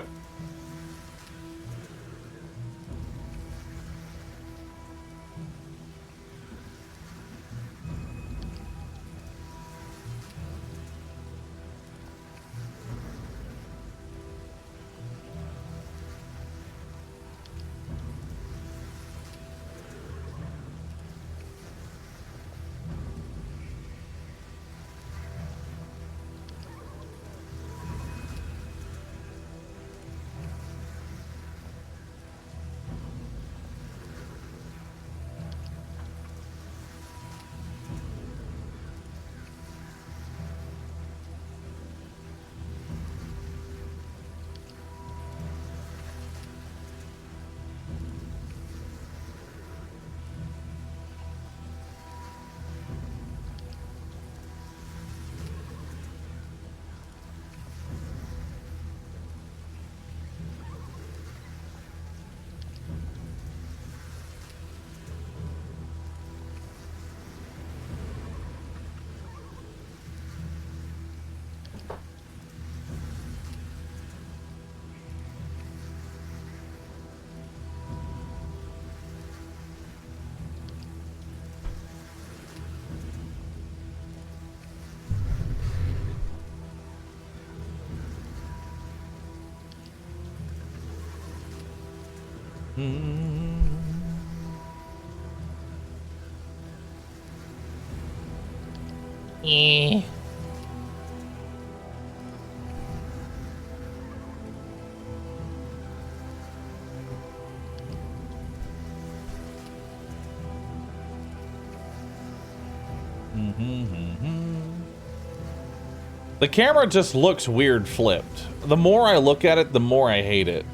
The camera just looks weird flipped. The more I look at it, the more I hate it.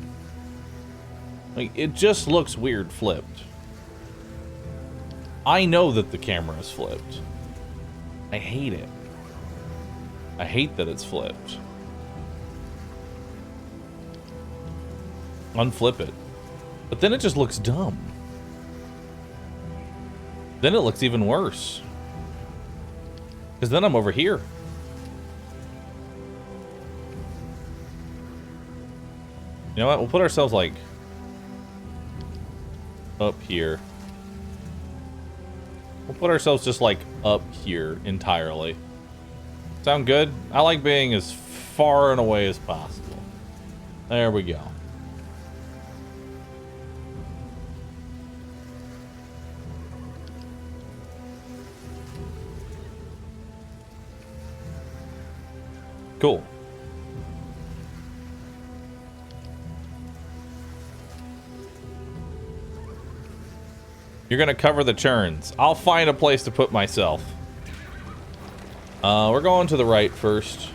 Like, it just looks weird flipped. I know that the camera is flipped. I hate it. I hate that it's flipped. Unflip it. But then it just looks dumb. Then it looks even worse. Because then I'm over here. You know what? We'll put ourselves like up here. We'll put ourselves just like up here entirely. Sound good? I like being as far and away as possible. There we go. Cool. You're gonna cover the churns. I'll find a place to put myself. We're going to the right first.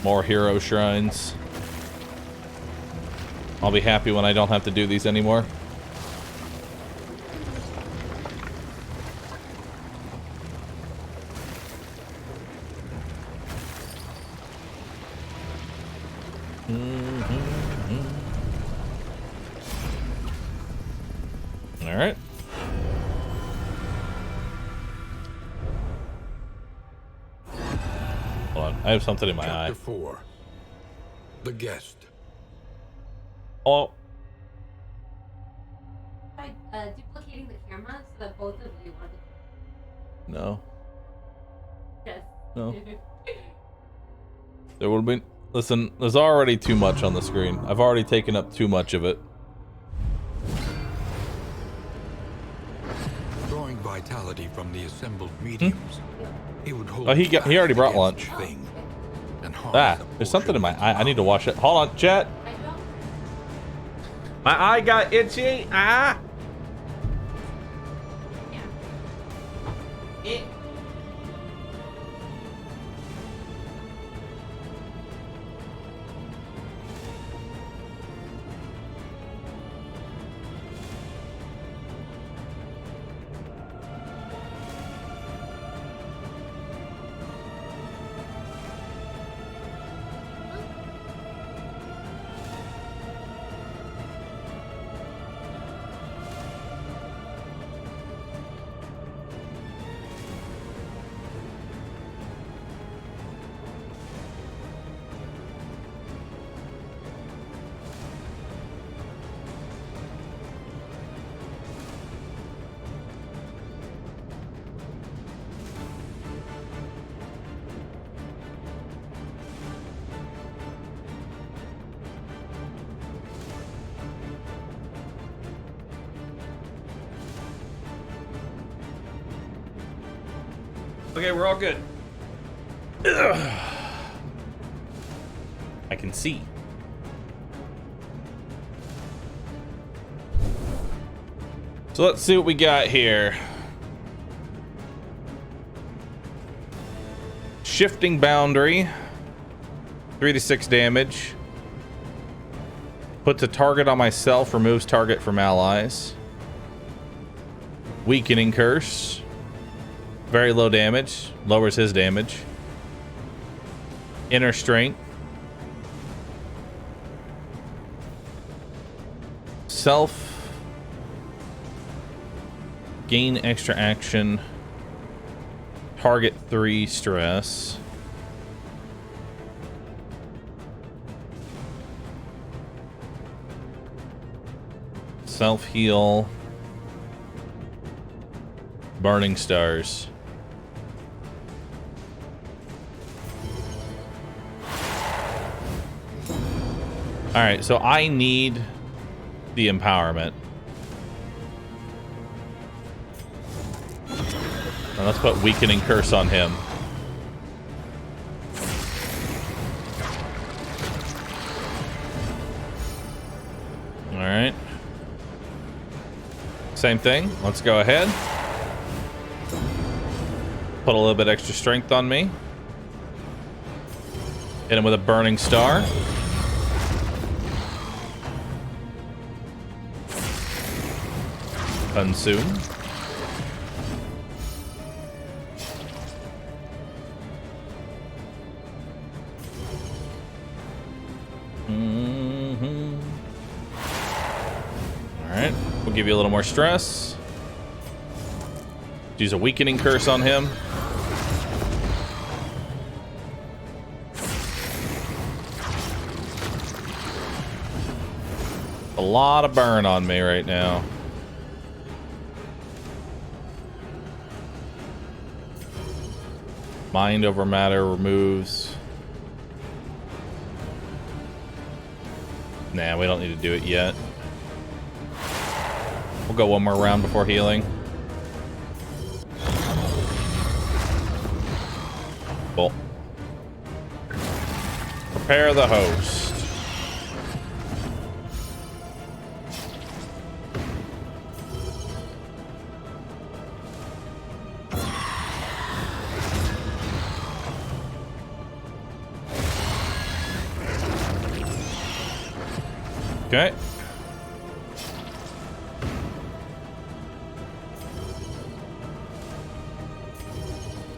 More hero shrines. I'll be happy when I don't have to do these anymore. All right. Hold on, I have something in my eye. Chapter 4. The Guest. Oh, Try duplicating the camera so that both of you are the no. yes. No. There would have been... Listen, there's already too much on the screen. I've already taken up too much of it. Drawing vitality from the assembled mediums, he would hold Oh, he already brought lunch. the thing and harness Ah, a there's something in my portion of eye. I need to wash it. Hold on, chat. I don't My eye got itchy. Ah. yeah. Okay, we're all good. Ugh. I can see. So let's see what we got here. Shifting boundary. 3 to 6 damage. Puts a target on myself, removes target from allies. Weakening curse. Very low damage, lowers his damage. Inner strength. Self. Gain extra action. Target 3 stress. Self heal. Burning stars. All right, so I need the empowerment. Now let's put weakening curse on him. All right. Same thing. Let's go ahead. Put a little bit extra strength on me. Hit him with a burning star. Consume. All right, we'll give you a little more stress. Use a weakening curse on him. A lot of burn on me right now. Mind over matter removes. Nah, we don't need to do it yet. We'll go one more round before healing. Cool. Prepare the host. Okay.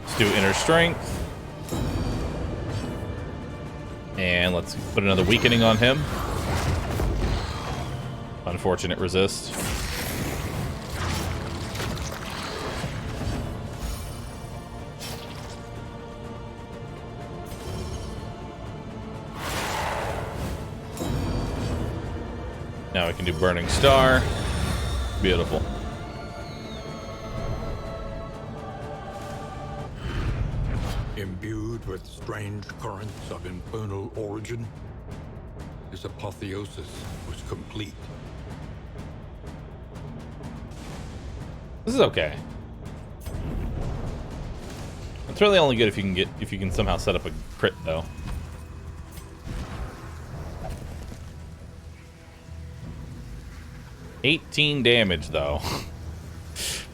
Let's do inner strength. And let's put another weakening on him. Unfortunate resist. Now we can do Burning Star. Beautiful. Imbued with strange currents of infernal origin, his apotheosis was complete. This is okay. It's really only good if you can somehow set up a crit though. $18 damage though.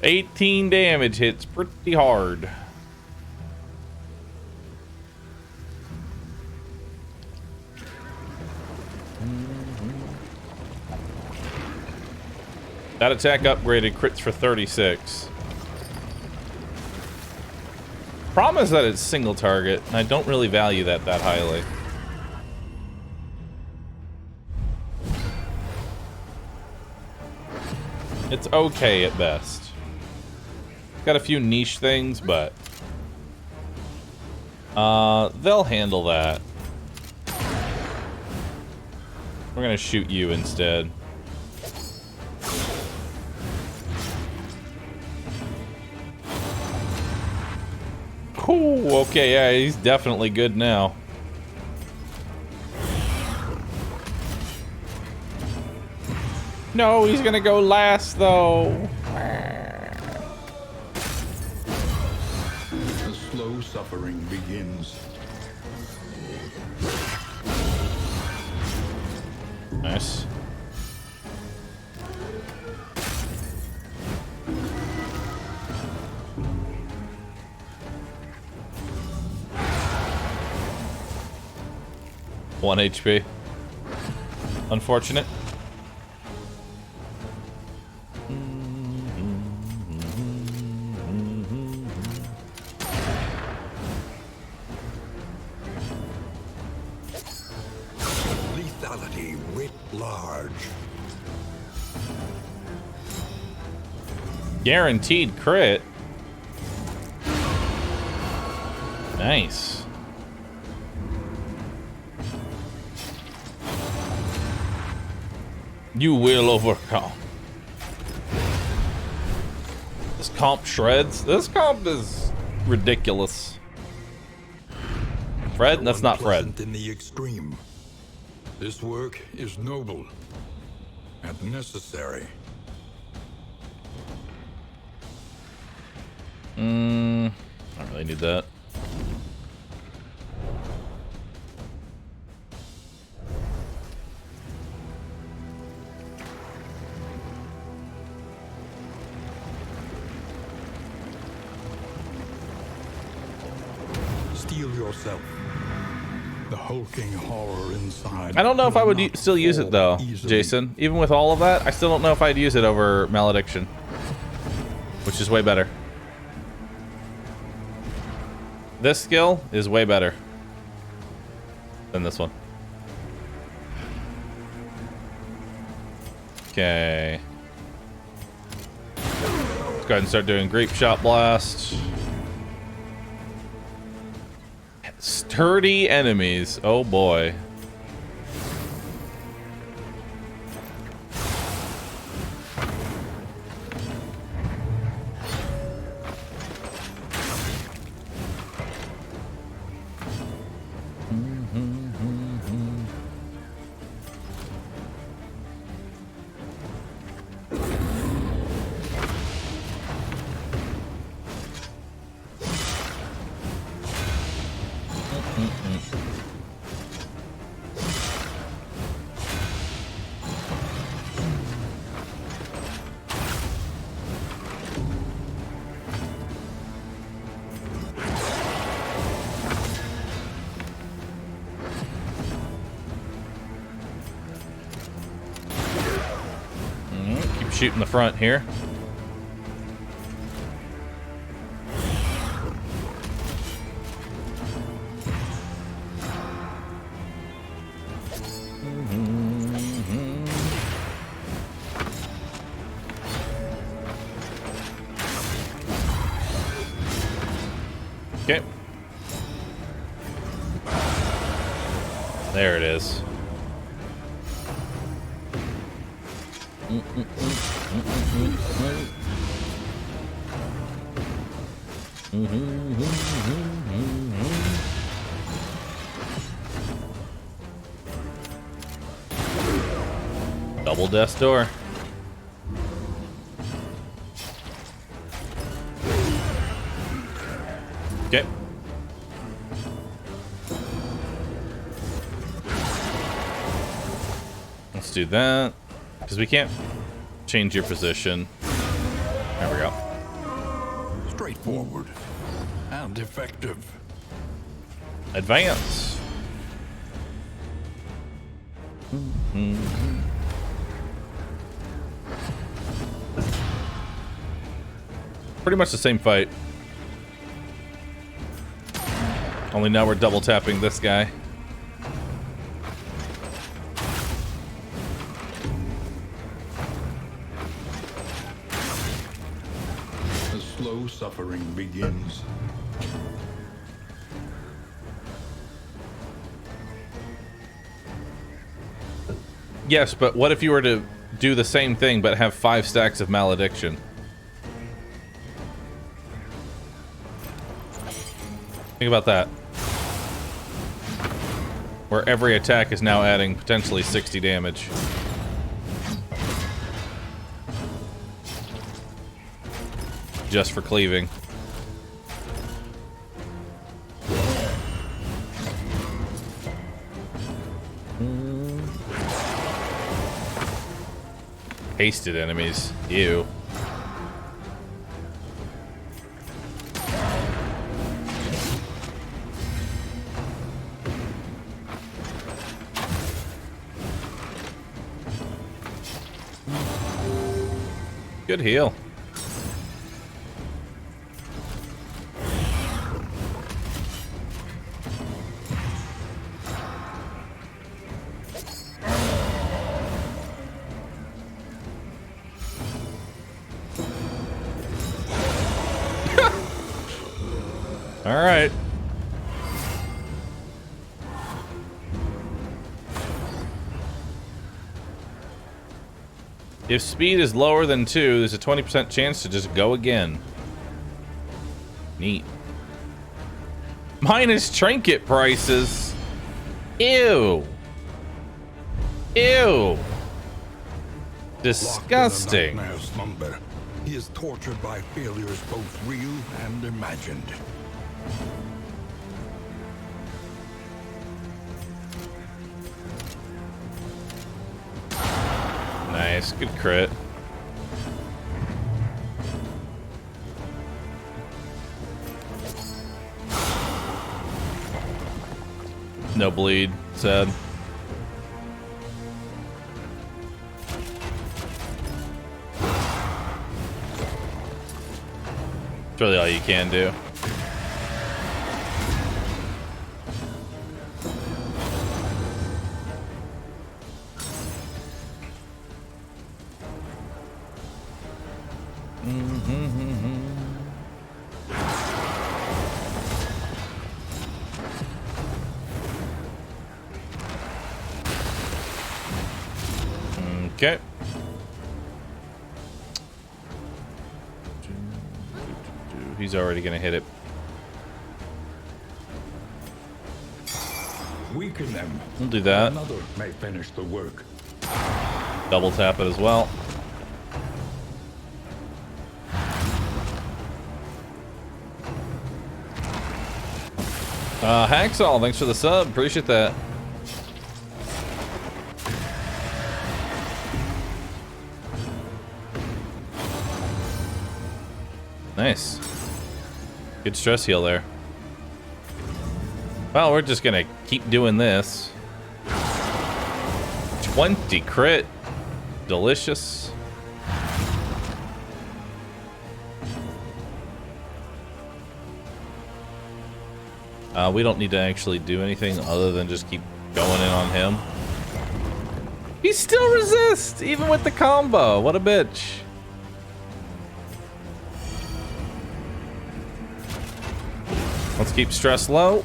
18 damage hits pretty hard. That attack upgraded crits for 36. Problem is that it's single target, and I don't really value that highly. It's okay at best. Got a few niche things, but they'll handle that. We're gonna shoot you instead. Oh, okay, yeah, he's definitely good now. No, he's gonna go last, though. The slow suffering begins. Nice. One HP. Unfortunate. Lethality writ large. Guaranteed crit. Nice. You will overcome. This comp shreds. This comp is ridiculous. Fred? That's not Fred. Unpleasant in the extreme. This work is noble and necessary. I don't really need that. Steel yourself. The hulking horror inside. I don't know if I would will not still use it fall though, easily. Jason. Even with all of that, I still don't know if I'd use it over Malediction, which is way better. This skill is way better than this one. Okay. go ahead and start doing grape shot blast. Sturdy enemies. Oh boy. Shooting the front here. Okay. There it is. Double death door. Okay. Let's do that. Because we can't change your position. There we go. Straightforward and effective. Advance. Pretty much the same fight. Only now we're double tapping this guy. The slow suffering begins. Yes, but what if you were to do the same thing but have 5 stacks of malediction? Think about that. Where every attack is now adding potentially 60 damage. Just for cleaving. Hasted enemies. Ew. Good heal. All right. If speed is lower than 2, there's a 20% chance to just go again. Neat. Minus trinket prices. Ew. Ew. Disgusting. Locked in a nightmare slumber, he is tortured by failures both real and imagined. Nice, good crit. No bleed, sad. It's really all you can do. Okay. He's already gonna hit it. Weaken them. We'll do that. Another may finish the work. Double tap it as well. Hacksaw, thanks for the sub. Appreciate that. Nice. Good stress heal there. Well, we're just gonna keep doing this. 20 crit. Delicious. We don't need to actually do anything other than just keep going in on him. He still resists, even with the combo. What a bitch. Let's keep stress low.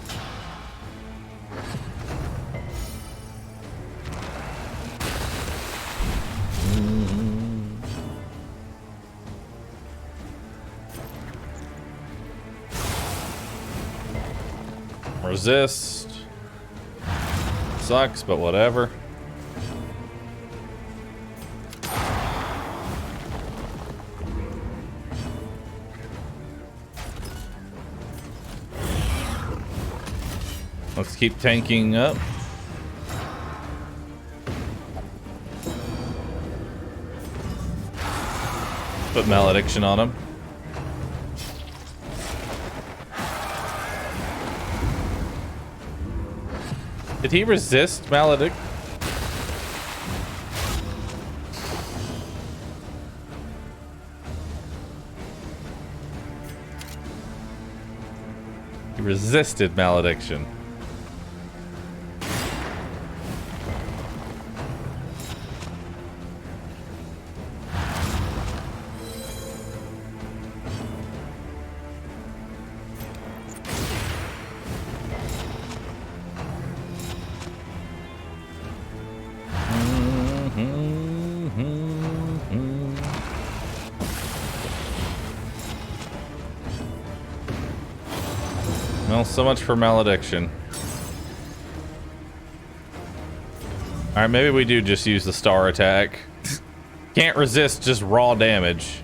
Resist. Sucks, but whatever. Let's keep tanking up. Put Malediction on him. Did he resist Maledict? He resisted Malediction. Well, so much for Malediction. Alright, maybe we do just use the star attack. Can't resist just raw damage.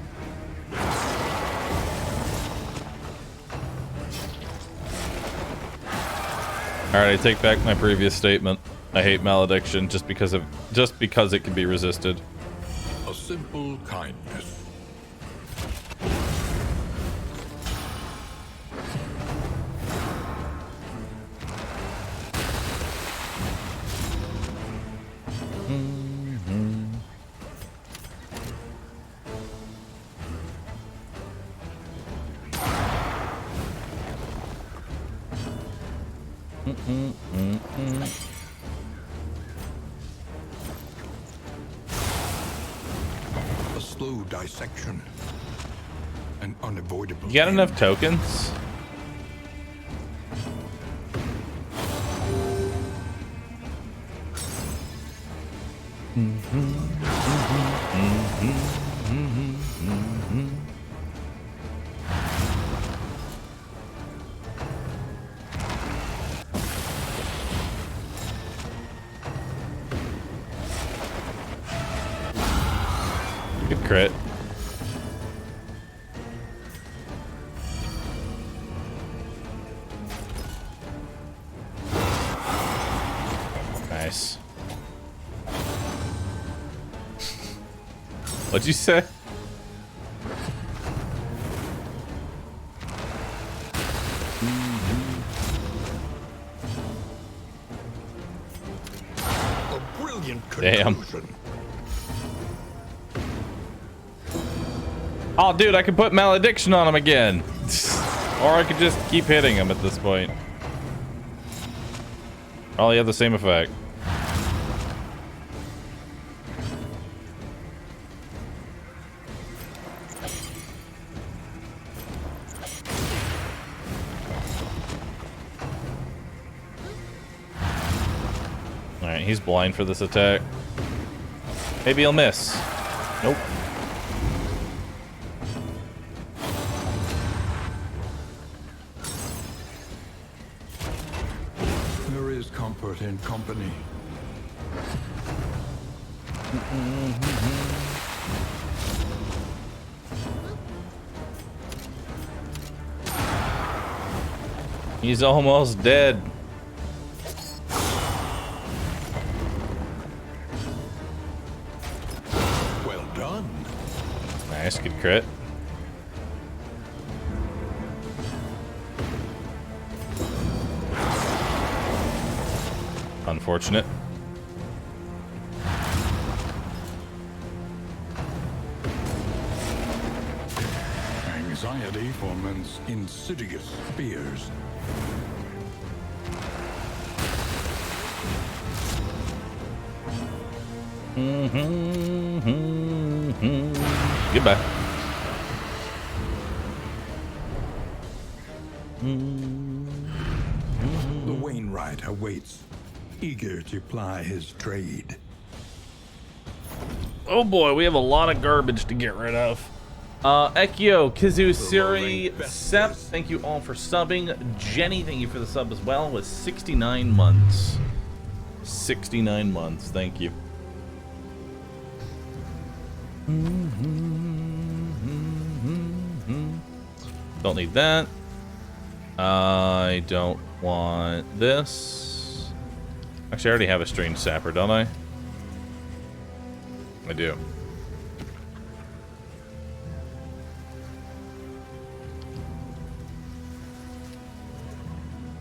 Alright, I take back my previous statement. I hate Malediction just because it can be resisted. A simple kindness. A slow dissection. An unavoidable. You got end. enough tokens? Good crit. Nice. What'd you say? A brilliant Damn. conclusion. Oh, dude, I can put Malediction on him again. Or I could just keep hitting him at this point. Probably have the same effect. Alright, he's blind for this attack. Maybe he'll miss. Nope. There is comfort in company. He's almost dead. Well done. Nice, good crit. Unfortunate. Anxiety foments insidious fears. Goodbye. The Wainwright awaits, eager to ply his trade. Oh boy, we have a lot of garbage to get rid of. Ekio, Kizu, Siri, Sep, thank you all for subbing. Jenny, thank you for the sub as well, with 69 months. 69 months, thank you. Don't need that. I don't want this. Actually, I already have a strange sapper, don't I? I do.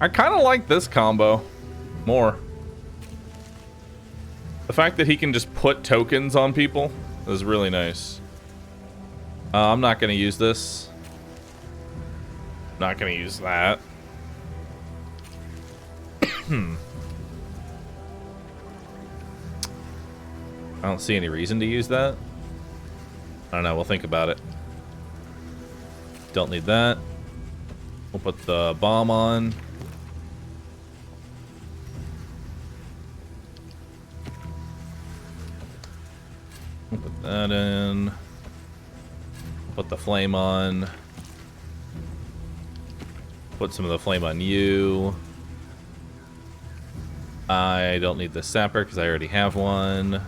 I kind of like this combo more. The fact that he can just put tokens on people is really nice. I'm not going to use this. Not going to use that. I don't see any reason to use that. I don't know. We'll think about it. Don't need that. We'll put the bomb on. We'll put that in. Put the flame on. Put some of the flame on you. I don't need the sapper because I already have one.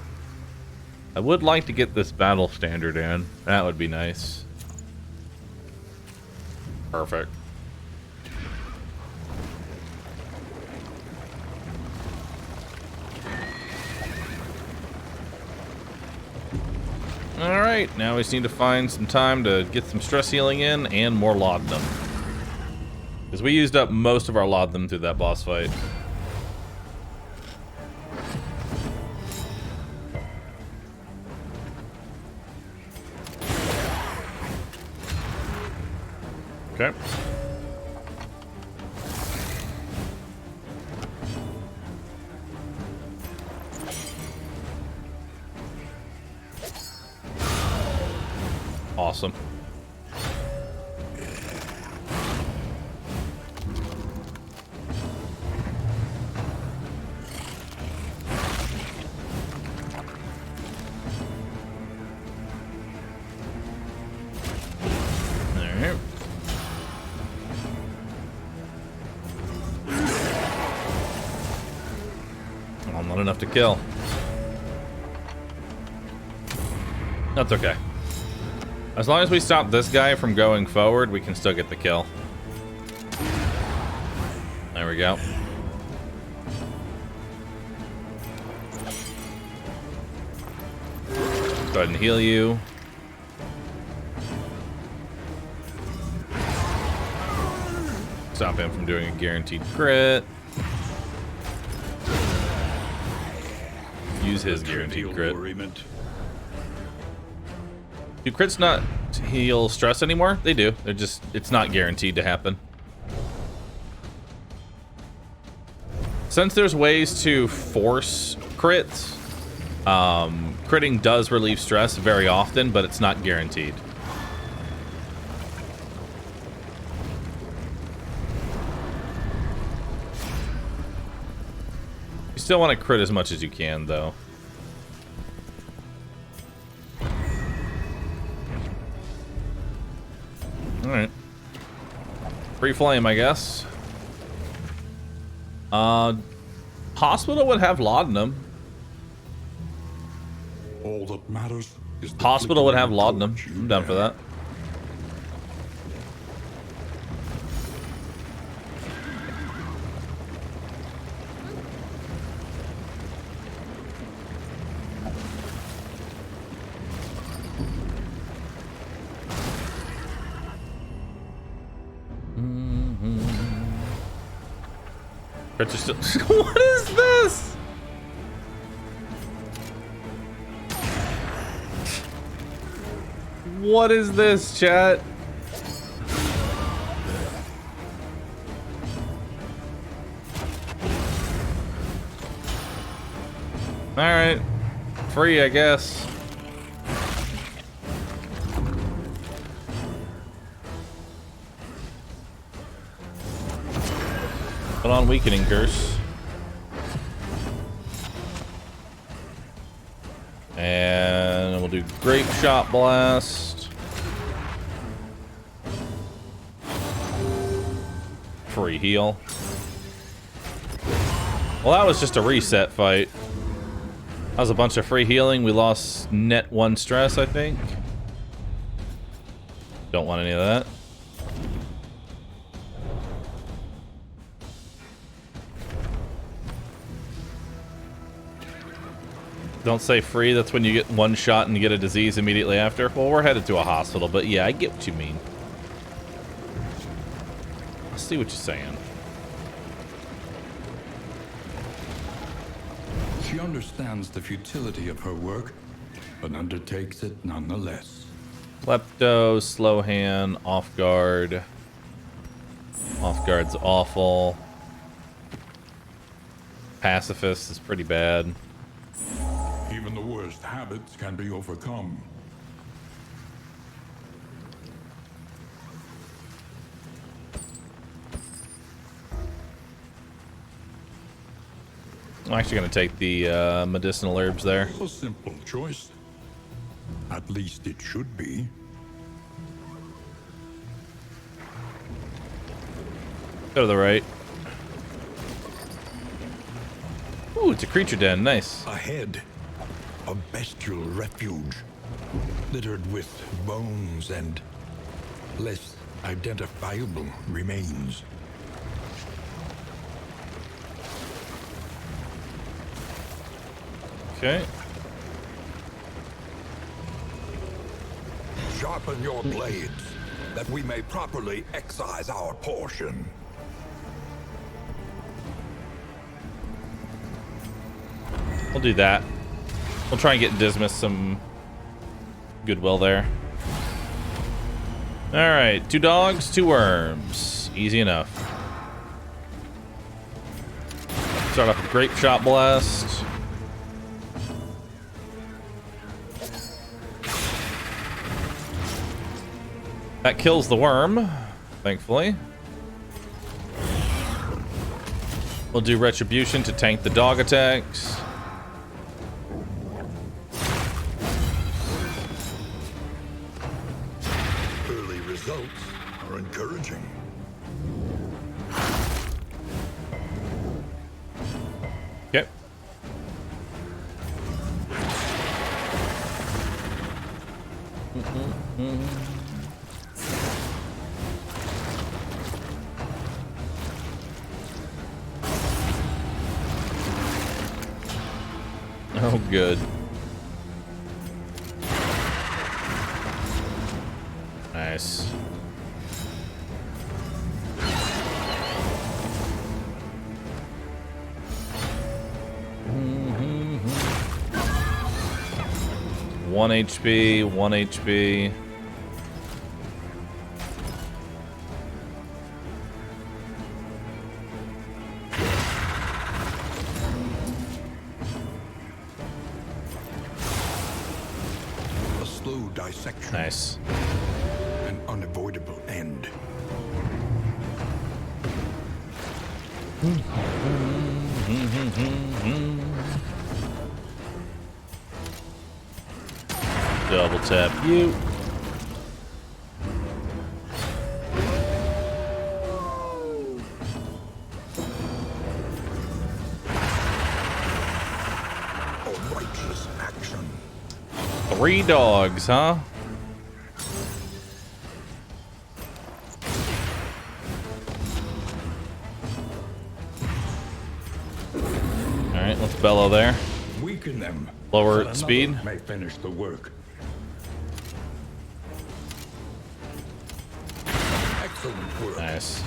I would like to get this battle standard in. That would be nice. Perfect. Alright, now we just need to find some time to get some stress healing in and more laudanum. Because we used up most of our laudanum through that boss fight. Okay. Awesome. Alright. Well, not enough to kill. That's okay. As long as we stop this guy from going forward, we can still get the kill. There we go. Go ahead and heal you. Stop him from doing a guaranteed crit. Use his guaranteed crit. Do crits not heal stress anymore? They do. They're just, it's not guaranteed to happen. Since there's ways to force crits, critting does relieve stress very often, but it's not guaranteed. You still want to crit as much as you can, though. Free flame, I guess. Hospital would have laudanum. All that matters is the Hospital would have flickering laudanum. torch you I'm down for bear. that. Register. What is this? What is this, chat? All right, free, I guess. Put on weakening curse. And we'll do grape shot blast. Free heal. Well, that was just a reset fight. That was a bunch of free healing. We lost net 1 stress, I think. Don't want any of that. Don't say free, that's when you get 1 shot and you get a disease immediately after. Well, we're headed to a hospital, but yeah, I get what you mean. I see what you're saying. She understands the futility of her work, but undertakes it nonetheless. Klepto, slow hand, off guard. Off guard's awful. Pacifist is pretty bad. Even the worst habits can be overcome. I'm actually going to take the medicinal herbs there. A simple choice. At least it should be. Go to the right. Ooh, it's a creature den. Nice. Ahead, a bestial refuge, littered with bones and less identifiable remains. Okay. Sharpen your blades, that we may properly excise our portion. We'll do that. We'll try and get Dismas some goodwill there. Alright, 2 dogs, 2 worms. Easy enough. Start off with Grape Shot Blast. That kills the worm, thankfully. We'll do Retribution to tank the dog attacks. Early results are encouraging. Okay. Oh, good. Nice. One HP, 1 HP. A slow dissection. Nice. An unavoidable end. Double tap you. righteous action. 3 dogs, huh? Alright, let's bellow there. Weaken them. Lower so speed. another may finish the work. Excellent work. Nice.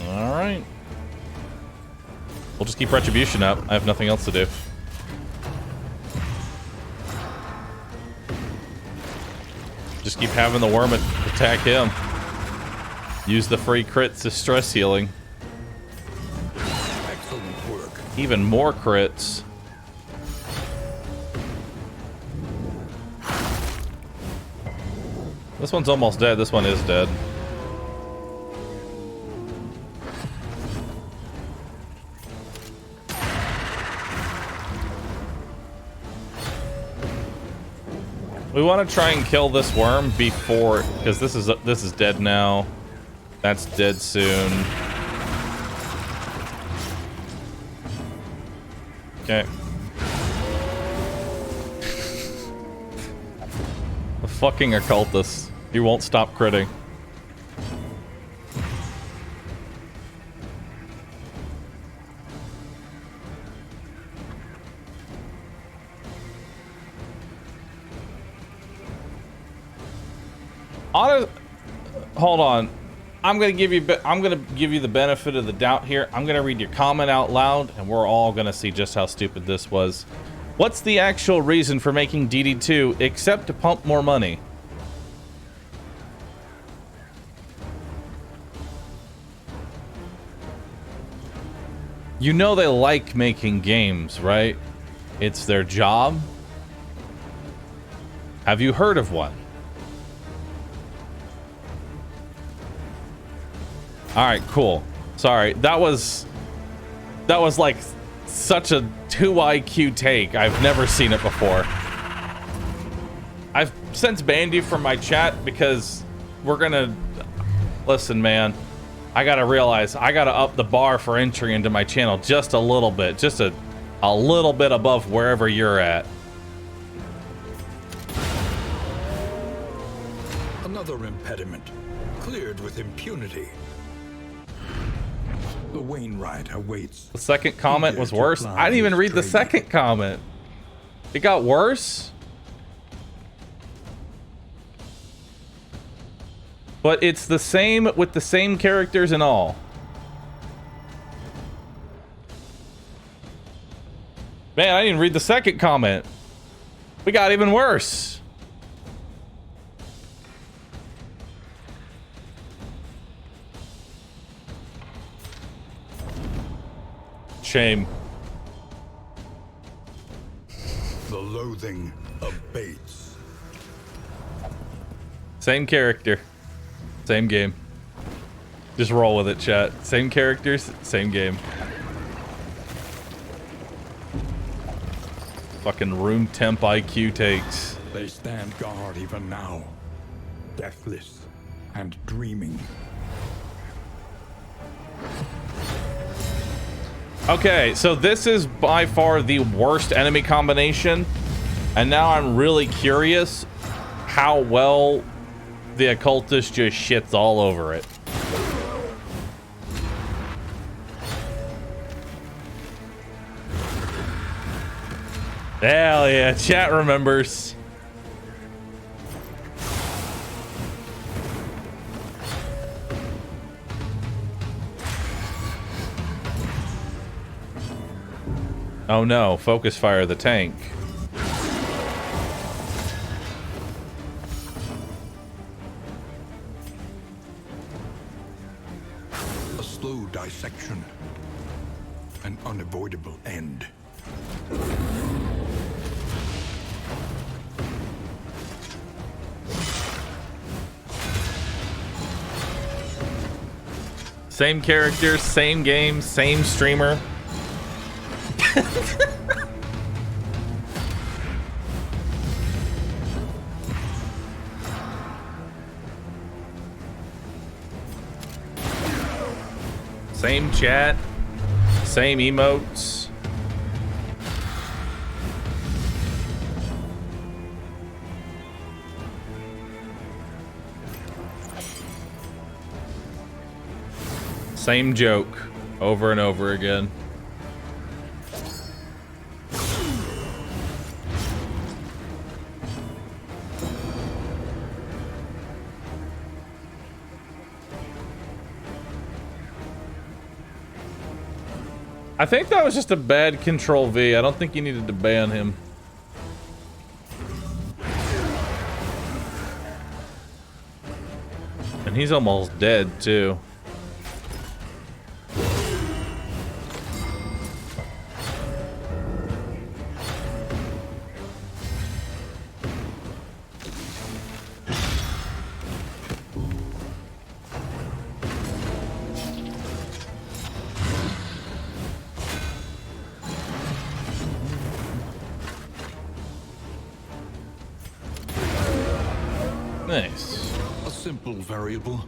All right. We'll just keep retribution up. I have nothing else to do. Just keep having the worm attack him. Use the free crits as stress healing. Excellent work. Even more crits. This one's almost dead. This one is dead. We want to try and kill this worm before, because this is dead now. That's dead soon. Okay. The fucking occultist. He won't stop critting. Hold on. I'm gonna give you the benefit of the doubt here. I'm gonna read your comment out loud, and we're all gonna see just how stupid this was. What's the actual reason for making DD2 except to pump more money? You know they like making games, right? It's their job. Have you heard of one? All right, cool. Sorry, that was like such a 2 IQ take. I've never seen it before. I've since banned you from my chat because we're gonna listen, man. I gotta realize I gotta up the bar for entry into my channel just a little bit, just a little bit above wherever you're at. Another impediment, cleared with impunity. The Wainwright awaits. The second comment was worse. I didn't even read the second comment. It got worse? But it's the same with the same characters and all. Man, I didn't read the second comment. We got even worse. Shame. The loathing abates. Same character. Same game. Just roll with it, chat. Same characters, same game. Fucking room temp IQ takes. They stand guard even now, deathless and dreaming. Okay, so this is by far the worst enemy combination, and now I'm really curious how well the occultist just shits all over it. Hell yeah, chat remembers. Oh no, focus fire the tank. A slow dissection. An unavoidable end. Same characters, same game, same streamer. chat. Same emotes. Same joke over and over again. I think that was just a bad Control V. I don't think you needed to ban him. And he's almost dead too. Nice. A simple variable,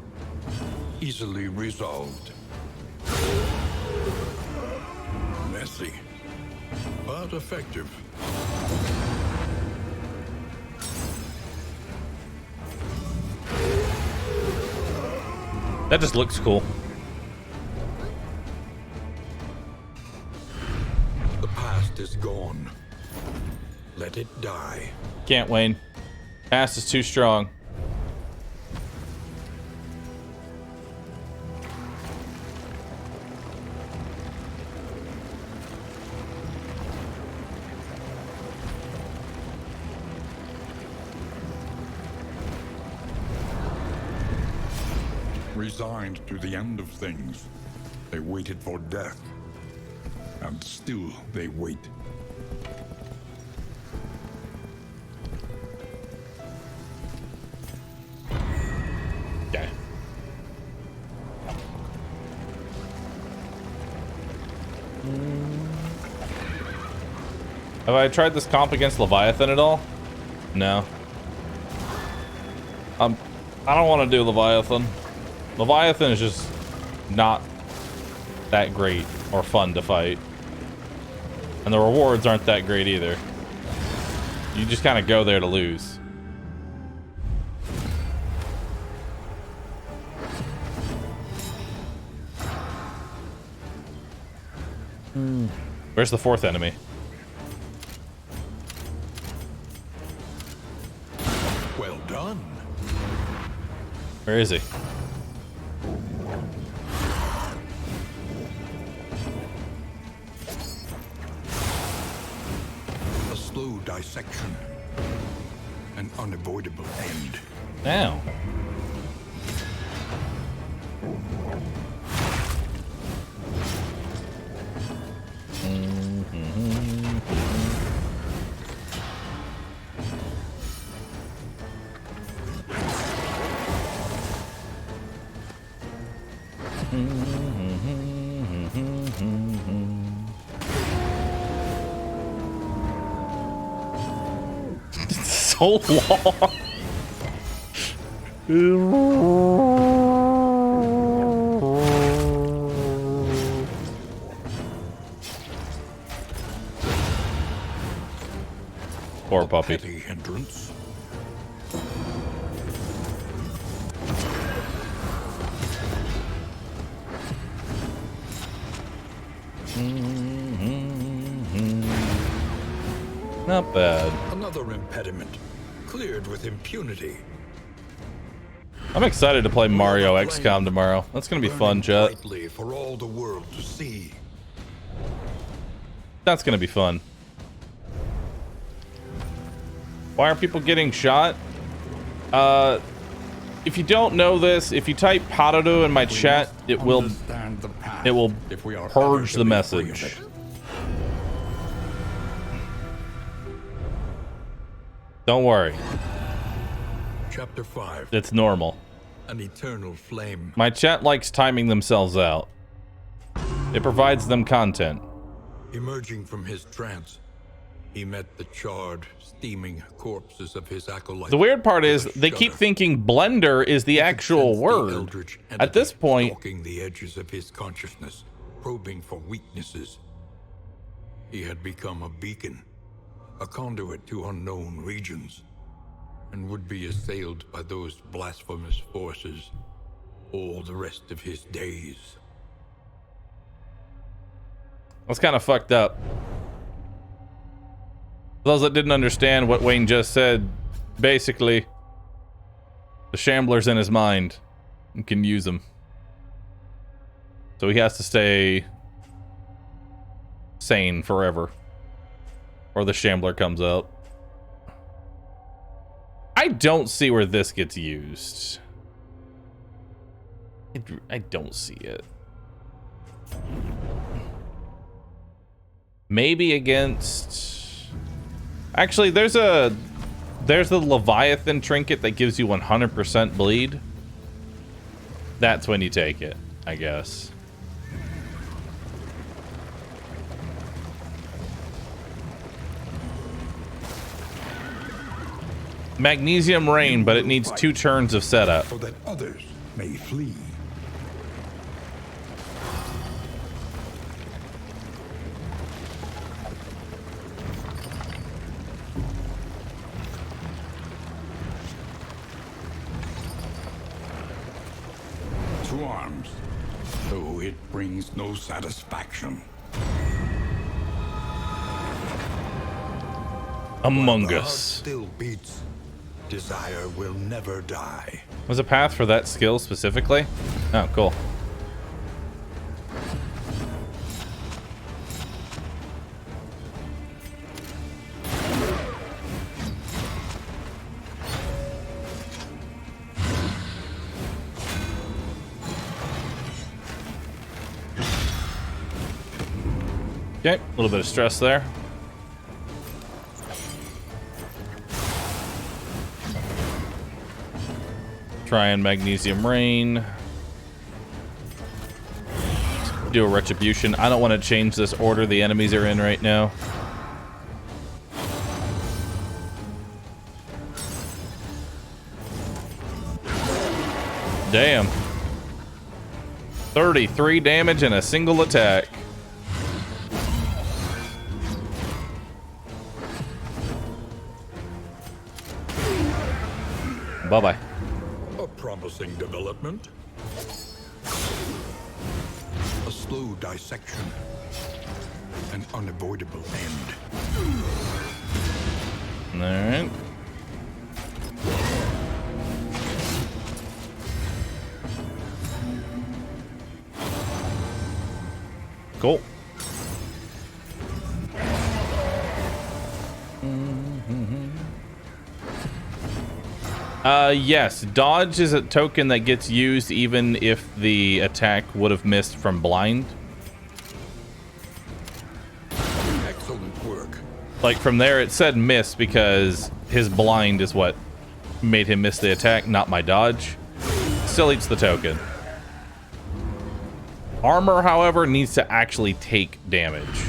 easily resolved. Messy, but effective. That just looks cool. The past is gone. Let it die. Can't, Wayne. Past is too strong. Resigned to the end of things, they waited for death. And still they wait. Okay. Have I tried this comp against Leviathan at all? No. I don't want to do Leviathan. Leviathan is just not that great or fun to fight. And the rewards aren't that great either. You just kind of go there to lose. Where's the fourth enemy? Well done. Where is he? A slow dissection. An unavoidable end. Now. So long. Poor puppy. Petty hindrance. Not bad. Another impediment, cleared with impunity. I'm excited to play Mario Xcom tomorrow. That's gonna be fun, chat. Brightly for all the world to see. That's gonna be fun. Why are people getting shot? If you don't know this, if you type Haruto in my chat, it will purge the message. Don't worry. Chapter 5. It's normal. An eternal flame. My chat likes timing themselves out. It provides them content. Emerging from his trance, he met the charred, steaming corpses of his acolytes. The weird part is with a they keep shudder. thinking blender is the He could actual sense the word. eldritch At this entity point, stalking the edges of his consciousness. probing for weaknesses. He had become a beacon, a conduit to unknown regions, and would be assailed by those blasphemous forces all the rest of his days. That's kind of fucked up. For those that didn't understand what Wayne just said, basically, the Shambler's in his mind and can use them. So he has to stay sane forever, or the Shambler comes out. I don't see where this gets used. I don't see it. Maybe against... Actually, there's the Leviathan trinket that gives you 100% bleed. That's when you take it, I guess. Magnesium rain, but it needs 2 turns of setup. So that others may flee. To arms, though it brings no satisfaction. Among The heart Us. still beats. Desire will never die. Was a path for that skill specifically? Oh, cool. Okay, a little bit of stress there. Try and Magnesium Rain. Do a Retribution. I don't want to change this order the enemies are in right now. Damn. 33 damage in a single attack. Bye-bye. A promising development. A slow dissection. An unavoidable end. Alright. Cool. Yes, dodge is a token that gets used even if the attack would have missed from blind. Excellent work. Like from there it said miss because his blind is what made him miss the attack, not my dodge. Still eats the token. Armor, however, needs to actually take damage.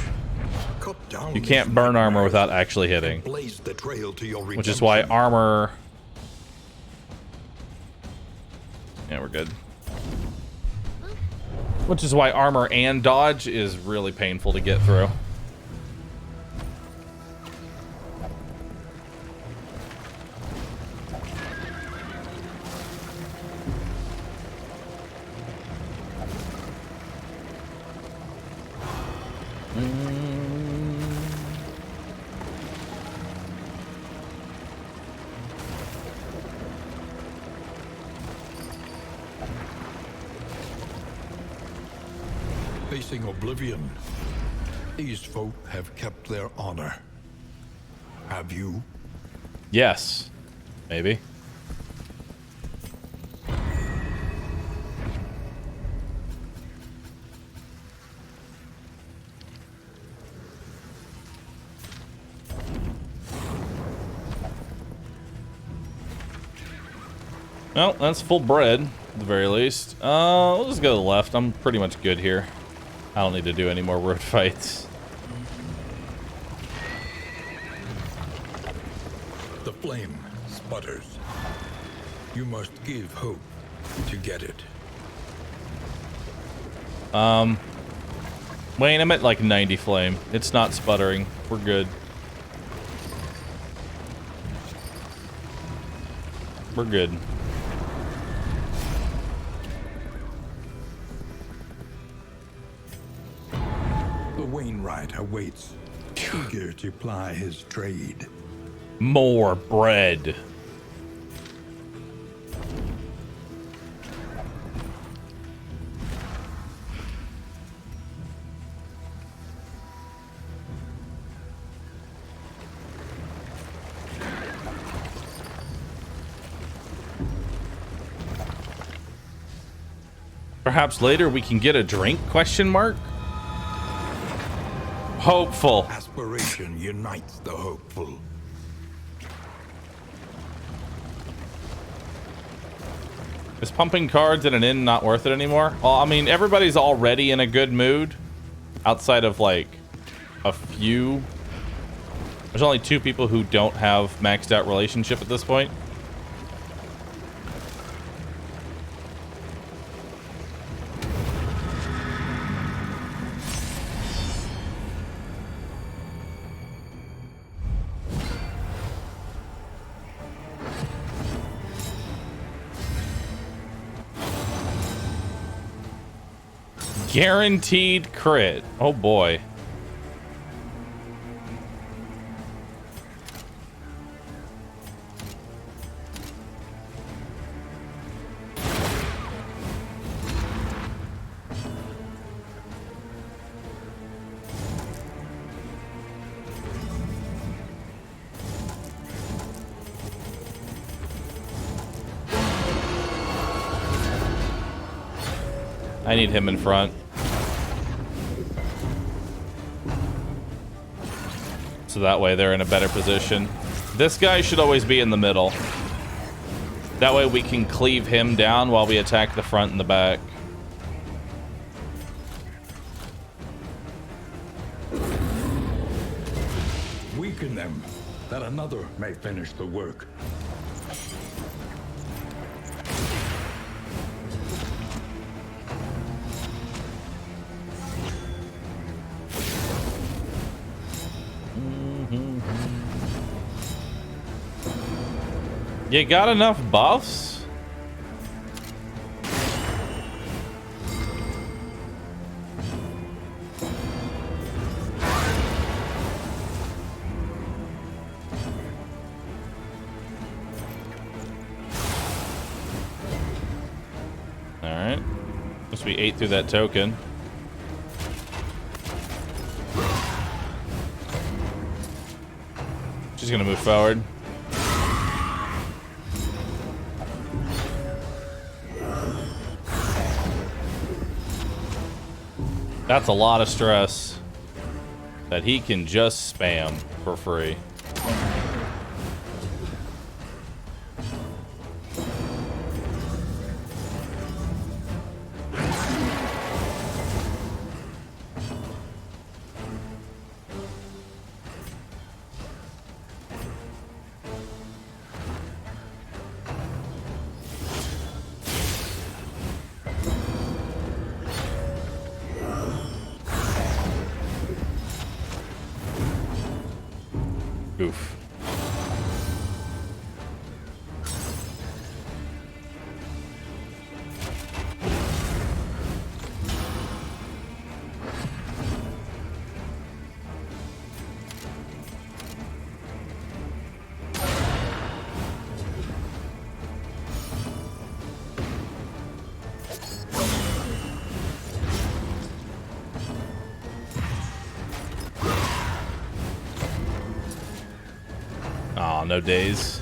Cut down You can't burn armor without actually hitting. blaze the trail to your Which is why redemption. armor... Yeah, we're good. Which is why armor and dodge is really painful to get through. Facing oblivion. These folk have kept their honor. Have you? Yes. Maybe. Well, that's full bread, at the very least. We'll just go to the left. I'm pretty much good here. I don't need to do any more road fights. The flame sputters. You must give hope to get it. Wayne, I'm at like 90 flame. It's not sputtering. We're good. We're good. The Wainwright awaits, eager to ply his trade. More bread. Perhaps later we can get a drink? Question mark. Hopeful. Aspiration unites the hopeful. Is pumping cards at an inn not worth it anymore? Well, I mean, everybody's already in a good mood. Outside of like a few. There's only 2 people who don't have maxed out relationship at this point. Guaranteed crit. Oh boy. I need him in front. So that way they're in a better position. This guy should always be in the middle. That way we can cleave him down while we attack the front and the back. Weaken them, that another may finish the work. You got enough buffs? Alright. Must be 8 through that token. She's gonna move forward. That's a lot of stress that he can just spam for free. Oof. Aw, no days.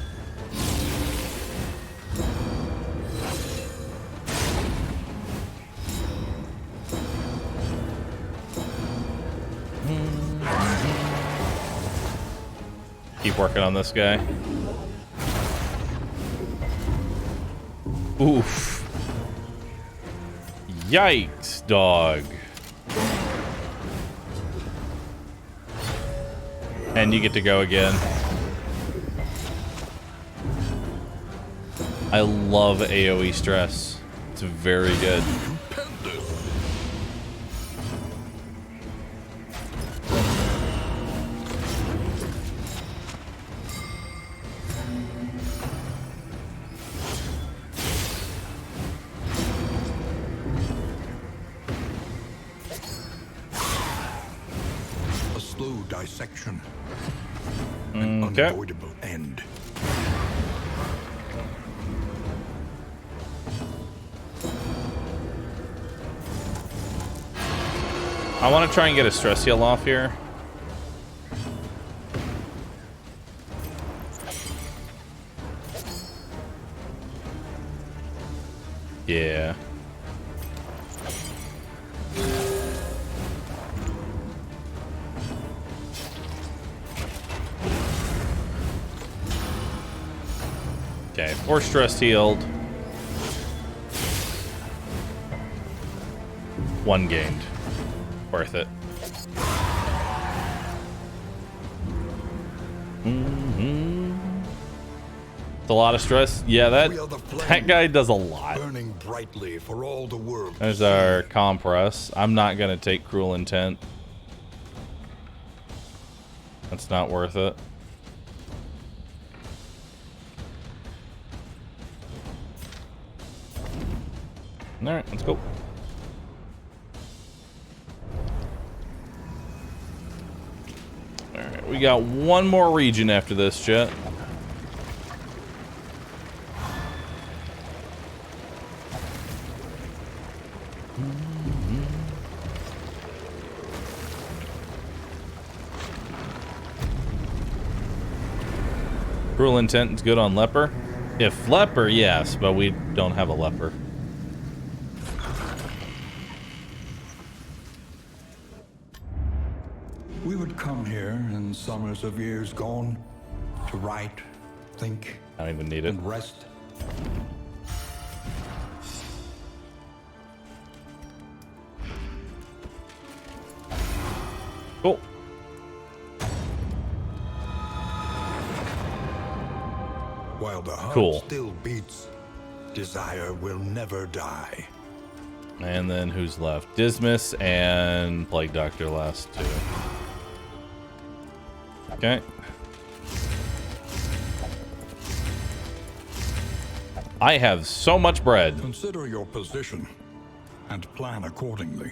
Keep working on this guy. Oof. Yikes, dog. And you get to go again. I love AoE stress. It's very good. infection. An unavoidable end. I want to try and get a stress heal off here. Yeah. Okay, 4 stress healed. 1 gained. Worth it. It's a lot of stress. Yeah, that guy does a lot. Burning brightly for all the world. There's our compress. I'm not gonna take cruel intent. That's not worth it. All right, let's go. All right, we got 1 more region after this, chat. Cruel intent is good on leper. If leper, yes, but we don't have a leper. We would come here in summers of years gone to write, think, I don't even need it. and rest. Cool. While the heart Cool. still beats, desire will never die. And then who's left? Dismas and Plague Doctor last 2. Okay. I have so much bread. Consider your position and plan accordingly.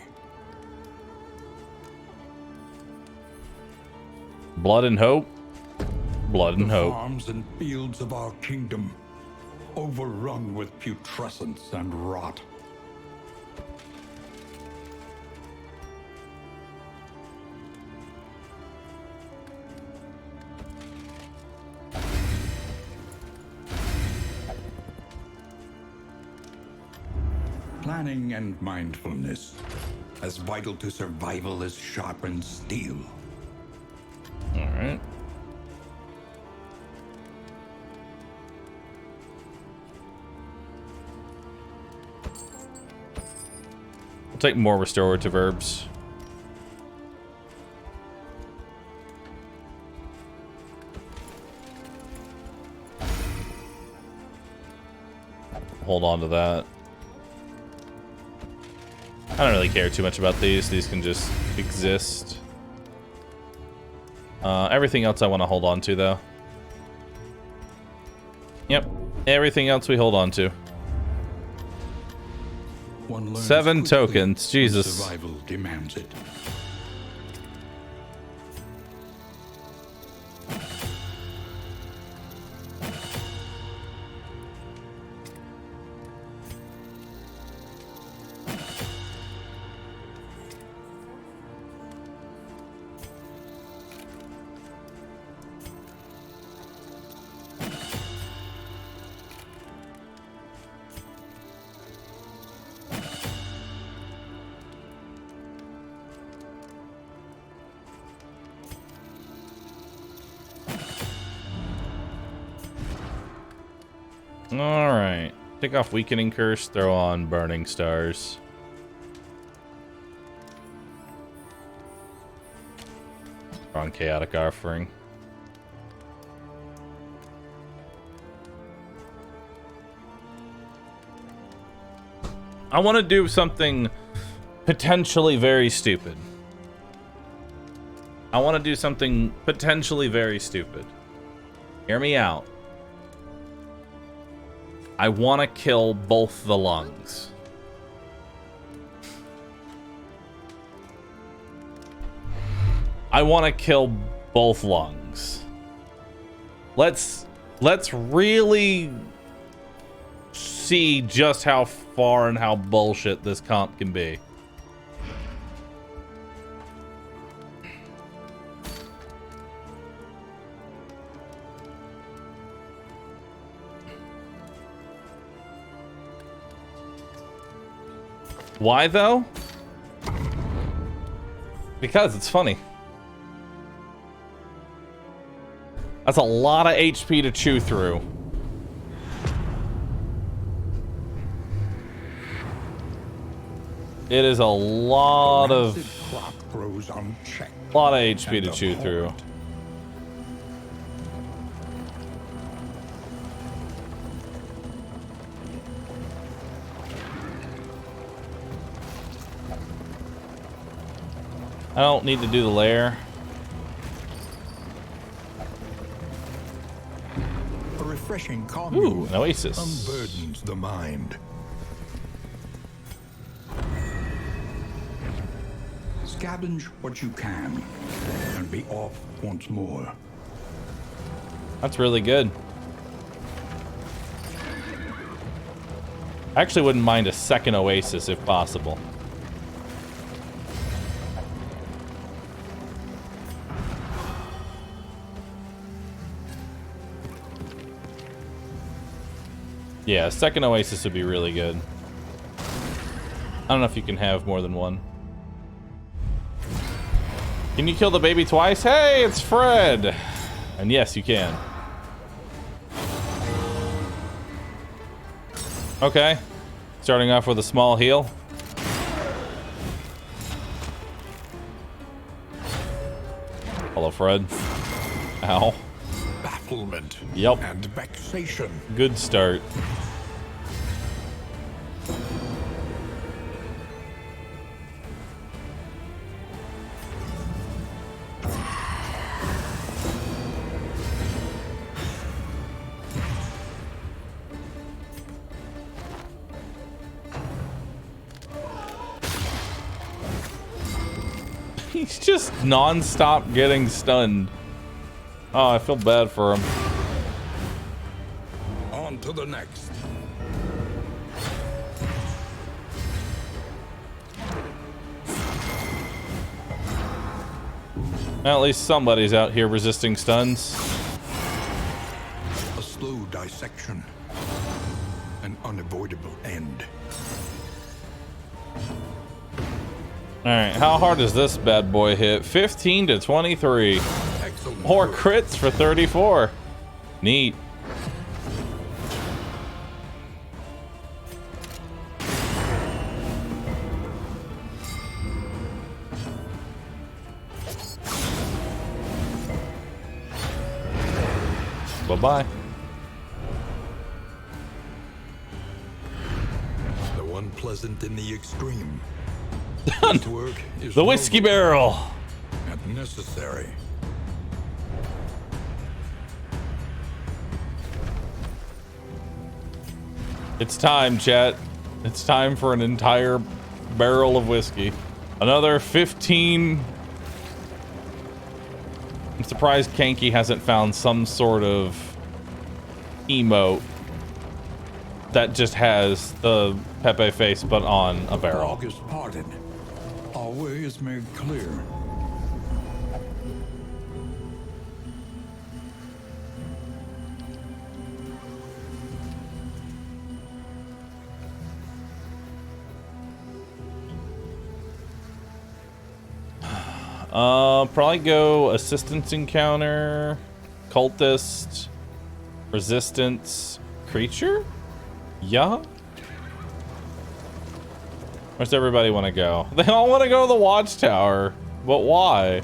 Blood and hope. Blood and hope. Farms and fields of our kingdom, overrun with putrescence and rot. Planning and mindfulness, as vital to survival as sharpened steel. All right. We'll take more restorative herbs. Hold on to that. I don't really care too much about these. These can just exist. Everything else I want to hold on to, though. Yep. Everything else we hold on to. 7 tokens. Jesus. Survival demands it. Alright. Take off Weakening Curse, throw on Burning Stars. Throw on Chaotic Offering. I want to do something potentially very stupid. I want to do something potentially very stupid. Hear me out. I want to kill both the lungs. I want to kill both lungs. Let's really see just how far and how bullshit this comp can be. Why though? Because it's funny. That's a lot of HP to chew through. It is a lot of HP to chew through. I don't need to do the lair. A refreshing calm Ooh, an oasis. unburdens the mind. Scavenge what you can, and be off once more. That's really good. I actually wouldn't mind a second oasis if possible. Yeah, a second oasis would be really good. I don't know if you can have more than one. Can you kill the baby twice? Hey, it's Fred! And yes, you can. Okay. Starting off with a small heal. Hello, Fred. Ow. Bafflement Yep. and vexation. Good start. He's just non-stop getting stunned. Oh, I feel bad for him. On to the next. Well, at least somebody's out here resisting stuns. A slow dissection. An unavoidable end. Alright, how hard does this bad boy hit? 15 to 23. Excellent More work. crits for 34. Neat. Bye-bye. The one pleasant in the extreme. This work is The whiskey noble barrel. and necessary. It's time, chat. It's time for an entire barrel of whiskey. Another 15. I'm surprised Kanky hasn't found some sort of emote that just has the Pepe face but on a barrel. Fog is parted. Our way is made clear. Probably go assistance encounter, cultist, resistance, creature? Yeah? Where's everybody want to go? They all want to go to the watchtower. But why?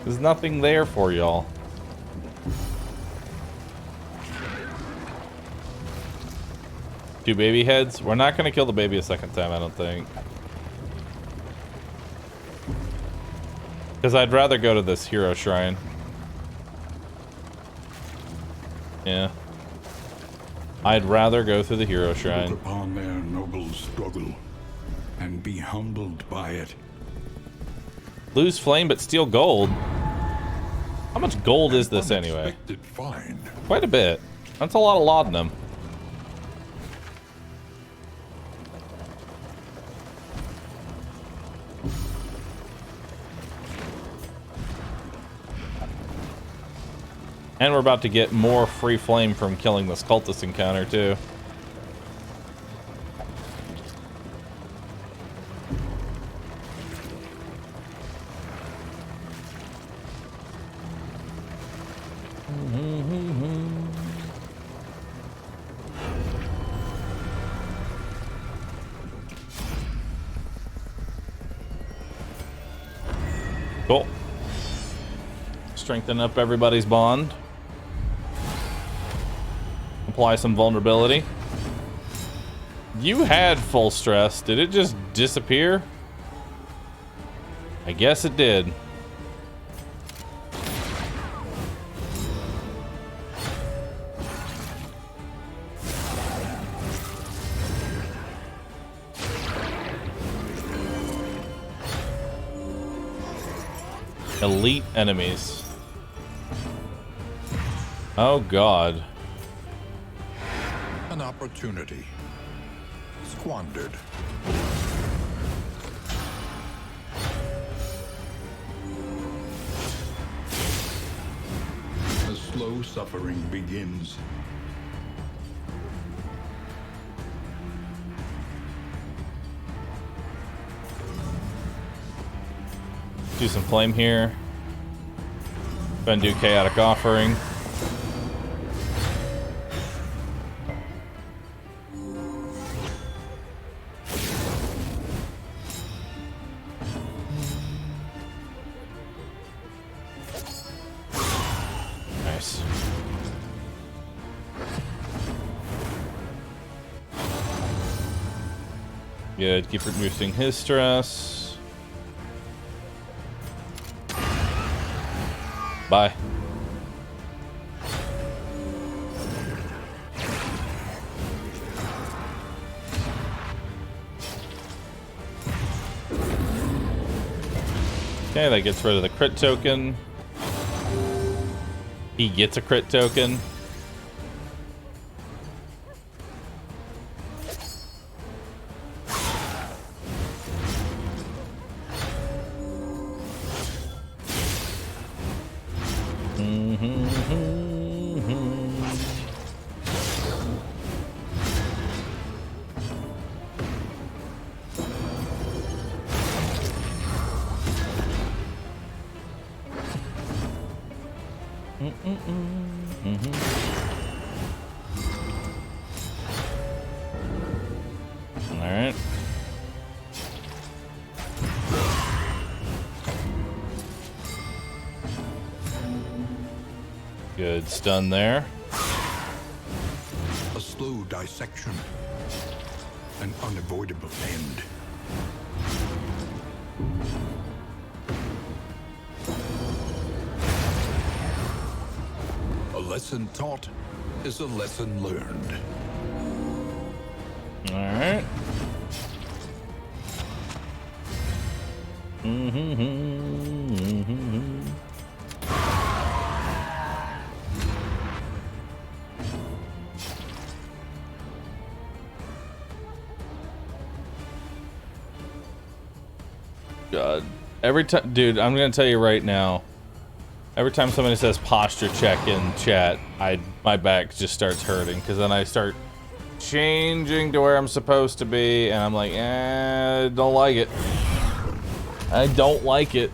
There's nothing there for y'all. Two baby heads? We're not going to kill the baby a second time, I don't think. Because I'd rather go to this hero shrine. Yeah. I'd rather go through the hero shrine. Look upon their noble struggle and be humbled by it. Lose flame but steal gold. How much gold is this anyway? Unexpected find. Quite a bit. That's a lot of laudanum. And we're about to get more free flame from killing this cultist encounter too. Cool. Strengthen up everybody's bond. Apply some vulnerability. You had full stress. Did it just disappear? I guess it did. Elite enemies. Oh God. An opportunity squandered. The slow suffering begins. Do some flame here. Then do chaotic offering. Nice. Good. Keep reducing his stress. Bye. Okay, that gets rid of the crit token. He gets a crit token. Alright. Good stun there. A slow dissection. An unavoidable end. A lesson taught is a lesson learned. Alright. God. Every time, dude, I'm gonna tell you right now. Every time somebody says posture check in chat, my back just starts hurting because then I start changing to where I'm supposed to be, and I'm like, I don't like it. I don't like it.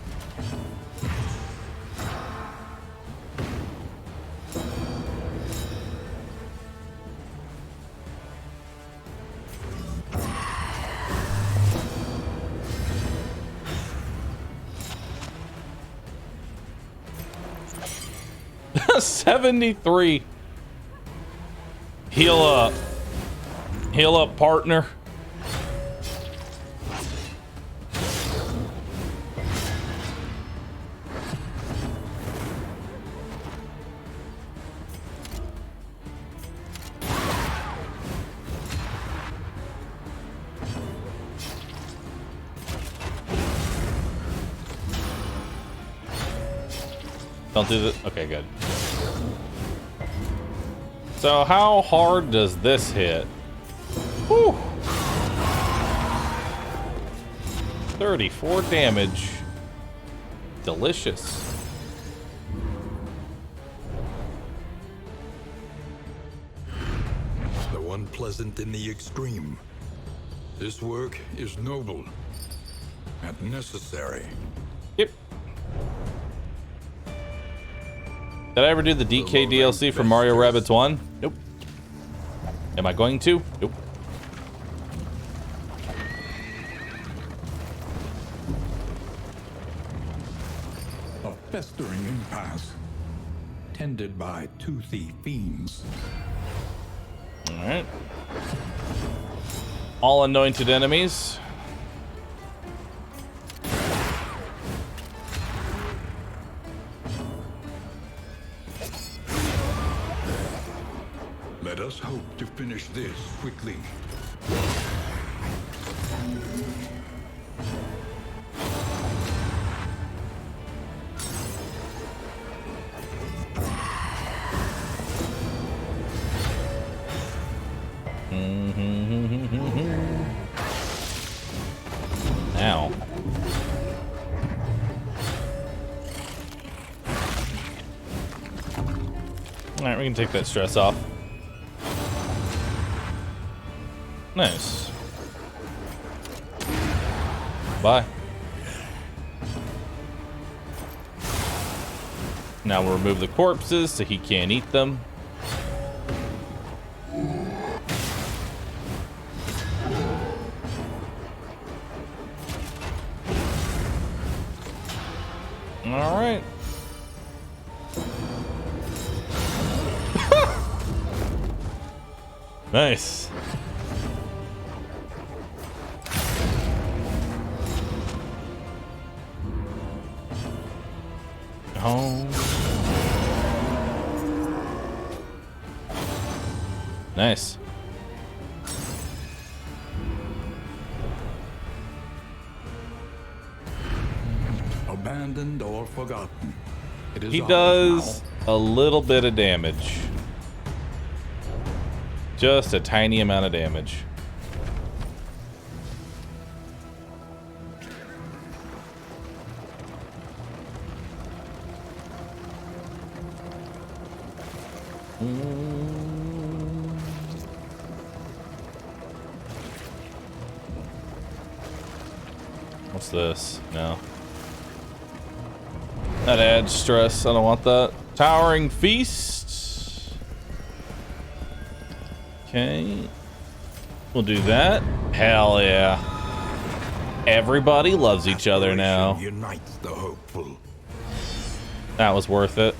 $73. Heal up. Heal up, partner. Don't do the... Okay, good. So how hard does this hit? Whew. 34 damage. Delicious. Though unpleasant in the extreme, this work is noble and necessary. Yep. Did I ever do the DK DLC for Mario Rabbids 1? Nope. Am I going to? Nope. A festering impasse, tended by toothy fiends. Alright. All anointed enemies. Let us hope to finish this quickly. Now. Alright, we can take that stress off. Nice. Bye. Now we'll remove the corpses so he can't eat them. All right. Nice. Oh. Nice. Abandoned or forgotten. It is He ours does now. a little bit of damage. Just a tiny amount of damage. What's this? No. That adds stress. I don't want that. Towering Feast. Okay. We'll do that. Hell yeah. Everybody loves each other now. Unites the hopeful. That was worth it.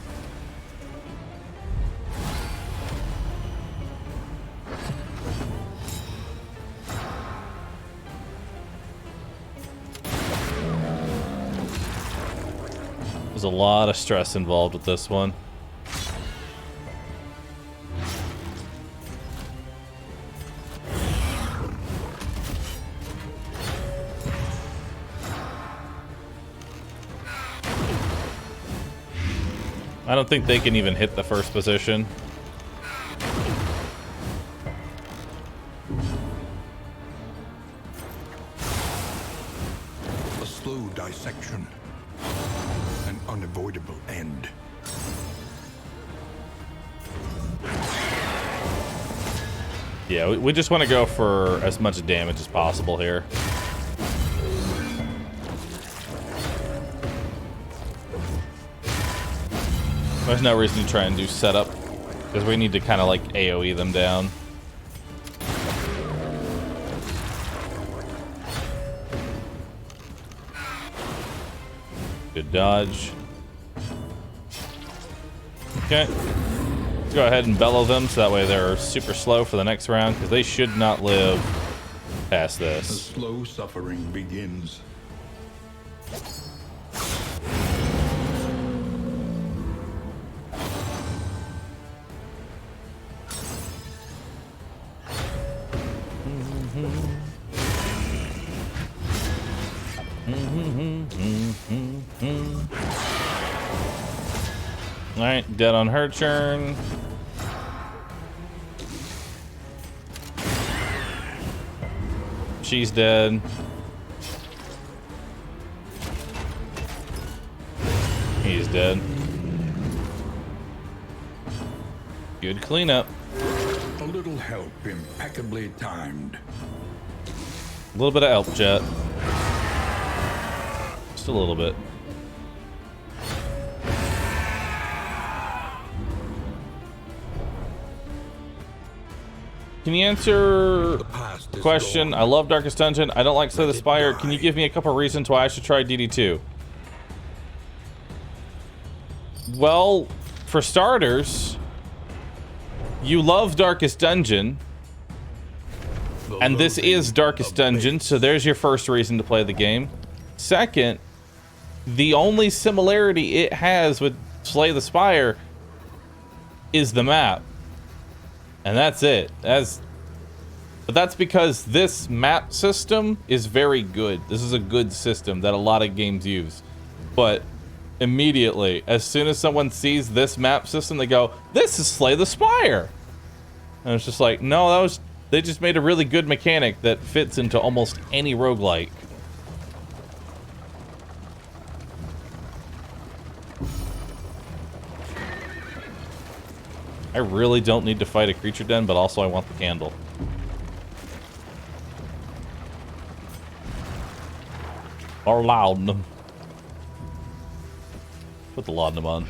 There's a lot of stress involved with this one. I don't think they can even hit the first position. A slow dissection. An unavoidable end. Yeah, we just want to go for as much damage as possible here. There's no reason to try and do setup, because we need to kind of like AoE them down. Good dodge. Okay. Let's go ahead and bellow them so that way they're super slow for the next round, because they should not live past The this. slow suffering begins. Alright, dead on her turn. She's dead. He's dead. Good cleanup. A little help impeccably timed. A little bit of help, chat. Just a little bit. Can you answer the question? I love Darkest Dungeon. I don't like Slay the Spire. Can you give me a couple reasons why I should try DD2? Well, for starters, you love Darkest Dungeon. And this is Darkest Dungeon, so there's your first reason to play the game. Second, the only similarity it has with Slay the Spire is the map. And that's it. But that's because this map system is very good. This is a good system that a lot of games use. But immediately, as soon as someone sees this map system, they go, "This is Slay the Spire." And it's just like, no, they just made a really good mechanic that fits into almost any roguelike. I really don't need to fight a creature den, but also I want the candle. Or laudanum. Put the laudanum on.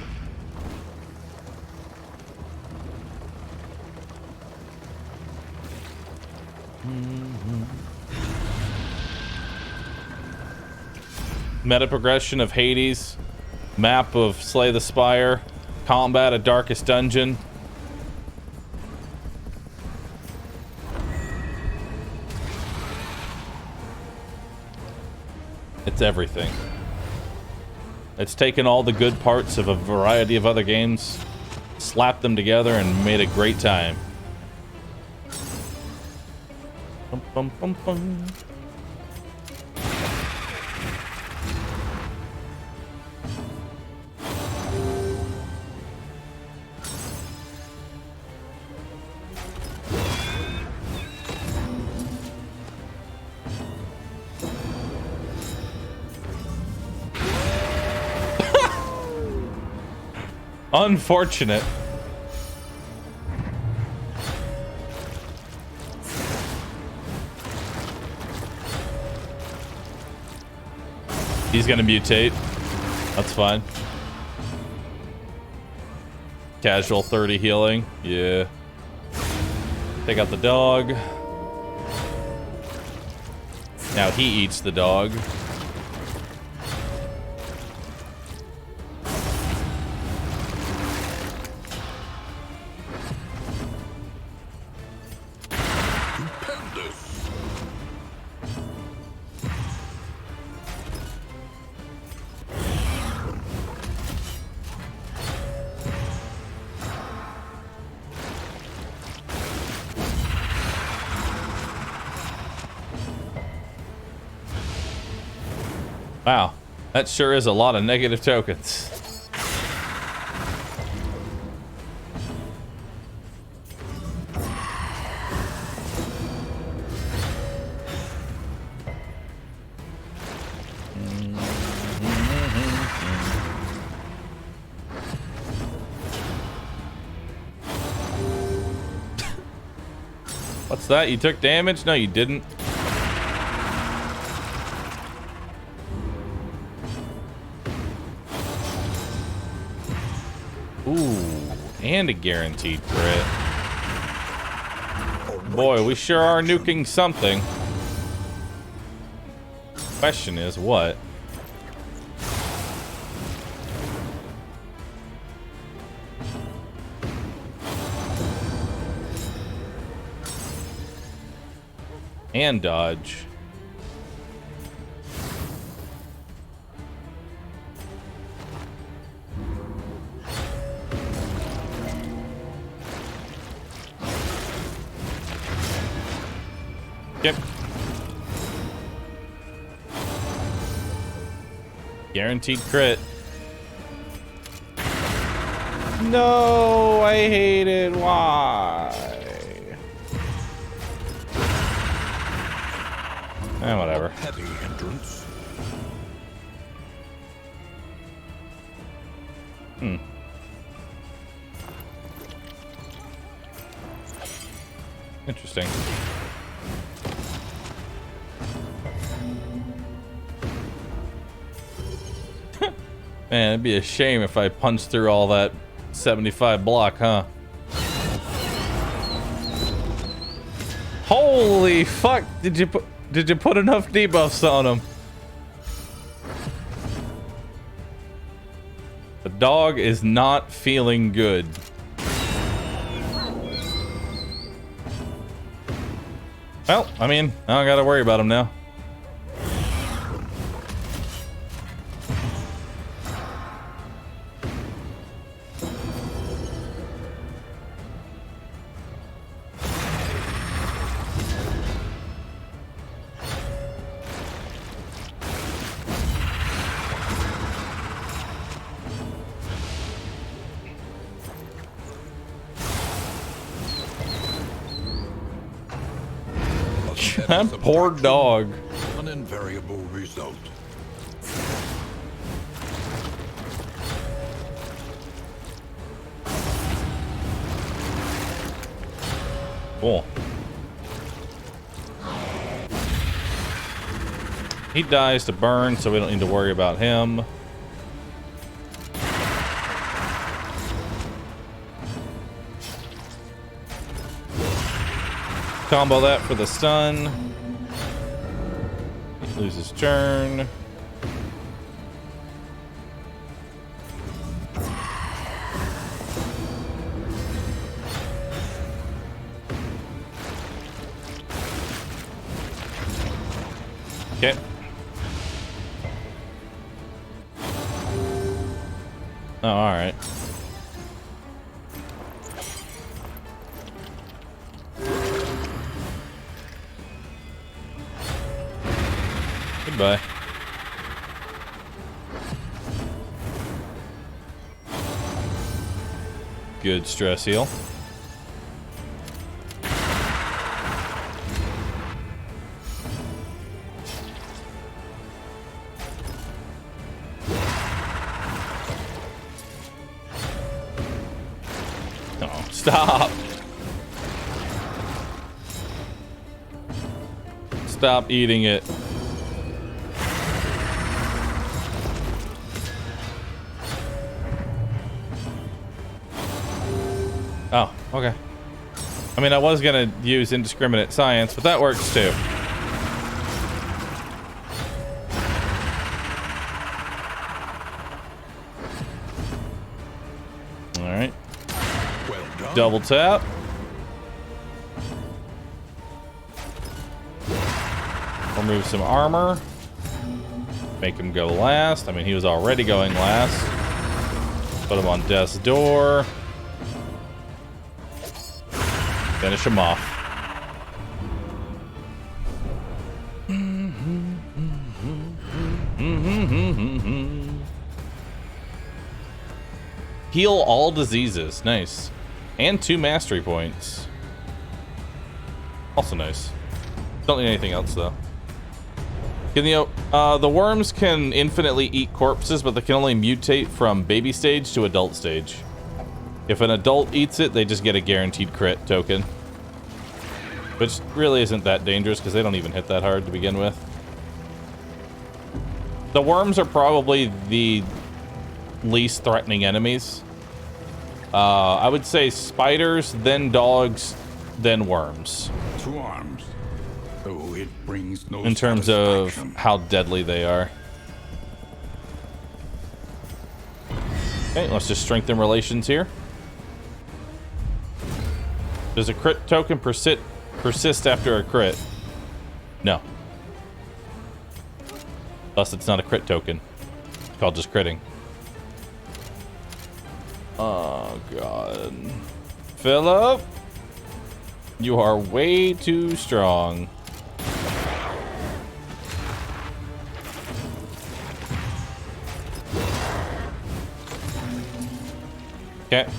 Meta progression of Hades, map of Slay the Spire, combat of Darkest Dungeon. It's everything. It's taken all the good parts of a variety of other games, slapped them together, and made a great time. Bum, bum, bum, bum. Unfortunate. He's gonna mutate. That's fine. Casual 30 healing. Yeah. Take out the dog. Now he eats the dog. Wow, that sure is a lot of negative tokens. What's that? You took damage? No, you didn't. Ooh, and a guaranteed crit. Boy, we sure are nuking something. Question is, what? And dodge. Yep. Guaranteed crit. No, I hate it. Why? Whatever. Heavy entrance. Interesting. Man, it'd be a shame if I punched through all that 75 block, huh? Holy fuck! Did you put enough debuffs on him? The dog is not feeling good. Well, I mean, I don't gotta worry about him now. That poor dog. An invariable result. Cool. He dies to burn, so we don't need to worry about him. Combo that for the stun. He loses turn. Okay. Oh, all right. Goodbye. Good stress heal. Oh, stop. Stop eating it. Oh, okay. I mean, I was gonna use indiscriminate science, but that works too. All right. Well done. Double tap. Remove some armor. Make him go last. I mean, he was already going last. Put him on death's door. Finish him off. Heal all diseases. Nice. And 2 mastery points. Also nice. Don't need anything else though. The worms can infinitely eat corpses, but they can only mutate from baby stage to adult stage. If an adult eats it, they just get a guaranteed crit token. Which really isn't that dangerous because they don't even hit that hard to begin with. The worms are probably the least threatening enemies. I would say spiders, then dogs, then worms. 2 arms. Though it brings no in terms of satisfaction. how deadly they are. Okay, let's just strengthen relations here. Does a crit token persist after a crit? No. Thus, it's not a crit token. It's called just critting. Oh, God. Philip! You are way too strong. Okay. Okay.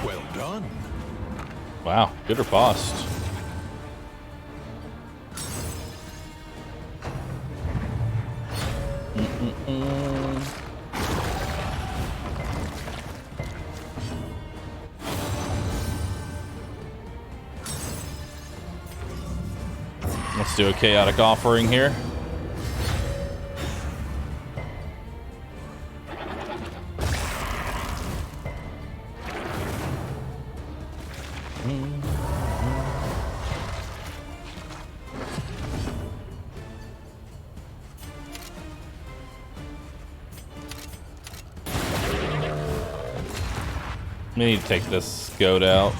Well done. Wow, good riposte. Let's do a chaotic offering here. We need to take this goat out.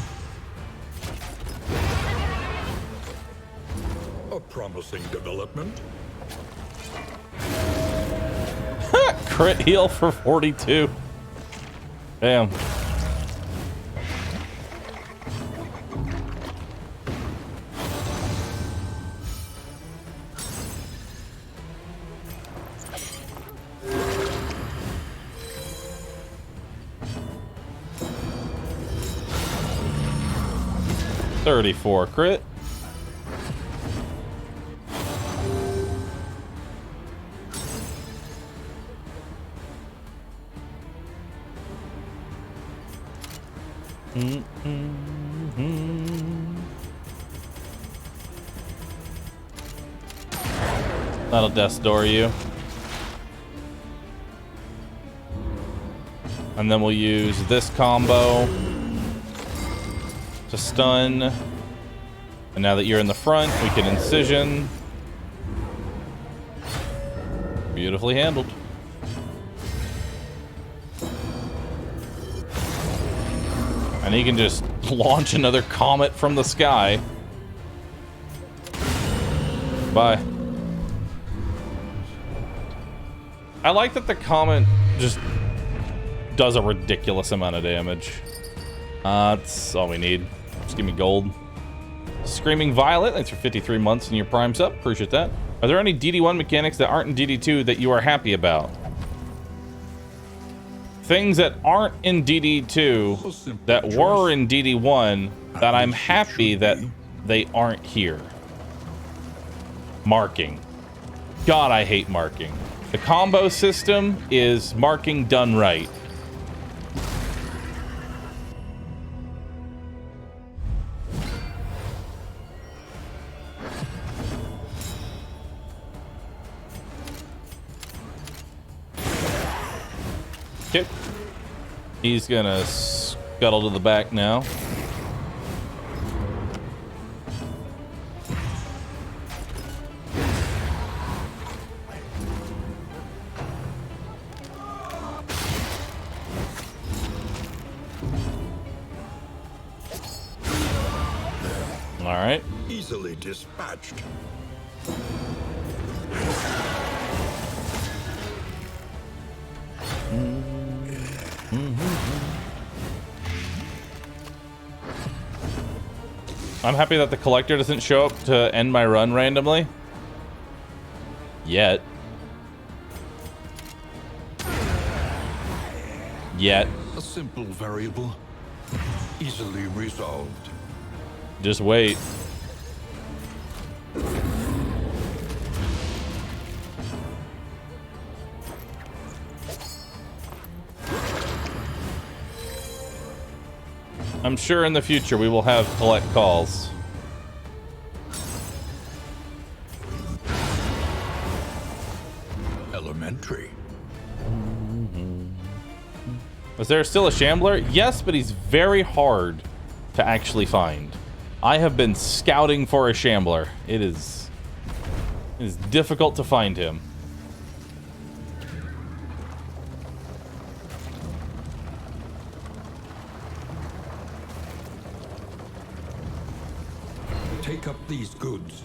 A promising development. Crit heal for 42. Damn. $34 crit. That'll death door you. And then we'll use this combo to stun. And now that you're in the front, we can incision. Beautifully handled. And he can just launch another comet from the sky. Bye. I like that the comet just does a ridiculous amount of damage. That's all we need. Just give me gold. Screaming Violet, thanks for 53 months in your Prime sub. Appreciate that. Are there any DD1 mechanics that aren't in DD2 that you are happy about? Things that aren't in DD2 that were in DD1 that I'm happy that they aren't here. Marking. God, I hate marking. The combo system is marking done right. Okay. He's gonna scuttle to the back now. All right. Easily dispatched. I'm happy that the collector doesn't show up to end my run randomly. Yet. A simple variable, easily resolved. Just wait. I'm sure in the future we will have collect calls. Elementary. Is there still a Shambler? Yes, but he's very hard to actually find. I have been scouting for a Shambler. It is difficult to find him. Take up these goods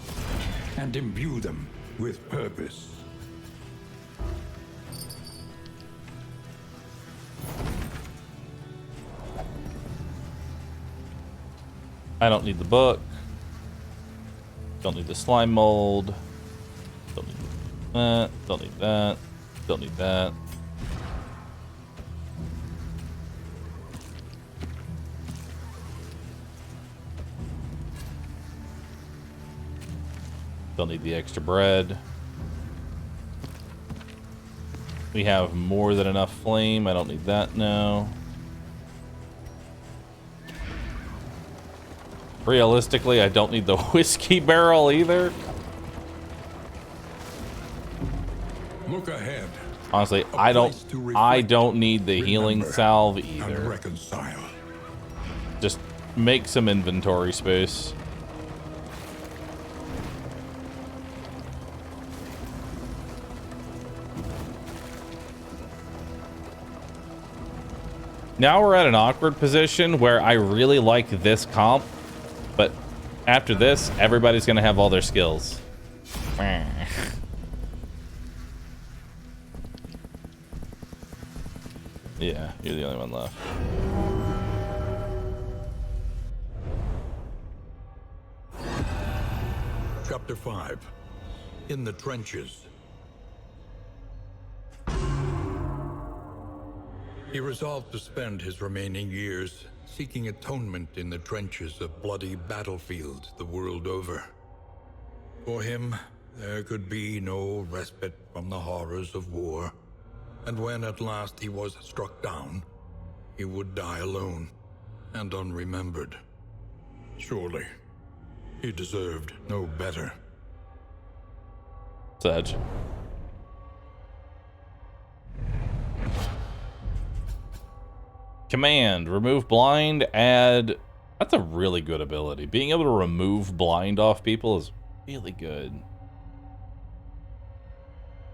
and imbue them with purpose. I don't need the book. Don't need the slime mold. Don't need that. Don't need that. Don't need the extra bread. We have more than enough flame. I don't need that now. Realistically, I don't need the whiskey barrel either. Look ahead. Honestly, I don't need the healing salve either. Reconcile. Just make some inventory space. Now we're at an awkward position where I really like this comp, but after this, everybody's gonna have all their skills. Yeah, you're the only one left. Chapter 5. In the Trenches. He resolved to spend his remaining years seeking atonement in the trenches of bloody battlefields the world over. For him, there could be no respite from the horrors of war, and when at last he was struck down, he would die alone and unremembered. Surely, he deserved no better. Sedge. Command, remove blind, add... That's a really good ability. Being able to remove blind off people is really good.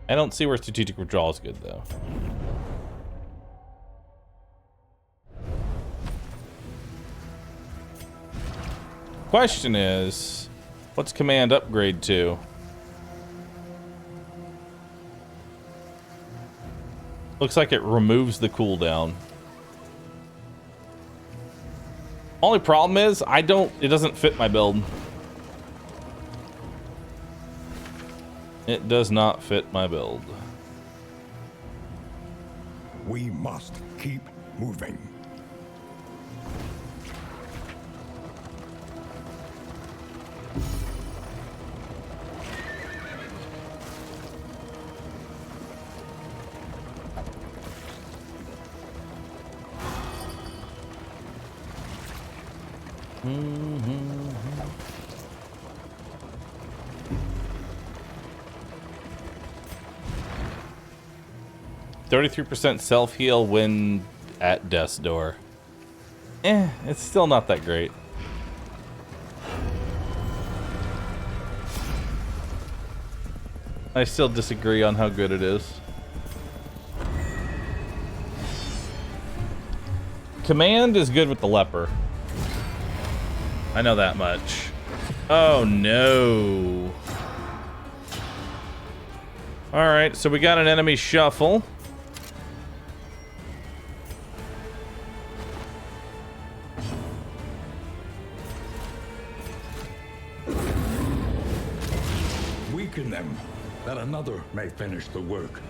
I don't see where strategic withdrawal is good, though. Question is, what's command upgrade to? Looks like it removes the cooldown. Only problem is, it doesn't fit my build. It does not fit my build. We must keep moving. Mm-hmm. 33% self-heal when at death's door. It's still not that great. I still disagree on how good it is. Command is good with the leper. I know that much. Oh no. Alright, so we got an enemy shuffle. Weaken them, that another may finish the work.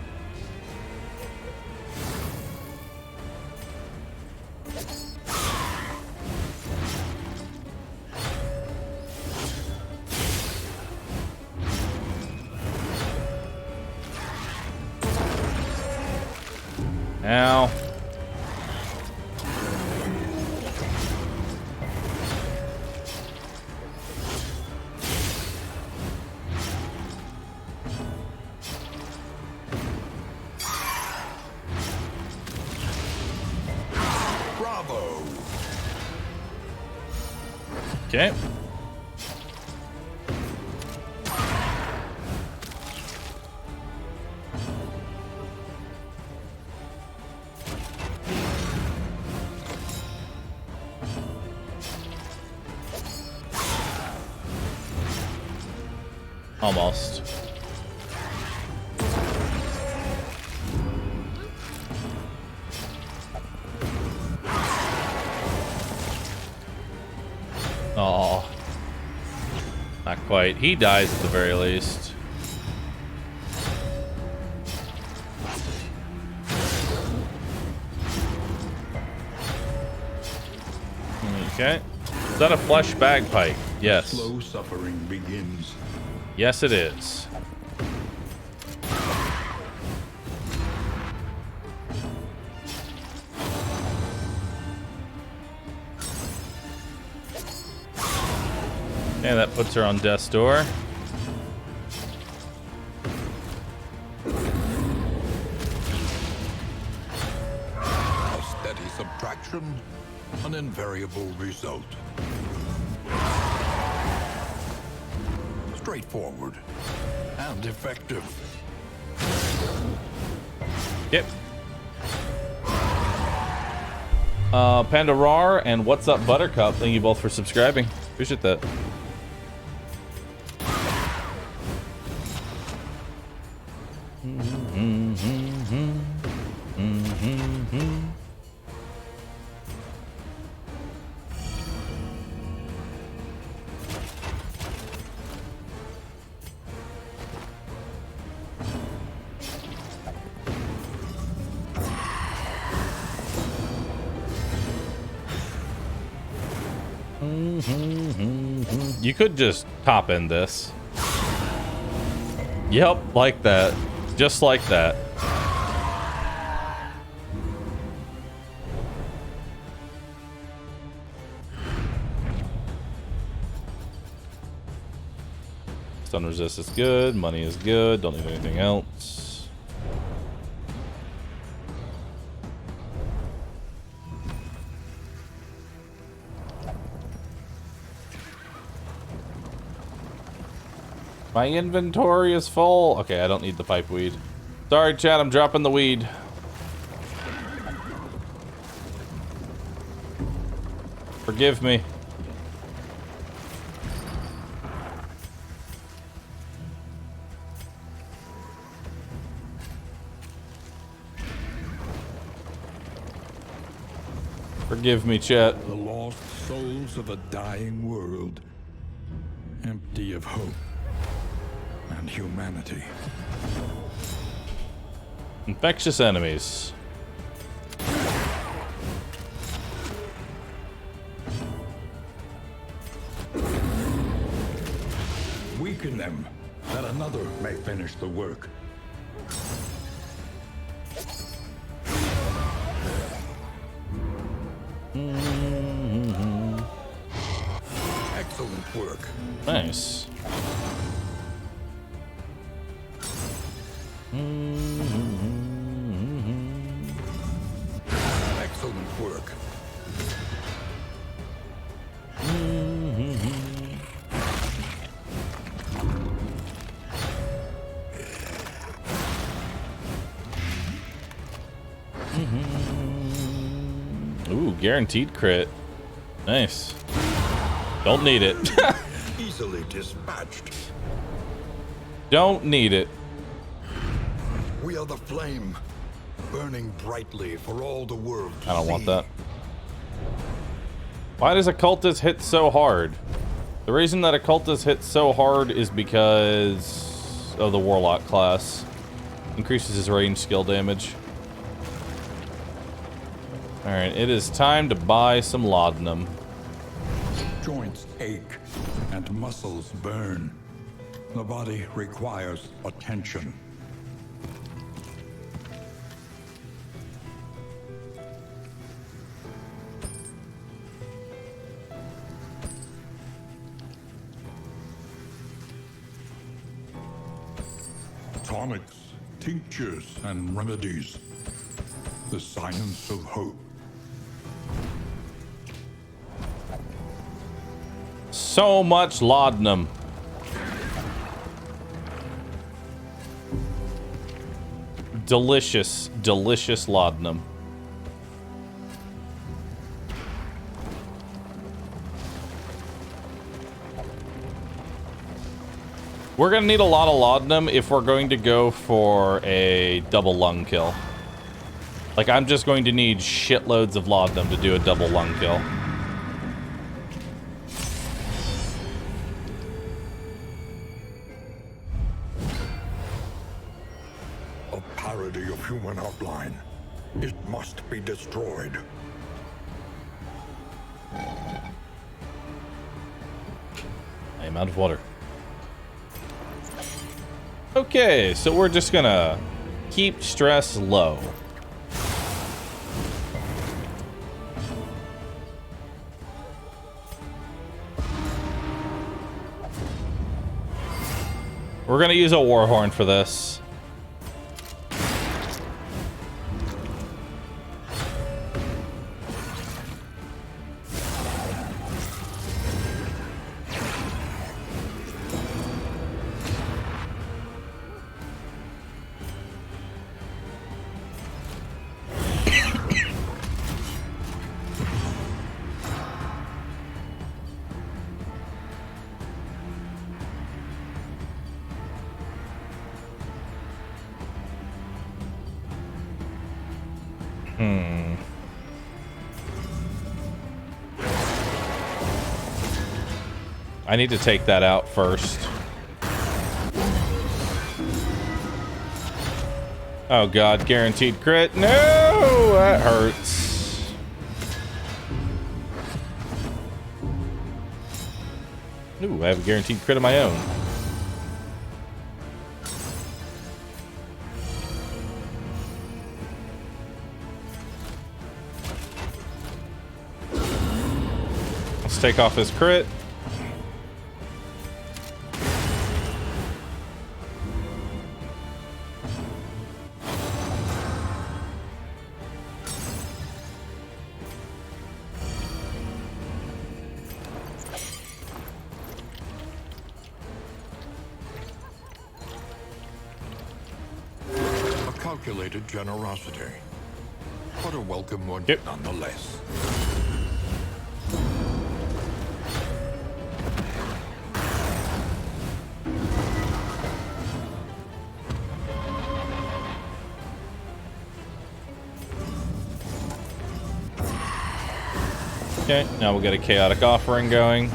Ow. Bravo! Okay. Almost. Oh, not quite. He dies at the very least. Okay. Is that a flesh bagpipe? Yes. Slow suffering begins. Yes, it is. And that puts her on death's door. A steady subtraction, an invariable result. Straightforward and effective. Yep. Panda Rar and What's Up Buttercup, thank you both for subscribing. Appreciate that. You could just top end this. Yep, like that. Just like that. Stun resist is good. Money is good. Don't need anything else. My inventory is full. Okay, I don't need the pipe weed. Sorry, chat, I'm dropping the weed. Forgive me. Forgive me, chat. The lost souls of a dying world, empty of hope and humanity. Infectious enemies. Weaken them, that another may finish the work. Excellent work. Nice. Excellent work. Ooh, guaranteed crit. Nice. Don't need it. Easily dispatched. Don't need it. We are the flame, burning brightly for all the world to I don't want see. that. Why does a cultist hit so hard? The reason that a cultist hits so hard is because of the warlock class. Increases his range skill damage. Alright, it is time to buy some laudanum. Joints ache and muscles burn. The body requires attention. Tonics, tinctures, and remedies. The science of hope. So much laudanum. Delicious, delicious laudanum. We're gonna need a lot of laudanum if we're going to go for a double lung kill. Like, I'm just going to need shitloads of laudanum to do a double lung kill. A parody of human outline. It must be destroyed. I am out of water. Okay, so we're just gonna keep stress low. We're gonna use a war horn for this. I need to take that out first. Oh god, guaranteed crit. No, that hurts. Ooh, I have a guaranteed crit of my own. Let's take off his crit. Calculated generosity, but a welcome one nonetheless. Okay, now we'll get a chaotic offering going.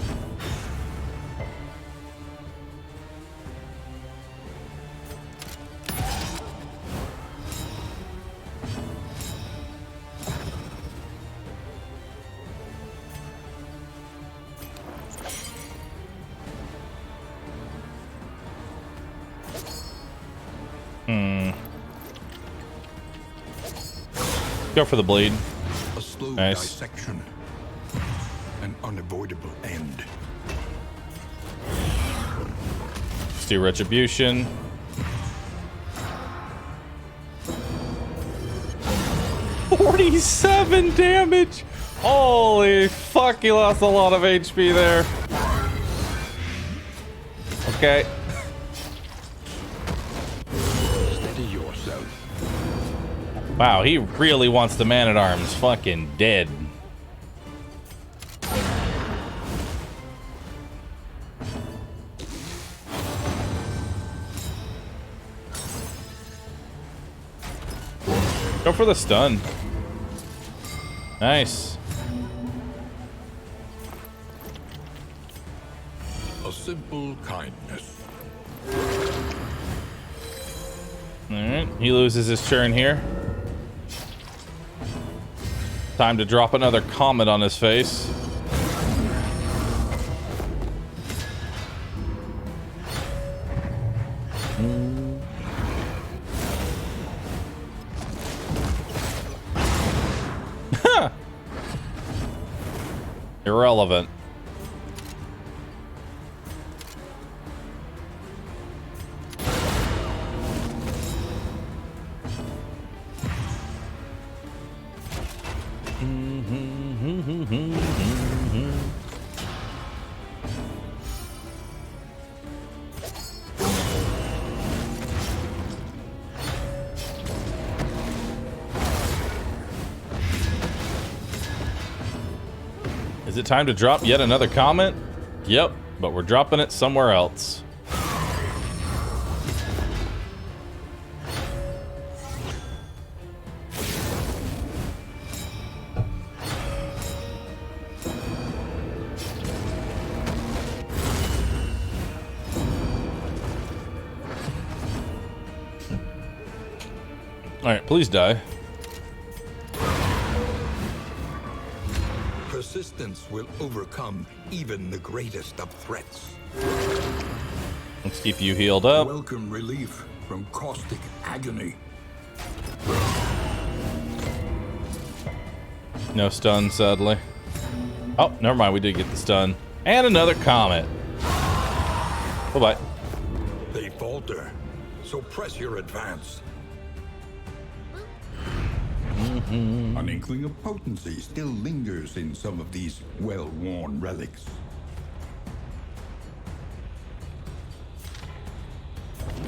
Go for the bleed. A slow Nice. dissection. An unavoidable end. Let's do retribution. $47 damage. Holy fuck, he lost a lot of HP there. Okay. Steady yourself. Wow, he really wants the man-at-arms fucking dead. Go for the stun. Nice. A simple kindness. Alright, he loses his turn here. Time to drop another comet on his face. Irrelevant. Is it time to drop yet another comet? Yep, but we're dropping it somewhere else. All right, please die. persistence will overcome even the greatest of threats. Let's keep you healed up. Welcome relief from caustic agony. No stun, sadly. Oh, never mind. We did get the stun. And another comet. Bye-bye. They falter, so press your advance. An inkling of potency still lingers in some of these well-worn relics.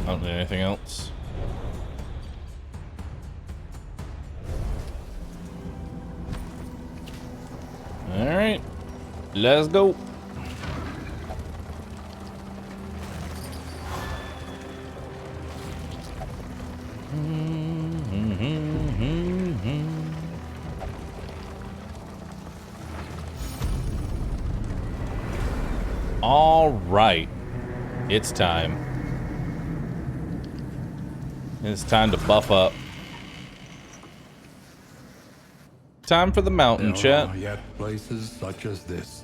I don't need anything else. All right, let's go. All right, it's time. It's time to buff up. Time for the mountain, There chat. are yet places such as this,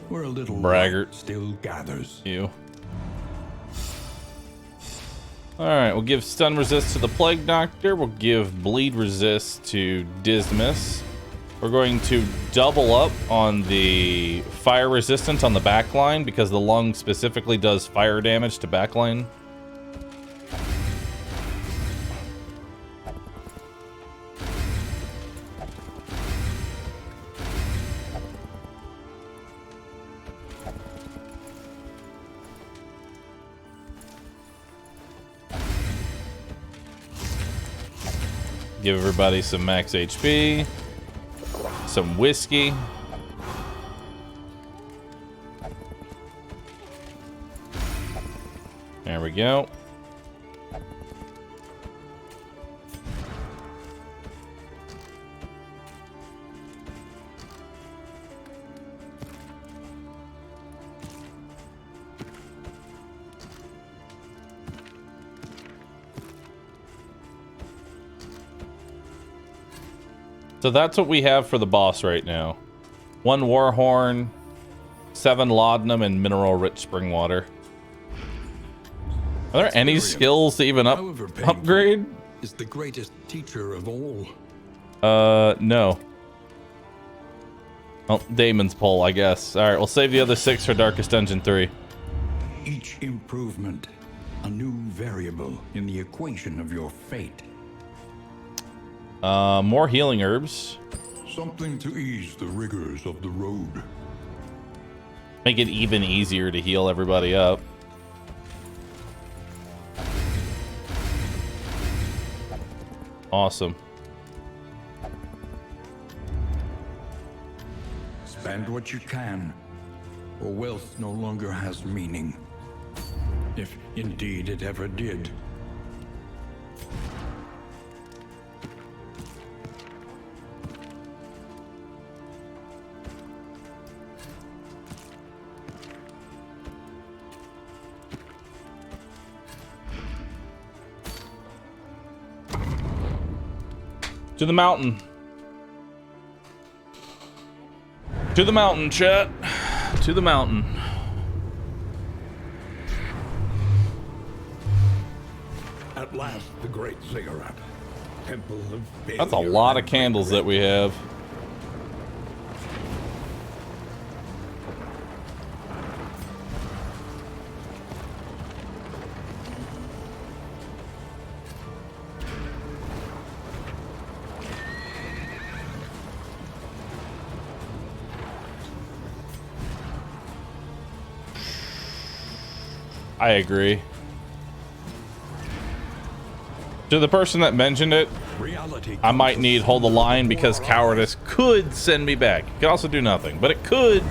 where a little Braggart. light still gathers. You. Alright, we'll give stun resist to the Plague Doctor. We'll give bleed resist to Dismas. We're going to double up on the fire resistance on the backline because the lung specifically does fire damage to backline. Give everybody some max HP, some whiskey. There we go. So that's what we have for the boss right now. 1 Warhorn, 7 Laudanum, and mineral-rich spring water. Are there any skills to even However painful, upgrade? is the greatest teacher of all. No. Oh, Damon's pull, I guess. Alright, we'll save the other 6 for Darkest Dungeon 3. Each improvement, a new variable in the equation of your fate. More healing herbs. Something to ease the rigors of the road. Make it even easier to heal everybody up. Awesome. Spend what you can, or wealth no longer has meaning. If indeed it ever did. To the mountain. To the mountain, chat. To the mountain. At last, the great ziggurat. Temple of failure. That's a lot of candles that we have. I agree. To the person that mentioned it, Reality I might need hold the line because cowardice could send me back. It could also do nothing, but it could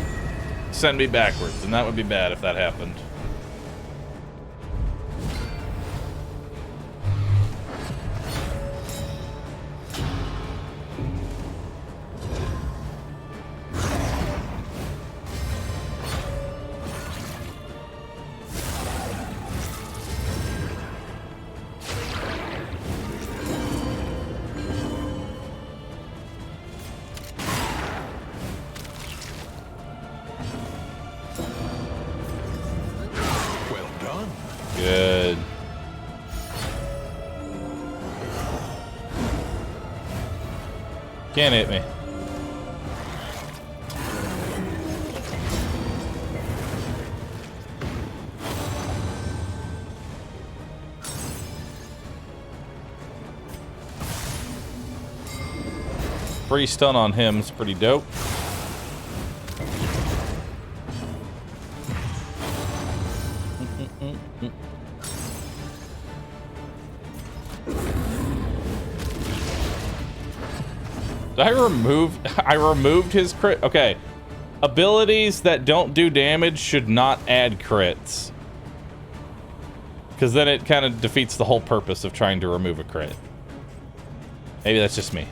send me backwards, and that would be bad if that happened. Can't hit me. Free stun on him is pretty dope. Did I removed his crit? Okay. Abilities that don't do damage should not add crits. Because then it kind of defeats the whole purpose of trying to remove a crit. Maybe that's just me.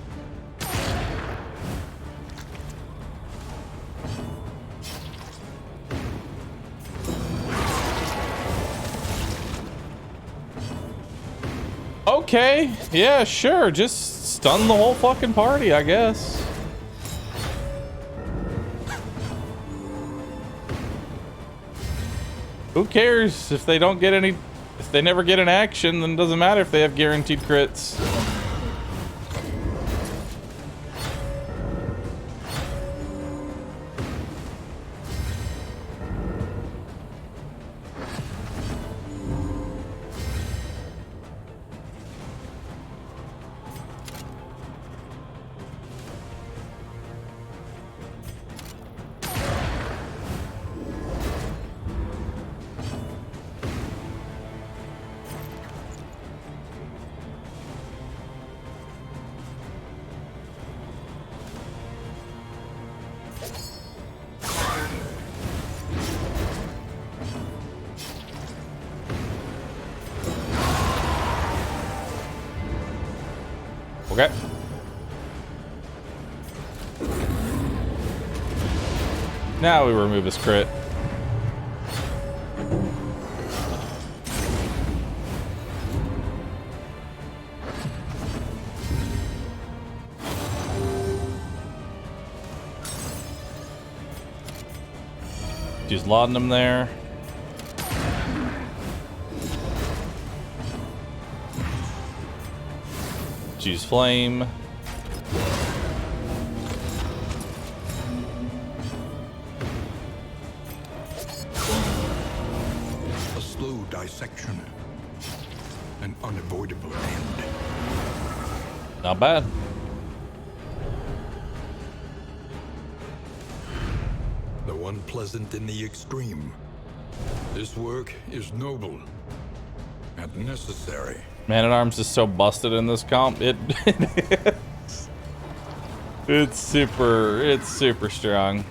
Okay, yeah, sure. Just stun the whole fucking party, I guess. Who cares if they don't get any... If they never get an action, then it doesn't matter if they have guaranteed crits. Okay. Now we remove his crit. Just lauding him there. Use flame. A slow dissection. An unavoidable end. Not bad. Though unpleasant in the extreme. This work is noble and necessary. Man-at-Arms is so busted in this comp. It's super strong.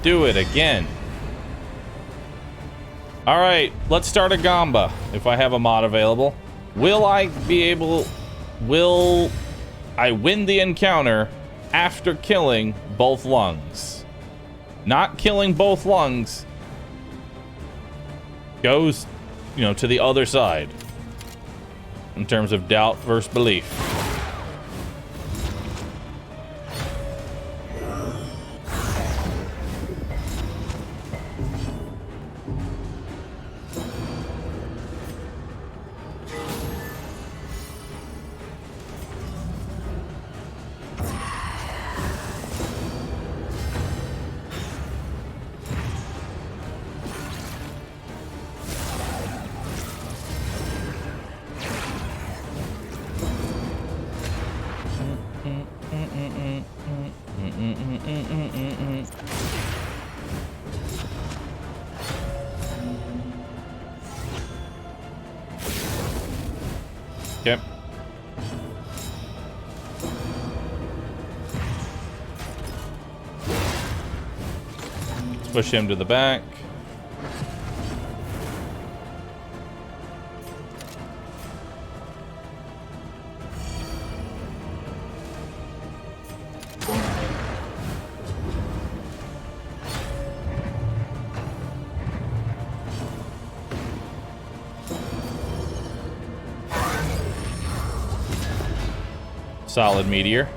Do it again. All right, let's start a Gamba if I have a mod available. Will I win the encounter after killing both lungs? Not killing both lungs goes, to the other side in terms of doubt versus belief. Okay. Let's push him to the back. Solid meteor.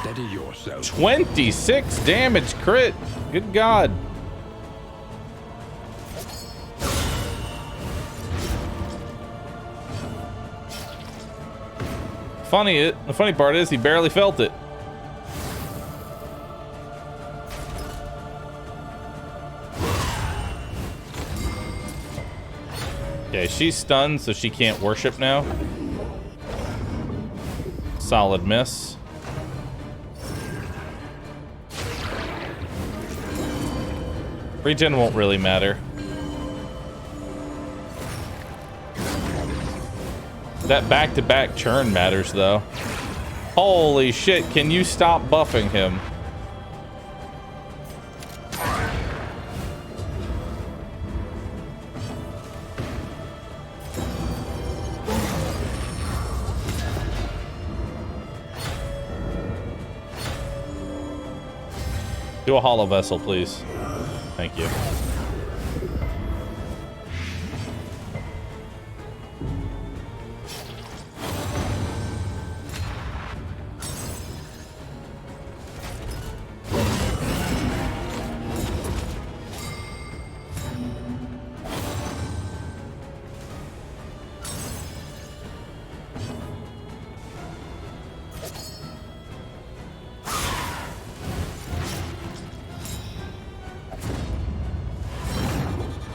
Steady yourself. 26 damage crit. Good God. The funny part is he barely felt it. Okay, she's stunned, so she can't worship now. Solid miss. Regen won't really matter. That back-to-back churn matters, though. Holy shit, can you stop buffing him? Do a hollow vessel, please. Thank you.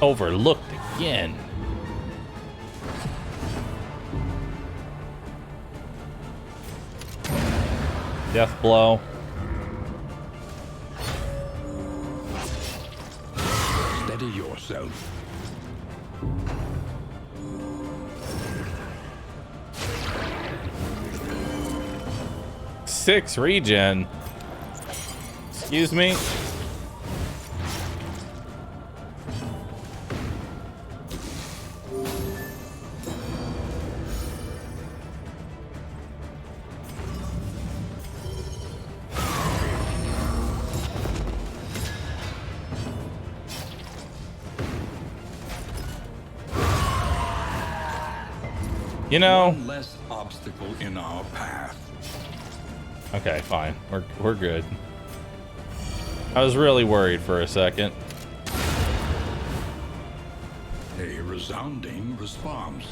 Overlooked again. Death blow. Steady yourself. Six regen. Excuse me. You know, One less obstacle in our path. okay, fine. We're good. I was really worried for a second. A resounding response.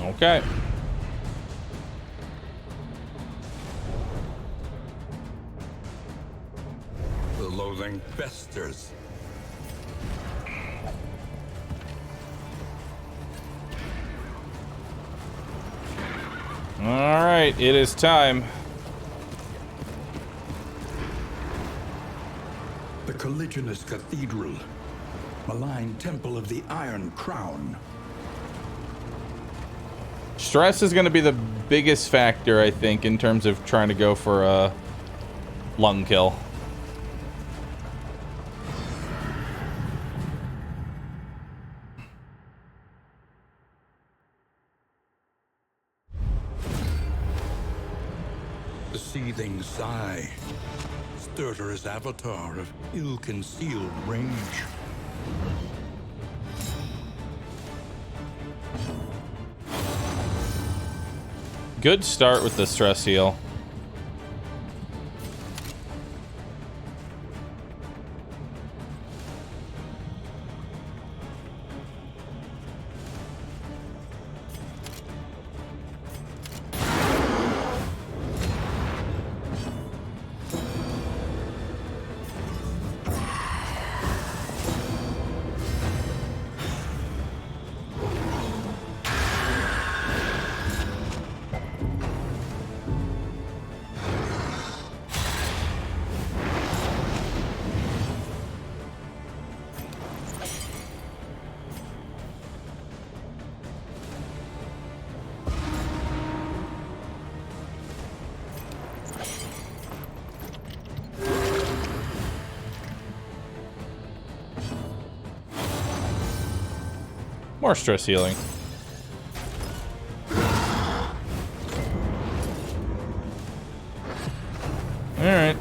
Okay. The loathing festers. All right, it is time. The colliginous cathedral. Malign temple of the Iron Crown. Stress is going to be the biggest factor, I think, in terms of trying to go for a lung kill. The seething sigh. Stertorous avatar of ill-concealed rage. Good start with the stress heal. More stress healing. All right.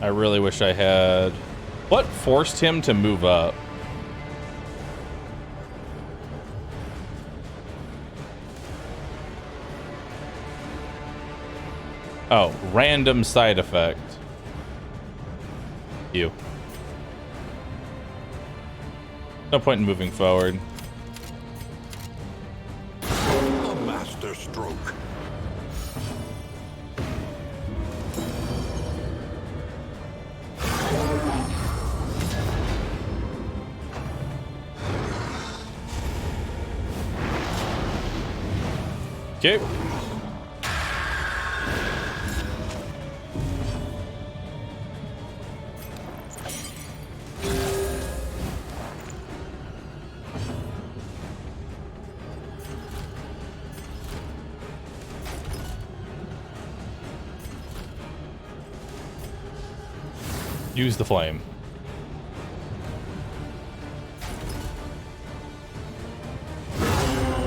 I really wish I had... What forced him to move up? Oh, random side effect. You. No point in moving forward. A master stroke. Okay. Use the flame.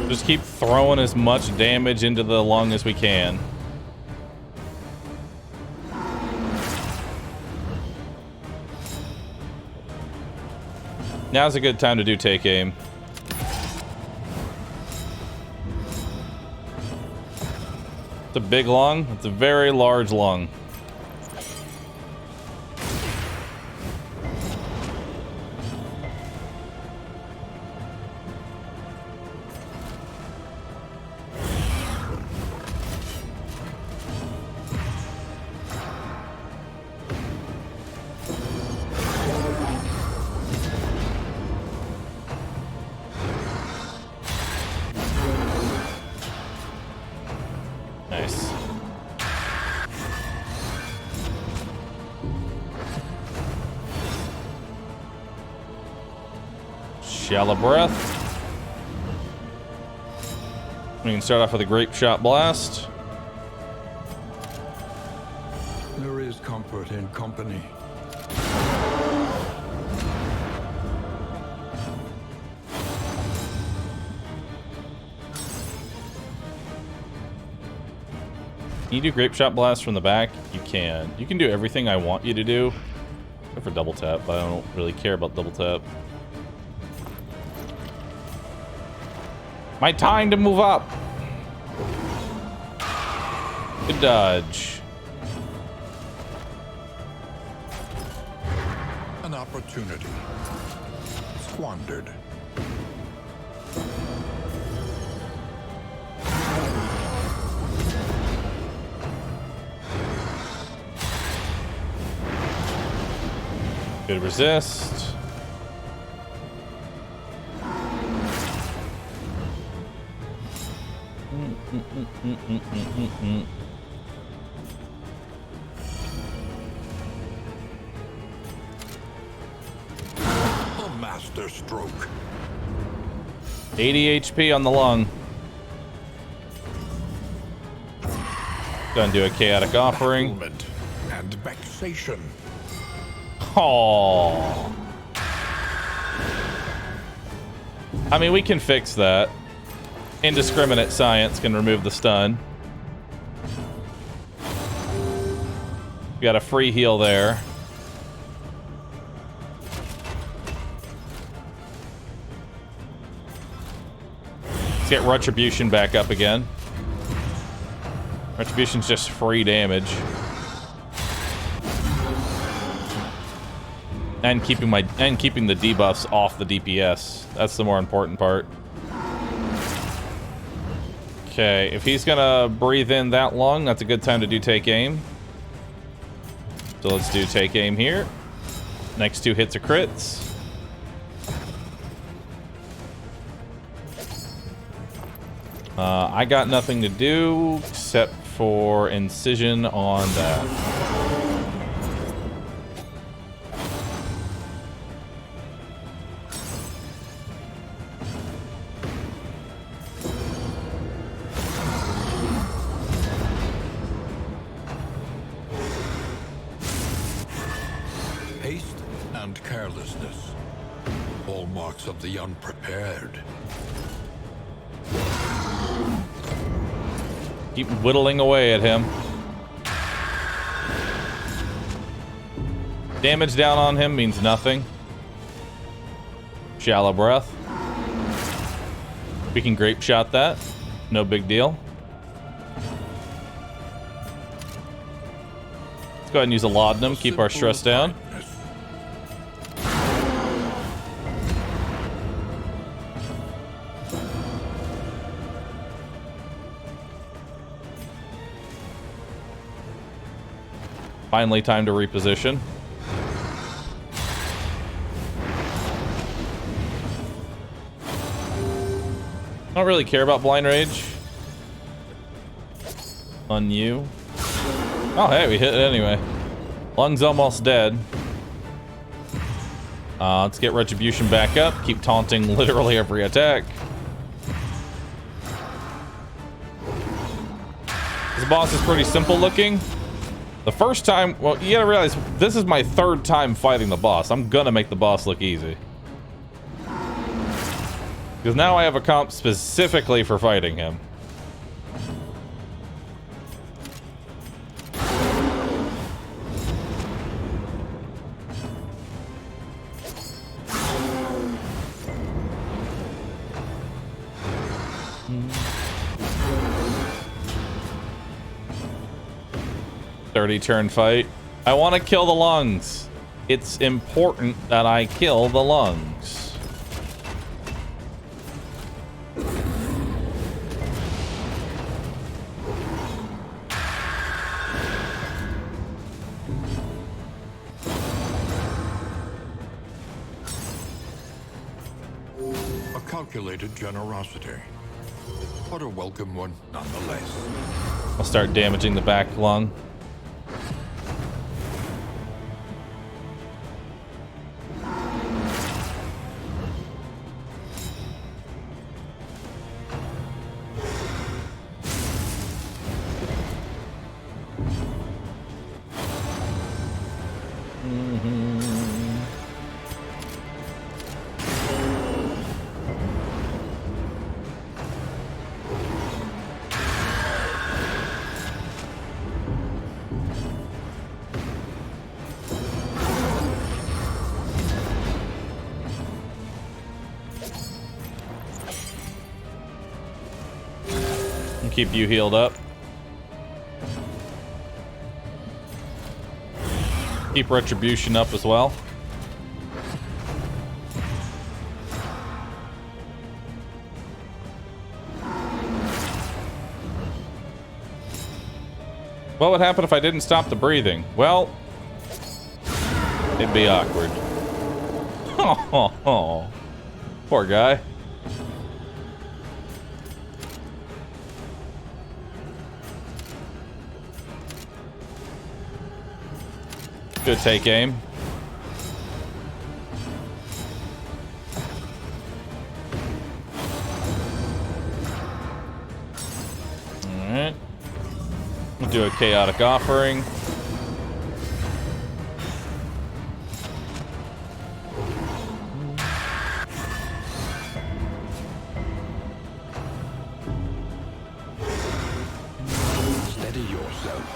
Just keep throwing as much damage into the lung as we can. Now's a good time to do take aim. It's a big lung. It's a very large lung. Nice. Shallow breath. We can start off with a grape shot blast. There is comfort in company. Can you do grape shot blast from the back? You can. You can do everything I want you to do. Except for double tap, but I don't really care about double tap. My time to move up. Good dodge. An opportunity. Squandered. Good resist. A master stroke. 80 HP on the lung. Gonna do a chaotic offering. Bafflement and vexation. Oh. I mean, we can fix that. Indiscriminate science can remove the stun. We got a free heal there. Let's get Retribution back up again. Retribution's just free damage. And keeping the debuffs off the DPS. That's the more important part. Okay, if he's gonna breathe in that long, that's a good time to do take aim. So let's do take aim here. Next 2 hits are crits. I got nothing to do except for incision on that. Haste and carelessness. Hallmarks of the unprepared. Keep whittling away at him. Damage down on him means nothing. Shallow breath. We can grape shot that. No big deal. Let's go ahead and use a laudanum. Keep our stress down. Finally, time to reposition. I don't really care about blind rage on you. Oh, hey, we hit it anyway. Lung's almost dead. Let's get retribution back up. Keep taunting literally every attack. This boss is pretty simple looking. The first time, well, you gotta realize this is my third time fighting the boss. I'm gonna make the boss look easy. Because now I have a comp specifically for fighting him. Turn fight. I want to kill the lungs. It's important that I kill the lungs. A calculated generosity, but a welcome one nonetheless. I'll start damaging the back lung. Keep you healed up. Keep retribution up as well. What would happen if I didn't stop the breathing? Well, it'd be awkward. Oh, poor guy. Good take aim. Alright. We'll do a chaotic offering. Steady yourself.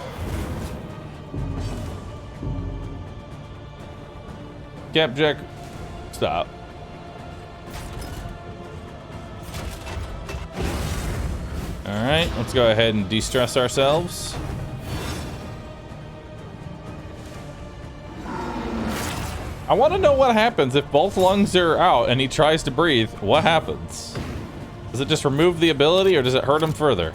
Capjack, stop. Alright, let's go ahead and de-stress ourselves. I want to know what happens if both lungs are out and he tries to breathe. What happens? Does it just remove the ability or does it hurt him further?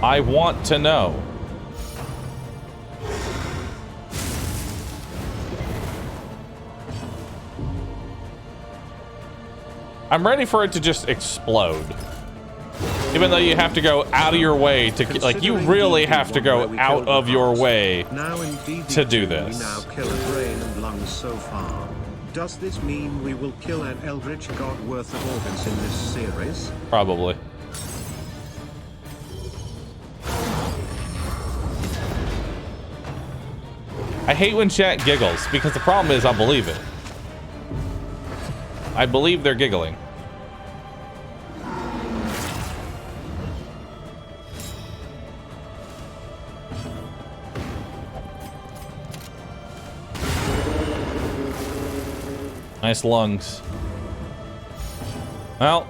I want to know. I'm ready for it to just explode. Even though you have to go out of your way to, like, you really have to go out of your way to do this. We now kill a brain and lungs so far. Does this mean we will kill an eldritch god worth of organs in this series? Probably. I hate when chat giggles because the problem is I believe it. I believe they're giggling. Nice lungs. Well,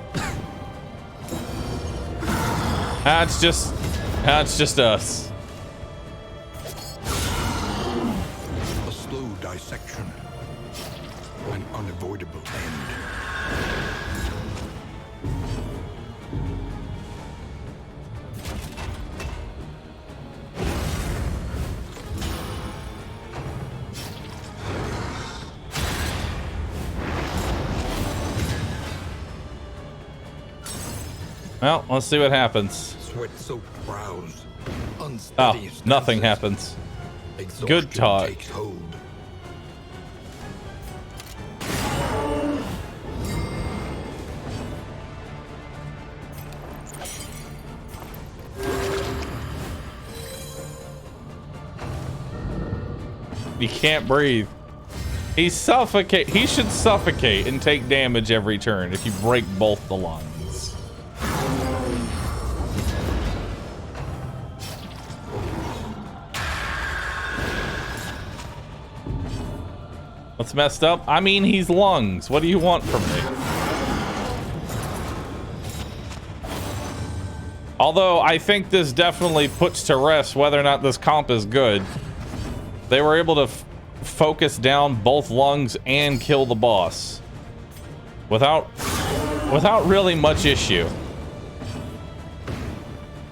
that's just us. A slow dissection. An unavoidable end. Well, let's see what happens. Sweat-soaked brows. Oh, Unsteady nothing stances. happens. Exhaustion Good talk. takes hold. He can't breathe. He should suffocate and take damage every turn if you break both the lungs. What's messed up? I mean, he's lungs. What do you want from me? Although I think this definitely puts to rest whether or not this comp is good. They were able to focus down both lungs and kill the boss without really much issue.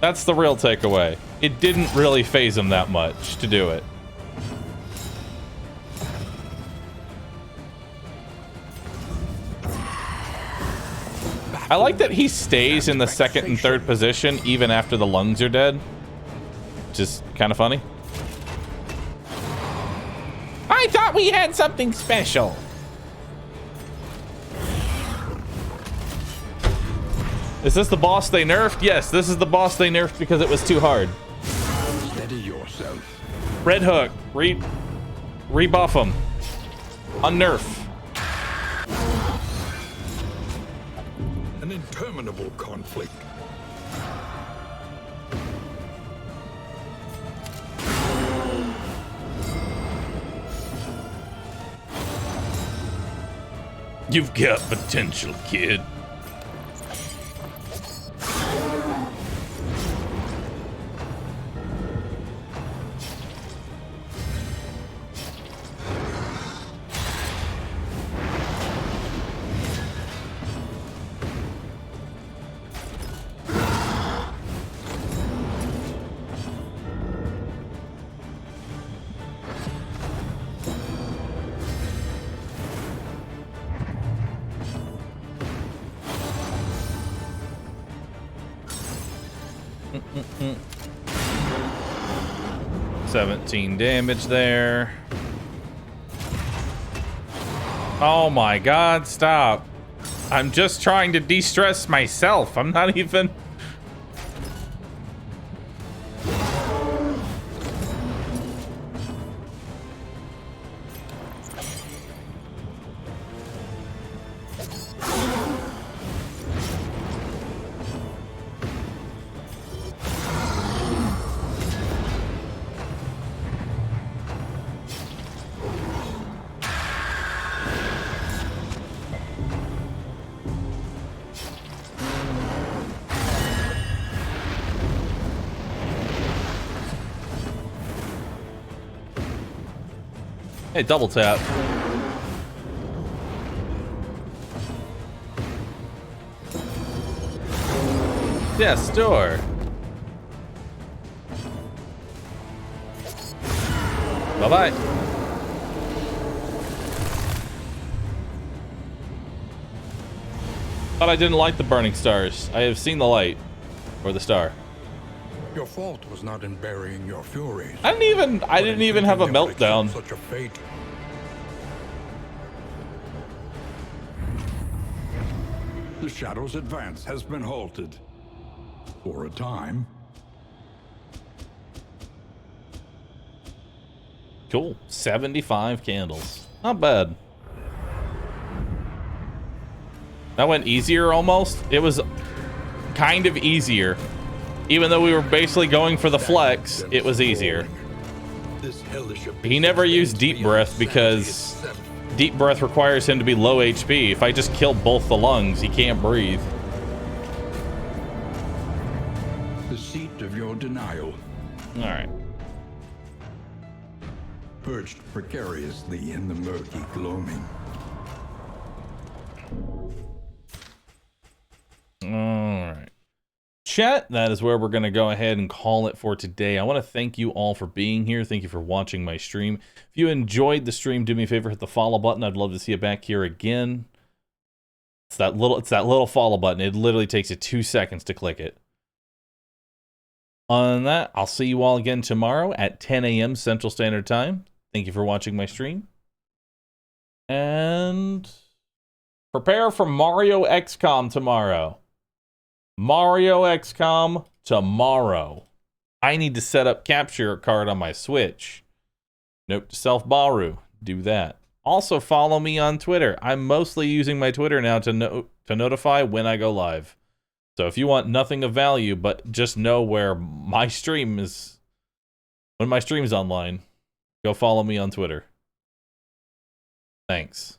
That's the real takeaway. It didn't really phase him that much to do it. I like that he stays in the second and third position even after the lungs are dead, which is kind of funny. I thought we had something special. Is this the boss they nerfed? Yes, this is the boss they nerfed because it was too hard. Steady yourself. Red Hook, rebuff him. Unnerf. An interminable conflict. You've got potential, kid. Mm-mm-mm. 17 damage there. Oh my god, stop. I'm just trying to de-stress myself. I'm not even... Hey, double tap. Yeah, store. Bye-bye. Thought I didn't like the burning stars. I have seen the light. Or the star. Your fault was not in burying your furies. I didn't even have a They would accept meltdown. Such a fate. The Shadow's advance has been halted. For a time. Cool. 75 candles. Not bad. That went easier almost. It was kind of easier. Even though we were basically going for the flex, it was easier. This hellish He never abyss used deep beyond breath sanity because itself. deep breath requires him to be low HP. If I just kill both the lungs, he can't breathe. The seat of your denial, All right. perched precariously in the murky gloaming. All right. Chat, that is where we're going to go ahead and call it for today. I want to thank you all for being here. Thank you for watching my stream. If you enjoyed the stream, do me a favor, hit the follow button. I'd love to see you back here again. It's that little follow button. It literally takes you 2 seconds to click it. On that, I'll see you all again tomorrow at 10 a.m. Central Standard Time. Thank you for watching my stream. And prepare for Mario Xcom tomorrow. Mario Xcom tomorrow. I need to set up capture card on my Switch. Note to self, Bahroo. Do that. Also, follow me on Twitter. I'm mostly using my Twitter now to notify when I go live. So if you want nothing of value, but just know where my stream is, when my stream's online, go follow me on Twitter. Thanks.